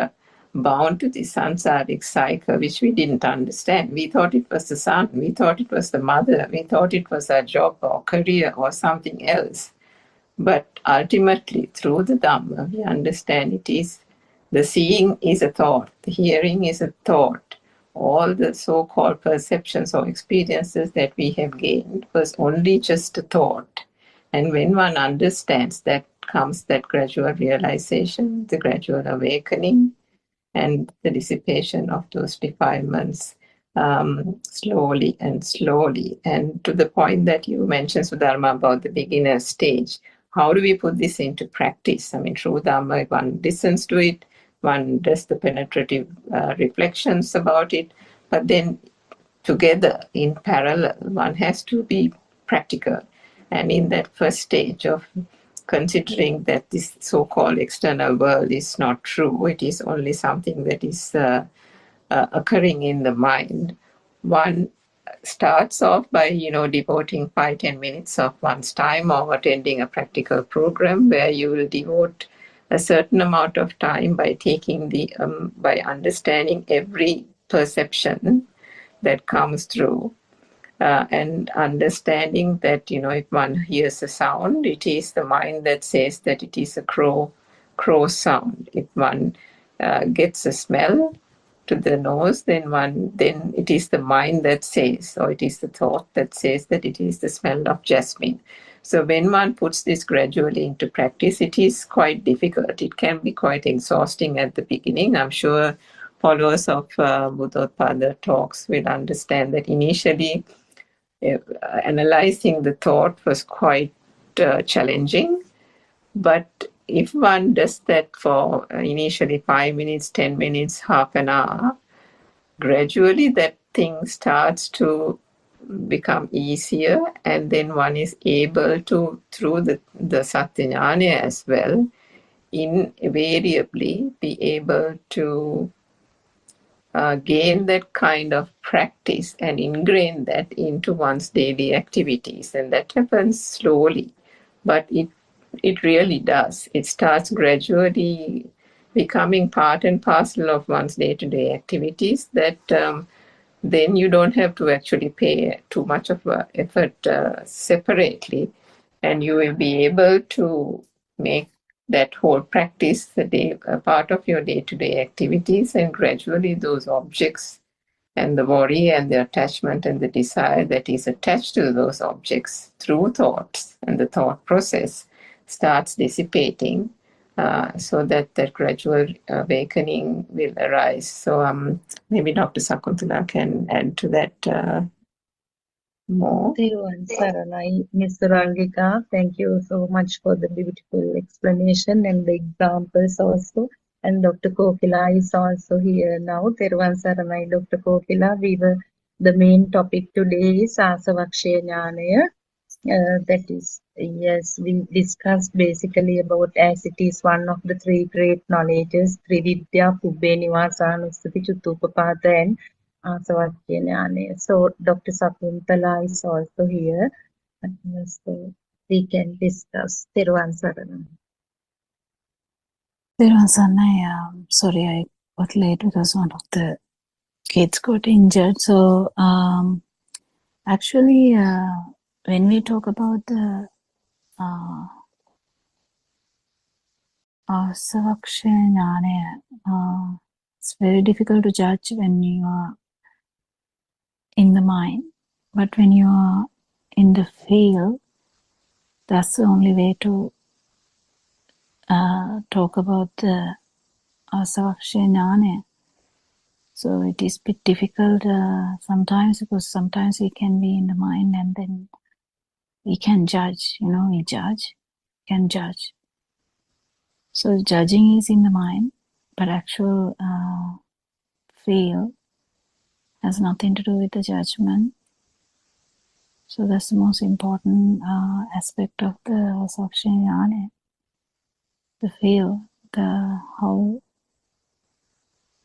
bound to the samsaric cycle, which we didn't understand. We thought it was the son, we thought it was the mother, we thought it was our job or career or something else. But ultimately, through the Dhamma, we understand it is the seeing is a thought, the hearing is a thought. All the so-called perceptions or experiences that we have gained was only just a thought. And when one understands that, comes that gradual realization, the gradual awakening, and the dissipation of those defilements, slowly and slowly. And to the point that you mentioned, Sudharma, about the beginner stage, how do we put this into practice? I mean, through Dhamma, one listens to it, one does the penetrative reflections about it, but then together in parallel, one has to be practical. And in that first stage of considering that this so-called external world is not true, it is only something that is occurring in the mind, one starts off by, devoting 5-10 minutes of one's time or attending a practical program where you will devote a certain amount of time by taking by understanding every perception that comes through, and understanding that, if one hears a sound, it is the mind that says that it is a crow sound. If one gets a smell to the nose, then it is the mind that says, or it is the thought that says that it is the smell of jasmine. So when one puts this gradually into practice, it is quite difficult. It can be quite exhausting at the beginning. I'm sure followers of Buddothpado talks will understand that initially analyzing the thought was quite challenging. But if one does that for initially 5 minutes, 10 minutes, half an hour, gradually that thing starts to become easier, and then one is able to, through the Satya Jnana as well, invariably be able to gain that kind of practice and ingrain that into one's daily activities. And that happens slowly, but it really does. It starts gradually becoming part and parcel of one's day-to-day activities, that then you don't have to actually pay too much of effort separately, and you will be able to make that whole practice a part of your day-to-day activities, and gradually those objects and the worry and the attachment and the desire that is attached to those objects through thoughts and the thought process starts dissipating, so that gradual awakening will arise. So maybe Dr. Sakuntala can add to that more. Thank you, Ms. Rangika. Thank you so much for the beautiful explanation and the examples also. And Dr. Kokila is also here now. Teruvan Saranai, Dr. Kokila. The main topic today is Asavakshaya Jnanaya. That is, yes, we discussed basically about, as it is one of the three great knowledges, Trividya, Pubbe Nivasa, Nusati, Chuttupapata, and Asavakya Jnana. So Dr. Sakuntala is also here. So we can discuss. Teruvan Saranai. Sorry, I got late because one of the kids got injured. So actually, when we talk about the Asavaksha Jnana, it's very difficult to judge when you are in the mind, but when you are in the field, that's the only way to talk about the Asavaksha Jnana. So it is a bit difficult sometimes, because sometimes we can be in the mind and then we can judge, we can judge. So judging is in the mind, but actual feel has nothing to do with the judgment. So that's the most important aspect of the Asavaksha Jnana. The feel, how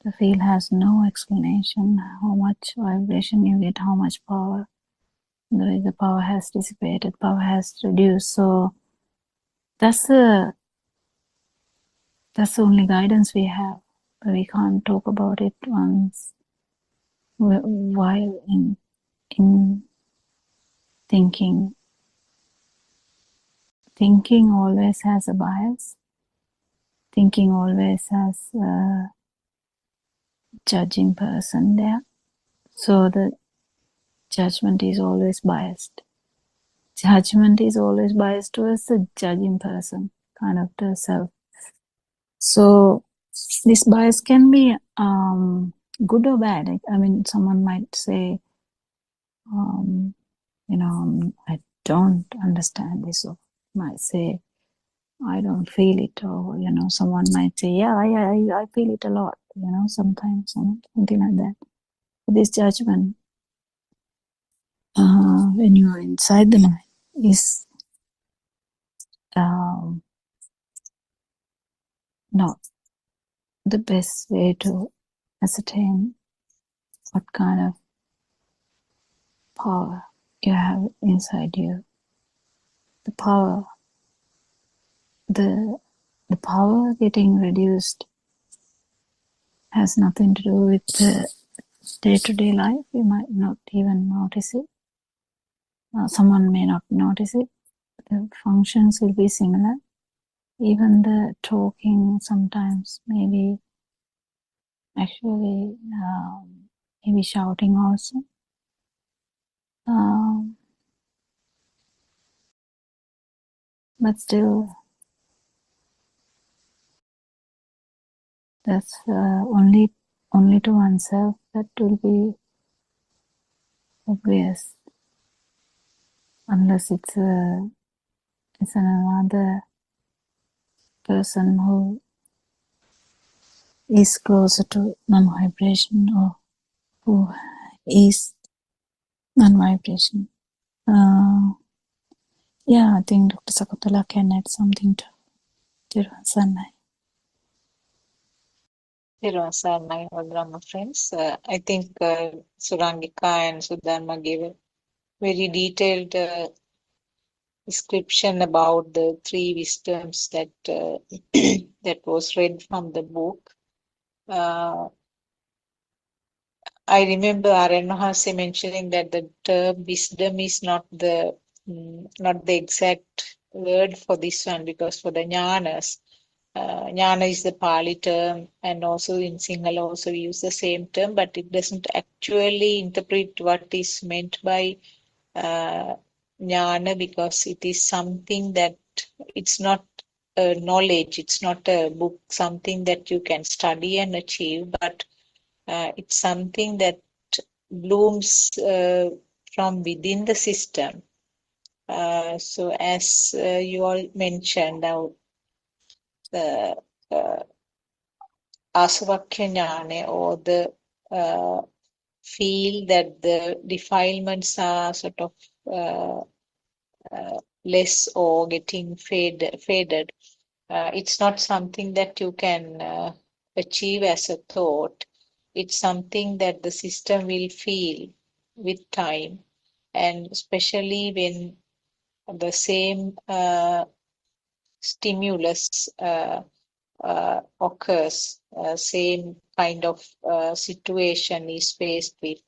the feel has no explanation, how much vibration you get, how much power, the way the power has dissipated, power has reduced. So that's the only guidance we have. But we can't talk about it once while in thinking. Thinking always has a bias. Thinking always has a judging person there. So the judgment is always biased. Judgment is always biased towards the judging person, kind of the self. So this bias can be good or bad. I mean, someone might say, I don't understand this, or might say, I don't feel it, or someone might say, yeah, I feel it a lot, sometimes, something like that. This judgment, when you are inside the mind, is not the best way to ascertain what kind of power you have inside you. The power getting reduced has nothing to do with the day-to-day life. You might not even notice it. Someone may not notice it. The functions will be similar. Even the talking sometimes maybe actually maybe shouting also. But still, that's only to oneself that will be obvious, unless it's another person who is closer to non-vibration, or who is non-vibration. Yeah, I think Dr. Sakutala can add something to Thiruvan Sannai. Thiruvan Sannai, all Brahma friends. I think Surangika and Sudharma gave a very detailed description about the three wisdoms that that was read from the book. I remember Aranahase mentioning that the term wisdom is not the exact word for this one, because for the jnanas, jnana is the Pali term, and also in Sinhala also we use the same term, but it doesn't actually interpret what is meant by jnana, because it is something that it's not a knowledge, it's not a book, something that you can study and achieve, but it's something that blooms from within the system. So as you all mentioned, now the Asavakhya Jnana, or the feel that the defilements are sort of less or getting faded. It's not something that you can achieve as a thought. It's something that the system will feel with time, and especially when the same stimulus occurs, same kind of situation is faced with,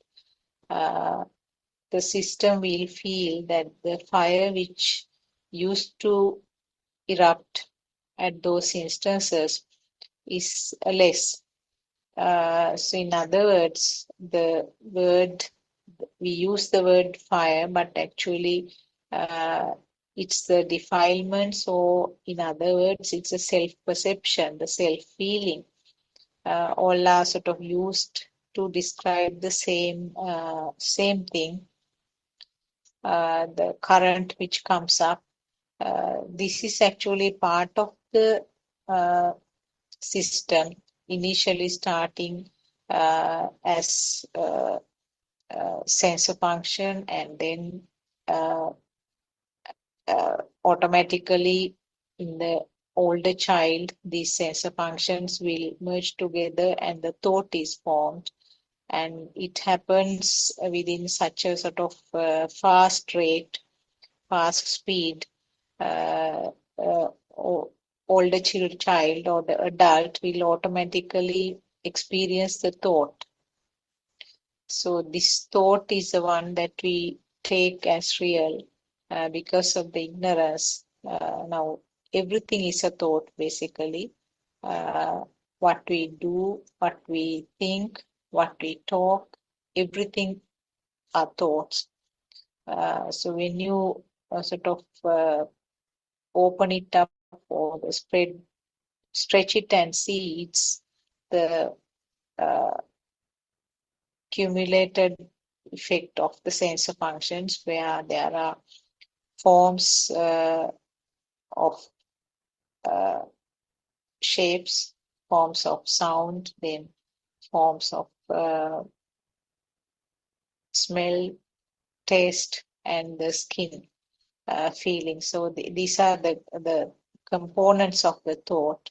the system will feel that the fire which used to erupt at those instances is less. So in other words, we use the word fire, but actually it's the defilement. So in other words, it's a self-perception, the self-feeling. All are sort of used to describe the same thing. The current which comes up. This is actually part of the system, initially starting as sensor function, and then automatically in the older child, these sensor functions will merge together and the thought is formed. And it happens within such a sort of fast speed. Older child or the adult will automatically experience the thought. So this thought is the one that we take as real because of the ignorance. Now everything is a thought basically. What we do, what we think, what we talk, everything are thoughts. So when you sort of open it up or stretch it and see, it's the cumulated effect of the sensor functions, where there are forms of shapes, forms of sound, then forms of smell, taste, and the skin feeling. So these are the components of the thought.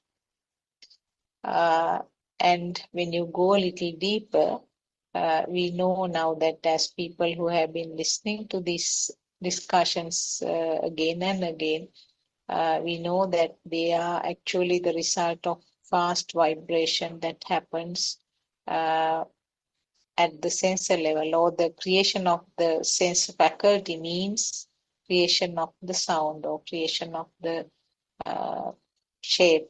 And when you go a little deeper, we know now that as people who have been listening to these discussions again and again, we know that they are actually the result of fast vibration that happens at the sensor level, or the creation of the sense faculty means creation of the sound or creation of the shape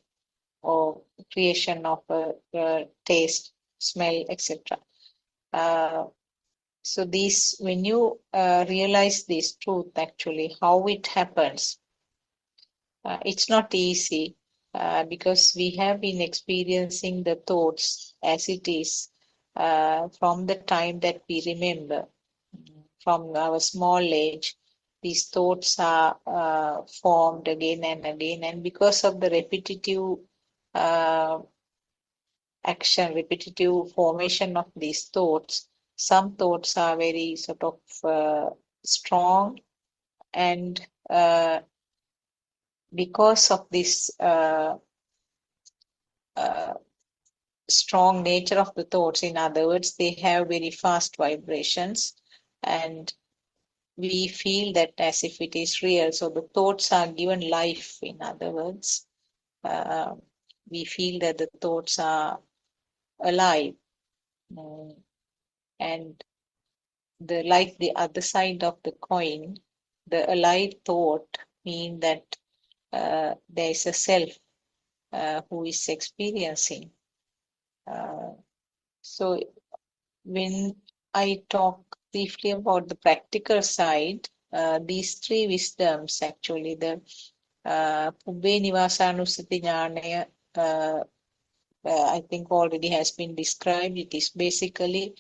or creation of a taste, smell, etc. So these, when you realize this truth, actually how it happens, it's not easy because we have been experiencing the thoughts as it is from the time that we remember. From our small age, these thoughts are formed again and again, and because of the repetitive action, repetitive formation of these thoughts, some thoughts are very sort of strong, and because of this strong nature of the thoughts, in other words, they have very fast vibrations, and we feel that as if it is real. So the thoughts are given life, in other words. We feel that the thoughts are alive. And like the other side of the coin, the alive thought mean that there is a self who is experiencing. So when I talk briefly about the practical side, these three wisdoms, actually, the Pubbē Nivāsanussati ඥānaya, I think already has been described. It is basically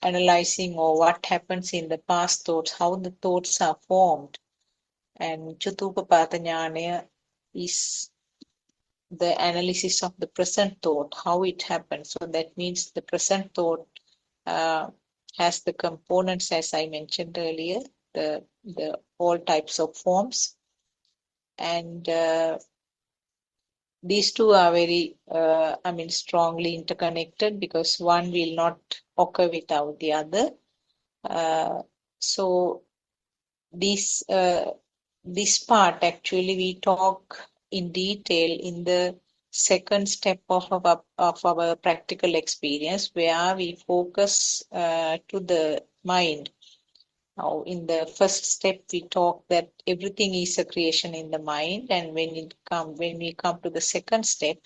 analyzing or what happens in the past thoughts, how the thoughts are formed. And Chutupapata ඥānaya is the analysis of the present thought, how it happens. So that means the present thought has the components, as I mentioned earlier, the all types of forms. And these two are very, strongly interconnected, because one will not occur without the other. So this part, actually, we talk in detail in the second step of our practical experience, where we focus to the mind. Now, in the first step, we talk that everything is a creation in the mind, and when we come to the second step,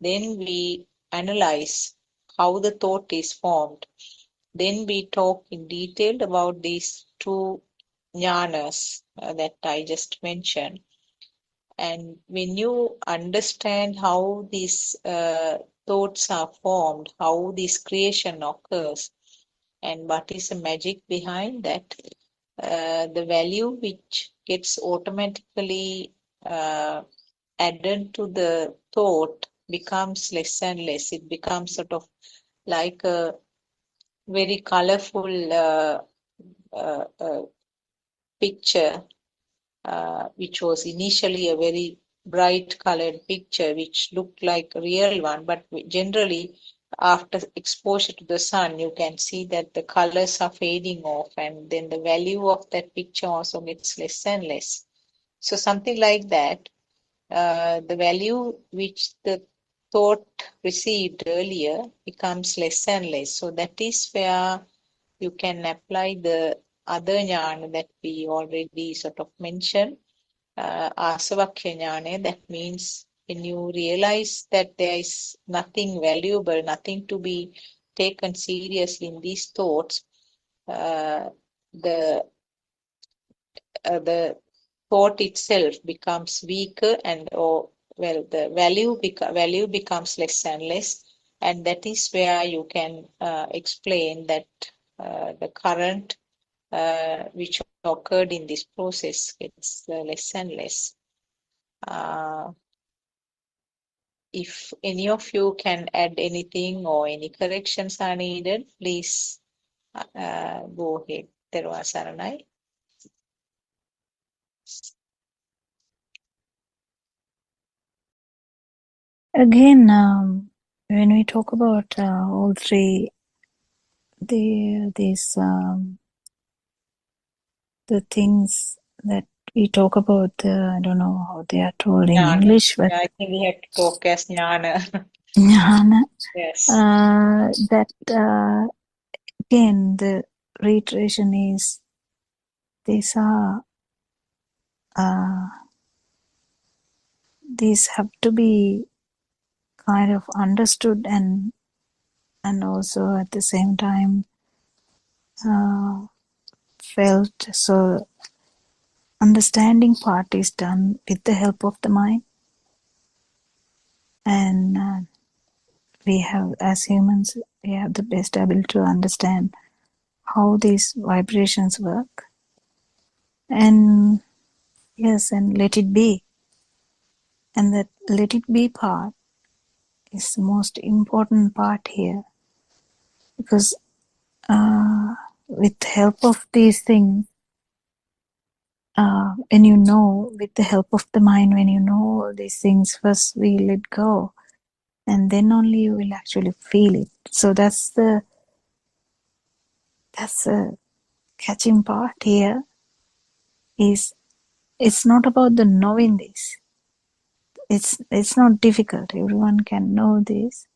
then we analyze how the thought is formed. Then we talk in detail about these two jnanas that I just mentioned. And when you understand how these thoughts are formed, how this creation occurs, and what is the magic behind that, the value which gets automatically added to the thought becomes less and less. It becomes sort of like a very colorful picture, which was initially a very bright colored picture, which looked like a real one, but generally after exposure to the sun, you can see that the colors are fading off, and then the value of that picture also gets less and less. So something like that, the value which the thought received earlier becomes less and less. So that is where you can apply the other jnana that we already sort of mentioned, asavakya jnana. That means when you realize that there is nothing valuable, nothing to be taken seriously in these thoughts, the thought itself becomes weaker, and the value becomes less and less, and that is where you can explain that the current which occurred in this process gets less and less. If any of you can add anything or any corrections are needed, please go ahead. Terwa Saranai. Again, when we talk about all three, the things that we talk about, I don't know how they are told in Jnana. English, but I think we have to talk as jnana. jnana, Yes. that again, the reiteration is these have to be kind of understood and also at the same time felt. So understanding part is done with the help of the mind, and we have, as humans, we have the best ability to understand how these vibrations work, and yes, and let it be. And that let it be part is the most important part here, because with the help of these things, when you know, with the help of the mind, when you know all these things, first we let go, and then only you will actually feel it. So that's the catching part here. Is it's not about the knowing this. It's not difficult. Everyone can know this.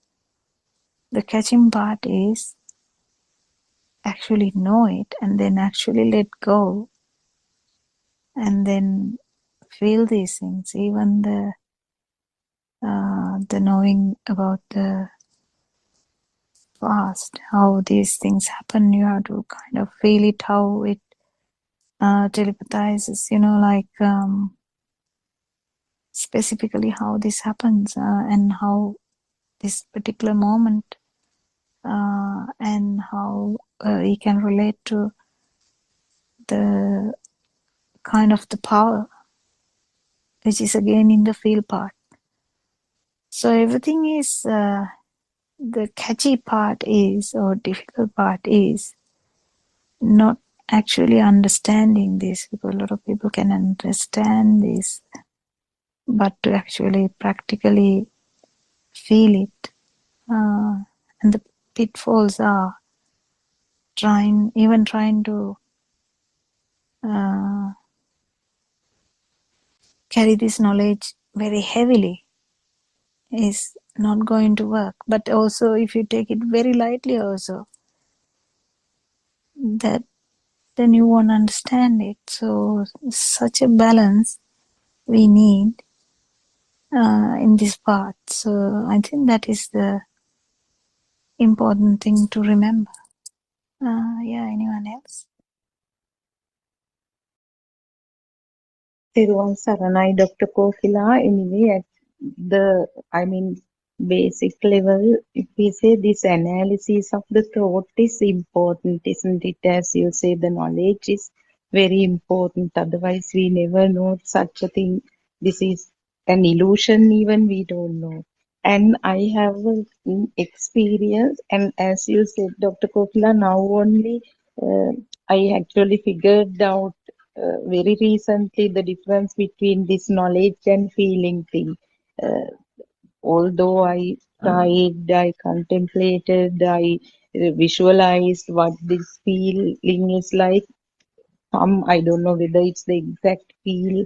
The catching part is actually know it, and then actually let go, and then feel these things. Even the knowing about the past, how these things happen, you have to kind of feel it, how it telepathizes, like specifically how this happens, and how this particular moment, and how you can relate to the kind of the power, which is again in the feel part. So everything is, the catchy part is, or difficult part is, not actually understanding this, because a lot of people can understand this, but to actually practically feel it. And the pitfalls are trying to carry this knowledge very heavily, is not going to work. But also, if you take it very lightly, also, that then you won't understand it. So, such a balance we need in this part. So, I think that is the important thing to remember. Yeah, anyone else? Thiruvan Saranai, Dr. Kokila, anyway, at the, I mean, basic level, if we say this analysis of the thought is important, isn't it? As you say, the knowledge is very important. Otherwise, we never know such a thing. This is an illusion, even we don't know. And I have experience, and as you said, Dr. Kokila, now only I actually figured out very recently the difference between this knowledge and feeling thing. Although I tried, I contemplated, I visualized what this feeling is like. I don't know whether it's the exact feel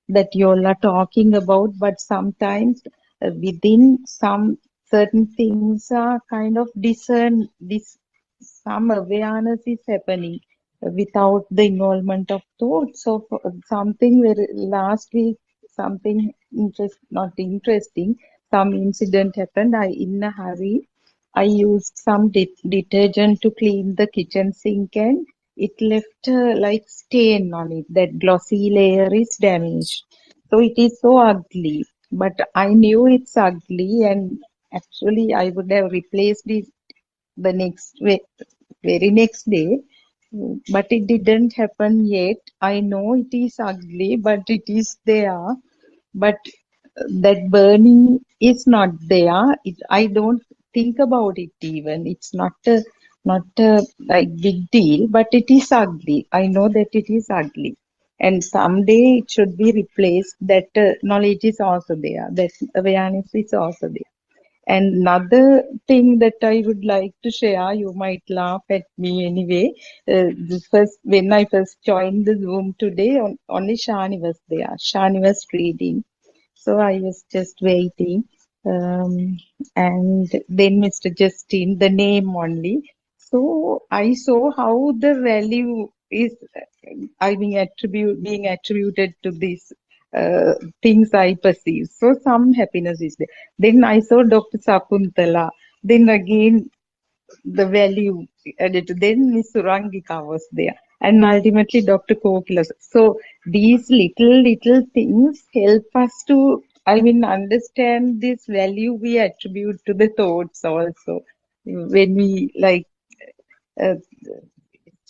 that you all are talking about, but sometimes within some certain things are kind of this some awareness is happening without the involvement of thought. So something very last week, something not interesting, some incident happened. I in a hurry, I used some detergent to clean the kitchen sink and it left like stain on it. That glossy layer is damaged. So it is so ugly. But I knew it's ugly and actually I would have replaced it the very next day. But it didn't happen yet. I know it is ugly, but it is there. But that burning is not there. I don't think about it even. It's not a like big deal, but it is ugly. I know that it is ugly, and someday it should be replaced. That knowledge is also there. That awareness is also there. And another thing that I would like to share, you might laugh at me anyway. When I first joined the Zoom today, only Shani was there. Shani was reading. So I was just waiting. And then Mr. Justin, the name only. So I saw how the value is, being attributed to these things I perceive. So some happiness is there. Then I saw Dr. Sakuntala. Then again the value added. Then Miss Surangika was there, and ultimately Dr. Kokila. So these little things help us to, understand this value we attribute to the thoughts also. When we uh,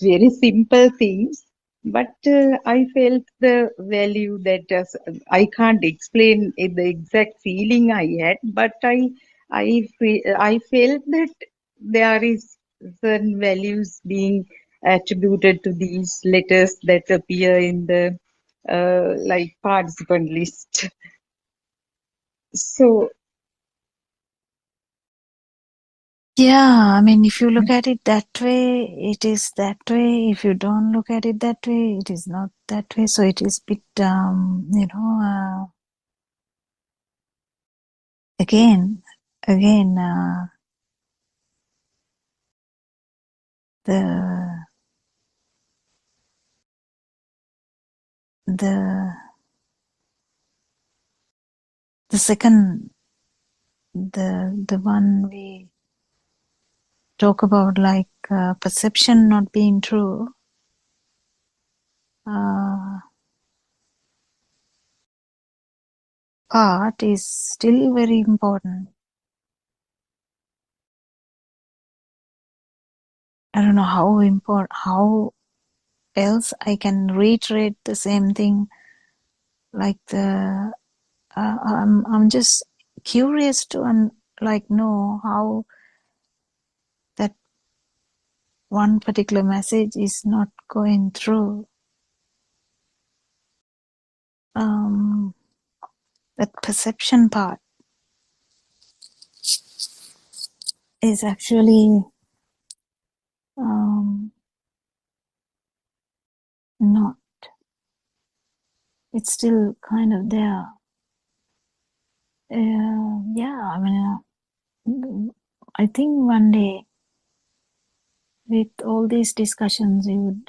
very simple things, but I felt the value that I can't explain the exact feeling I had, but I felt that there is certain values being attributed to these letters that appear in the participant list. So Yeah, I mean, if you look at it that way, it is that way. If you don't look at it that way, it is not that way. So it is bit, again, the second, the one we talk about, like perception not being true. Part is still very important. I don't know how else I can reiterate the same thing. Like I'm just curious to know how that one particular message is not going through. That perception part is actually not. It's still kind of there. Yeah, I mean, I think one day with all these discussions, you would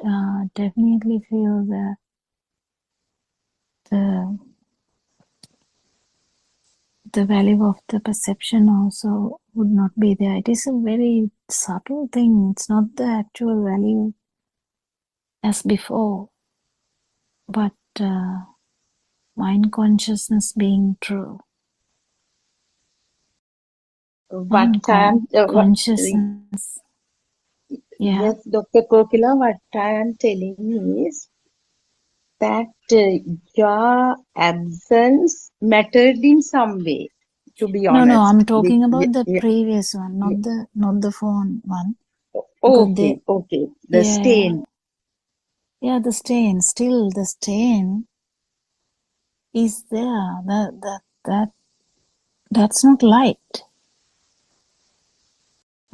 definitely feel the value of the perception also would not be there. It is a very subtle thing. It's not the actual value as before, but mind consciousness being true. What I am, Consciousness. Yeah. yes, Dr. Kokila, what I am telling is that your absence mattered in some way, to be No, honest. I'm talking about the Yeah, previous one, yeah. not the phone one. Because Okay. The stain. Yeah, the stain. Still, the stain is there. That's not light.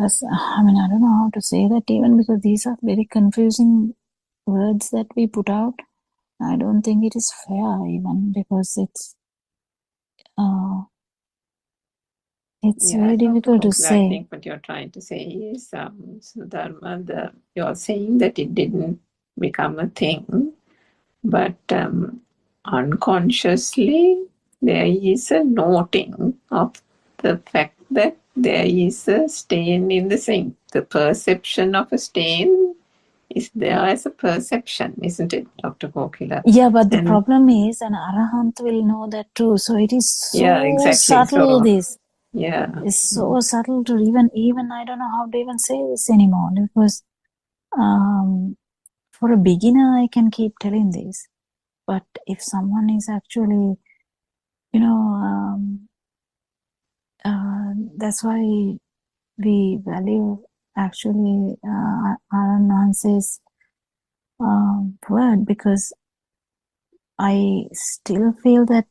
I mean, I don't know how to say that even, because these are very confusing words that we put out. I don't think it is fair even, because it's very difficult to I say. think what you're trying to say is, Sudharma, you're saying that it didn't become a thing, but unconsciously there is a noting of the fact that there is a stain in the sink. The perception of a stain is there as a perception, isn't it, Dr. Kokila? Yeah, but the problem is an arahant will know that too. So it is so subtle, it's so subtle to even I don't know how to even say this anymore, because for a beginner I can keep telling this, but if someone is actually, that's why we value actually Aranhanse's word, because I still feel that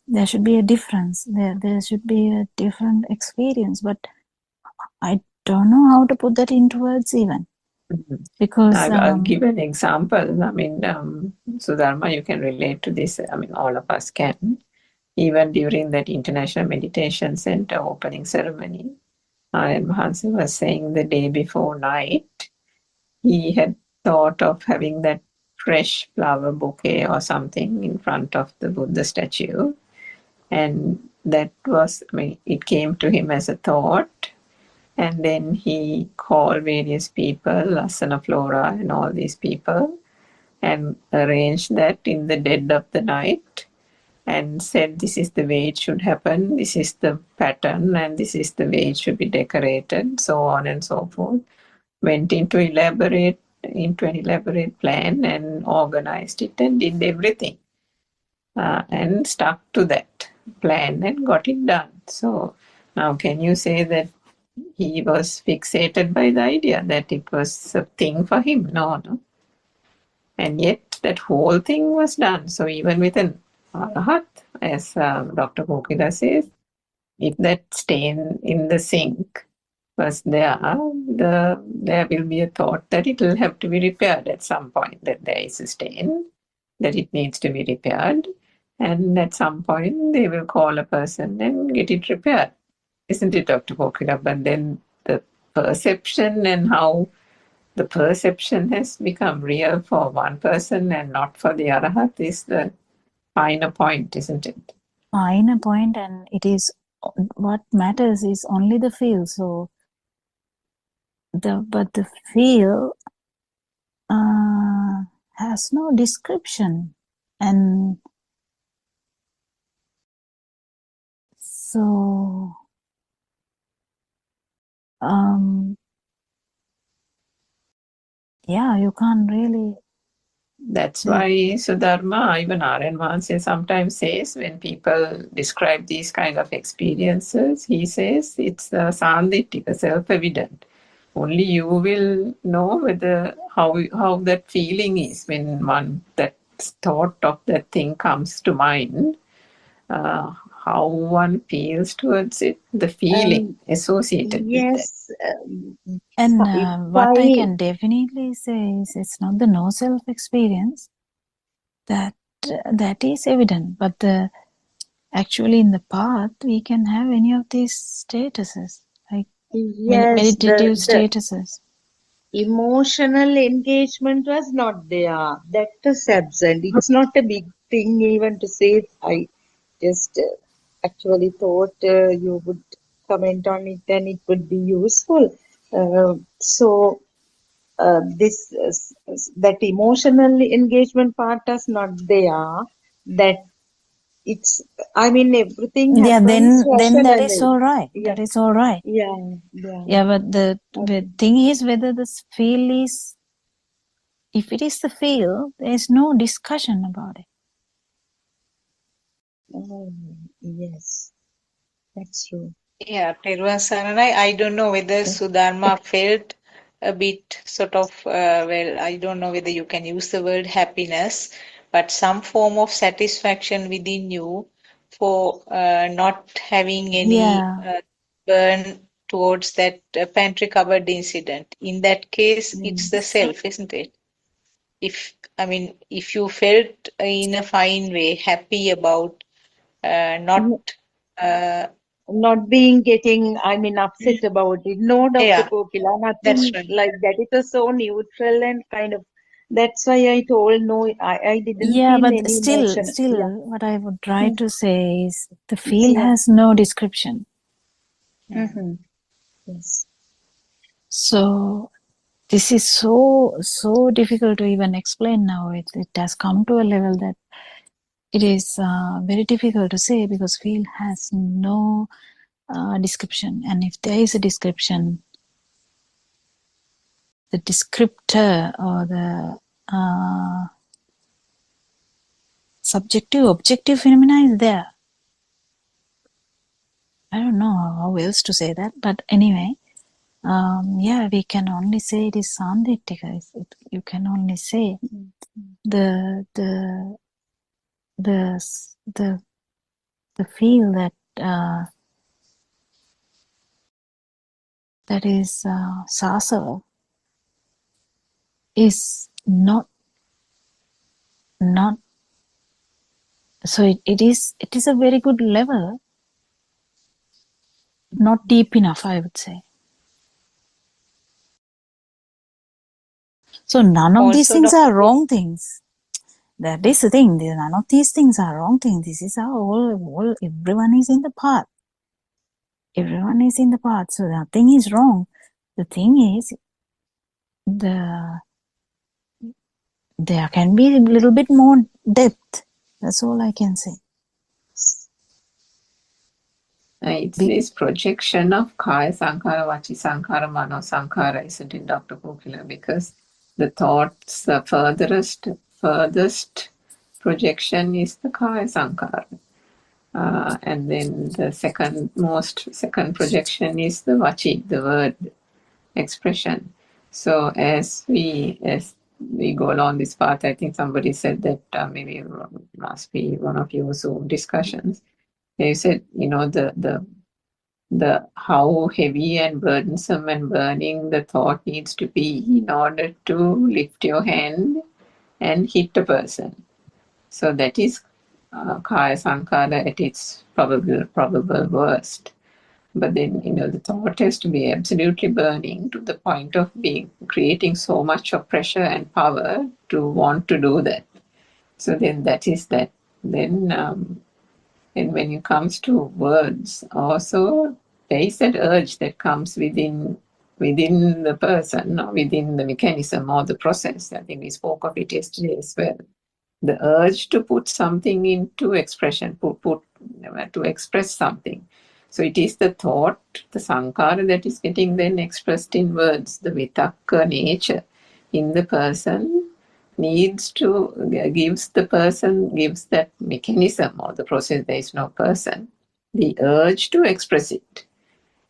there should be a difference. There should be a different experience, but I don't know how to put that into words even. Because I'll give an example. I mean, Sudharma, you can relate to this. I mean, all of us can. Even during that International Meditation Center opening ceremony, and Mahansa was saying the day before night, he had thought of having that fresh flower bouquet or something in front of the Buddha statue. And that was, I mean, it came to him as a thought. And then he called various people, Asana Flora and all these people, and arranged that in the dead of the night and said, this is the way it should happen, this is the pattern, and this is the way it should be decorated, so on and so forth. Went into an elaborate plan and organized it and did everything. And stuck to that plan and got it done. So now can you say that he was fixated by the idea that it was a thing for him? No. And yet that whole thing was done. So even with an arahat, as Dr. Kokila says, if that stain in the sink was there, there will be a thought that it will have to be repaired at some point, that there is a stain, that it needs to be repaired. And at some point, they will call a person and get it repaired. Isn't it, Dr. Kokila? But then the perception and how the perception has become real for one person and not for the arahat is the finer point, isn't it? Finer point, and it is what matters is only the feel. So the feel has no description, and so yeah, you can't really. That's why Sudharma, even R.N. Mahansa sometimes says, when people describe these kind of experiences, he says it's sandhitika, self-evident. Only you will know whether how that feeling is when that thought of that thing comes to mind. How one feels towards it, the feeling associated with that. Yes. And what I can definitely say is it's not the no self experience that is evident, but the Actually, in the path, we can have any of these statuses, like Yes, meditative the statuses. emotional engagement was not there. That is absent. It's not a big thing even to say. I just actually thought you would comment on it and it would be useful. So this that emotional engagement part is not there. That it's, I mean, everything Yeah, happens then that is rationally. all right. Yeah, That is all right. yeah, yeah. Yeah, but the Okay. thing is whether this feel is, if it is the feel, there is no discussion about it. Oh, yes, that's true. Yeah, Peruan Saranai, I don't know whether Sudharma felt a bit sort of, well, I don't know whether you can use the word happiness, but some form of satisfaction within you for not having any Yeah, burn towards that pantry cupboard incident. In that case, it's the self, isn't it? If, I mean, if you felt in a fine way happy about not Mm. uh, Not being getting, I mean, upset about it. No, Dr. yeah, Kokila, that's nothing right. like that. It was so neutral and kind of, that's why I told no, I didn't yeah, feel but any still, emotion. Yeah. what I would try Mm. to say is the feel Yeah. has no description. Mm-hmm. Yes. So this is so difficult to even explain now. It has come to a level that it is very difficult to say because feel has no description, and if there is a description, the descriptor or the subjective objective phenomena is there. I don't know how else to say that, but anyway, yeah, we can only say it is sandhitika. You can only say the the the the the feel that that is sasava is not so it is a very good level, not deep enough, I would say. So none of these Also, things Dr. are wrong things. That is the thing. None of these things are wrong things. This is how all everyone is in the path. Everyone is in the path. So nothing is wrong. The thing is there can be a little bit more depth. That's all I can say. It's this projection of Kaya Sankara, Vachi Sankara, Mano Sankara, isn't it, Dr. Kokila? Because the thoughts, the furthest projection is the Kaya Sankara. And then the second projection is the Vachi, the word expression. So as we go along this path, I think somebody said that maybe it must be one of your Zoom discussions. They said, the how heavy and burdensome and burning the thought needs to be in order to lift your hand and hit a person. So that is Kaya Sankara at its probable worst. But then, the thought has to be absolutely burning to the point of creating so much of pressure and power to want to do that. So then that is that. Then, and when it comes to words, also there is that urge that comes within the person or within the mechanism or the process. I think we spoke of it yesterday as well. The urge to put something into expression, to express something. So it is the thought, the sankara, that is getting then expressed in words. The vitakka nature in the person gives that mechanism or the process. There is no person, the urge to express it.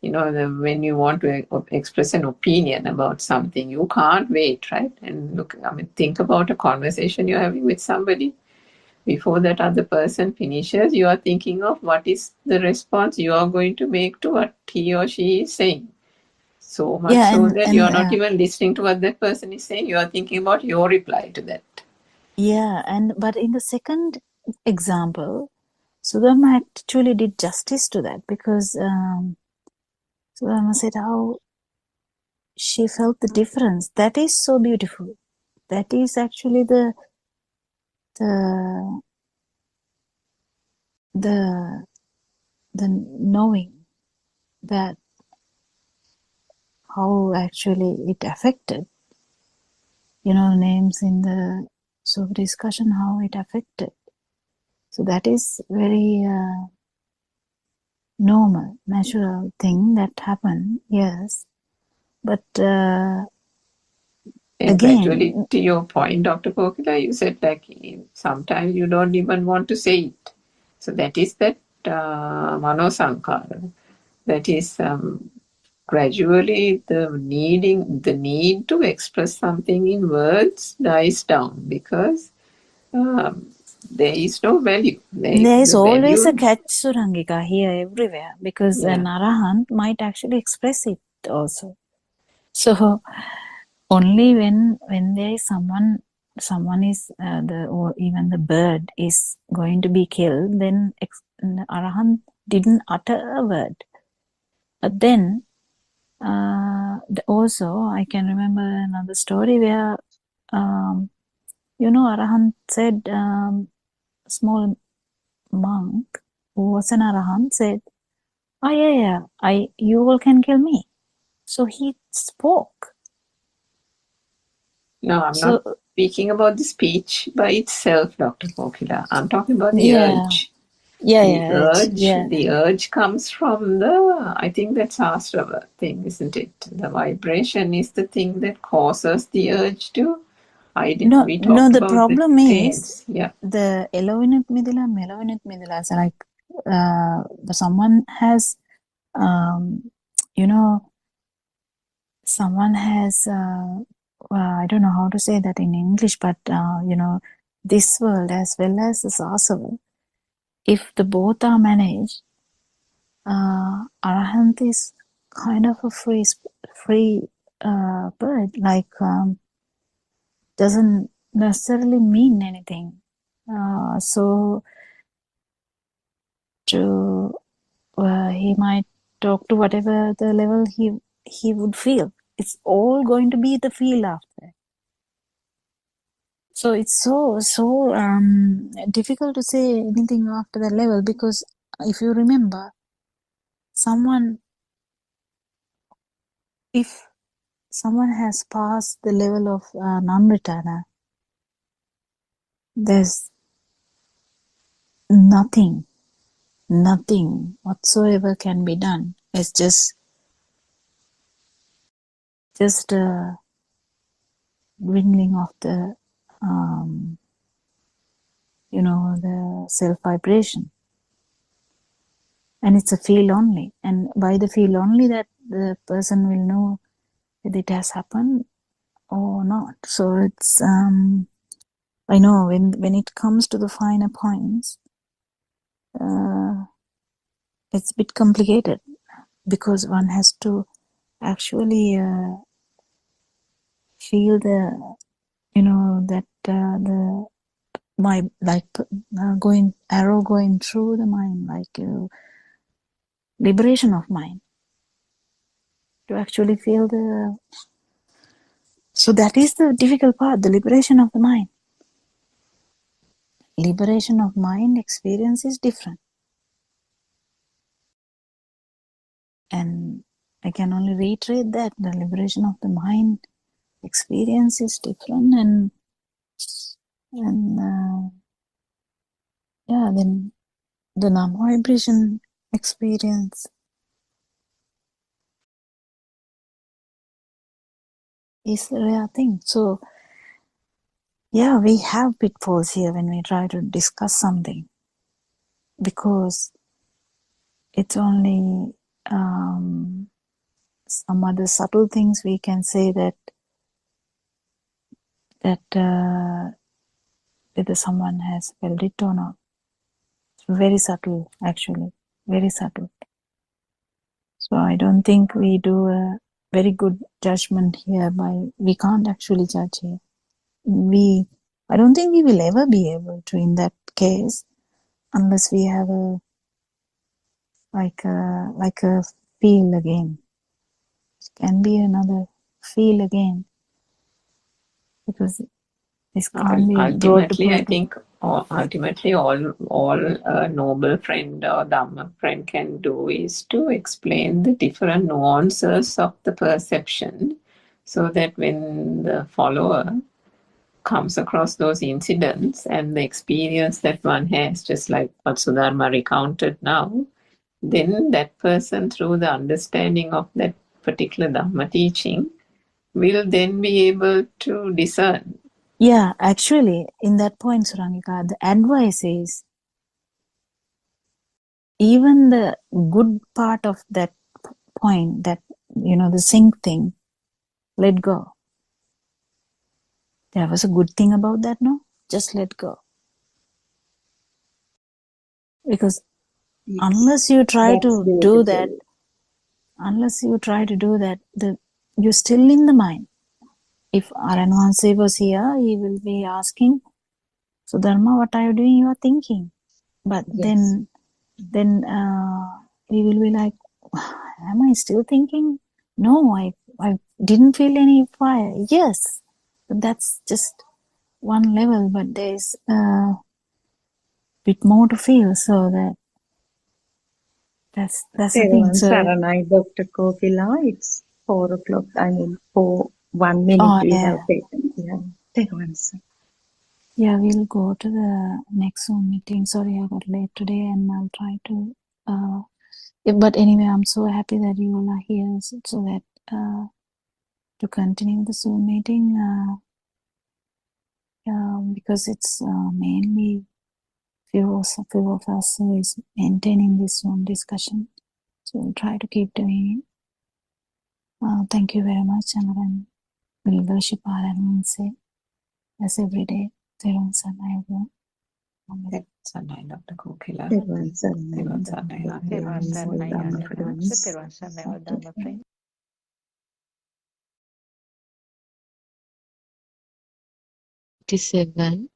When you want to express an opinion about something, you can't wait, right? And think about a conversation you're having with somebody. Before that other person finishes, you are thinking of what is the response you are going to make to what he or she is saying. So much so that you are not even listening to what that person is saying. You are thinking about your reply to that. Yeah, but in the second example, Sudama actually did justice to that, because Sudama said how she felt the difference. That is so beautiful. That is actually the knowing that how actually it affected, names in the discussion, how it affected. So that is very normal, natural thing that happened, yes. But And again, gradually, to your point, Dr. Kokila, you said like sometimes you don't even want to say it. So that is that mano sankara. That is gradually the need to express something in words dies down, because there is no value. there is The always value, a catch, Surangika, here everywhere, because yeah. an arahant might actually express it also. So only when there is someone is or even the bird is going to be killed, then the arahant didn't utter a word. But then also I can remember another story where arahant said, small monk who was an arahant said, "Oh yeah, you all can kill me." So he spoke. No, I'm So not speaking about the speech by itself, Dr. Kokila. I'm talking about the urge. The urge comes from I think that's Asrava thing, isn't it? The vibration is the thing that causes the urge to. We talked the about problem the is the Elovinut Midila, Melovinut Midila. So like someone has someone has I don't know how to say that in English, but this world as well as the Sasava, if the both are managed, Arahant is kind of a free bird, like doesn't necessarily mean anything. So he might talk to whatever the level he would feel. It's all going to be the feel after. So it's so difficult to say anything after that level, because if you remember, if someone has passed the level of Namritana, there's nothing whatsoever can be done. It's just dwindling of the the self vibration, and it's a feel only, and by the feel only that the person will know that it has happened or not. So it's I know when it comes to the finer points, it's a bit complicated, because one has to actually feel the arrow going through the mind, like liberation of mind, to actually feel so that is the difficult part, the liberation of the mind. Liberation of mind experience is different, and I can only reiterate that the liberation of the mind experience is different, and then the non-vibration experience is a rare thing. So we have pitfalls here when we try to discuss something, because it's only some other subtle things we can say that whether someone has felt it or not. It's very subtle, actually, very subtle. So I don't think we do a very good judgment here. We can't actually judge here. I don't think we will ever be able to in that case, unless we have a like a feel again. It can be another feel again, because this can't be brought to Ultimately, I person. think ultimately all a noble friend or Dhamma friend can do is to explain the different nuances of the perception, so that when the follower comes across those incidents and the experience that one has, just like what Sudharma recounted now, then that person, through the understanding of that particular Dhamma teaching, will then be able to discern. Yeah, actually, in that point, Surangika, the advice is even the good part of that point, that, the sink thing, let go. There was a good thing about that, no? Just let go. Because Yes, unless you try that's to do that, beautiful. you're still in the mind. If Aranwanse was here, he will be asking, so Dharma, what are you doing? You are thinking. But Yes, then we will be like, am I still thinking? No, I didn't feel any fire. Yes, but that's just one level, but there's a bit more to feel. So that's the thing. Teruvan So, Saranai, Dr. Kokila, it's 4 o'clock. I mean, for 1 minute we yeah, have taken. Yeah, Teruvan Saranai. yeah, we'll go to the next Zoom meeting. Sorry, I got late today, and I'll try to. But anyway, I'm so happy that you all are here, so that to continue the Zoom meeting, because it's mainly few of us who is maintaining this Zoom discussion. So we'll try to keep doing it. Thank you very much, and we'll worship our and say, as every day, Theron Sanai everyone. Amen. Sanai, Dr. Kokila. Teruvan Saranai, Teruvan Dr. Sanai, Kokila, Therwan and all Sarnai Dhamma Dhamma friends, friends. Therwan Sarnai all Okay. Dhamma friends. 87.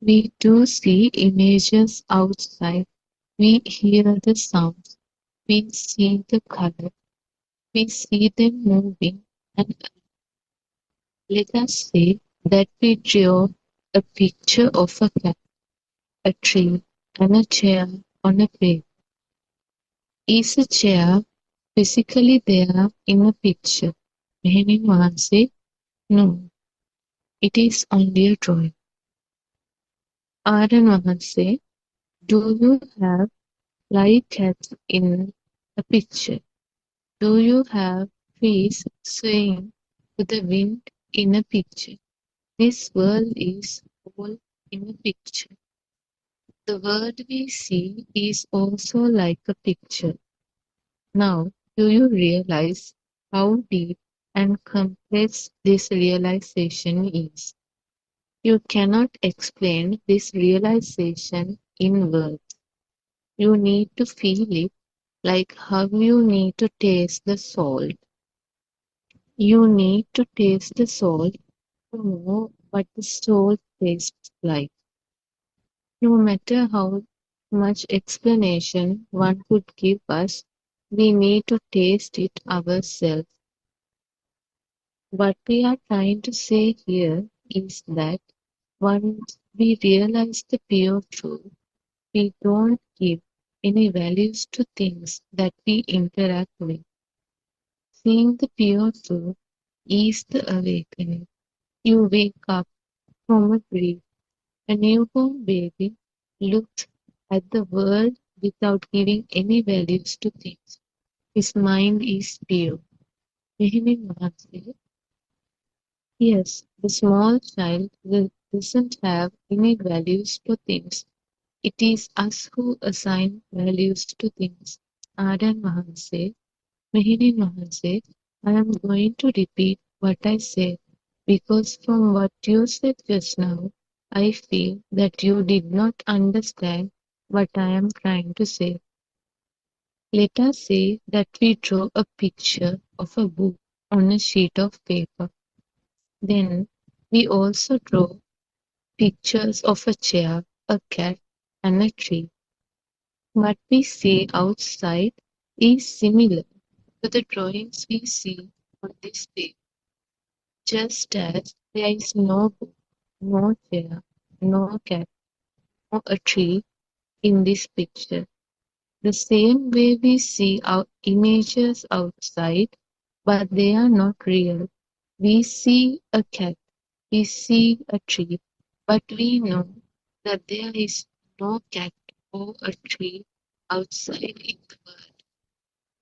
We do see images outside. We hear the sounds. We see the color. We see them moving. And let us say that we draw a picture of a cat, a tree, and a chair on a page. Is a chair physically there in a picture? Meaning Mahanse, no, it is only a drawing. Aran Mahanse, do you have live cats in a picture? Do you have trees swaying to the wind in a picture? This world is all in a picture. The world we see is also like a picture. Now, do you realize how deep and complex this realization is? You cannot explain this realization in words. You need to feel it, like how you need to taste the salt. You need to taste the salt to know what the salt tastes like. No matter how much explanation one could give us, we need to taste it ourselves. What we are trying to say here is that once we realize the pure truth, we don't give any values to things that we interact with. Seeing the pure truth is the awakening. You wake up from a dream. A newborn baby looks at the world without giving any values to things. His mind is pure. Meaning Mahatma, yes, the small child doesn't have any values for things. It is us who assign values to things. Adan Mahanse, Mehini Mahanse, I am going to repeat what I said because from what you said just now, I feel that you did not understand what I am trying to say. Let us say that we draw a picture of a book on a sheet of paper. Then We also draw pictures of a chair, a cat, and a tree. What we see outside is similar to the drawings we see on this page. Just as there is no book, no chair, no cat, or a tree in this picture, the same way we see our images outside, but they are not real. We see a cat, we see a tree, but we know that there is no cat or a tree outside in the world.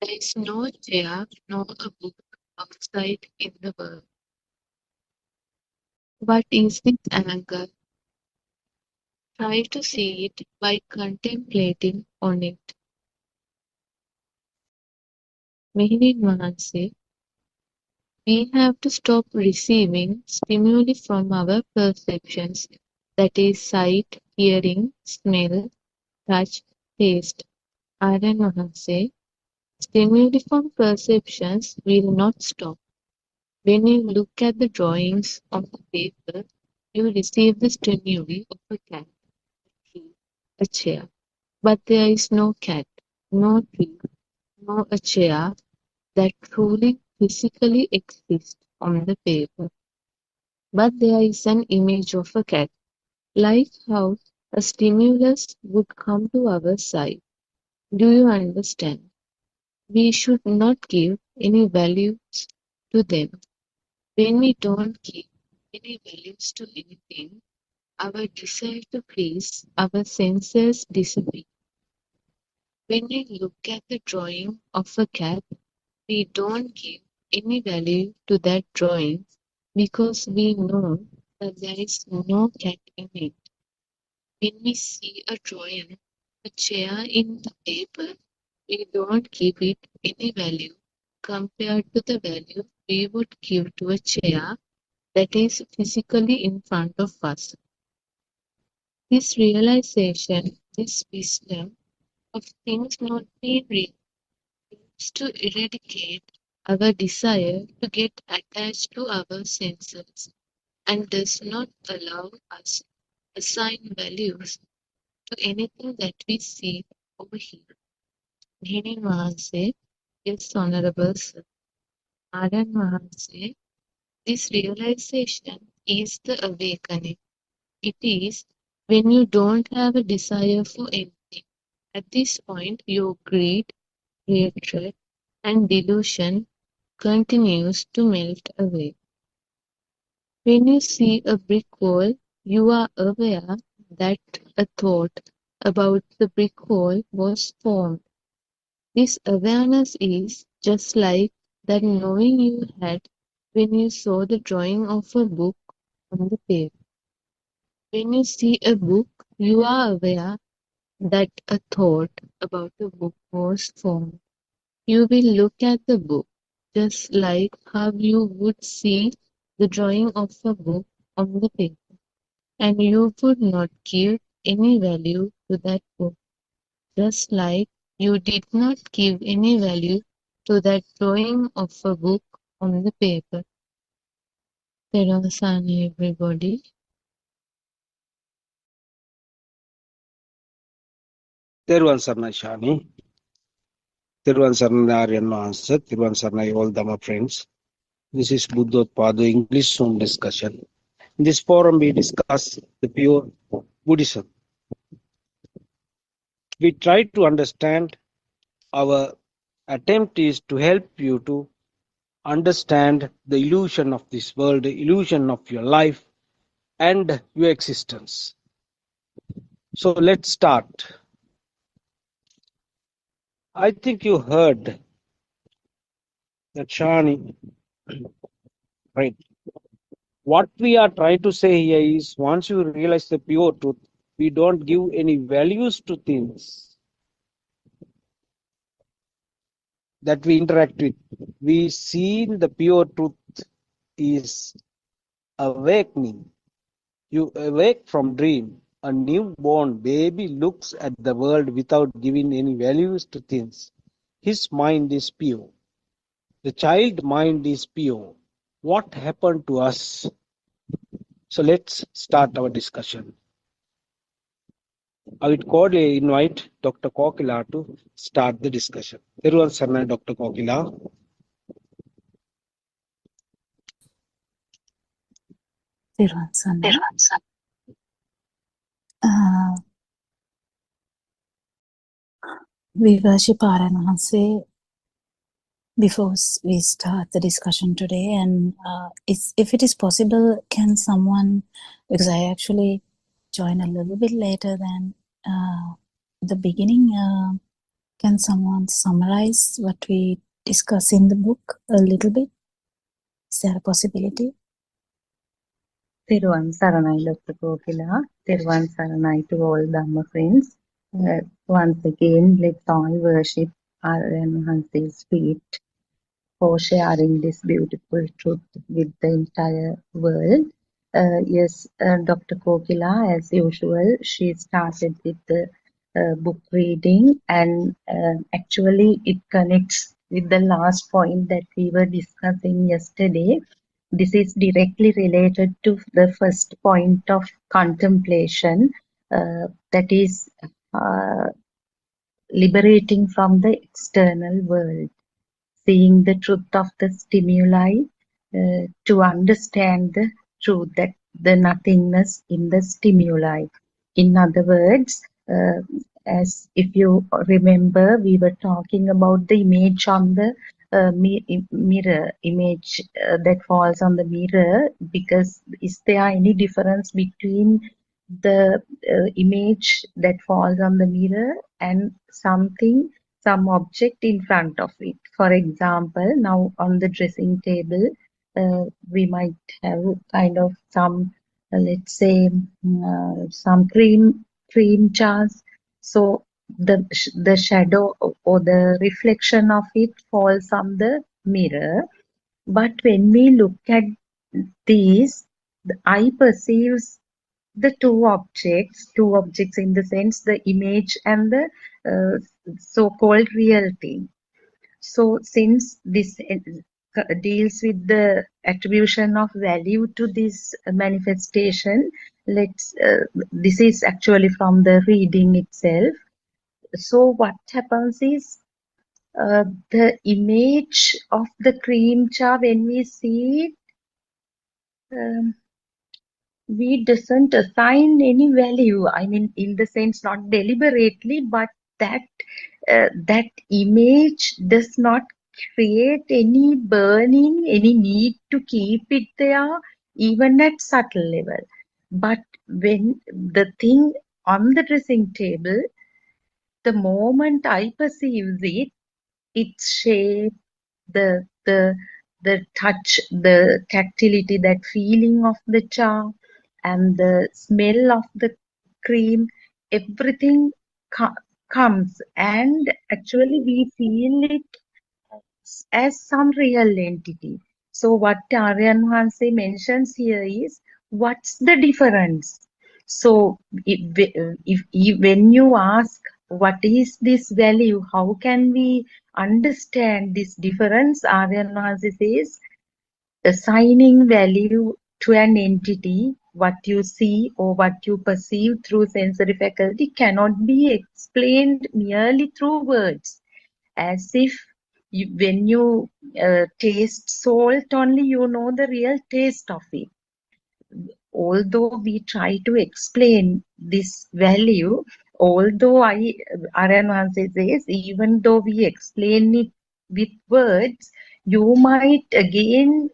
There is no chair nor a book outside in the world. What is this anger? Try to see it by contemplating on it. Meaning Mahanse, we have to stop receiving stimuli from our perceptions, that is sight, hearing, smell, touch, taste. Aryan Mahanse, stimuli from perceptions will not stop. When you look at the drawings on the paper, you receive the stimuli of a cat, a tree, a chair. But there is no cat, no tree, no a chair that truly physically exists on the paper. But there is an image of a cat, like how a stimulus would come to our side. Do you understand? We should not give any values to them. When we don't give any values to anything, our desire to please our senses disappear. When we look at the drawing of a cat, we don't give any value to that drawing because we know that there is no cat in it. When we see a drawing, a chair in the paper, we don't give it any value compared to the value we would give to a chair that is physically in front of us. This realization, this wisdom of things not being real, is to eradicate our desire to get attached to our senses and does not allow us to assign values to anything that we see over here. Meaning Mahanse, yes, Honorable Sir. Aryan Mahanse, this realization is the awakening. It is when you don't have a desire for anything. At this point, your greed, hatred, and delusion continues to melt away. When you see a brick wall, you are aware that a thought about the brick wall was formed. This awareness is just like that knowing you had when you saw the drawing of a book on the page. When you see a book, you are aware that a thought about the book was formed. You will look at the book just like how you would see the drawing of a book on the paper, and you would not give any value to that book, just like you did not give any value to that drawing of a book on the paper. Terasana, everybody. Teruvan Sarnai Shani, Teruvan Sarnai Aryan Answer, Teruvan Sarnai all Dhamma friends. This is Buddothpado English Zoom discussion. In this forum, we discuss the pure Buddhism. We try to understand. Our attempt is to help you to understand the illusion of this world, the illusion of your life and your existence. So let's start. I think you heard that Shani, right? What we are trying to say here is once you realize the pure truth, we don't give any values to things that we interact with. We see the pure truth is awakening. You awake from dream. A newborn baby looks at the world without giving any values to things. His mind is pure. The child mind is pure. What happened to us? So let's start our discussion. I would cordially invite Dr. Kokila to start the discussion. Everyone, Sarna, Dr. Kokila. Thiruvan Sannai. We worship Aryan Wahanse before we start the discussion today, and if it is possible, can someone, because I actually joined a little bit later than the beginning, can someone summarize what we discuss in the book a little bit? Is there a possibility? Thiruvan Saranai, Dr. Kokila. Thiruvan Saranai to all Dhamma friends. Once again, let's all worship Aryan Wahanse's feet for sharing this beautiful truth with the entire world. Yes, Dr. Kokila, as usual, she started with the book reading, and actually it connects with the last point that we were discussing yesterday. This is directly related to the first point of contemplation, that is liberating from the external world, seeing the truth of the stimuli, to understand the truth, that the nothingness in the stimuli. In other words, as if you remember, we were talking about the image on the mirror, image that falls on the mirror, because is there any difference between the image that falls on the mirror and something, some object in front of it? For example, now on the dressing table, we might have kind of some, let's say, some cream jars. So the shadow or the reflection of it falls on the mirror. But when we look at these, the eye perceives the two objects in the sense the image and the so-called reality. So since this deals with the attribution of value to this manifestation, this is actually from the reading itself. So what happens is, the image of the cream jar, when we see it, we doesn't assign any value. I mean, in the sense, not deliberately, but that that image does not create any burning, any need to keep it there, even at subtle level. But when the thing on the dressing table, the moment I perceive it, its shape, the the the touch, the tactility, that feeling of the jar, and the smell of the cream, everything comes, and actually we feel it as some real entity. So what Aryan Wahanse mentions here is, what's the difference? So when you ask what is this value, how can we understand this difference, Aryan Wahanse says, assigning value to an entity, what you see or what you perceive through sensory faculty cannot be explained merely through words. As if when you taste salt only, you know the real taste of it. Although we try to explain this value, although Aryan Wahanse says, even though we explain it with words, you might again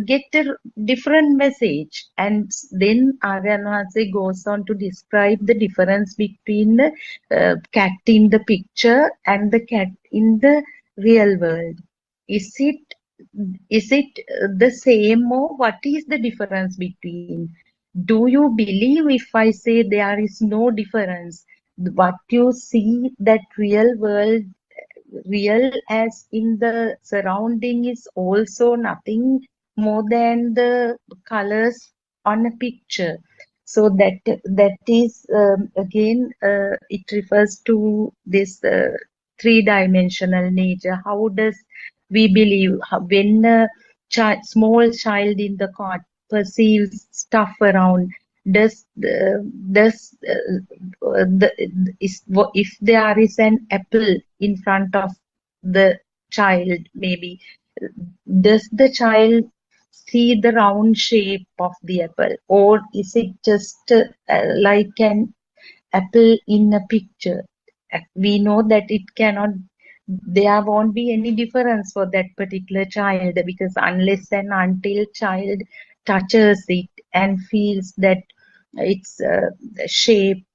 get a different message. And then Aryan Wahanse goes on to describe the difference between the cat in the picture and the cat in the real world. Is it the same, or what is the difference between? Do you believe if I say there is no difference? What you see, that real world, real as in the surrounding, is also nothing more than the colors on a picture. So that is again, it refers to this three-dimensional nature. How does we believe when a small child in the perceives stuff around, if there is an apple in front of the child, maybe does the child see the round shape of the apple, or is it just like an apple in a picture? We know that there won't be any difference for that particular child, because unless and until child touches it and feels that its shape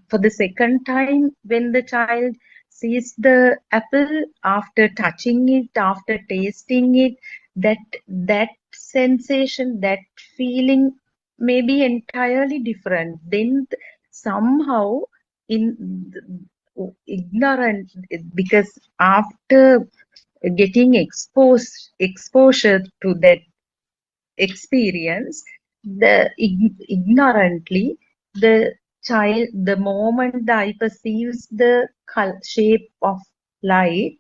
for the second time, when the child sees the apple, after touching it, after tasting it, that sensation, that feeling may be entirely different. Then somehow in ignorant, because after getting exposure to that experience, ignorantly the child, the moment the eye perceives the shape of light,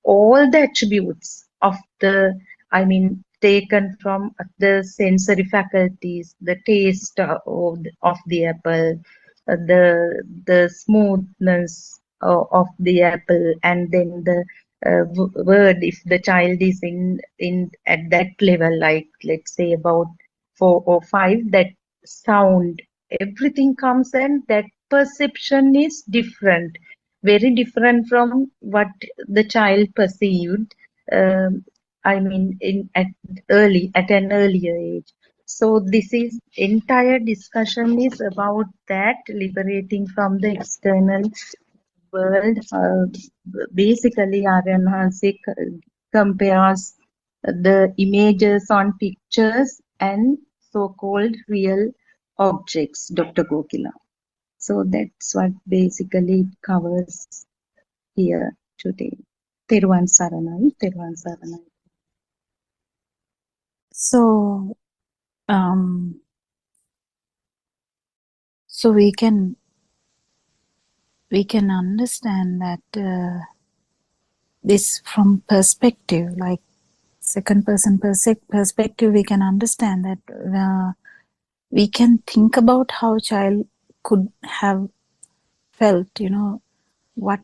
all the attributes of taken from the sensory faculties, the taste of the apple, the smoothness of the apple, and then the word, if the child is in at that level, like let's say about 4 or 5, that sound, everything comes, and that perception is different, very different from what the child perceived, at an earlier age. So this is entire discussion is about that, liberating from the external world. Basically, Aryan Hansi compares the images on pictures and so-called real objects, Dr. Gokila. So that's what basically it covers here today. Teruvan Saranai, Teruvan Saranai. So, so we can understand that this from perspective, like second person perspective, we can understand that we can think about how child could have felt, what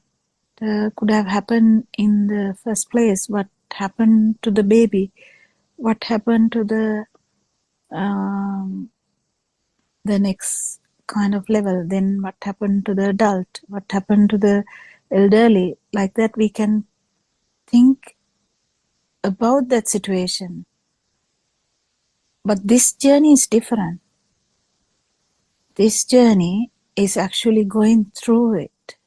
could have happened in the first place, what happened to the baby, what happened to the next kind of level, then what happened to the adult, what happened to the elderly. Like that we can think about that situation. But this journey is different. This journey is actually going through it.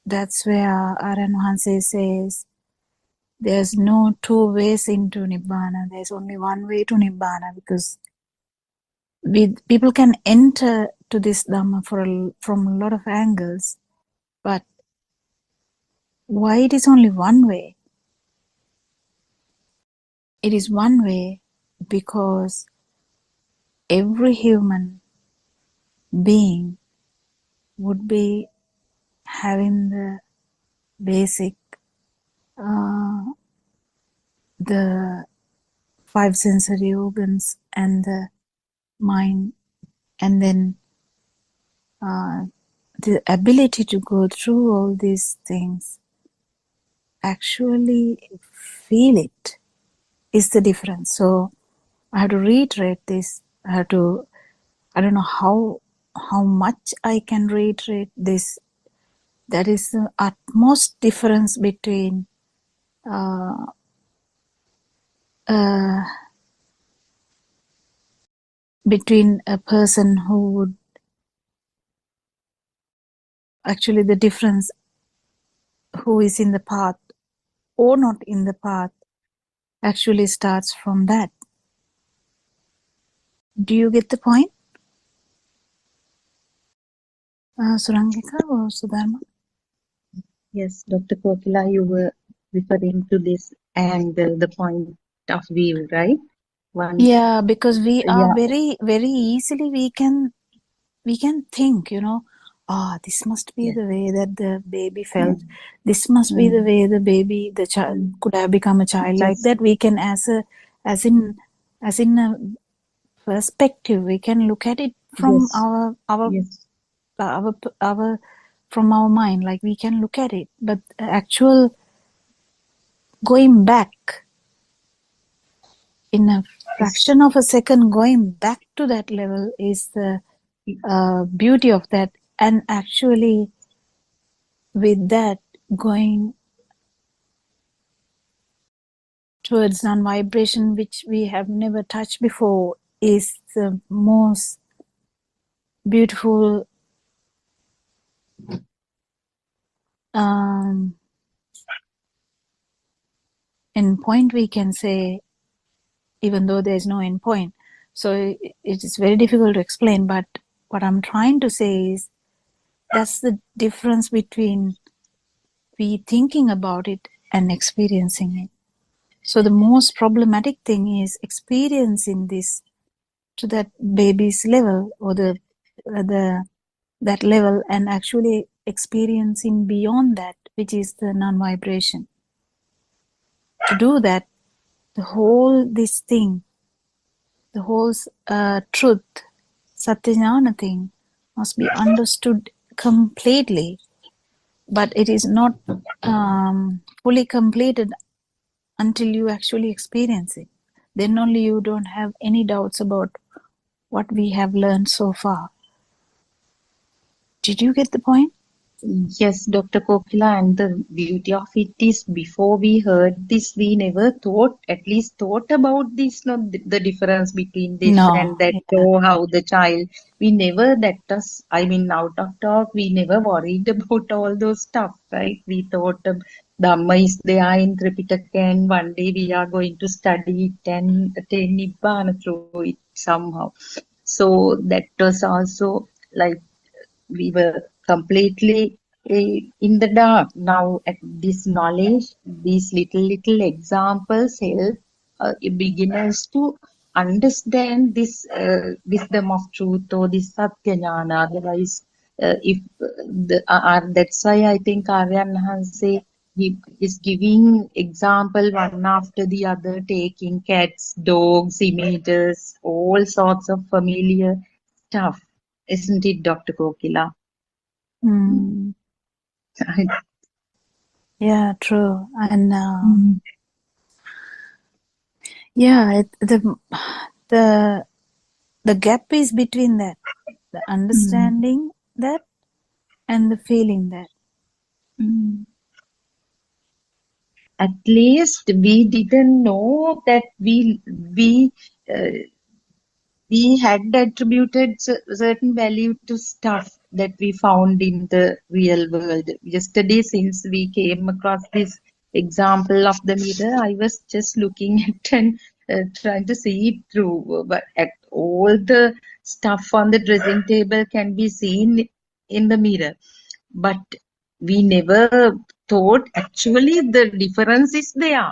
That's where Aryan Hanse says there's no two ways into Nibbana. There's only one way to Nibbana, because people can enter to this Dhamma from a lot of angles, but why it is only one way? It is one way because every human being would be having the basic, the 5 sensory organs and the mind, and then the ability to go through all these things, actually feel it, is the difference. So I have to reiterate this. I don't know how much I can reiterate this. That is the utmost difference between a person who would actually, the difference who is in the path or not in the path actually starts from that. Do you get the point? Surangika or Sudharma? Yes, Dr. Kokila, you were referring to this angle, the point of view, right? Yeah, because we are very, very easily we can think, this must be the way that the baby felt. This must be the way the child could have become a child. Like that, we can, as in as in a perspective. We can look at it from Yes. Yes. our from our mind, like we can look at it, but actual going back in a fraction of a second, going back to that level is the beauty of that. And actually with that, going towards non-vibration, which we have never touched before, is the most beautiful end point, we can say, even though there's no end point. So it is very difficult to explain, but what I'm trying to say is that's the difference between we thinking about it and experiencing it. So the most problematic thing is experiencing this to that baby's level, or that level, and actually experiencing beyond that, which is the non-vibration. To do that, the whole this thing, the whole truth, Satyajnana thing, must be understood completely. But it is not fully completed until you actually experience it. Then only you don't have any doubts about what we have learned so far. Did you get the point? Yes, Dr. Kokila, and the beauty of it is before we heard this, we never thought, at least thought about this, not the difference between this and that, or how the child, we never, that was, I mean, out of talk, we never worried about all those stuff, right? We thought Dhamma is there in Tripitaka, and one day we are going to study it and attain Nibbana through it somehow. So that was also like, we were completely in the dark. Now, at this knowledge, these little examples help beginners to understand this wisdom of truth, or this Satyajnana. Otherwise, if that's why I think Aryan has say he is giving example one after the other, taking cats, dogs, images, all sorts of familiar stuff. Isn't it, Dr. Kokila? Yeah, true. And yeah, the gap is between that, the understanding that and the feeling that. At least we didn't know that we had attributed certain value to stuff that we found in the real world. Yesterday, since we came across this example of the mirror, I was just looking at and trying to see it through. But at all the stuff on the dressing table can be seen in the mirror. But we never thought actually the difference is there.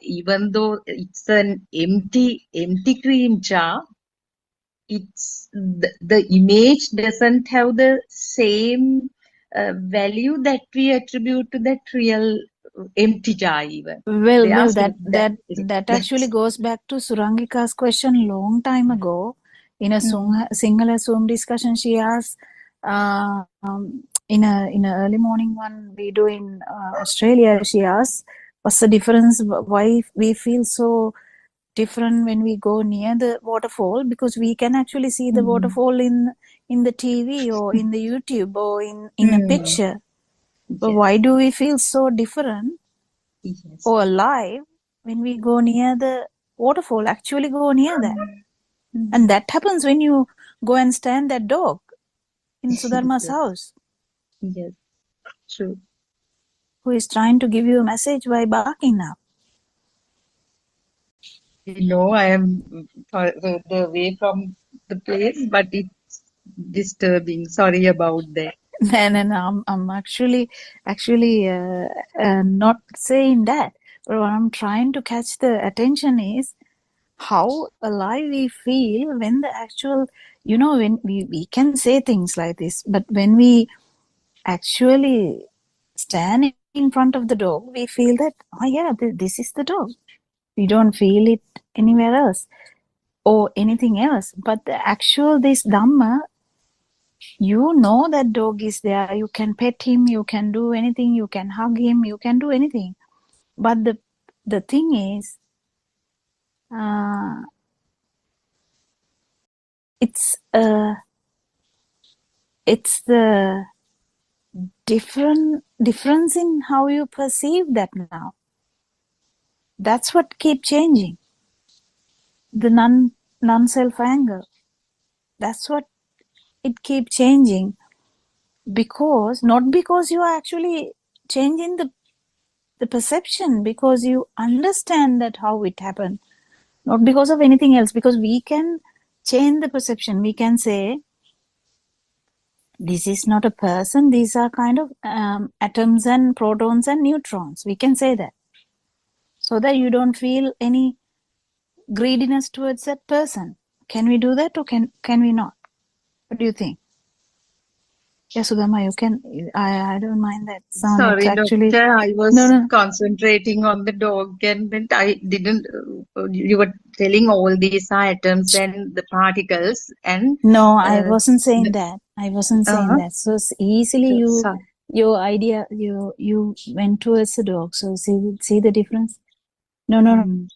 Even though it's an empty cream jar, it's the image doesn't have the same value that we attribute to that real empty jar even. Well, that actually goes back to Surangika's question long time ago. In a Sinhala Zoom discussion, she asked, in a early morning one we do in Australia, she asked, what's the difference, why we feel so different when we go near the waterfall, because we can actually see the waterfall in the TV or in the YouTube or in a picture. But why do we feel so different or alive when we go near the waterfall, actually go near that? And that happens when you go and stand that dog in Sudharma's house. Yes, true. Who is trying to give you a message by barking now. I am further away from the place, but it's disturbing. Sorry about that. No, I'm actually not saying that. But what I'm trying to catch the attention is how alive we feel when the actual, when we can say things like this, but when we actually stand in front of the dog, we feel that, oh yeah, this is the dog. You don't feel it anywhere else or anything else. But the actual this Dhamma, you know that dog is there. You can pet him, you can do anything, you can hug him, you can do anything. But the thing is, it's the difference in how you perceive that now. That's what keep changing. The non-self anger. That's what it keep changing, because not because you are actually changing the perception, because you understand that how it happened, not because of anything else, because we can change the perception. We can say, this is not a person, these are kind of atoms and protons and neutrons. We can say that, so that you don't feel any greediness towards that person. Can we do that, or can we not? What do you think? Yeah, Sudama, you can. I don't mind that sound. Sorry, It's actually doctor, I was no. concentrating on the dog and then I didn't. You were telling all these atoms and the particles and No, I uh, wasn't saying the, that. I wasn't saying uh, that. So easily sorry. your idea, you went towards the dog. So see the difference? No. Mm,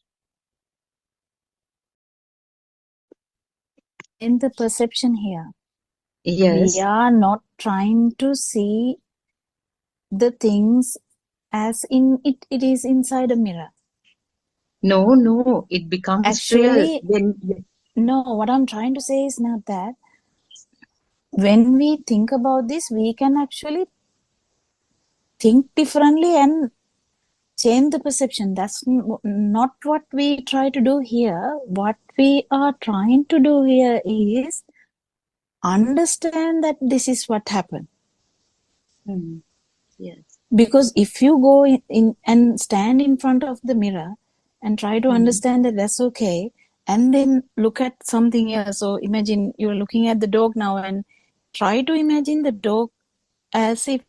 In the perception here, we yes. are not trying to see the things as in it is inside a mirror. No, it becomes real Actually, when. no, what I'm trying to say is not that. When we think about this, we can actually think differently and change the perception. That's not what we try to do here. What we are trying to do here is understand that this is what happened. Yes. Because if you go in and stand in front of the mirror and try to understand that that's okay, and then look at something else. So imagine you're looking at the dog now and try to imagine the dog as if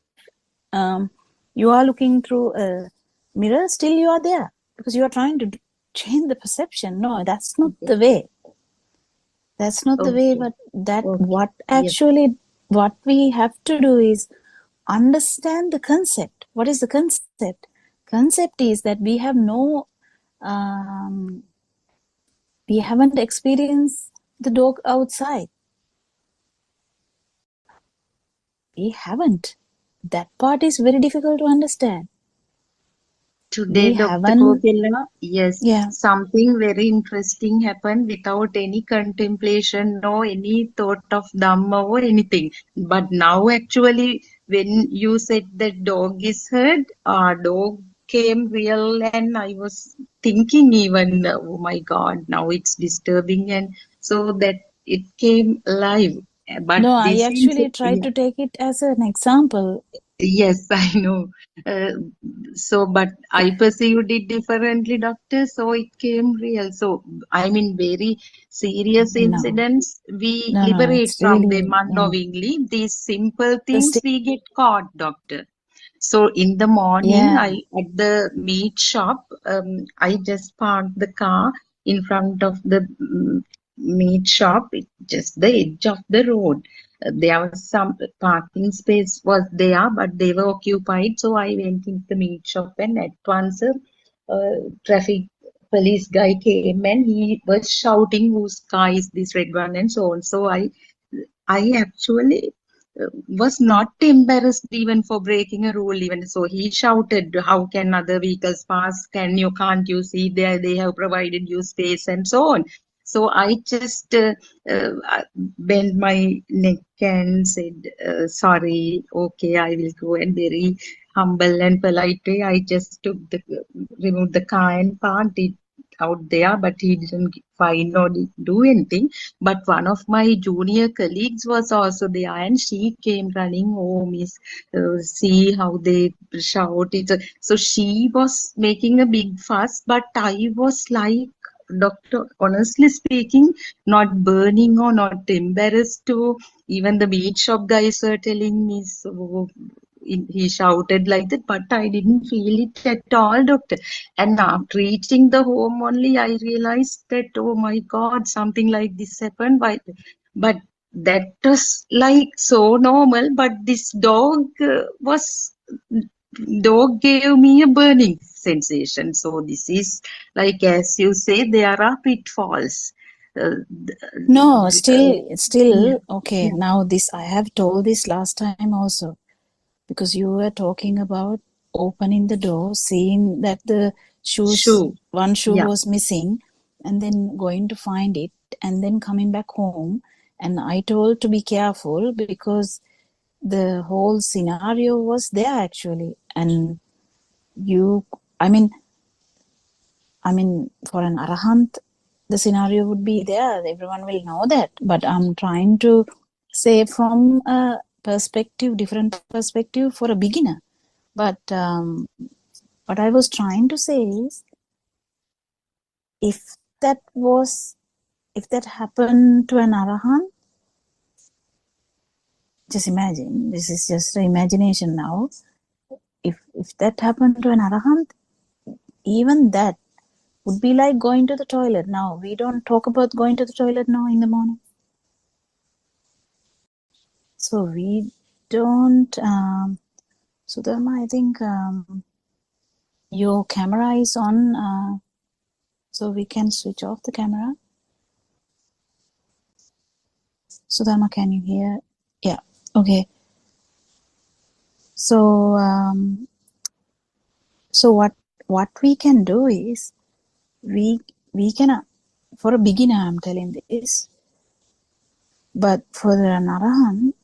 you are looking through a mirror. Still you are there, because you are trying to change the perception. No, that's not the way. That's not the way. But that what actually what we have to do is understand the concept. What is the concept? Concept is that we have we haven't experienced the dog outside. We haven't. That part is very difficult to understand. Today, We Dr. haven't. Kokila, yes, Yeah. something very interesting happened without any contemplation, no any thought of Dhamma or anything. But now, actually, when you said that dog is hurt, dog came real, and I was thinking even, oh my God, now it's disturbing, and so that it came alive. But No, I this is, actually tried to take it as an example. yes, I know. But I perceived it differently, doctor. So it came real. So, I mean, very serious No, incidents, we no, liberate it's from really, them yeah. unknowingly. These simple The things we get caught, doctor. So in the morning, yeah. I at the meat shop, I just parked the car in front of the meat shop, just the edge of the road. There was some parking space was there, but they were occupied. So I went into the meat shop, and at once a traffic police guy came and he was shouting, "Whose car is this red one?" and so on. So I actually was not embarrassed even for breaking a rule. Even so, he shouted, "How can other vehicles pass? Can't you see there they have provided you space?" and so on. So I just bent my neck and said, "Sorry, okay, I will go." And very humble and polite way, I just removed the car and parked it out there. But he didn't find or do anything. But one of my junior colleagues was also there, and she came running. "Oh, Miss, see how they shout!" So she was making a big fuss, but I was like, "Doctor, honestly speaking, not burning or not embarrassed to." Even the meat shop guys were telling me, "So He shouted like that, but I didn't feel it at all, doctor. And after reaching the home only, I realized that, oh my God, something like this happened. But that was like so normal. But this dog gave me a burning sensation. So this is like, as you say, there are pitfalls. No, Yeah. still, okay. Yeah. Now this, I have told this last time also, because you were talking about opening the door, seeing that the Shoe. one shoe Yeah. was missing, and then going to find it, and then coming back home. And I told to be careful because the whole scenario was there actually. And you, I mean, for an arahant, the scenario would be there. Everyone will know that. But I'm trying to say from a different perspective for a beginner. But what I was trying to say is, if that happened to an arahant, just imagine. This is just the imagination now. If that happened to an arahant, even that would be like going to the toilet. Now we don't talk about going to the toilet now in the morning. So we don't. So Dharma, I think your camera is on, so we can switch off the camera. So Dharma, can you hear? Yeah. Okay. So so what we can do is we can, for a beginner I'm telling this, but for an arahant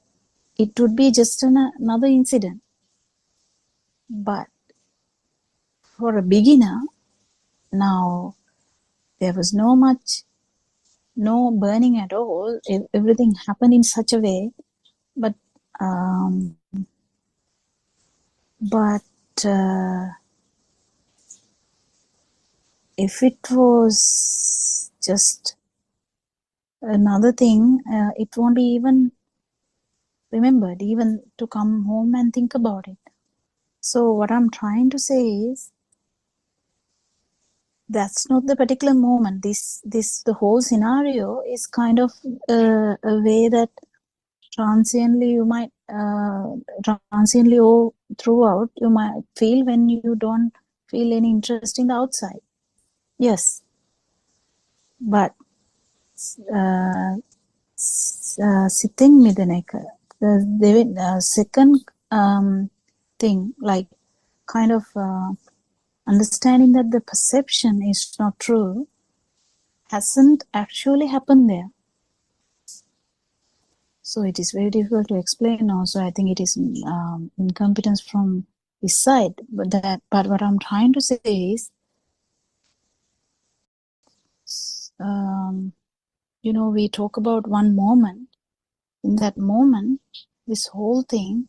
it would be just another incident. But for a beginner, now there was no burning at all. Everything happened in such a way, but if it was just another thing, it won't be even remembered, even to come home and think about it. So what I'm trying to say is, that's not the particular moment. The whole scenario is kind of a way that transiently you might transiently or throughout you might feel when you don't feel any interest in the outside. Yes, but sitting middeneka, the second thing, like kind of understanding that the perception is not true, hasn't actually happened there. So it is very difficult to explain also. I think it is incompetence from his side. But what I'm trying to say is, we talk about one moment. In that moment, this whole thing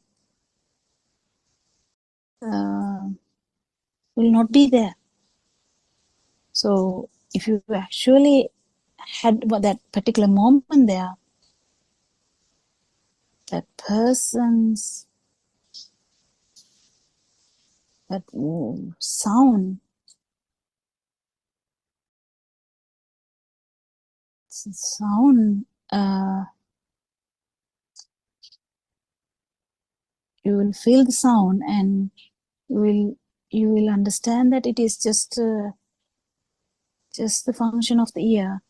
will not be there. So if you actually had that particular moment there, that person's that sound you will feel the sound, and you will understand that it is just the function of the ear,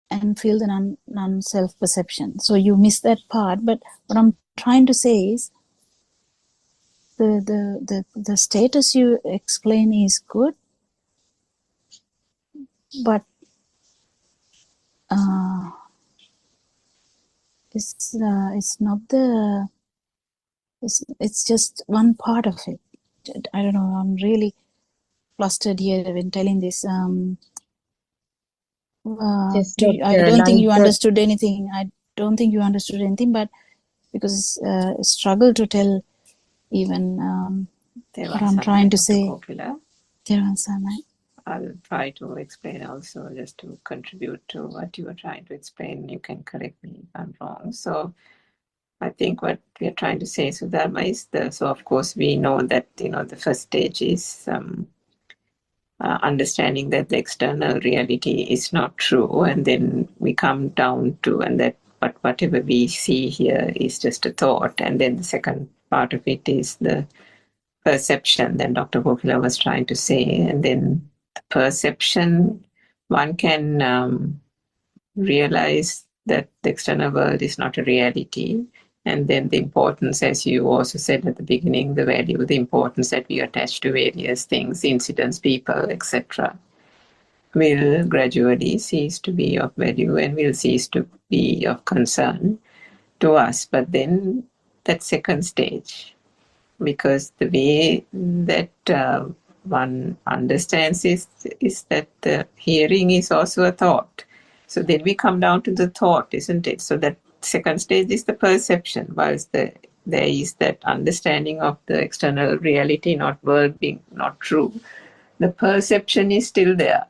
and feel the non-self perception. So you miss that part. But what I'm trying to say is, the status you explain is good, but it's not the it's just one part of it. I don't know, I'm really flustered here when telling this. Yes, I doctor, don't think you like understood anything. I don't think you understood anything, but because struggle to tell even what I'm trying to say. I'll try to explain also, just to contribute to what you are trying to explain. You can correct me if I'm wrong. So I think what we are trying to say, Sudharma, is so of course we know that, the first stage is understanding that the external reality is not true, and then we come down to, and that whatever we see here is just a thought, and then the second part of it is the perception that Dr. Kokila was trying to say, and then the perception, one can realize that the external world is not a reality, and then the importance, as you also said at the beginning, the value, the importance that we attach to various things, incidents, people, etc., will gradually cease to be of value and will cease to be of concern to us. But then that second stage, because the way that one understands is that the hearing is also a thought. So then we come down to the thought, isn't it? So that second stage is the perception, whilst there is that understanding of the external reality, not world being not true. The perception is still there.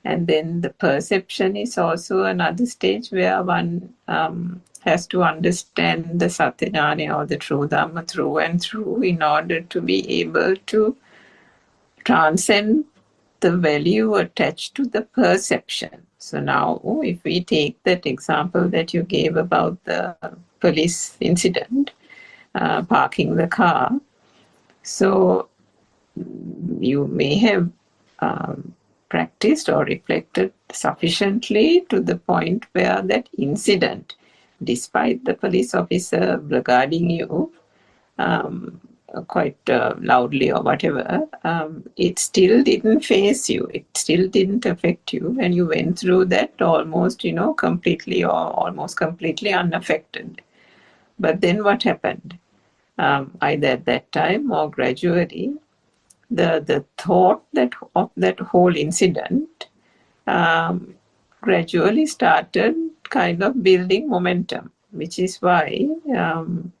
And then the perception is also another stage where one has to understand the Satyajnana or the true Dhamma through and through in order to be able to transcend the value attached to the perception. So now, if we take that example that you gave about the police incident, parking the car, so you may have practiced or reflected sufficiently to the point where that incident, despite the police officer regarding you quite loudly or whatever, it still didn't face you. It still didn't affect you, and you went through that almost, completely or almost completely unaffected. But then what happened? Either at that time or gradually, the thought of that whole incident gradually started kind of building momentum, which is why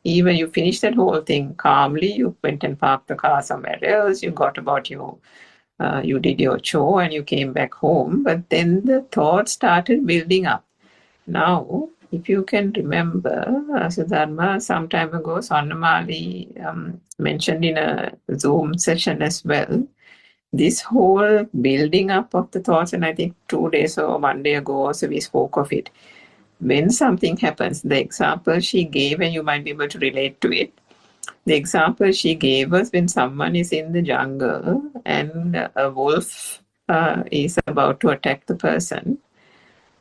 even you finished that whole thing calmly, you went and parked the car somewhere else, you got about you did your chore and you came back home, but then the thought started building up. Now, if you can remember, Sudharma, some time ago, Swarnamali mentioned in a Zoom session as well, this whole building up of the thoughts, and I think 2 days or 1 day ago also we spoke of it. When something happens, the example she gave, and you might be able to relate to it, the example she gave was when someone is in the jungle and a wolf is about to attack the person.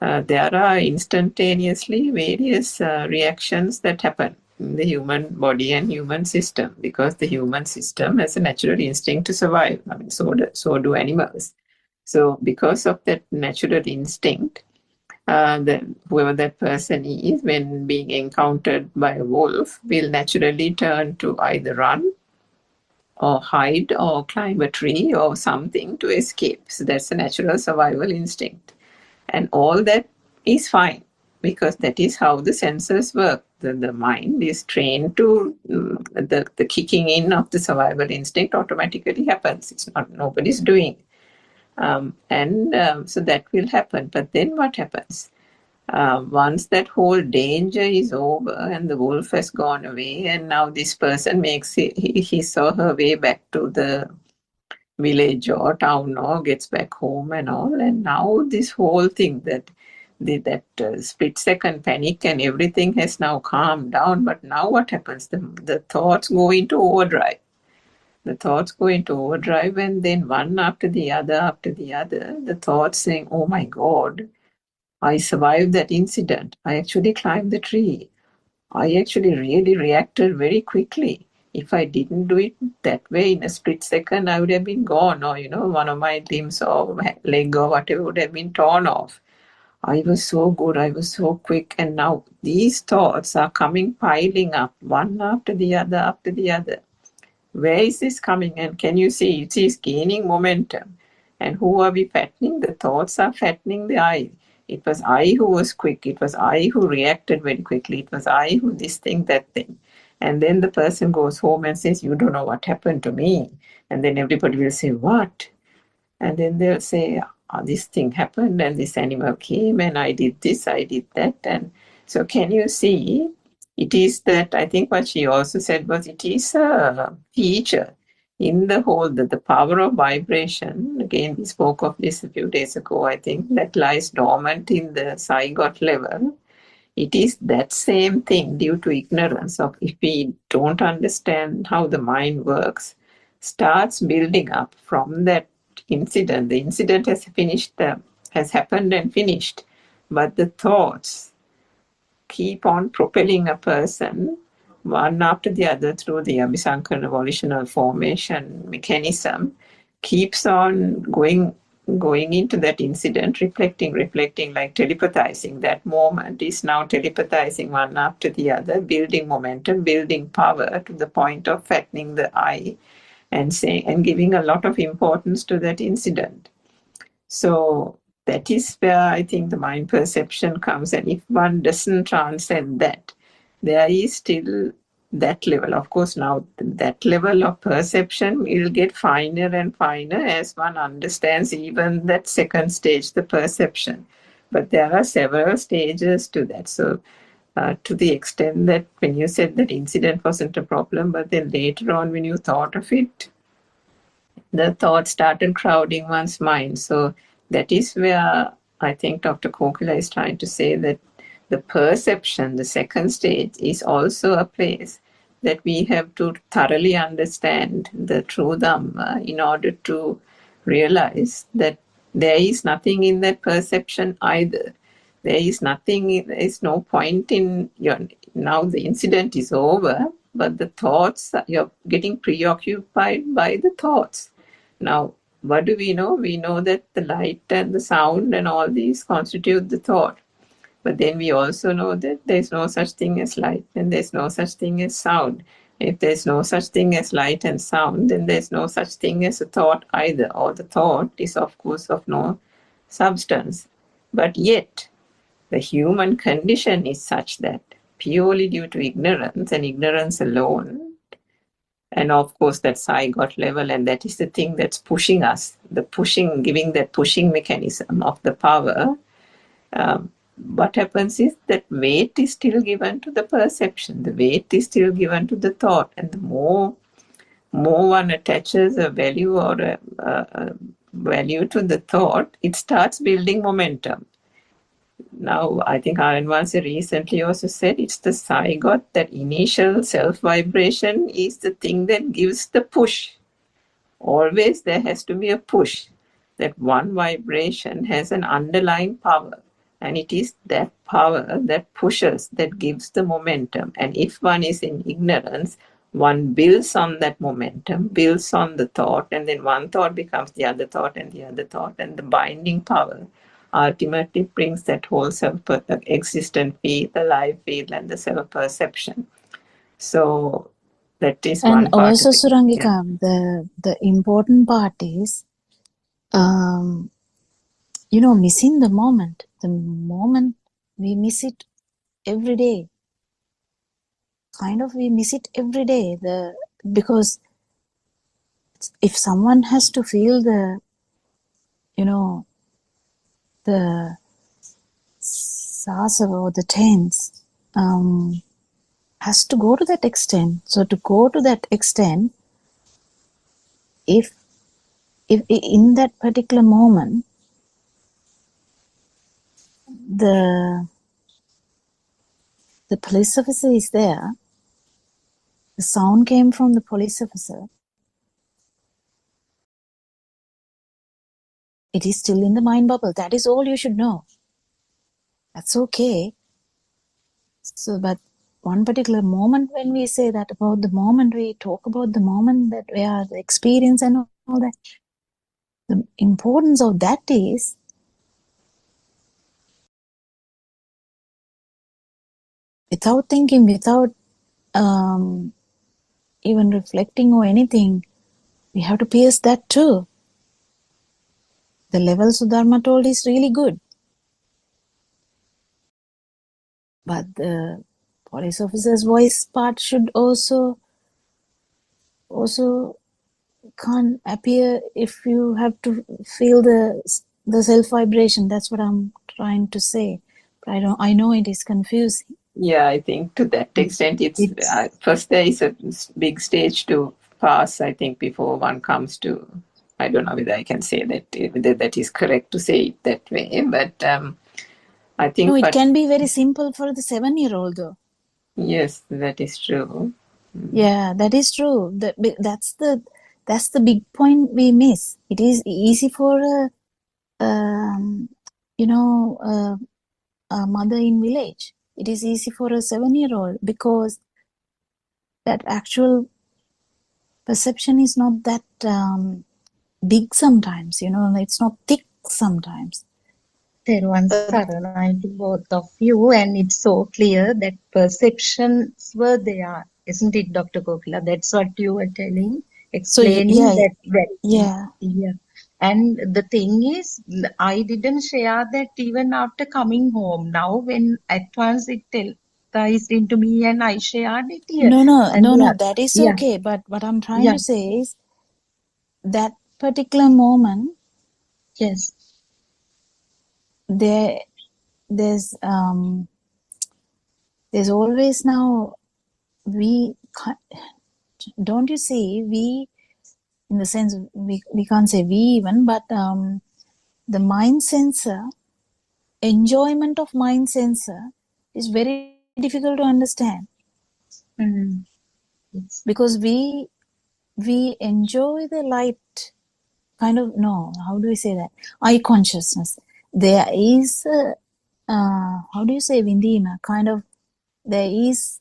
There are instantaneously various reactions that happen in the human body and human system, because the human system has a natural instinct to survive. I mean, so do animals. So because of that natural instinct, whoever that person is, when being encountered by a wolf, will naturally turn to either run or hide or climb a tree or something to escape. So that's a natural survival instinct. And all that is fine, because that is how the senses work. The mind is trained to, the kicking in of the survival instinct automatically happens. It's not, nobody's doing. So that will happen. But then what happens? Once that whole danger is over and the wolf has gone away, and now this person he saw her way back to the village or town or gets back home and all, and now this whole thing that split second panic and everything has now calmed down. But now what happens? The thoughts go into overdrive. The thoughts go into overdrive, and then one after the other, the thoughts saying, oh my God, I survived that incident. I actually climbed the tree. I actually really reacted very quickly. If I didn't do it that way in a split second, I would have been gone, or, one of my limbs or leg or whatever would have been torn off. I was so good. I was so quick. And now these thoughts are coming, piling up, one after the other. Where is this coming? And can you see it is gaining momentum? And who are we fattening? The thoughts are fattening the I. It was I who was quick. It was I who reacted very quickly. It was I who this thing, that thing. And then the person goes home and says, you don't know what happened to me. And then everybody will say, what? And then they'll say, this thing happened and this animal came and I did this, I did that. And so can you see It is that, I think what she also said was, it is a feature in the whole, that the power of vibration, again, we spoke of this a few days ago, I think, that lies dormant in the zygote level. It is that same thing due to ignorance of, if we don't understand how the mind works, starts building up from that incident. The incident has happened and finished, but the thoughts keep on propelling a person one after the other through the Abhisankarana volitional formation mechanism, keeps on going into that incident, reflecting, like telepathizing. That moment is now telepathizing one after the other, building momentum, building power to the point of fattening the I, and saying and giving a lot of importance to that incident. So that is where I think the mind perception comes. And if one doesn't transcend that, there is still that level. Of course, now that level of perception will get finer and finer as one understands even that second stage, the perception. But there are several stages to that. So to the extent that when you said that incident wasn't a problem, but then later on when you thought of it, the thoughts started crowding one's mind. So that is where I think Dr. Kokila is trying to say that the perception, the second stage, is also a place that we have to thoroughly understand the true Dhamma in order to realize that there is nothing in that perception either. There is nothing, there is no point in now the incident is over, but the thoughts, you're getting preoccupied by the thoughts. Now, what do we know? We know that the light and the sound and all these constitute the thought. But then we also know that there's no such thing as light and there's no such thing as sound. If there's no such thing as light and sound, then there's no such thing as a thought either. Or the thought is, of course, of no substance. But yet, the human condition is such that purely due to ignorance and ignorance alone, and of course that zygote level, and that is the thing that's pushing us, the pushing, giving that pushing mechanism of the power. What happens is that weight is still given to the perception, the weight is still given to the thought, and the more one attaches a value or a value to the thought, it starts building momentum. Now, I think Aranwansi recently also said it's the zygote, that initial self-vibration is the thing that gives the push. Always there has to be a push. That one vibration has an underlying power. And it is that power that pushes, that gives the momentum. And if one is in ignorance, one builds on that momentum, builds on the thought, and then one thought becomes the other thought and the other thought, and the binding power ultimately brings that whole self-existent field, the live field, and the self-perception. So that is And one part. also, of it. Surangika, the important part is, missing the moment. The moment, we miss it every day. Kind of, we miss it every day. Because if someone has to feel the sasava or the tense, has to go to that extent. So to go to that extent, if in that particular moment, the police officer is there, the sound came from the police officer, it is still in the mind bubble. That is all you should know. That's okay. So, but one particular moment, when we say that about the moment, we talk about the moment that we are the experience and all that. The importance of that is without thinking, without even reflecting or anything, we have to pierce that too. The level Sudharma told is really good. But the police officer's voice part should also can't appear if you have to feel the self vibration. That's what I'm trying to say. But I know it is confusing. Yeah, I think to that extent, it's first there is a big stage to pass, I think, before one comes to, I don't know whether I can say that whether that is correct to say it that way, but I think. No, it but can be very simple for the 7-year-old though. yes, that is true. Yeah, that is true. That's the big point we miss. It is easy for a mother in village. It is easy for a 7-year-old because that actual perception is not that big sometimes. It's not thick sometimes. Teruvan Saranai to both of you, and it's so clear that perceptions were there, isn't it, Dr. Kokila? That's what you were telling, explaining that. Yeah. And the thing is, I didn't share that even after coming home. Now, when at once it ties into me and I shared it here. No, And that is okay. But what I'm trying to say is that particular moment. Yes. There's always now don't you see, we, in the sense we can't say we even, but the mind sensor, enjoyment of mind sensor is very difficult to understand. Yes. Because we enjoy the light kind of, no, how do we say that? Eye consciousness. There is how do you say vindima? Kind of, there is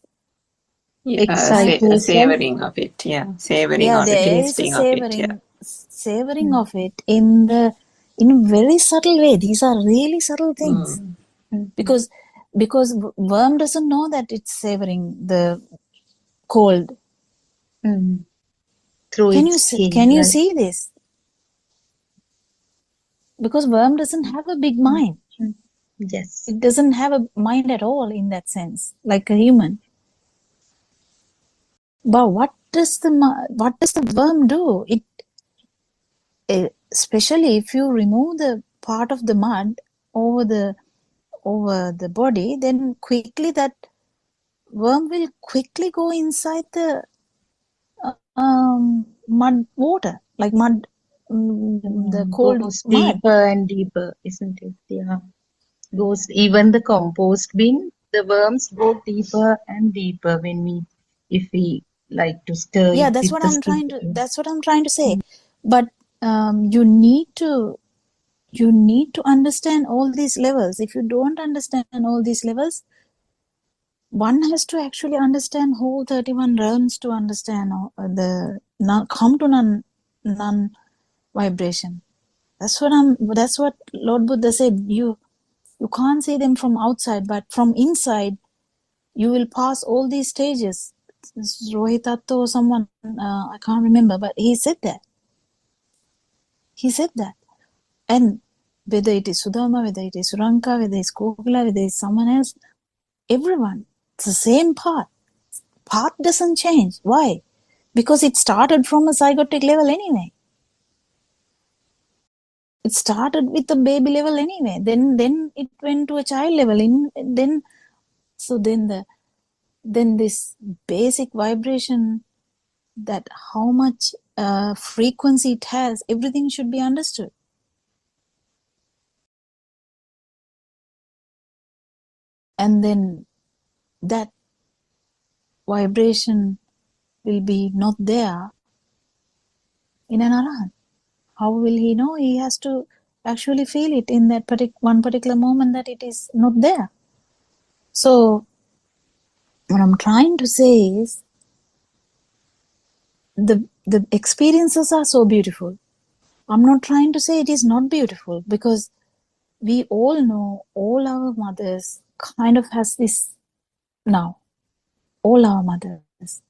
savoring of it, savoring or the tasting of it, savoring of it in a very subtle way. These are really subtle things. Because worm doesn't know that it's savoring the cold. Through Can its skin, you see this? Because worm doesn't have a big mind. Yes. It doesn't have a mind at all in that sense, like a human. But what does the worm do? Especially if you remove the part of the mud over the body, then quickly that worm will quickly go inside the mud water, like mud, the cold goes mud. deeper and deeper, isn't it? Yeah. Goes even the compost bin, the worms go deeper and deeper if we like to stir it. That's what I'm trying to say. But you need to understand all these levels. If you don't understand all these levels, one has to actually understand whole 31 realms to understand come to non vibration. That's what Lord Buddha said. You can't see them from outside, but from inside you will pass all these stages. Rohitato or someone, I can't remember, but he said that. And whether it is Sudama, whether it is Suranka, whether it's Kokila, whether it's someone else, everyone, it's the same path. Path doesn't change. Why? Because it started from a zygotic level anyway. It started with the baby level anyway. Then it went to a child level. Then this basic vibration, that how much frequency it has, everything should be understood. And then that vibration will be not there in an Arahant. How will he know? He has to actually feel it in that one particular moment that it is not there. So what I'm trying to say is the experiences are so beautiful. I'm not trying to say it is not beautiful, because we all know all our mothers kind of has this now. All our mothers,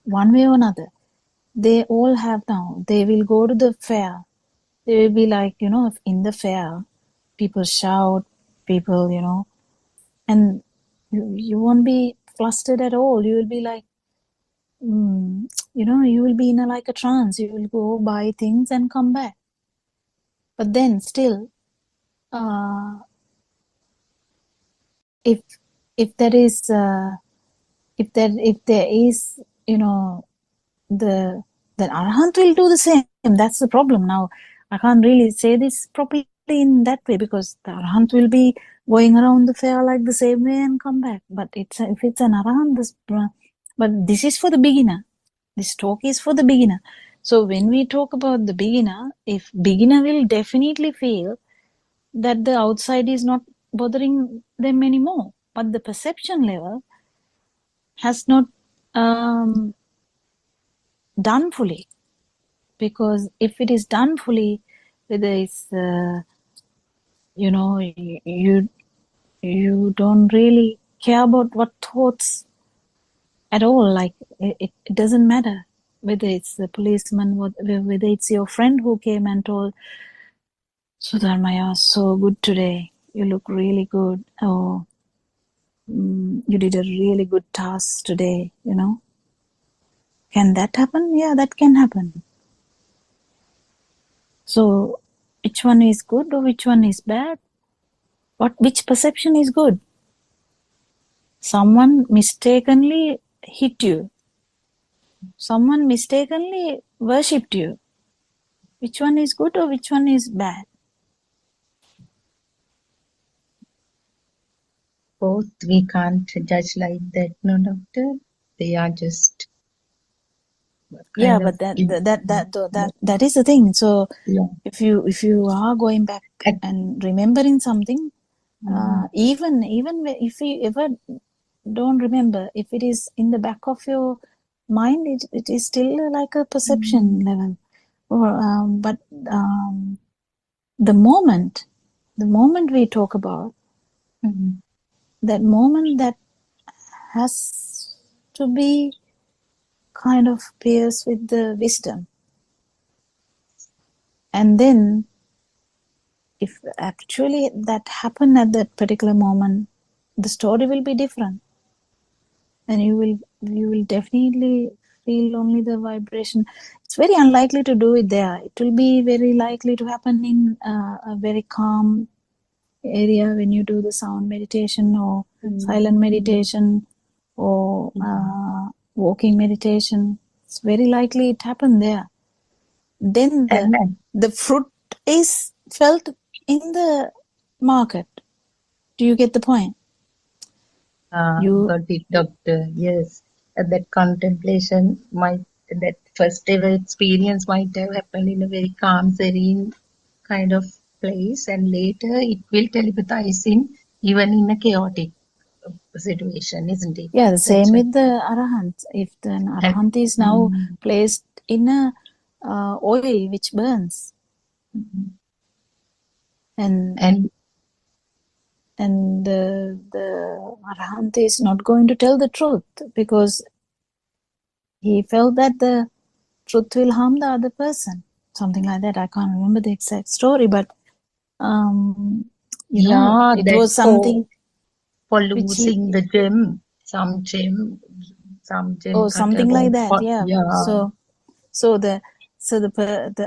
one way or another, they all have now. They will go to the fair. They will be like, in the fair, people shout, people, and you won't be flustered at all. You will be like, you will be in like a trance. You will go buy things and come back. But then still, if if there is then Arahant will do the same. That's the problem. Now I can't really say this properly in that way, because the Arahant will be going around the fair like the same way and come back. But if it's an Arahant, but this is for the beginner. This talk is for the beginner. So when we talk about the beginner, if beginner will definitely feel that the outside is not bothering them anymore, but the perception level has not done fully. Because if it is done fully, whether it's you don't really care about what thoughts at all. Like it doesn't matter whether it's the policeman, whether it's your friend who came and told, Sudharma, you're so good today, you look really good, or you did a really good task today, Can that happen? Yeah, that can happen. So which one is good or which one is bad? Which perception is good? Someone mistakenly hit you. Someone mistakenly worshipped you. Which one is good or which one is bad? Both we can't judge like that, no, doctor. They are just Yeah, kind but of that is the thing. So yeah. if you are going back and remembering something, even if you ever don't remember, if it is in the back of your mind, it is still like a perception level. Or but the moment we talk about, that moment that has to be kind of pierced with the wisdom. And then if actually that happened at that particular moment, the story will be different. And you will definitely feel only the vibration. It's very unlikely to do it there. It will be very likely to happen in a very calm area when you do the sound meditation or silent meditation or walking meditation. It's very likely it happened there. Then the fruit is felt in the market. Do you get the point? Got it, doctor. Yes, that contemplation that first ever experience might have happened in a very calm, serene kind of place, and later it will telepathize even in a chaotic situation, isn't it? Yeah, the same with the Arahant. If the Arahant is now placed in a oil which burns, and the Arahant is not going to tell the truth because he felt that the truth will harm the other person. Something like that. I can't remember the exact story, but it was something for losing the gem, some gem or something like that. Yeah. So the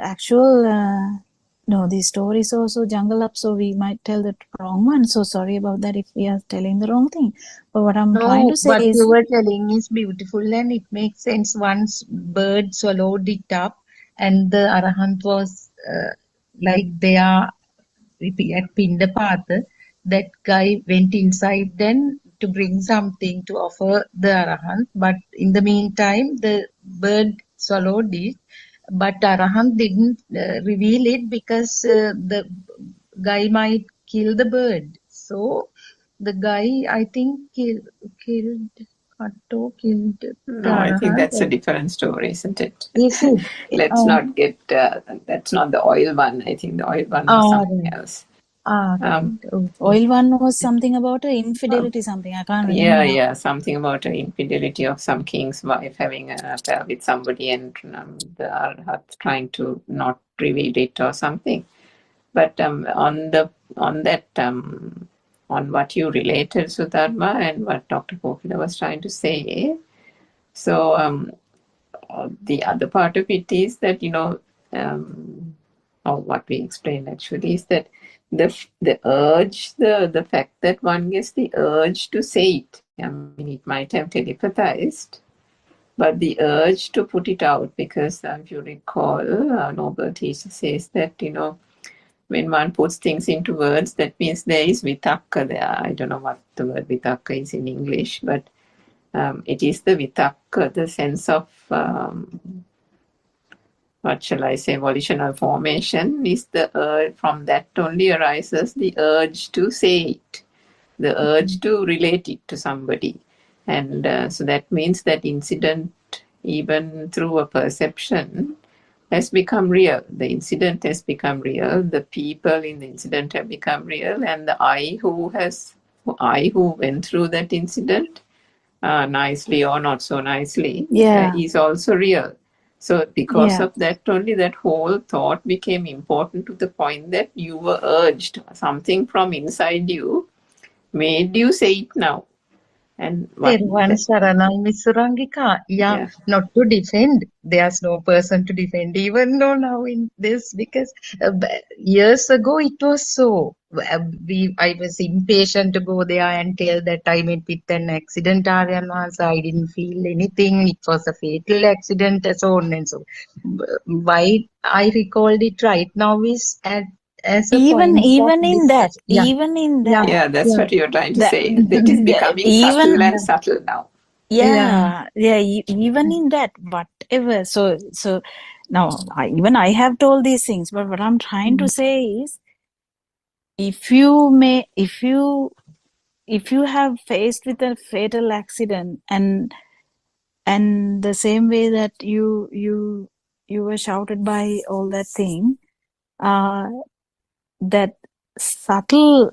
actual the story is also jungle up, so we might tell the wrong one. So sorry about that if we are telling the wrong thing. But what I'm trying to say what is, you were telling is beautiful and it makes sense. Once bird swallowed it up, and the Arahant was like they are at Buddothpado. That guy went inside then to bring something to offer the Arahant, but in the meantime the bird swallowed it. But Arahant didn't reveal it because the guy might kill the bird. So the guy, I think, killed Kato, killed the No, I think Arahant. that's a different story, isn't it? Is it? Let's not get, that's not the oil one. I think the oil one was something else. Oil one was something about an infidelity, something. I can't remember. Yeah, something about an infidelity of some king's wife having an affair with somebody and the Arhat trying to not reveal it or something. But on what you related, Sudharma, and what Dr. Pokila was trying to say, so the other part of it is that, or what we explained actually is that the urge, the fact that one gets the urge to say it. I mean, it might have telepathized, but the urge to put it out, because if you recall, Noble teacher says that, when one puts things into words, that means there is vitakka there. I don't know what the word vitakka is in English, but it is the vitakka, the sense of, what shall I say, volitional formation is the urge. From that only arises the urge to say it, the urge to relate it to somebody. And so that means that incident, even through a perception, has become real. The incident has become real. The people in the incident have become real. And the I who went through that incident, nicely or not so nicely, is also real. So because of that only, that whole thought became important to the point that you were urged. Something from inside you made you say it now. And Therwan Saranam, Miss Surangika, not to defend. There's no person to defend, even though now in this, because years ago it was so. I was impatient to go there and tell that I met with an accident, Aryan once. I didn't feel anything. It was a fatal accident, and so on and so. Why I recalled it right now is as a even point even of in that discussion. even in that Yeah, that's what you're trying to that say. It is becoming subtle even and subtle now. even in that, whatever. So now I have told these things, but what I'm trying to say is, if you have faced with a fatal accident, and the same way that you were shouted by all that thing, that subtle,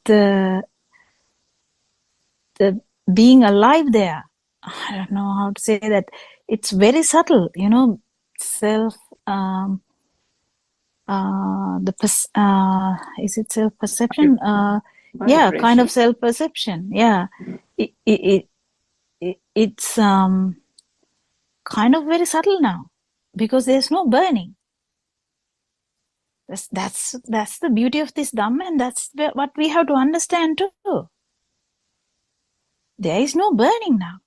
the being alive there, I don't know how to say that, it's very subtle, self is it self perception? Kind of self perception. It's kind of very subtle now, because there's no burning. That's the beauty of this Dhamma, and that's what we have to understand too. There is no burning now.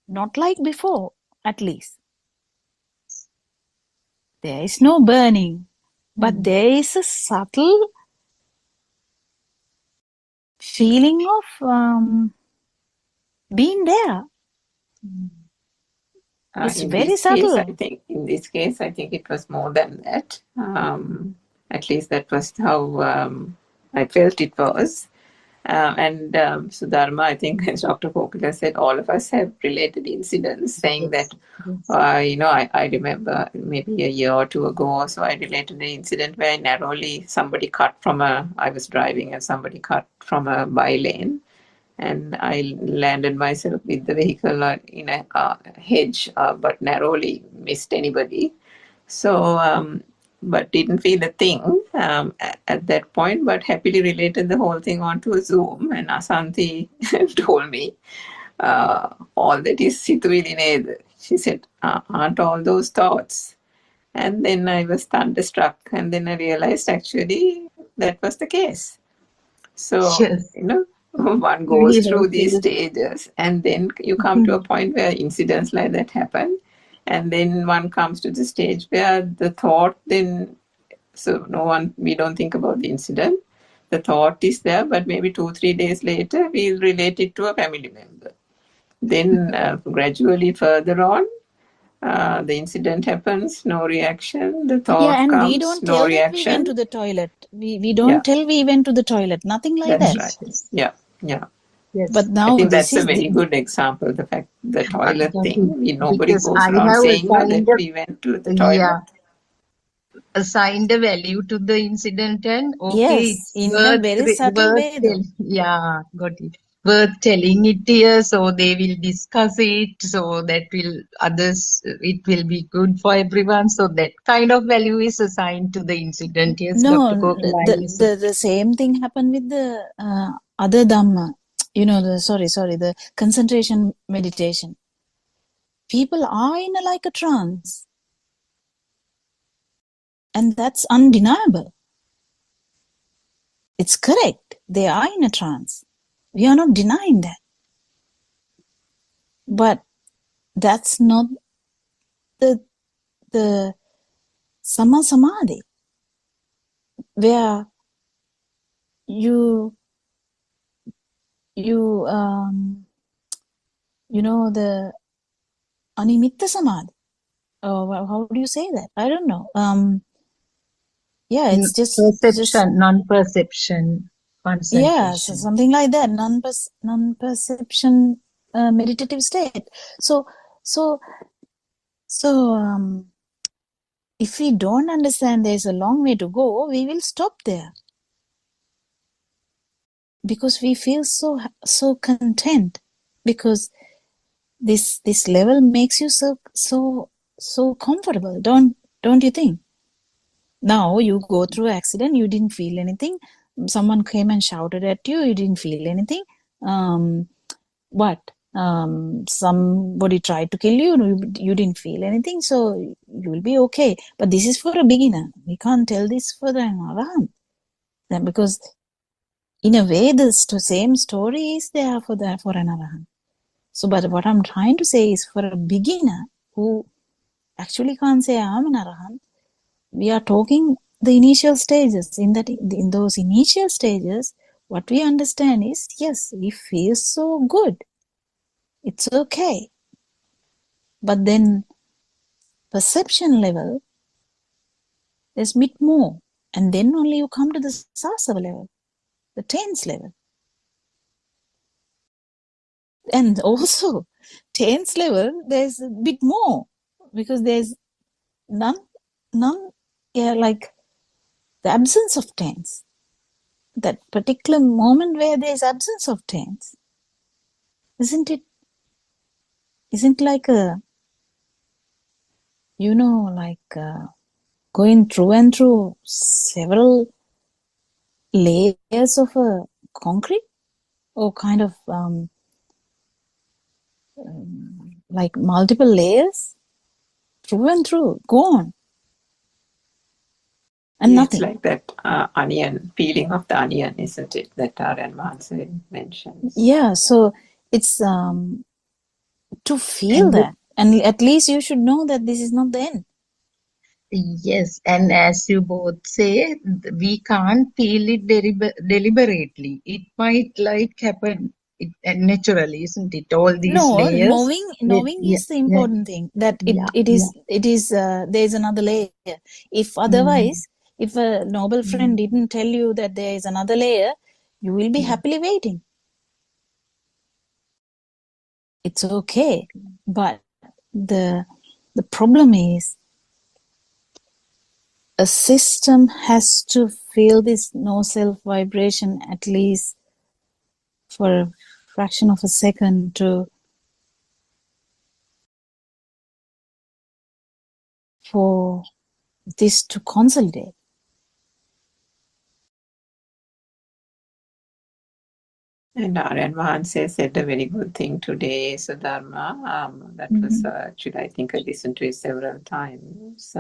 Not like before, at least. There is no burning, but there is a subtle feeling of being there. It's very subtle. In this case, I think it was more than that. At least that was how I felt it was. So Dharma, I think, as Dr. Kokila said, all of us have related incidents saying that, I remember maybe a year or two ago or so, I related an incident where narrowly I was driving and somebody cut from a by lane, and I landed myself with the vehicle in a hedge, but narrowly missed anybody. So, but didn't feel a thing at that point, but happily related the whole thing onto a Zoom. And Asanti told me, all that is Situvili neda. She said, aren't all those thoughts? And then I was thunderstruck, and then I realized actually that was the case. So, one goes through these stages, and then you come to a point where incidents like that happen. And then one comes to the stage where the thought we don't think about the incident. The thought is there, but maybe 2-3 days later, we'll relate it to a family member. Then gradually further on, the incident happens, no reaction. The thought and comes, we don't no tell reaction. that we went to the toilet. We don't tell we went to the toilet. Nothing like That's that. Right. Yeah. Yes. But now I think that's a very good example. The fact, the toilet thing. Nobody because goes around saying that we went to the toilet. Assigned a value to the incident, and yes, in a very subtle way though. Got it. Worth telling it here, so they will discuss it, so that it will be good for everyone. So that kind of value is assigned to the incident. Yes, No, Dr. Kokila, the same thing happened with the other Dhamma. The concentration meditation. People are in like a trance. And that's undeniable. It's correct. They are in a trance. We are not denying that. But that's not the Sama Samadhi, where you know, the Animitta Samadhi. How do you say that? I don't know. Yeah, it's just Perception, non-perception, yeah, so concentration. something like that. Non-perception meditative state. So if we don't understand there's a long way to go, we will stop there. Because we feel so content, because this level makes you so comfortable, don't you think? Now you go through accident, you didn't feel anything. Someone came and shouted at you, you didn't feel anything. Somebody tried to kill you, you didn't feel anything, so you will be okay. But this is for a beginner. We can't tell this for the arahant, because in a way, the same story is there for an arahant. So, but what I'm trying to say is, for a beginner who actually can't say I'm an arahant, we are talking the initial stages. In those initial stages, what we understand is, yes, we feel so good. It's okay. But then perception level is a bit more. And then only you come to the sasava level, the tense level. And also, tense level, there's a bit more, because there's none, like the absence of tense. That particular moment where there's absence of tense, isn't like going through and through several layers of a concrete, or kind of like multiple layers, through and through, gone. And Yeah, nothing. it's like that onion, peeling of the onion, isn't it? That Aryan Mahansa mentions. Yeah, so it's to feel And that. And at least you should know that this is not the end. yes, and as you both say, we can't feel it deliberately. It might like happen naturally, isn't it? All these No, layers. knowing Yeah, is the yeah, important thing. That yeah, it is there is another layer. If otherwise, if a noble friend didn't tell you that there is another layer, you will be happily waiting. It's okay, but the problem is, a system has to feel this no self vibration at least for a fraction of a second for this to consolidate. And Aryan Mahansa said a very good thing today, Sudharma. That was actually, I think I listened to it several times.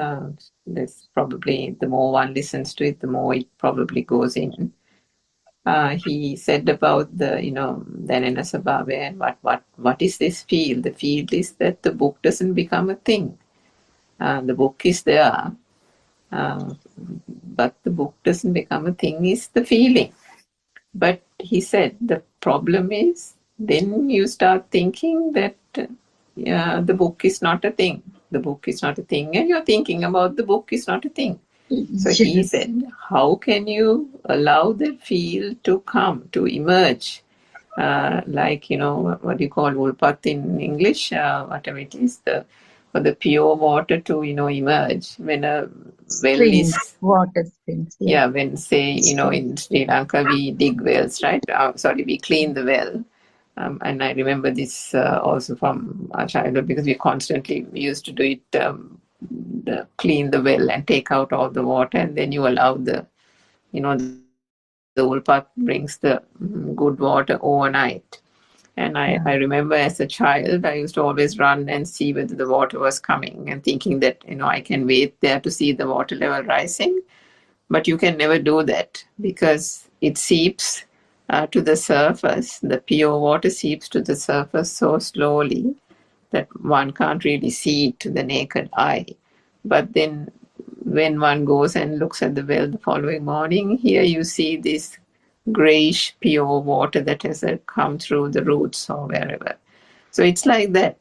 There's probably, the more one listens to it, the more it probably goes in. He said about the, Dhanana Sabhava, and what is this field? The field is that the book doesn't become a thing. The book is there, but the book doesn't become a thing, is the feeling. But he said the problem is, then you start thinking that the book is not a thing. The book is not a thing, and you're thinking about the book is not a thing. So he said, how can you allow the feel to come, to emerge? Like, what do you call ulpat in English? Whatever it is, for the pure water to, emerge. When a well is... water springs. Yeah, when, say, in Sri Lanka, we dig wells, right? We clean the well. And I remember this also from our childhood, because we constantly used to do it, clean the well and take out all the water, and then you allow the ulpat brings the good water overnight. And I remember as a child, I used to always run and see whether the water was coming, and thinking that, I can wait there to see the water level rising. But you can never do that, because it seeps to the surface. The pure water seeps to the surface so slowly that one can't really see it to the naked eye. But then when one goes and looks at the well the following morning, here you see this grayish pure water that has come through the roots or wherever. So it's like that.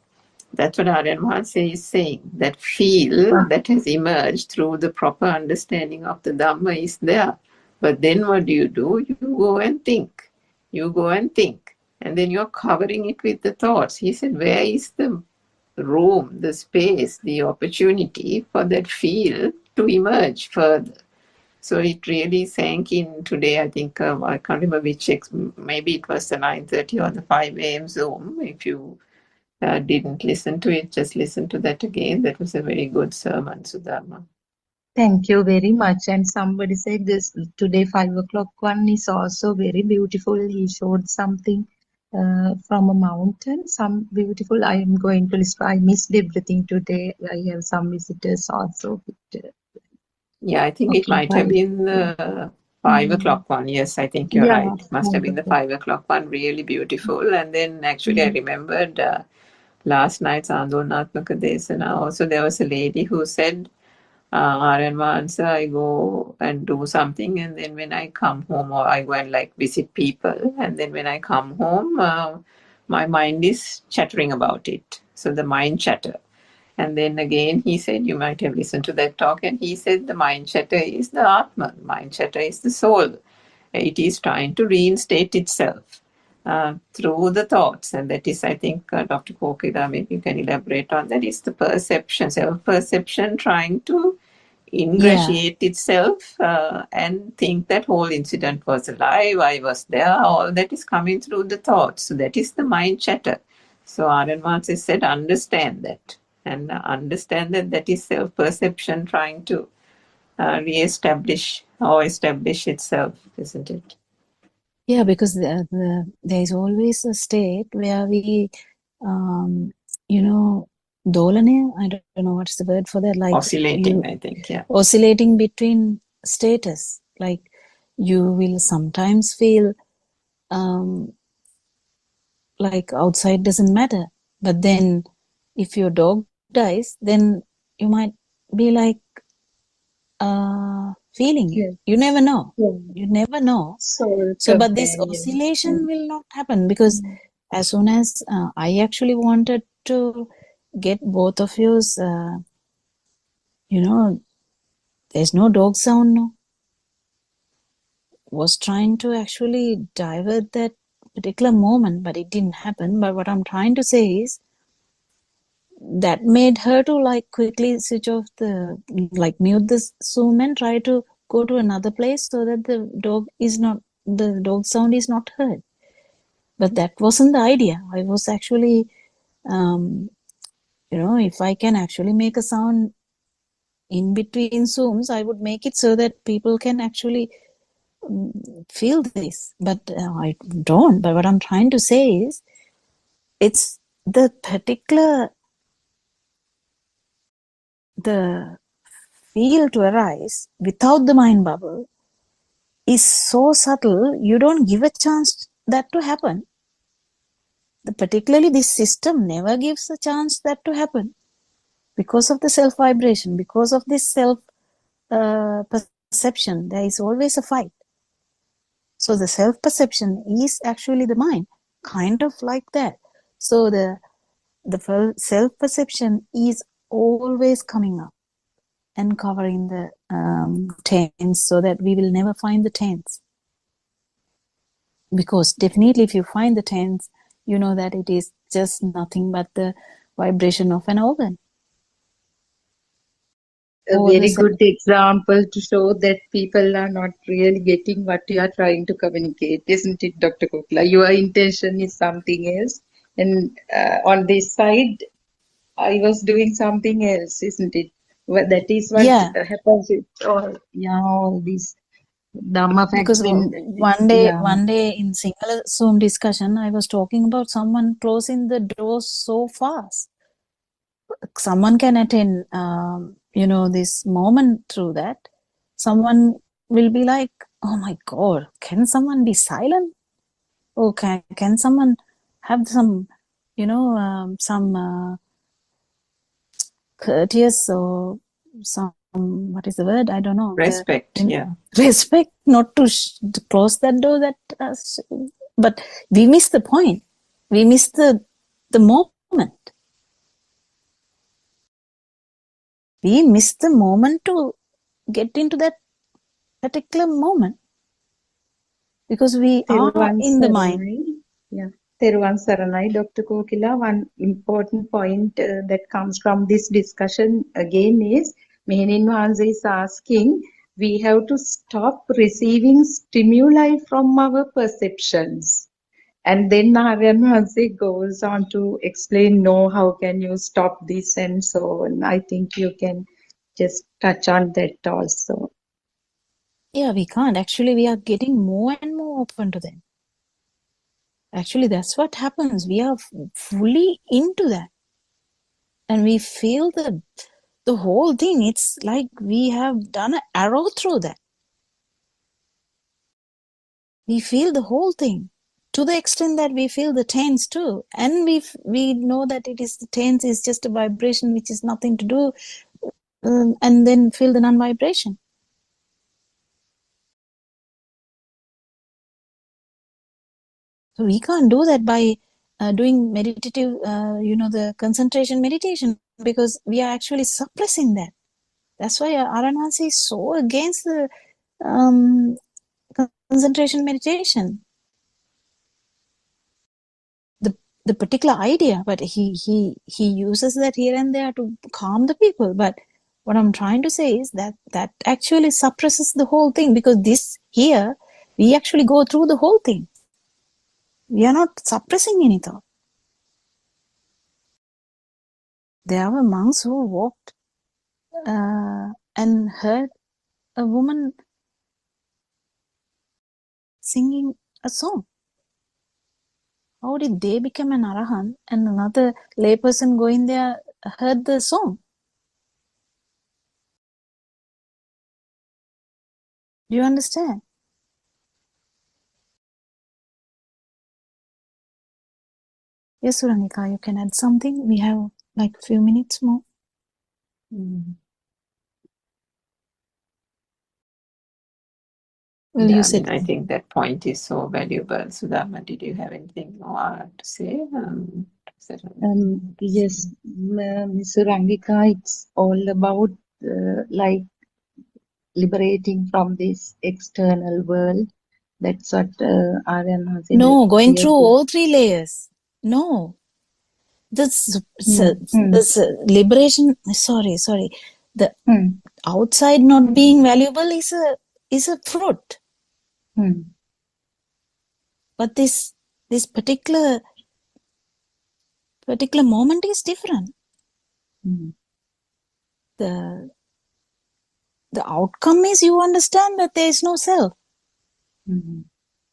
That's what Aryan Mahansa is saying. That feel that has emerged through the proper understanding of the Dhamma is there. But then what do? You go and think. You go and think. And then you're covering it with the thoughts. He said, where is the room, the space, the opportunity for that feel to emerge further? So it really sank in today. I think, I can't remember which, maybe it was the 9:30 or the 5 a.m. Zoom. If you didn't listen to it, just listen to that again. That was a very good sermon, Sudharma. Thank you very much. And somebody said this today 5 o'clock one is also very beautiful. He showed something from a mountain, some beautiful. I am going to listen. I missed everything today. I have some visitors also. Yeah, I think it Okay, might have been the 5 o'clock one. Yes, I think you're yeah, right. It must have been the 5 o'clock one. Really beautiful. And then actually I remembered last night's Andolnatmaka Desana. Also there was a lady who said, Aryan Mahansa, I go and do something, and then when I come home, or I go and like visit people, and then when I come home, my mind is chattering about it. So the mind chatter. And then again, he said, you might have listened to that talk, and he said the mind chatter is the Atma, the mind chatter is the soul. It is trying to reinstate itself through the thoughts. And that is, I think, Dr. Kokila, maybe you can elaborate on that, is the perception, self-perception trying to ingratiate itself and think that whole incident was alive, I was there, all that is coming through the thoughts. So that is the mind chatter. So Aryan Mahansa said, understand that. And understand that that is self-perception trying to re-establish or establish itself, isn't it? Yeah, because there is always a state where we, dolane, I don't know what's the word for that, like Oscillating, I think, yeah. Oscillating between status. Like you will sometimes feel like outside doesn't matter. But then if your dog dies, then you might be like feeling it. You never know. You never know. So, but this oscillation will not happen because as soon as I actually wanted to get both of yours, there's no dog sound, no. Was trying to actually divert that particular moment, but it didn't happen. But what I'm trying to say is that made her to like quickly switch off mute the Zoom and try to go to another place so that the dog sound is not heard. But that wasn't the idea. I was actually, if I can actually make a sound in between Zooms, I would make it so that people can actually feel this. But I don't. But what I'm trying to say is, it's the particular, the feel to arise without the mind bubble is so subtle, you don't give a chance that to happen. Particularly this system never gives a chance that to happen because of the self vibration, because of this self perception. There is always a fight. So the self perception is actually the mind, kind of like that. So the self perception is always coming up and covering the tense, so that we will never find the tense. Because definitely if you find the tense, you know that it is just nothing but the vibration of an organ. A very good example to show that people are not really getting what you are trying to communicate, isn't it, Dr. Kokla? Your intention is something else, and on this side, I was doing something else, isn't it? Well, that is what happens with all these Dhamma facts. Because one day in single Zoom discussion, I was talking about someone closing the doors so fast. Someone can attend, this moment through that. Someone will be like oh my God, can someone be silent? Or can someone have some, some courteous or some, what is the word? I don't know. Respect, yeah. Respect, not to close that door. But we miss the point. We miss the moment. We miss the moment to get into that particular moment because we are in the mind. Yeah. Theruvan Saranai, Dr. Kokila, one important point that comes from this discussion again is Mehenin Wahanse is asking, we have to stop receiving stimuli from our perceptions. And then Aryan Wahanse goes on to explain, no, how can you stop this and so on. I think you can just touch on that also. Yeah, we can't. Actually, we are getting more and more open to them. Actually, that's what happens. We are fully into that. And we feel the whole thing. It's like we have done an arrow through that. We feel the whole thing to the extent that we feel the tense too. And we know that it is the tense is just a vibration which is nothing to do, and then feel the non-vibration. So we can't do that by doing meditative, the concentration meditation, because we are actually suppressing that. That's why Aryan Wahanse is so against the concentration meditation. The particular idea, but he uses that here and there to calm the people. But what I'm trying to say is that actually suppresses the whole thing, because this here we actually go through the whole thing. We are not suppressing any thought. There were monks who walked and heard a woman singing a song. How did they become an arahant and another layperson going there heard the song? Do you understand? Yes, Suranika, you can add something. We have like a few minutes more. Well, Yeah, you I said mean, I think that point is so valuable. Sudama, did you have anything more to say? Yes, Ms. Rangika, it's all about like liberating from this external world. That's what Aryan Wahanse no, going here through to- all three layers. No, this liberation. Sorry. The outside not being valuable is a fruit. But this particular moment is different. The outcome is you understand that there is no self.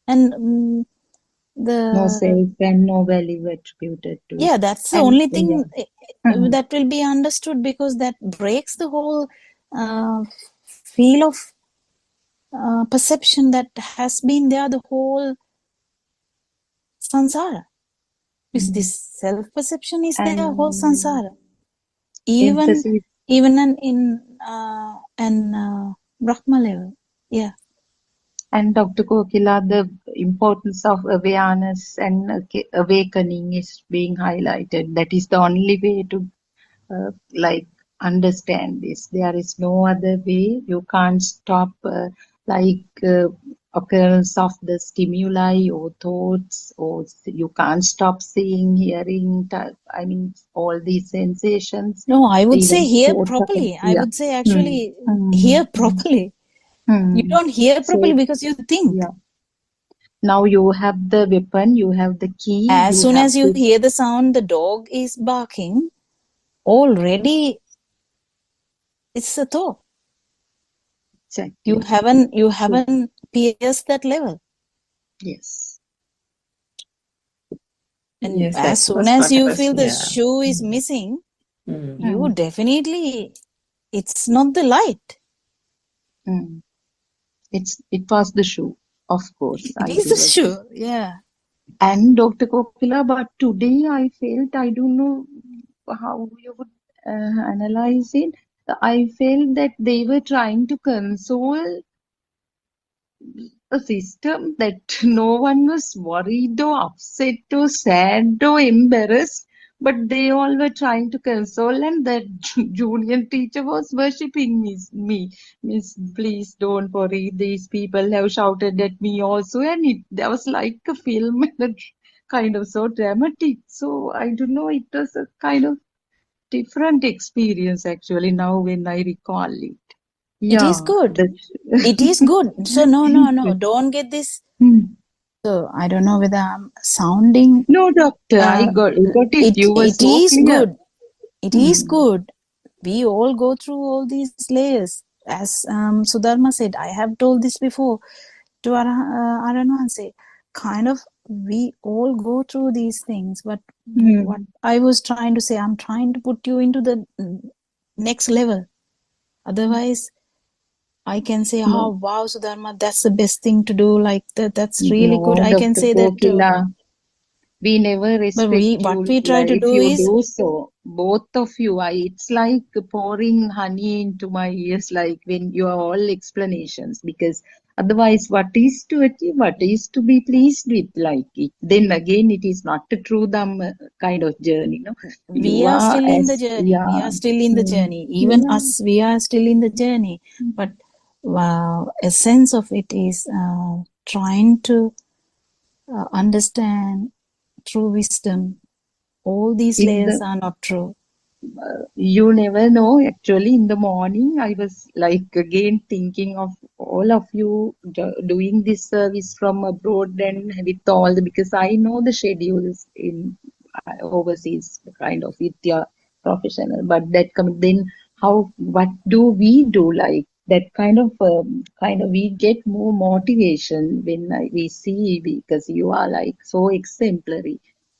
And no self and no value attributed to it. That's the only thing that will be understood, because that breaks the whole feel of perception that has been there the whole samsara. Because this self-perception is there whole samsara. Even in Brahma level. Yeah. And Dr. Kokila, the importance of awareness and awakening is being highlighted. That is the only way to understand this. There is no other way. You can't stop occurrence of the stimuli or thoughts, or you can't stop seeing, hearing, all these sensations. No, I would say hear properly. I would say actually hear properly. You don't hear properly because you think. Yeah. Now you have the weapon, you have the key. As soon as you hear the sound, the dog is barking, already it's a thought. Exactly. You haven't pierced that level. Yes. And as soon as you feel the shoe is missing, you definitely, it's not the light. It was the shoe, of course. It is the shoe, yeah. And Dr. Kokila, but today I felt, I don't know how you would analyze it. I felt that they were trying to console a system that no one was worried or upset or sad or embarrassed, but they all were trying to console, and that junior teacher was worshipping me. Miss, please don't worry. These people have shouted at me also, and that was like a film, and kind of so dramatic. So I don't know. It was a kind of different experience actually now when I recall it. It is Yeah, good. It is good. So no, don't get this. So I don't know whether I'm sounding. No, doctor, I got it. You were It so is clear. good. It is good. We all go through all these layers. As Sudharma said, I have told this before to Aranwanse. Kind of, we all go through these things. But what I was trying to say, I'm trying to put you into the next level. Otherwise, I can say, oh, wow, Sudharma, that's the best thing to do. Like that's really good. I can Dr. say that too. Kokila, we never respect what we try to if do you is do so. Both of you, it's like pouring honey into my ears, like when you are all explanations. Because otherwise, what is to achieve, what is to be pleased with, like it. Then again, it is not a true Dhamma kind of journey. No, we are still in the journey. We are still in the journey. Even us, we are still in the journey. But essence of it is trying to understand true wisdom. All these layers are not true. You never know. Actually, in the morning, I was like again thinking of all of you doing this service from abroad and with all the, because I know the schedules in overseas kind of with your professional, but that then what do we do, like that kind of we get more motivation when we see, because you are like so exemplary.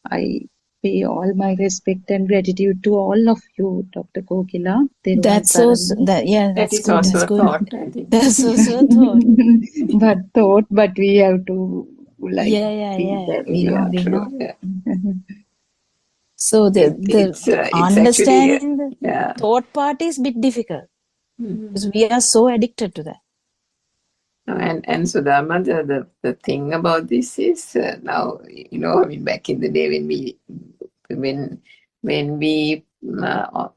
I pay all my respect and gratitude to all of you, Dr. Kokila. That's also that's good. Also That's a good. thought, I think. That's also a thought. but we have to like yeah. that. We know. True. So It's understanding actually, the thought part is a bit difficult because we are so addicted to that. And Sudharma, the thing about this is now, I mean, back in the day when we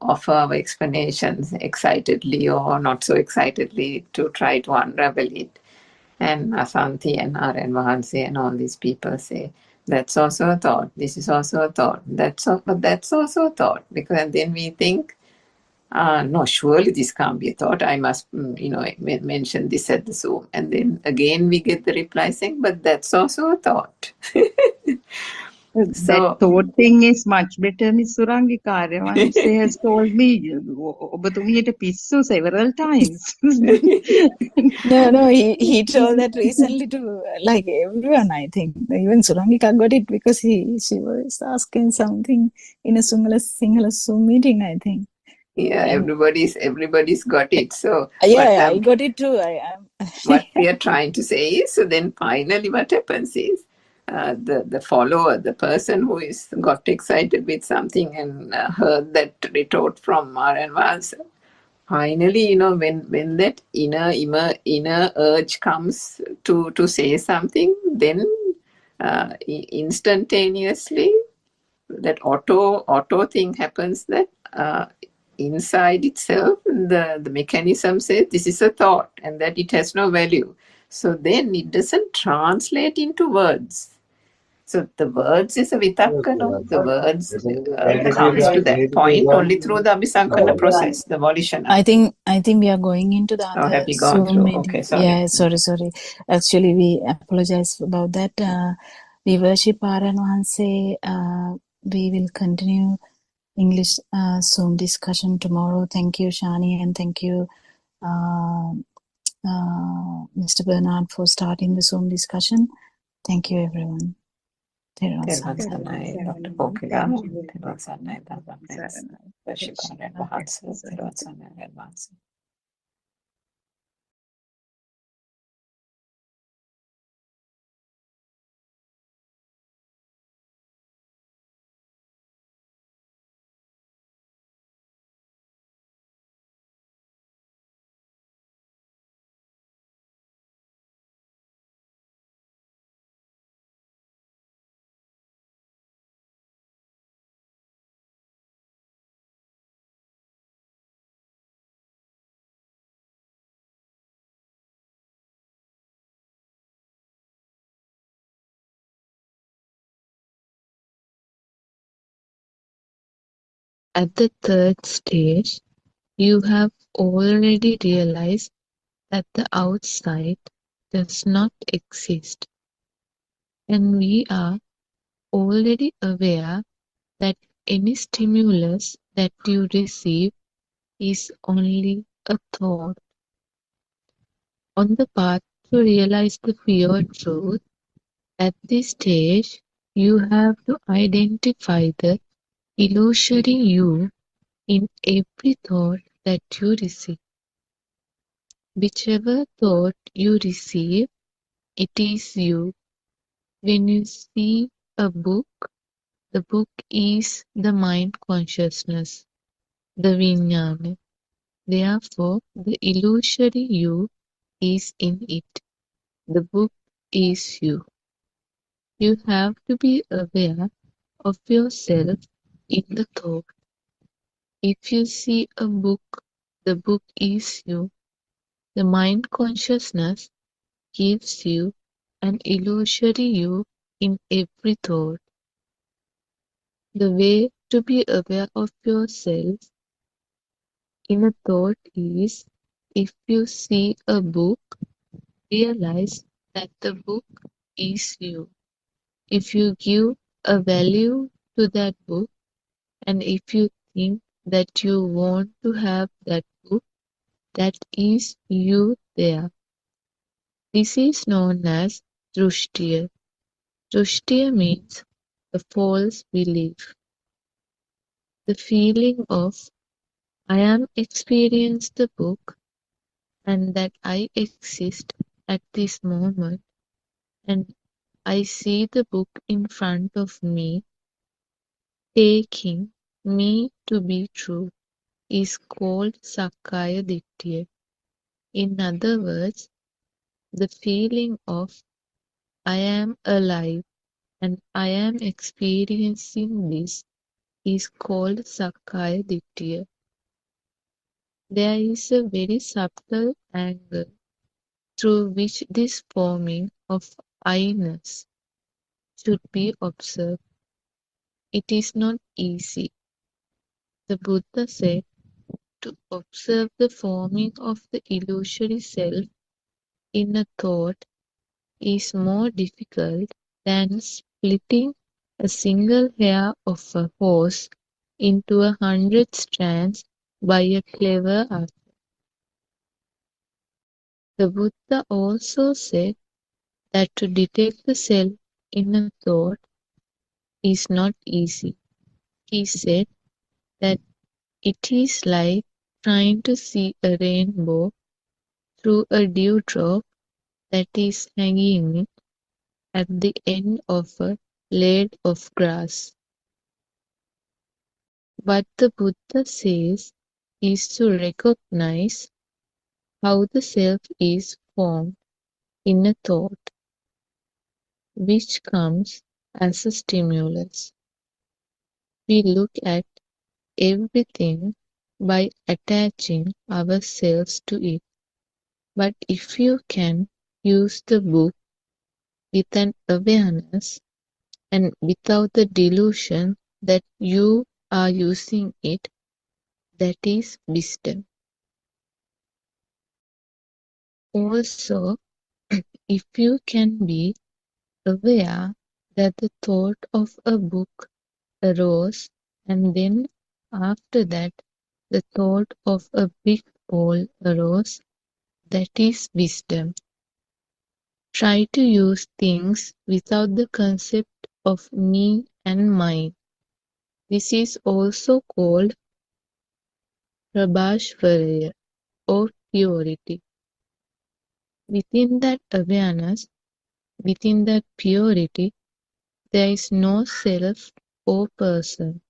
offer our explanations excitedly or not so excitedly to try to unravel it, and Asanti and Aryan Vahanse and all these people say, that's also a thought, this is also a thought, but that's also a thought, because and then we think, no, surely this can't be a thought. I must, mention this at the Zoom. And then again we get the reply saying, but that's also a thought. That thought thing is much better, Miss Surangika. She has told me, ඔබතුමියට පිස්සු several times. No, he told that recently to like everyone, I think. Even Surangika got it because she was asking something in a Sinhala Zoom meeting, I think. Yeah, everybody's got it. So I got it too. What we are trying to say is, so then finally what happens is, the follower, the person who is got excited with something and heard that retort from Aryan Vahanse, finally, when that inner urge comes to say something, then instantaneously that auto thing happens, that inside itself the mechanism says this is a thought and that it has no value. So then it doesn't translate into words. So the words is a vitakka, the words comes to that point only through the abhisankana process, the volition. I think we are going into the other have you gone Zoom through? meeting. Okay, sorry. Yeah, sorry. Actually, we apologize about that. We worship Aryan Vahanse. We will continue English Zoom discussion tomorrow. Thank you, Shani, and thank you, Mr. Bernard, for starting the Zoom discussion. Thank you, everyone. Dr. Kokila, worship Aryan Vahanse. At the third stage, you have already realized that the outside does not exist, and we are already aware that any stimulus that you receive is only a thought. On the path to realize the pure truth, at this stage, you have to identify the illusory you in every thought that you receive. Whichever thought you receive, it is you. When you see a book, the book is the mind consciousness, the vijnana. Therefore, the illusory you is in it. The book is you. You have to be aware of yourself in the thought. If you see a book, the book is you. The mind consciousness gives you an illusory you in every thought. The way to be aware of yourself in a thought is, if you see a book, realize that the book is you. If you give a value to that book, and if you think that you want to have that book, that is you there. This is known as drushtiya. Drushtiya means a false belief. The feeling of I am experienced the book and that I exist at this moment and I see the book in front of me, taking me to be true, is called Sakkaya Ditthhiya. In other words, the feeling of I am alive and I am experiencing this is called Sakkaya Ditthhiya. There is a very subtle angle through which this forming of I-ness should be observed. It is not easy. The Buddha said to observe the forming of the illusory self in a thought is more difficult than splitting a single hair of a horse into 100 strands by a clever art. The Buddha also said that to detect the self in a thought is not easy. He said that it is like trying to see a rainbow through a dewdrop that is hanging at the end of a blade of grass. What the Buddha says is to recognize how the self is formed in a thought, which comes as a stimulus. We look at everything by attaching ourselves to it. But if you can use the book with an awareness and without the delusion that you are using it, that is wisdom. Also, if you can be aware that the thought of a book arose and then after that the thought of a big ball arose, that is wisdom. Try to use things without the concept of me and mine. This is also called Prabhashvarya or purity. Within that awareness, within that purity, there is no self or person.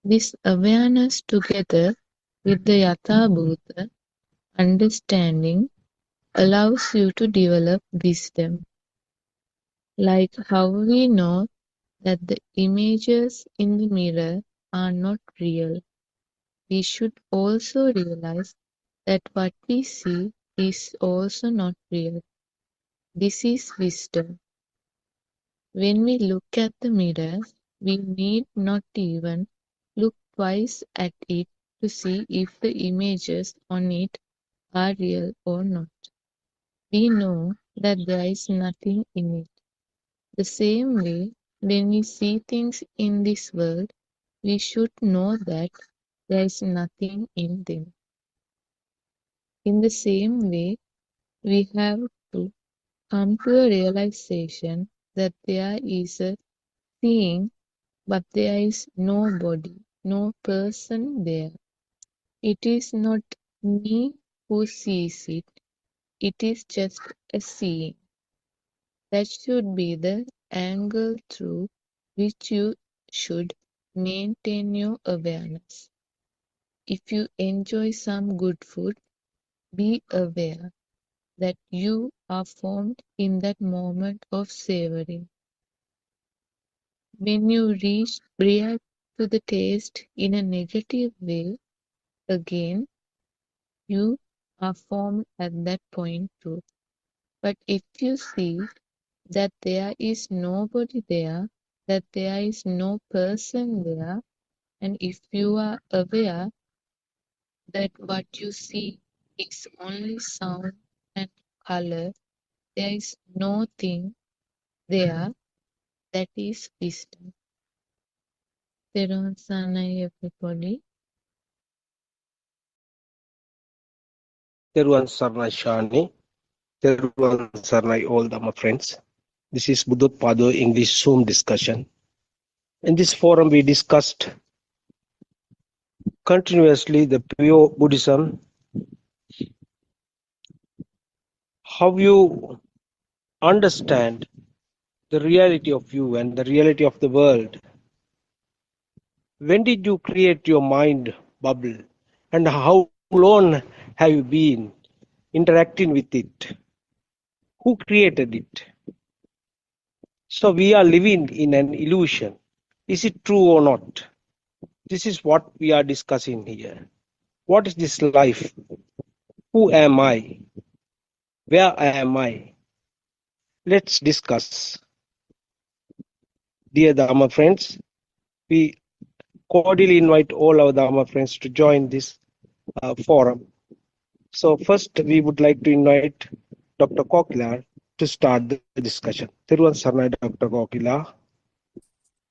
This awareness together with the Yathabhuta understanding allows you to develop wisdom. Like how we know that the images in the mirror are not real, we should also realize that what we see is also not real. This is wisdom. When we look at the mirror, we need not even look twice at it to see if the images on it are real or not. We know that there is nothing in it. The same way, when we see things in this world, we should know that there is nothing in them. In the same way, we have to come to a realization that there is a seeing, but there is nobody, no person there. It is not me who sees it, it is just a seeing. That should be the angle through which you should maintain your awareness. If you enjoy some good food, be aware that you are formed in that moment of savoring. When you react to the taste in a negative way, again, you are formed at that point too. But if you see that there is nobody there, that there is no person there, and if you are aware that what you see is only sound and color, there is no thing there, that is wisdom. Therun Sanai, everybody. Teruan Sarnai Shani, Teruan Sarnai all the my friends. This is Buddothpado English Zoom discussion. In this forum, we discussed continuously the pure Buddhism, how you understand the reality of you and the reality of the world. When did you create your mind bubble, and how long have you been interacting with it? Who created it? So we are living in an illusion. Is it true or not? This is what we are discussing here. What is this life? Who am I? Where am I? Let's discuss. Dear Dharma friends, we cordially invite all our Dharma friends to join this forum. So first, we would like to invite Dr. Kokila to start the discussion. Thiruvan Sarnai, Dr. Kokila.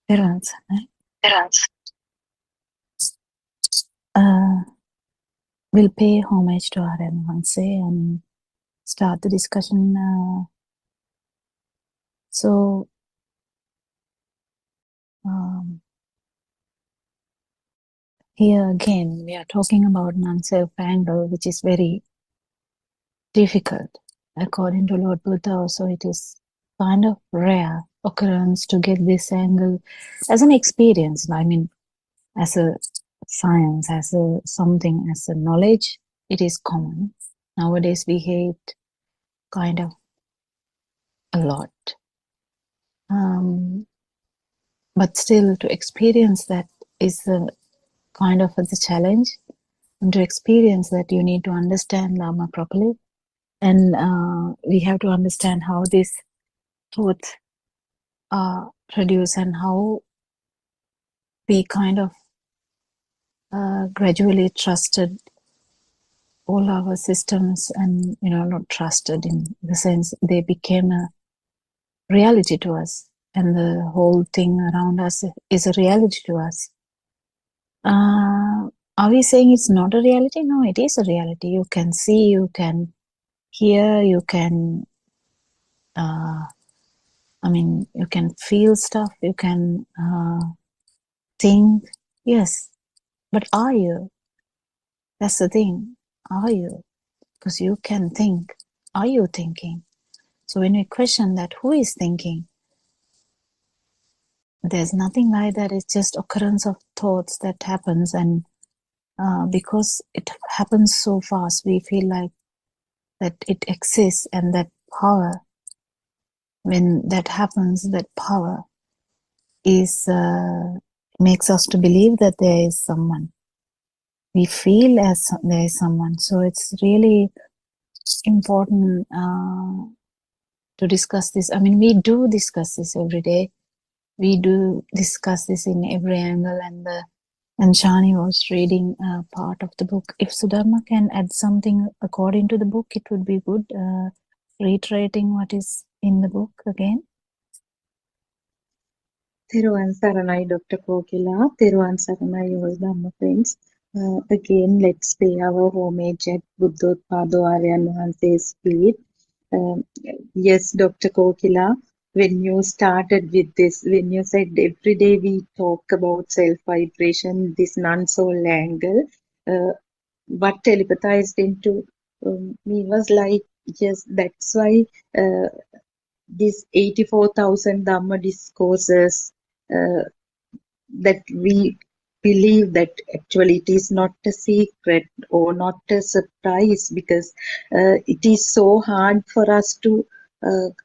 Therun Sanai. We'll pay homage to Aryan Hanse and start the discussion. Here again, we are talking about non-self angle, which is very difficult. According to Lord Buddha, also it is kind of rare occurrence to get this angle as an experience. I mean, as a science, as a something, as a knowledge, it is common. Nowadays we hate kind of a lot. But still to experience that is a kind of the challenge. And to experience that you need to understand Dharma properly. And we have to understand how these thoughts are produced and how we kind of gradually trusted all our systems and, not trusted in the sense they became a reality to us. And the whole thing around us is a reality to us. Are we saying it's not a reality? No, it is a reality. You can see, you can hear, you can, you can feel stuff, you can think. Yes, but are you? That's the thing. Are you? Because you can think. Are you thinking? So when we question that, who is thinking? There's nothing like that. It's just occurrence of thoughts that happens, and because it happens so fast, we feel like that it exists, and that power, when that happens, that power is makes us to believe that there is someone. We feel as there is someone. So it's really important to discuss this. I mean, we do discuss this every day. We do discuss this in every angle, and the And Shani was reading part of the book. If Sudharma can add something according to the book, it would be good. Reiterating what is in the book again. Theruvan Saranai, Dr. Kokila. Theruvan Saranai, all Dhamma friends. Again, let's pay our homage at Buddothpado Aryan Wahanse's feet. Yes, Dr. Kokila, when you started with this, when you said every day we talk about self-vibration, this non-soul angle, what telepathized into me was like, yes, that's why this 84,000 Dhamma discourses that we believe that actually it is not a secret or not a surprise, because it is so hard for us to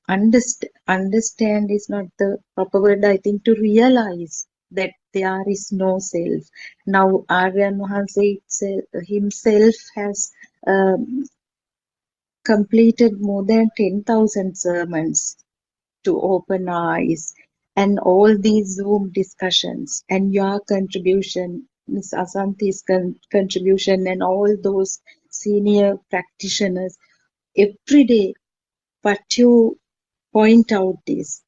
understand is not the proper word, I think, to realize that there is no self. Now Aryan Wahanse himself has completed more than 10,000 sermons to open eyes, and all these Zoom discussions and your contribution, Ms. Asanti's contribution, and all those senior practitioners, every day what you point out is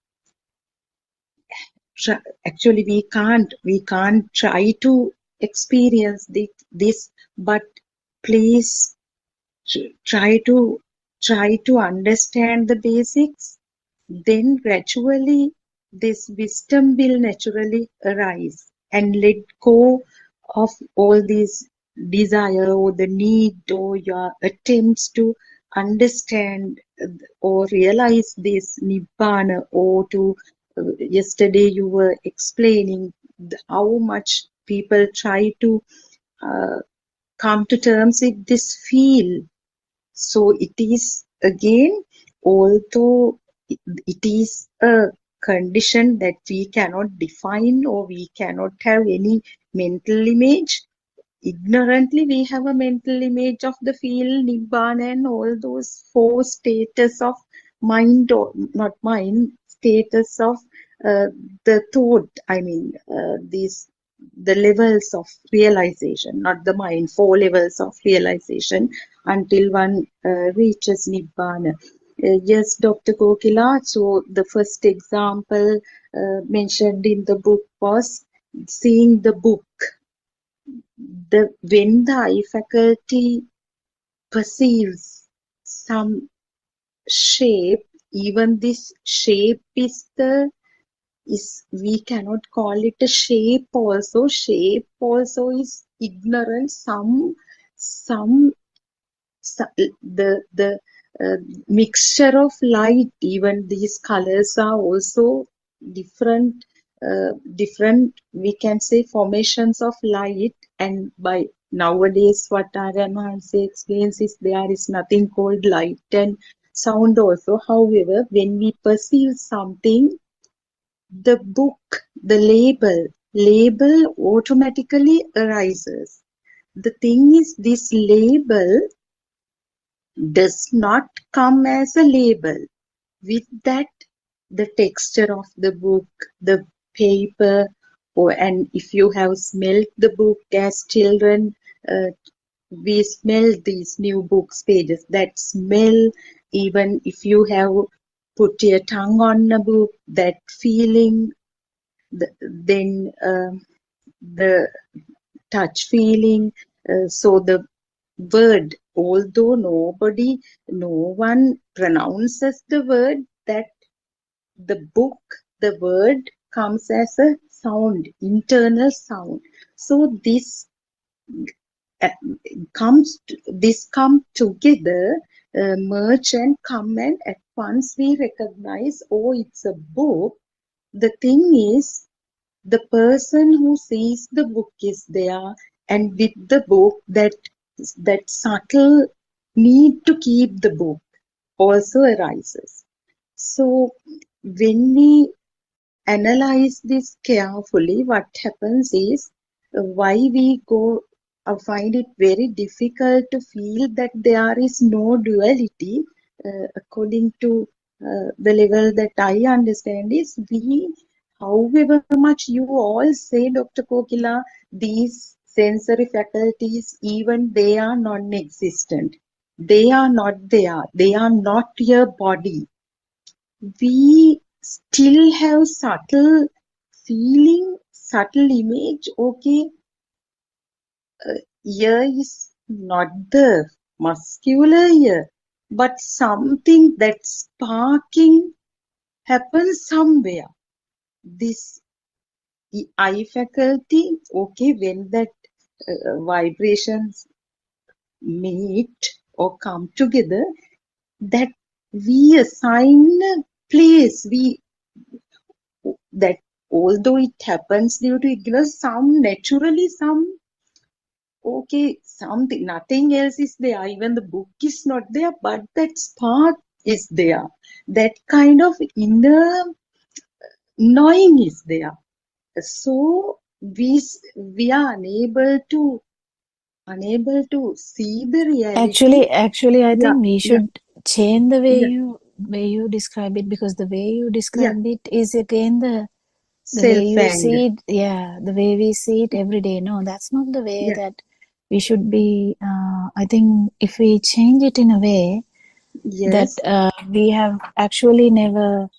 actually we can't try to experience this, but please try to understand the basics. Then gradually this wisdom will naturally arise, and let go of all these desire or the need or your attempts to understand or realize this nibbana, or to yesterday you were explaining how much people try to come to terms with this feel. So it is again, although it is a condition that we cannot define or we cannot have any mental image. Ignorantly, we have a mental image of the field, Nibbana, and all those four status of mind, or not mind, status of the thought. I mean, the levels of realization, not the mind, four levels of realization until one reaches Nibbana. Yes, Dr. Kokila. So the first example mentioned in the book was seeing the book. When the eye faculty perceives some shape, even this shape is we cannot call it a shape also. Shape also is ignorant. The mixture of light, even these colors are also different, we can say, formations of light. And by nowadays what Aryan Mahanse explains is there is nothing called light and sound also. However, when we perceive something, the book, the label automatically arises. The thing is, this label does not come as a label. With that, the texture of the book, the paper, and if you have smelled the book as children, we smell these new books pages. That smell, even if you have put your tongue on a book, that feeling, then the touch feeling. So the word, although no one pronounces the word, that the book, the word comes as a sound, internal sound. So this come together, merge and come, and at once we recognize, oh, it's a book. The thing is, the person who sees the book is there, and with the book, that subtle need to keep the book also arises. So when we analyze this carefully, what happens is why we find it very difficult to feel that there is no duality, according to the level that I understand, is we However much you all say, Dr. Kokila, these sensory faculties, even they are non-existent. They are not there. They are not your body. We still have subtle feeling, subtle image. Okay, ear is not the muscular ear, but something that sparking happens somewhere. This eye faculty, okay, when that vibrations meet or come together, that we assign a place, we that although it happens due to ignorance, some naturally, some okay, something, nothing else is there, even the book is not there, but that spark is there, that kind of inner knowing is there. So we are unable to see the reality. Actually, I Yeah, think we yeah, should change the way yeah, you describe it, because the way you yeah. described it is again the way you Self-anger. see it. Yeah, the way we see it every day. No, that's not the way Yeah, that we should be. I think if we change it in a way that yes, we have actually never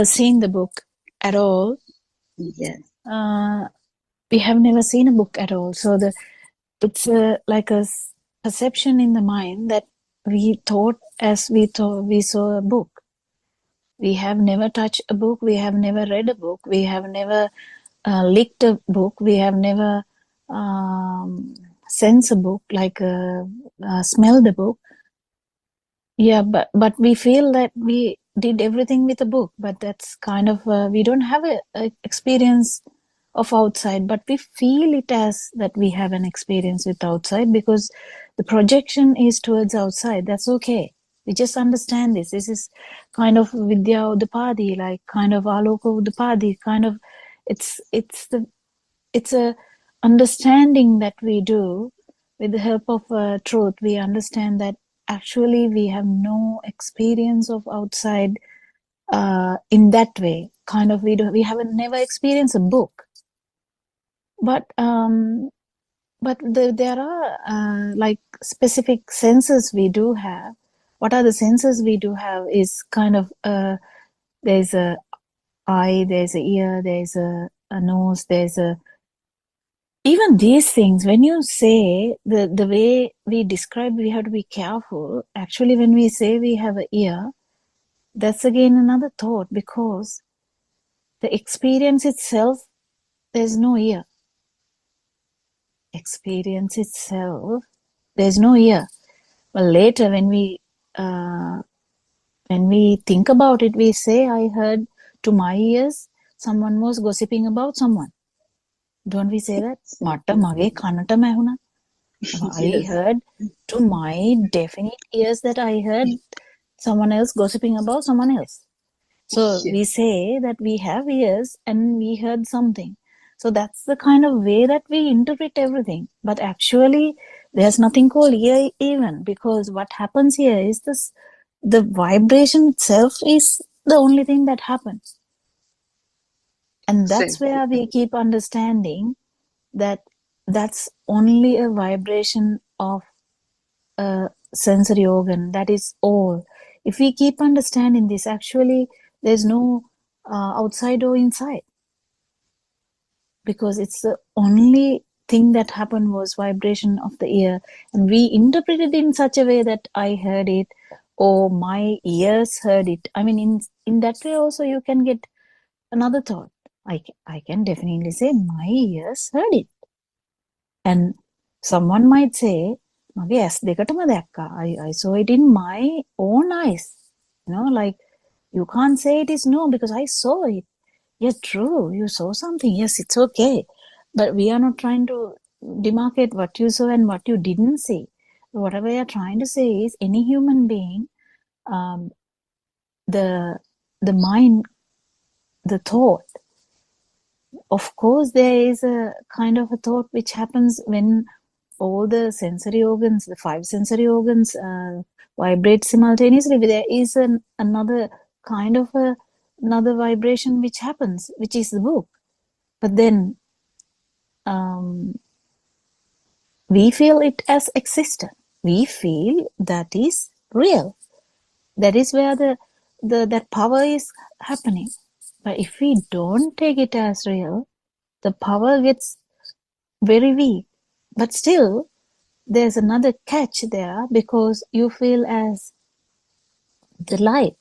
seen the book at all. yes, We have never seen a book at all. So it's like a perception in the mind that we thought we saw a book. We have never touched a book. We have never read a book. We have never licked a book. We have never sensed a book, like smelled a book. Yeah, but we feel that we did everything with a book, but that's kind of we don't have a experience of outside, but we feel it as that we have an experience with outside because the projection is towards outside. That's okay. We just understand this. This is kind of Vidya Udapadi, like kind of Aloka Udapadi, kind of it's a understanding that we do with the help of truth. We understand that actually we have no experience of outside in that way. Kind of we haven't never experienced a book, but there are like specific senses we do have. What are the senses we do have is kind of there's a eye, there's a ear, there's a nose, there's a even these things. When you say the way we describe, we have to be careful. Actually, when we say we have an ear, that's again another thought, because the experience itself, there's no ear. Experience itself, there's no ear. But later when we think about it, we say, I heard to my ears someone was gossiping about someone. Don't we say that? Matta mage kanata mahuna. I yes, heard to my definite ears that I heard someone else gossiping about someone else. So we yes, say that we have ears and we heard something. So that's the kind of way that we interpret everything. But actually, there's nothing called ear even, because what happens here is the vibration itself is the only thing that happens. And that's exactly. where we keep understanding that that's only a vibration of a sensory organ. That is all. If we keep understanding this, actually, there's no outside or inside, because it's the only thing that happened was vibration of the ear, and we interpreted it in such a way that I heard it or my ears heard it. I mean, in that way also you can get another thought. I can definitely say my ears heard it. And someone might say, "Mage ඇස් දෙකටම දැක්කා." I saw it in my own eyes. You know, like you can't say it is no because I saw it. Yes, true, you saw something. Yes, it's okay. But we are not trying to demarcate what you saw and what you didn't see. What we are trying to say is any human being, the mind, the thought, of course, there is a kind of a thought which happens when all the sensory organs, the 5 sensory organs, vibrate simultaneously. There is another kind of a another vibration which happens, which is the book. But then we feel it as existent. We feel that is real. That is where that power is happening. But if we don't take it as real, the power gets very weak. But still, there's another catch there, because you feel as the light.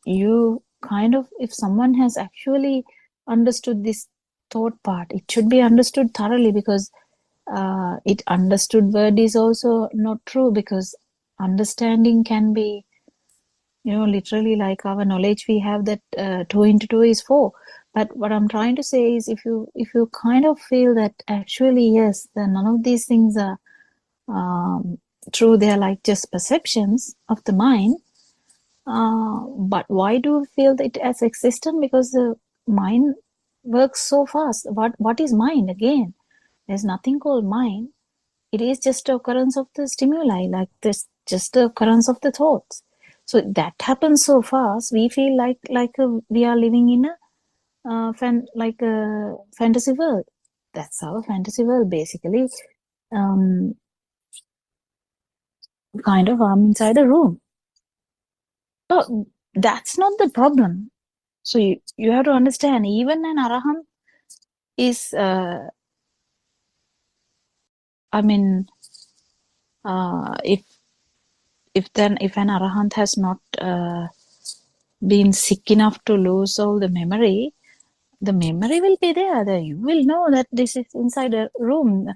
You kind of, if someone has actually understood this thought part, it should be understood thoroughly, because it understood word is also not true, because understanding can be, literally like our knowledge, we have that 2 into 2 is 4. But what I'm trying to say is, if you kind of feel that actually, yes, none of these things are true, they're like just perceptions of the mind. But why do we feel that it as existent? Because the mind works so fast. What is mind again? There's nothing called mind. It is just the occurrence of the stimuli, like this, just the occurrence of the thoughts. So that happens so fast. We feel like we are living in a fantasy world. That's our fantasy world, basically. Kind of, I'm inside a room. But that's not the problem. So you have to understand, even an arahant is, if an arahant has not been sick enough to lose all the memory will be there. You will know that this is inside a room.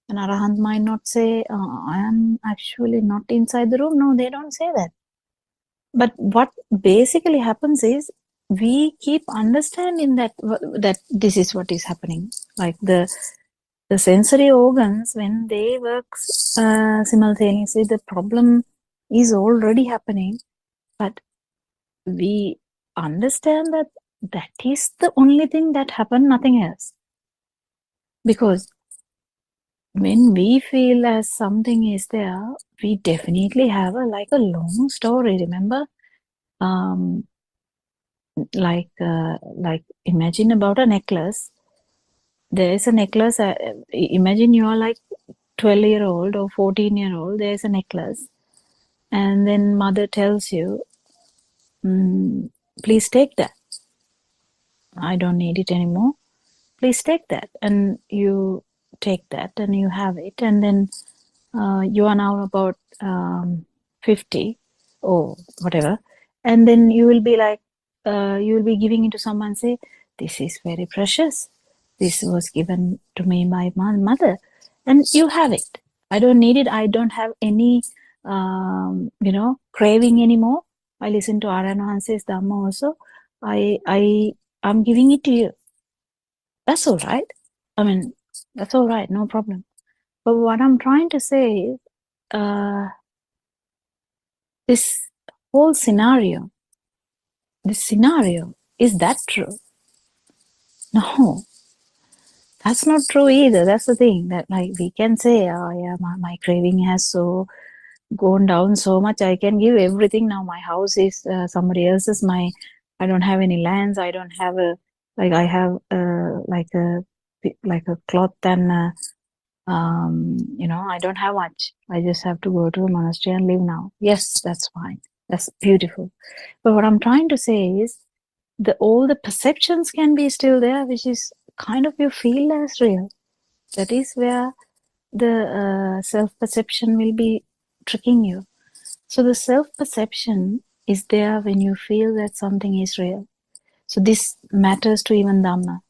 An arahant might not say, I am actually not inside the room. No, they don't say that. But what basically happens is, we keep understanding that this is what is happening. Like the sensory organs, when they work simultaneously, the problem is already happening. But we understand that is the only thing that happened, nothing else. Because when we feel as something is there, we definitely have a long story. Remember, like imagine about a necklace. There is a necklace. Imagine you are like 12-year-old or 14-year-old. There is a necklace, and then mother tells you, please take that. I don't need it anymore. Please take that. And you take that and you have it. And then you are now about 50 or whatever. And then you will be like, you will be giving it to someone, say, this is very precious. This was given to me by my mother. And you have it. I don't need it. I don't have any, craving anymore. I listen to Aryan Hanse's Dhamma also. I'm giving it to you. That's all right. I mean, that's all right. No problem. But what I'm trying to say is, this whole scenario, is that true? No, that's not true either. That's the thing, that we can say, oh yeah, my craving has so gone down so much. I can give everything now. My house is somebody else's. I don't have any lands. I don't have I have a cloth and I don't have much. I just have to go to a monastery and live now. Yes, that's fine. That's beautiful. But what I'm trying to say is, all the perceptions can be still there, which is kind of you feel as real. That is where the self-perception will be tricking you. So the self-perception is there when you feel that something is real. So this matters to even Dhamma.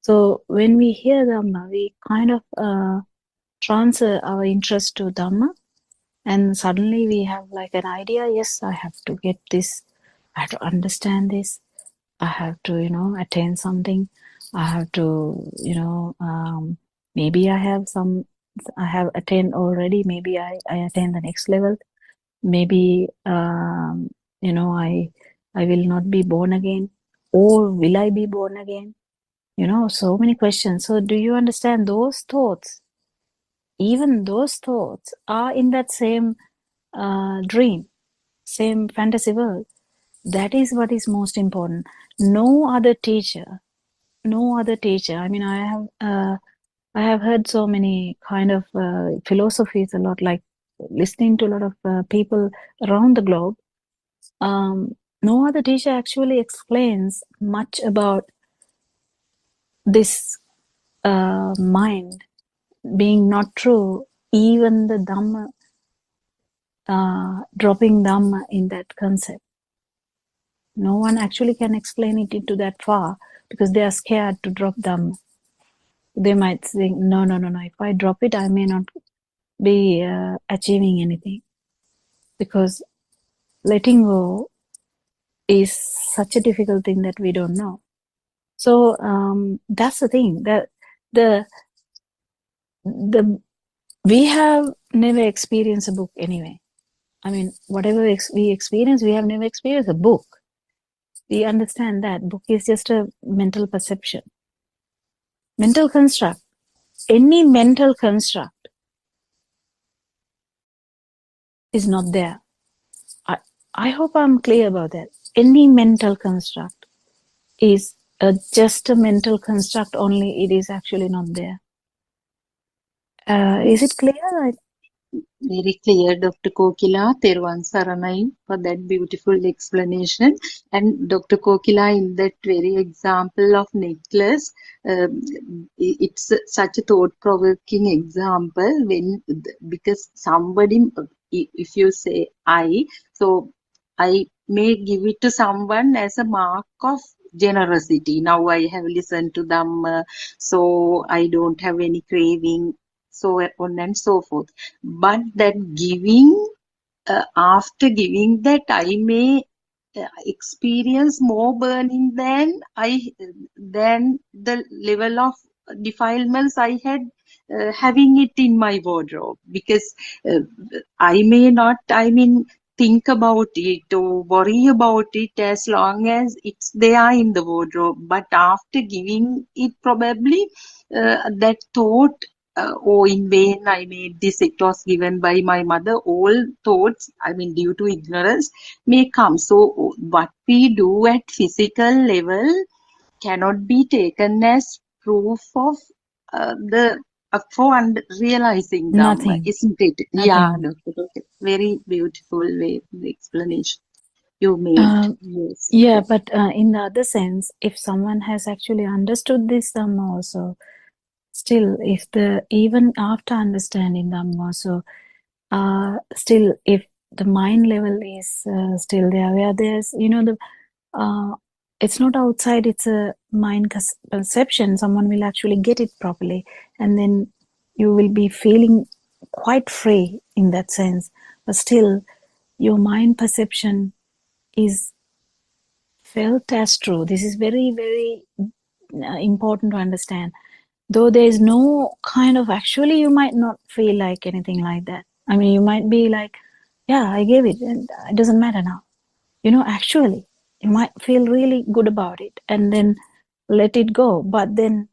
So when we hear Dhamma, we kind of transfer our interest to Dhamma, and suddenly we have an idea, yes, I have to get this, I have to understand this, I have to, attain something, I have to, maybe I have attained already, maybe I attain the next level, maybe, I will not be born again, or will I be born again? So many questions. So do you understand those thoughts? Even those thoughts are in that same dream, same fantasy world. That is what is most important. No other teacher. I mean, I have heard so many kind of philosophies a lot, like listening to a lot of people around the globe. No other teacher actually explains much about this mind being not true. Even the Dhamma, dropping Dhamma in that concept. No one actually can explain it into that far because they are scared to drop Dhamma. They might think, no. If I drop it, I may not be achieving anything, because letting go is such a difficult thing that we don't know. So that's the thing, that the we have never experienced a book anyway. I mean, whatever we experience, we have never experienced a book. We understand that book is just a mental perception, mental construct. Any mental construct is not there. I hope I'm clear about that. Any mental construct is just a mental construct only. It is actually not there. Is it clear? Very clear, Dr. Kokila. Teruvan Saranai for that beautiful explanation. And Dr. Kokila, in that very example of necklace, it's such a thought-provoking example because somebody, if you say I, so I may give it to someone as a mark of generosity. Now I have listened to them, so I don't have any craving, so on and so forth. But that giving, after giving that, I may experience more burning than the level of defilements I had having it in my wardrobe, because I may not, think about it or worry about it as long as it's there in the wardrobe. But after giving it, probably that thought, oh, in vain I made this, it was given by my mother, all thoughts, due to ignorance, may come. So what we do at physical level cannot be taken as proof of realizing Dhamma, Nothing. isn't it? Nothing. Yeah, Dr. Okay. Very beautiful way, the explanation you made. Yes. Yeah, but in the other sense, if someone has actually understood this Dhamma also, still, even after understanding Dhamma also, still, if the mind level is still there, where there's, it's not outside, it's a mind perception, someone will actually get it properly, and then you will be feeling quite free in that sense. But still, your mind perception is felt as true. This is very, very important to understand. Though there is no kind of, actually, you might not feel like anything like that. You might be like, yeah, I gave it, and it doesn't matter now. Actually, you might feel really good about it and then let it go. But then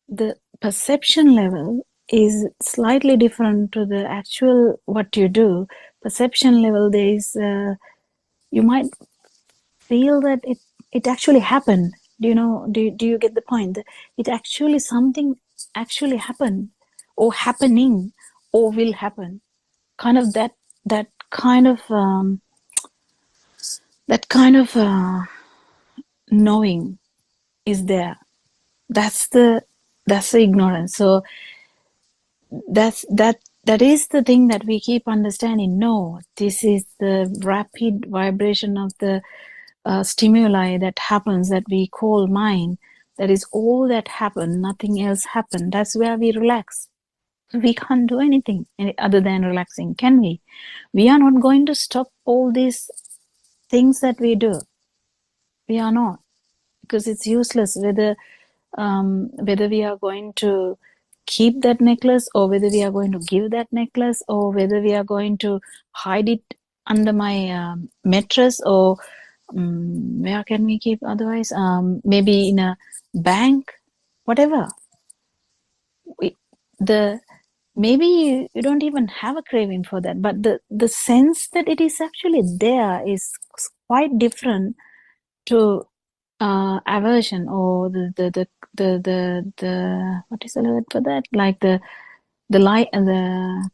the perception level is slightly different to the actual what you do. Perception level, there is, you might feel that it actually happened. Do you get the point? It actually, something actually happened, or happening, or will happen. Kind of that kind of knowing is there. That's the ignorance. So that is the thing that we keep understanding. No, this is the rapid vibration of the stimuli that happens, that we call mind. That is all that happened. Nothing else happened. That's where we relax. We can't do anything other than relaxing, can we? We are not going to stop all these things that we do. We are not, because it's useless. Whether we are going to keep that necklace, or whether we are going to give that necklace, or whether we are going to hide it under my mattress, or where can we keep otherwise? Maybe in a bank, whatever. Maybe you don't even have a craving for that, but the sense that it is actually there is quite different to aversion, or the what is the word for that? Like the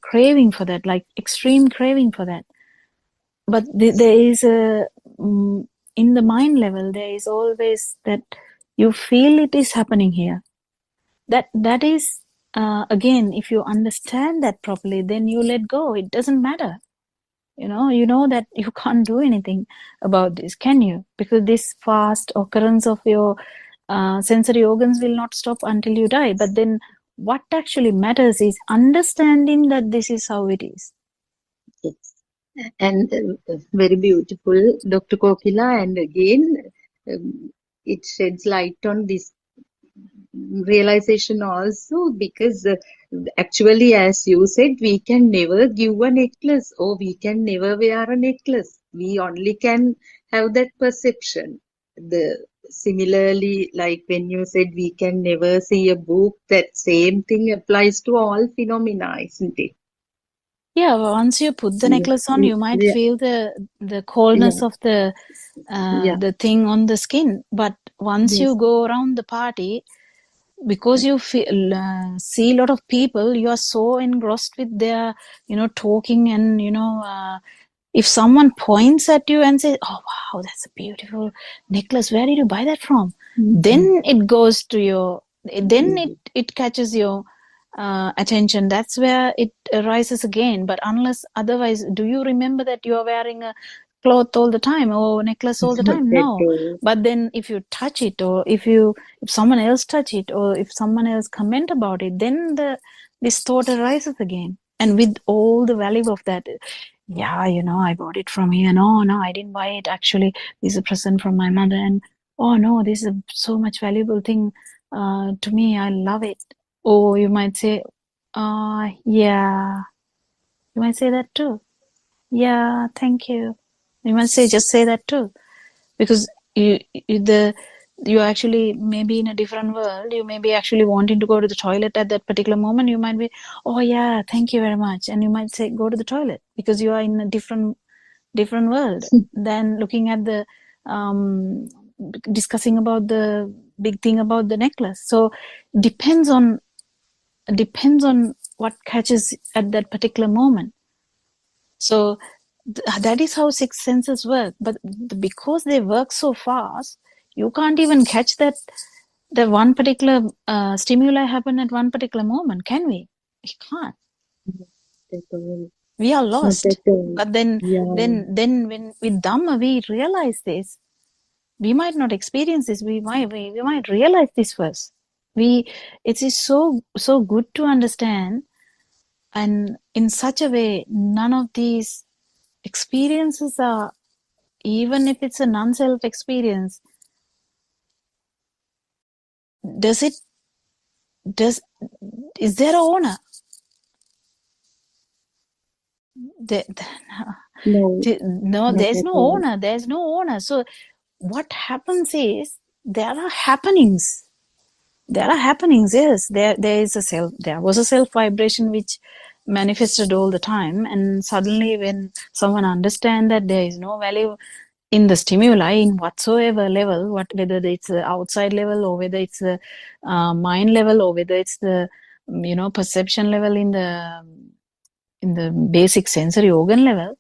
craving for that, like extreme craving for that. But there is a in the mind level, there is always that you feel it is happening here. That is again, if you understand that properly, then you let go. It doesn't matter. You know that you can't do anything about this, can you? Because this fast occurrence of your sensory organs will not stop until you die. But then what actually matters is understanding that this is how it is. Yes. And very beautiful, Dr. Kokila. And again, it sheds light on this realization also, because actually, as you said, we can never give a necklace, or we can never wear a necklace. We only can have that perception. Similarly, like when you said we can never see a book, that same thing applies to all phenomena, isn't it? Yeah, once you put the Yeah. necklace on, you might Yeah. feel the coldness Yeah. of the thing on the skin. But once you Yes. go around the party, because you feel, see a lot of people, you are so engrossed with their, talking, and if someone points at you and says, "Oh wow, that's a beautiful necklace. Where did you buy that from?" Then it goes to your, then it catches your attention. That's where it arises again. But unless otherwise, do you remember that you are wearing a cloth all the time or necklace all the time? No. But then if you touch it, or if someone else touch it, or if someone else comment about it, then this thought arises again. And with all the value of that, yeah, I bought it from here. No, I didn't buy it. Actually, this is a present from my mother. And oh no, this is so much valuable thing to me. I love it. Or you might say, yeah. You might say that too. Yeah, thank you. You might just say that too. Because you actually maybe in a different world, you may be actually wanting to go to the toilet at that particular moment. You might be, oh yeah, thank you very much. And you might say, go to the toilet, because you are in a different world than looking at the discussing about the big thing about the necklace. So depends on what catches at that particular moment. So that is how six senses work. But because they work so fast, you can't even catch that the one particular stimuli happen at one particular moment, can we? We can't. We are lost. But then when with Dhamma we realize this, we might not experience this. We might realize this first. It is so good to understand, and in such a way, none of these experiences are, even if it's a non-self experience, is there a owner? No, there's no owner. There's no owner. So what happens is there are happenings. Yes, there is a self. There was a self vibration which manifested all the time, and suddenly when someone understands that there is no value in the stimuli in whatsoever level, whether it's the outside level, or whether it's the mind level, or whether it's the perception level in the basic sensory organ level,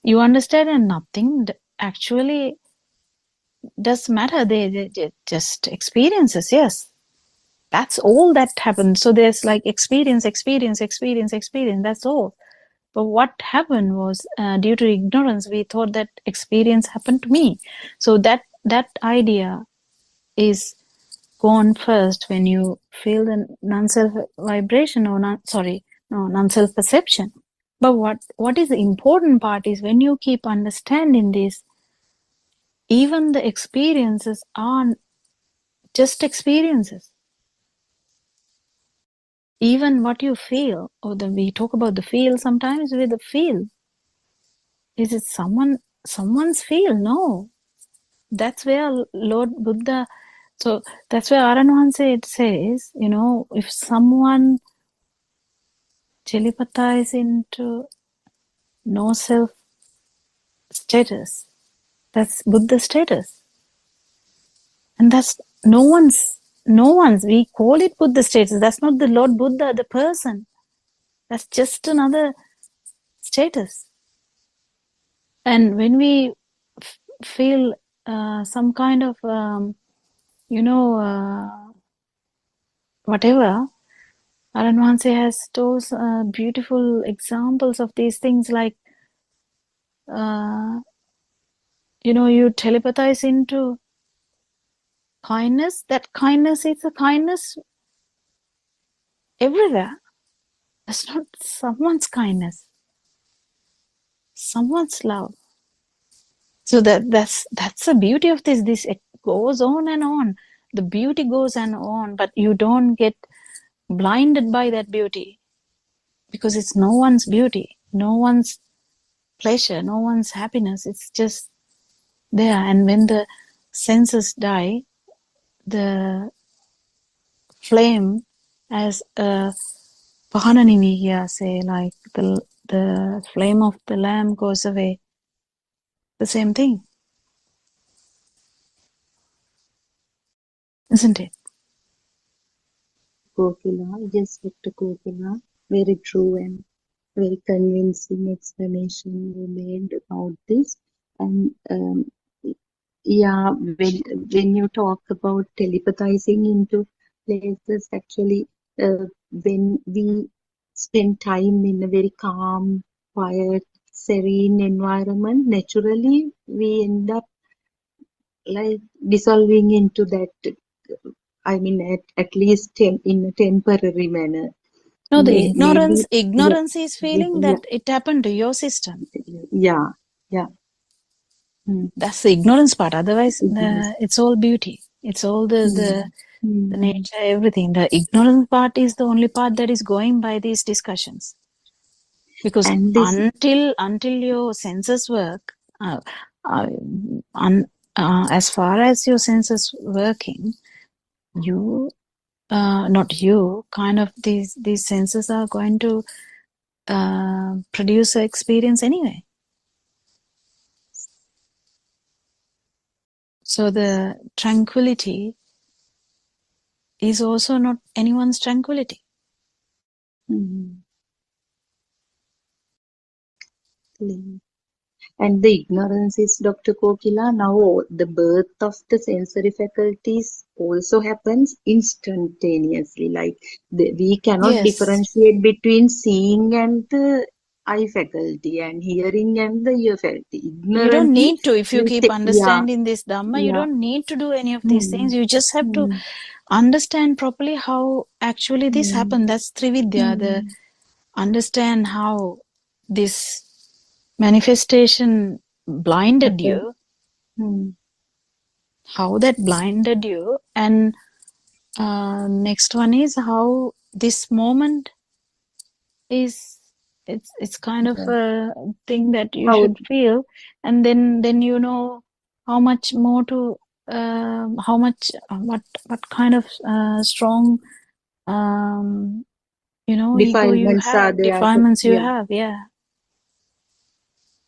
you understand, and nothing actually does matter. They just experiences. Yes, that's all that happens. So there's like experience. That's all. But what happened was, due to ignorance, we thought that experience happened to me. So that idea is gone first when you feel the non-self vibration, or non-self perception. But what is the important part is, when you keep understanding this, even the experiences are just experiences. Even what you feel, or we talk about the feel sometimes with the feel. Is it someone's feel? No. That's where Lord Buddha, so that's where Aranwanse, it says, if someone telepathize into no self status. That's Buddha status. And that's no one's, we call it Buddha status. That's not the Lord Buddha, the person. That's just another status. And when we feel some kind of, whatever, Aran Wahanse has those beautiful examples of these things, like, you telepathize into kindness. That kindness is a kindness everywhere. That's not someone's kindness, someone's love. So that's the beauty of this. This goes on and on. The beauty goes on, but you don't get blinded by that beauty, because it's no one's beauty, no one's pleasure, no one's happiness. It's just there. And when the senses die, the flame, as Pahananimi here say, like the flame of the lamp goes away. The same thing, isn't it? Kokila, yes, Dr. Kokila, very true and very convincing explanation you made about this. And yeah, when you talk about telepathizing into places, actually, when we spend time in a very calm, quiet, serene environment, naturally we end up like dissolving into that. I mean, at least in a temporary manner. No, the Maybe, ignorance is feeling yeah, that it happened to your system. yeah. That's the ignorance part. Otherwise, Ignorance. it's all beauty. It's all the Mm. nature, everything. The ignorance part is the only part that is going by these discussions. Because And this, until your senses work, as far as your senses working, you, not you, kind of these senses are going to produce an experience anyway. So the tranquility is also not anyone's tranquility. and the ignorance is, Dr. Kokila, now the birth of the sensory faculties also happens instantaneously. Like we cannot Yes. differentiate between seeing and the eye faculty and hearing and the ear faculty. You don't Ignorantly, need to. If you keep understanding this Dhamma, you yeah. don't need to do any of these things. You just have to Mm. understand properly how actually this happened. That's Trividya. The understand how this manifestation blinded you, how that blinded you, and next one is how this moment is. It's kind of a thing that you How- should feel, and then you know how much more to how much what kind of strong ego you Defilements are have, there. defilements you Yeah. have. Yeah.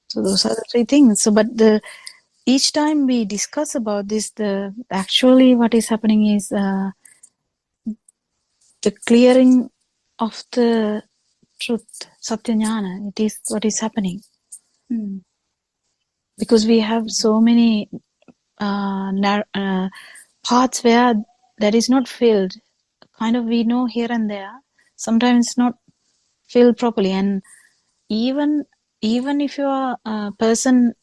So those are the three things. So, but each time we discuss about this, actually what is happening is the clearing of the truth, Satyajnana. It is what is happening. Because we have so many parts where that is not filled. Kind of we know here and there. Sometimes it's not filled properly, and even if you are a person,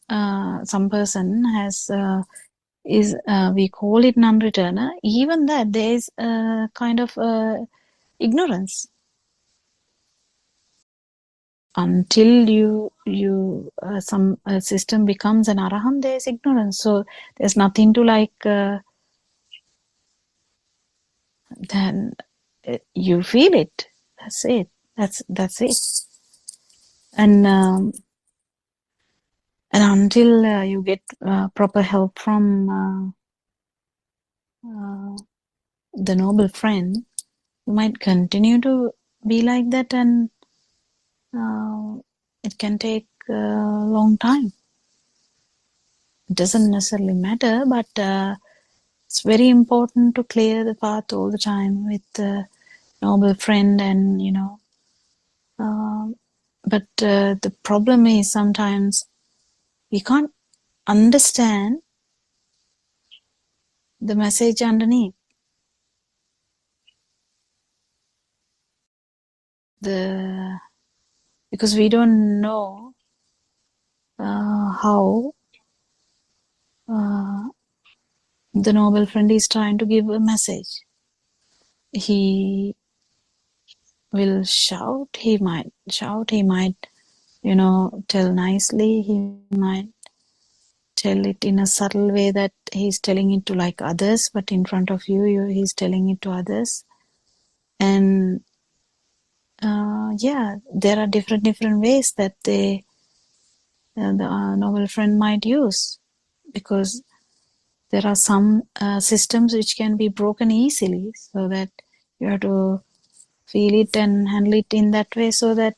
some person has we call it non-returner. Even that there is a kind of ignorance until you some system becomes an arahant. There is ignorance, so there's nothing to like. Then you feel it. That's it. That's it. And until you get proper help from the noble friend, you might continue to be like that, and it can take a long time. It doesn't necessarily matter, but it's very important to clear the path all the time with the noble friend, and but the problem is sometimes we can't understand the message underneath. Because we don't know how the noble friend is trying to give a message. He will shout, he might tell nicely, he might tell it in a subtle way that he's telling it to like others, but in front of you he's telling it to others. And there are different ways that the noble friend might use, because there are some systems which can be broken easily, so that you have to feel it and handle it in that way, so that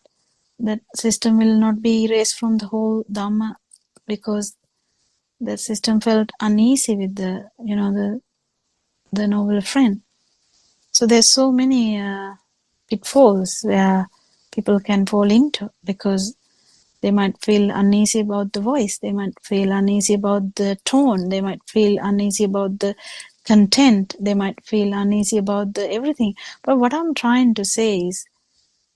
that system will not be erased from the whole Dhamma, because that system felt uneasy with the noble friend. So there's so many pitfalls where people can fall into, because they might feel uneasy about the voice, they might feel uneasy about the tone, they might feel uneasy about the content, they might feel uneasy about the everything. But what I'm trying to say is,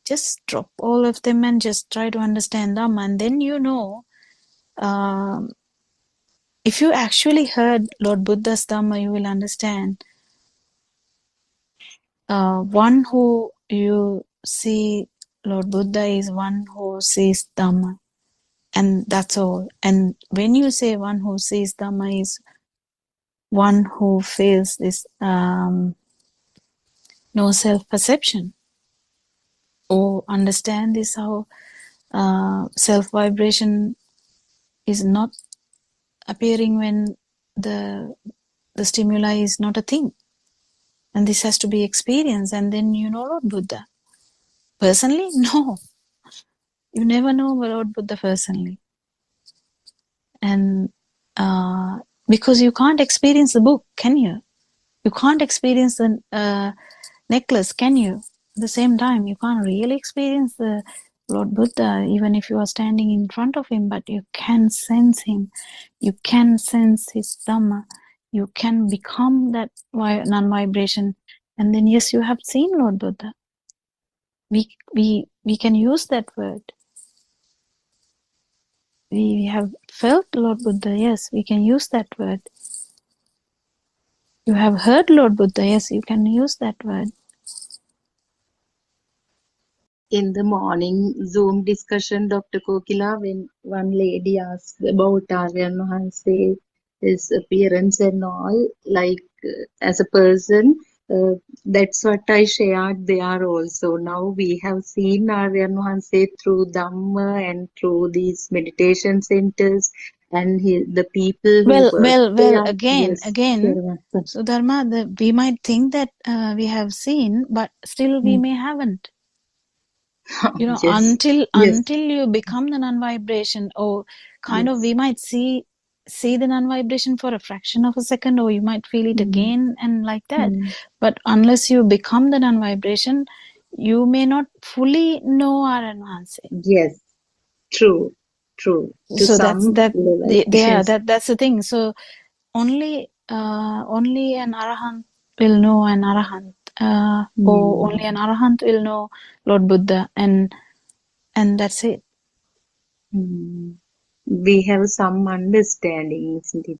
just drop all of them and just try to understand Dhamma, and then if you actually heard Lord Buddha's Dhamma, you will understand. One who you see Lord Buddha is one who sees Dhamma, and that's all. And when you say one who sees Dhamma is one who feels this no self-perception, or understand this how self-vibration is not appearing when the stimuli is not a thing. And this has to be experienced, and then Lord Buddha. Personally, no. You never know Lord Buddha personally. And because you can't experience the book, can you? You can't experience the necklace, can you? At the same time, you can't really experience the Lord Buddha, even if you are standing in front of him, but you can sense him. You can sense his Dhamma. You can become that non-vibration. And then, yes, you have seen Lord Buddha. We can use that word. We have felt Lord Buddha, yes, we can use that word. You have heard Lord Buddha, yes, you can use that word. In the morning Zoom discussion, Dr. Kokila, when one lady asked about Aryan Mahanse, his appearance and all, like as a person, that's what I shared there also. Now we have seen Aryan Mahanse through Dhamma and through these meditation centers, and the people who work there. Again, so Dharma, we might think that we have seen, but still we may haven't. Yes. Until you become the non-vibration, or kind of, we might see the non-vibration for a fraction of a second, or you might feel it again, and like that. But unless you become the non-vibration, you may not fully know Aryan Mahanse. Yes, true. So that's the thing. So only an arahant will know an arahant, or only an arahant will know Lord Buddha, and that's it. We have some understanding, isn't it?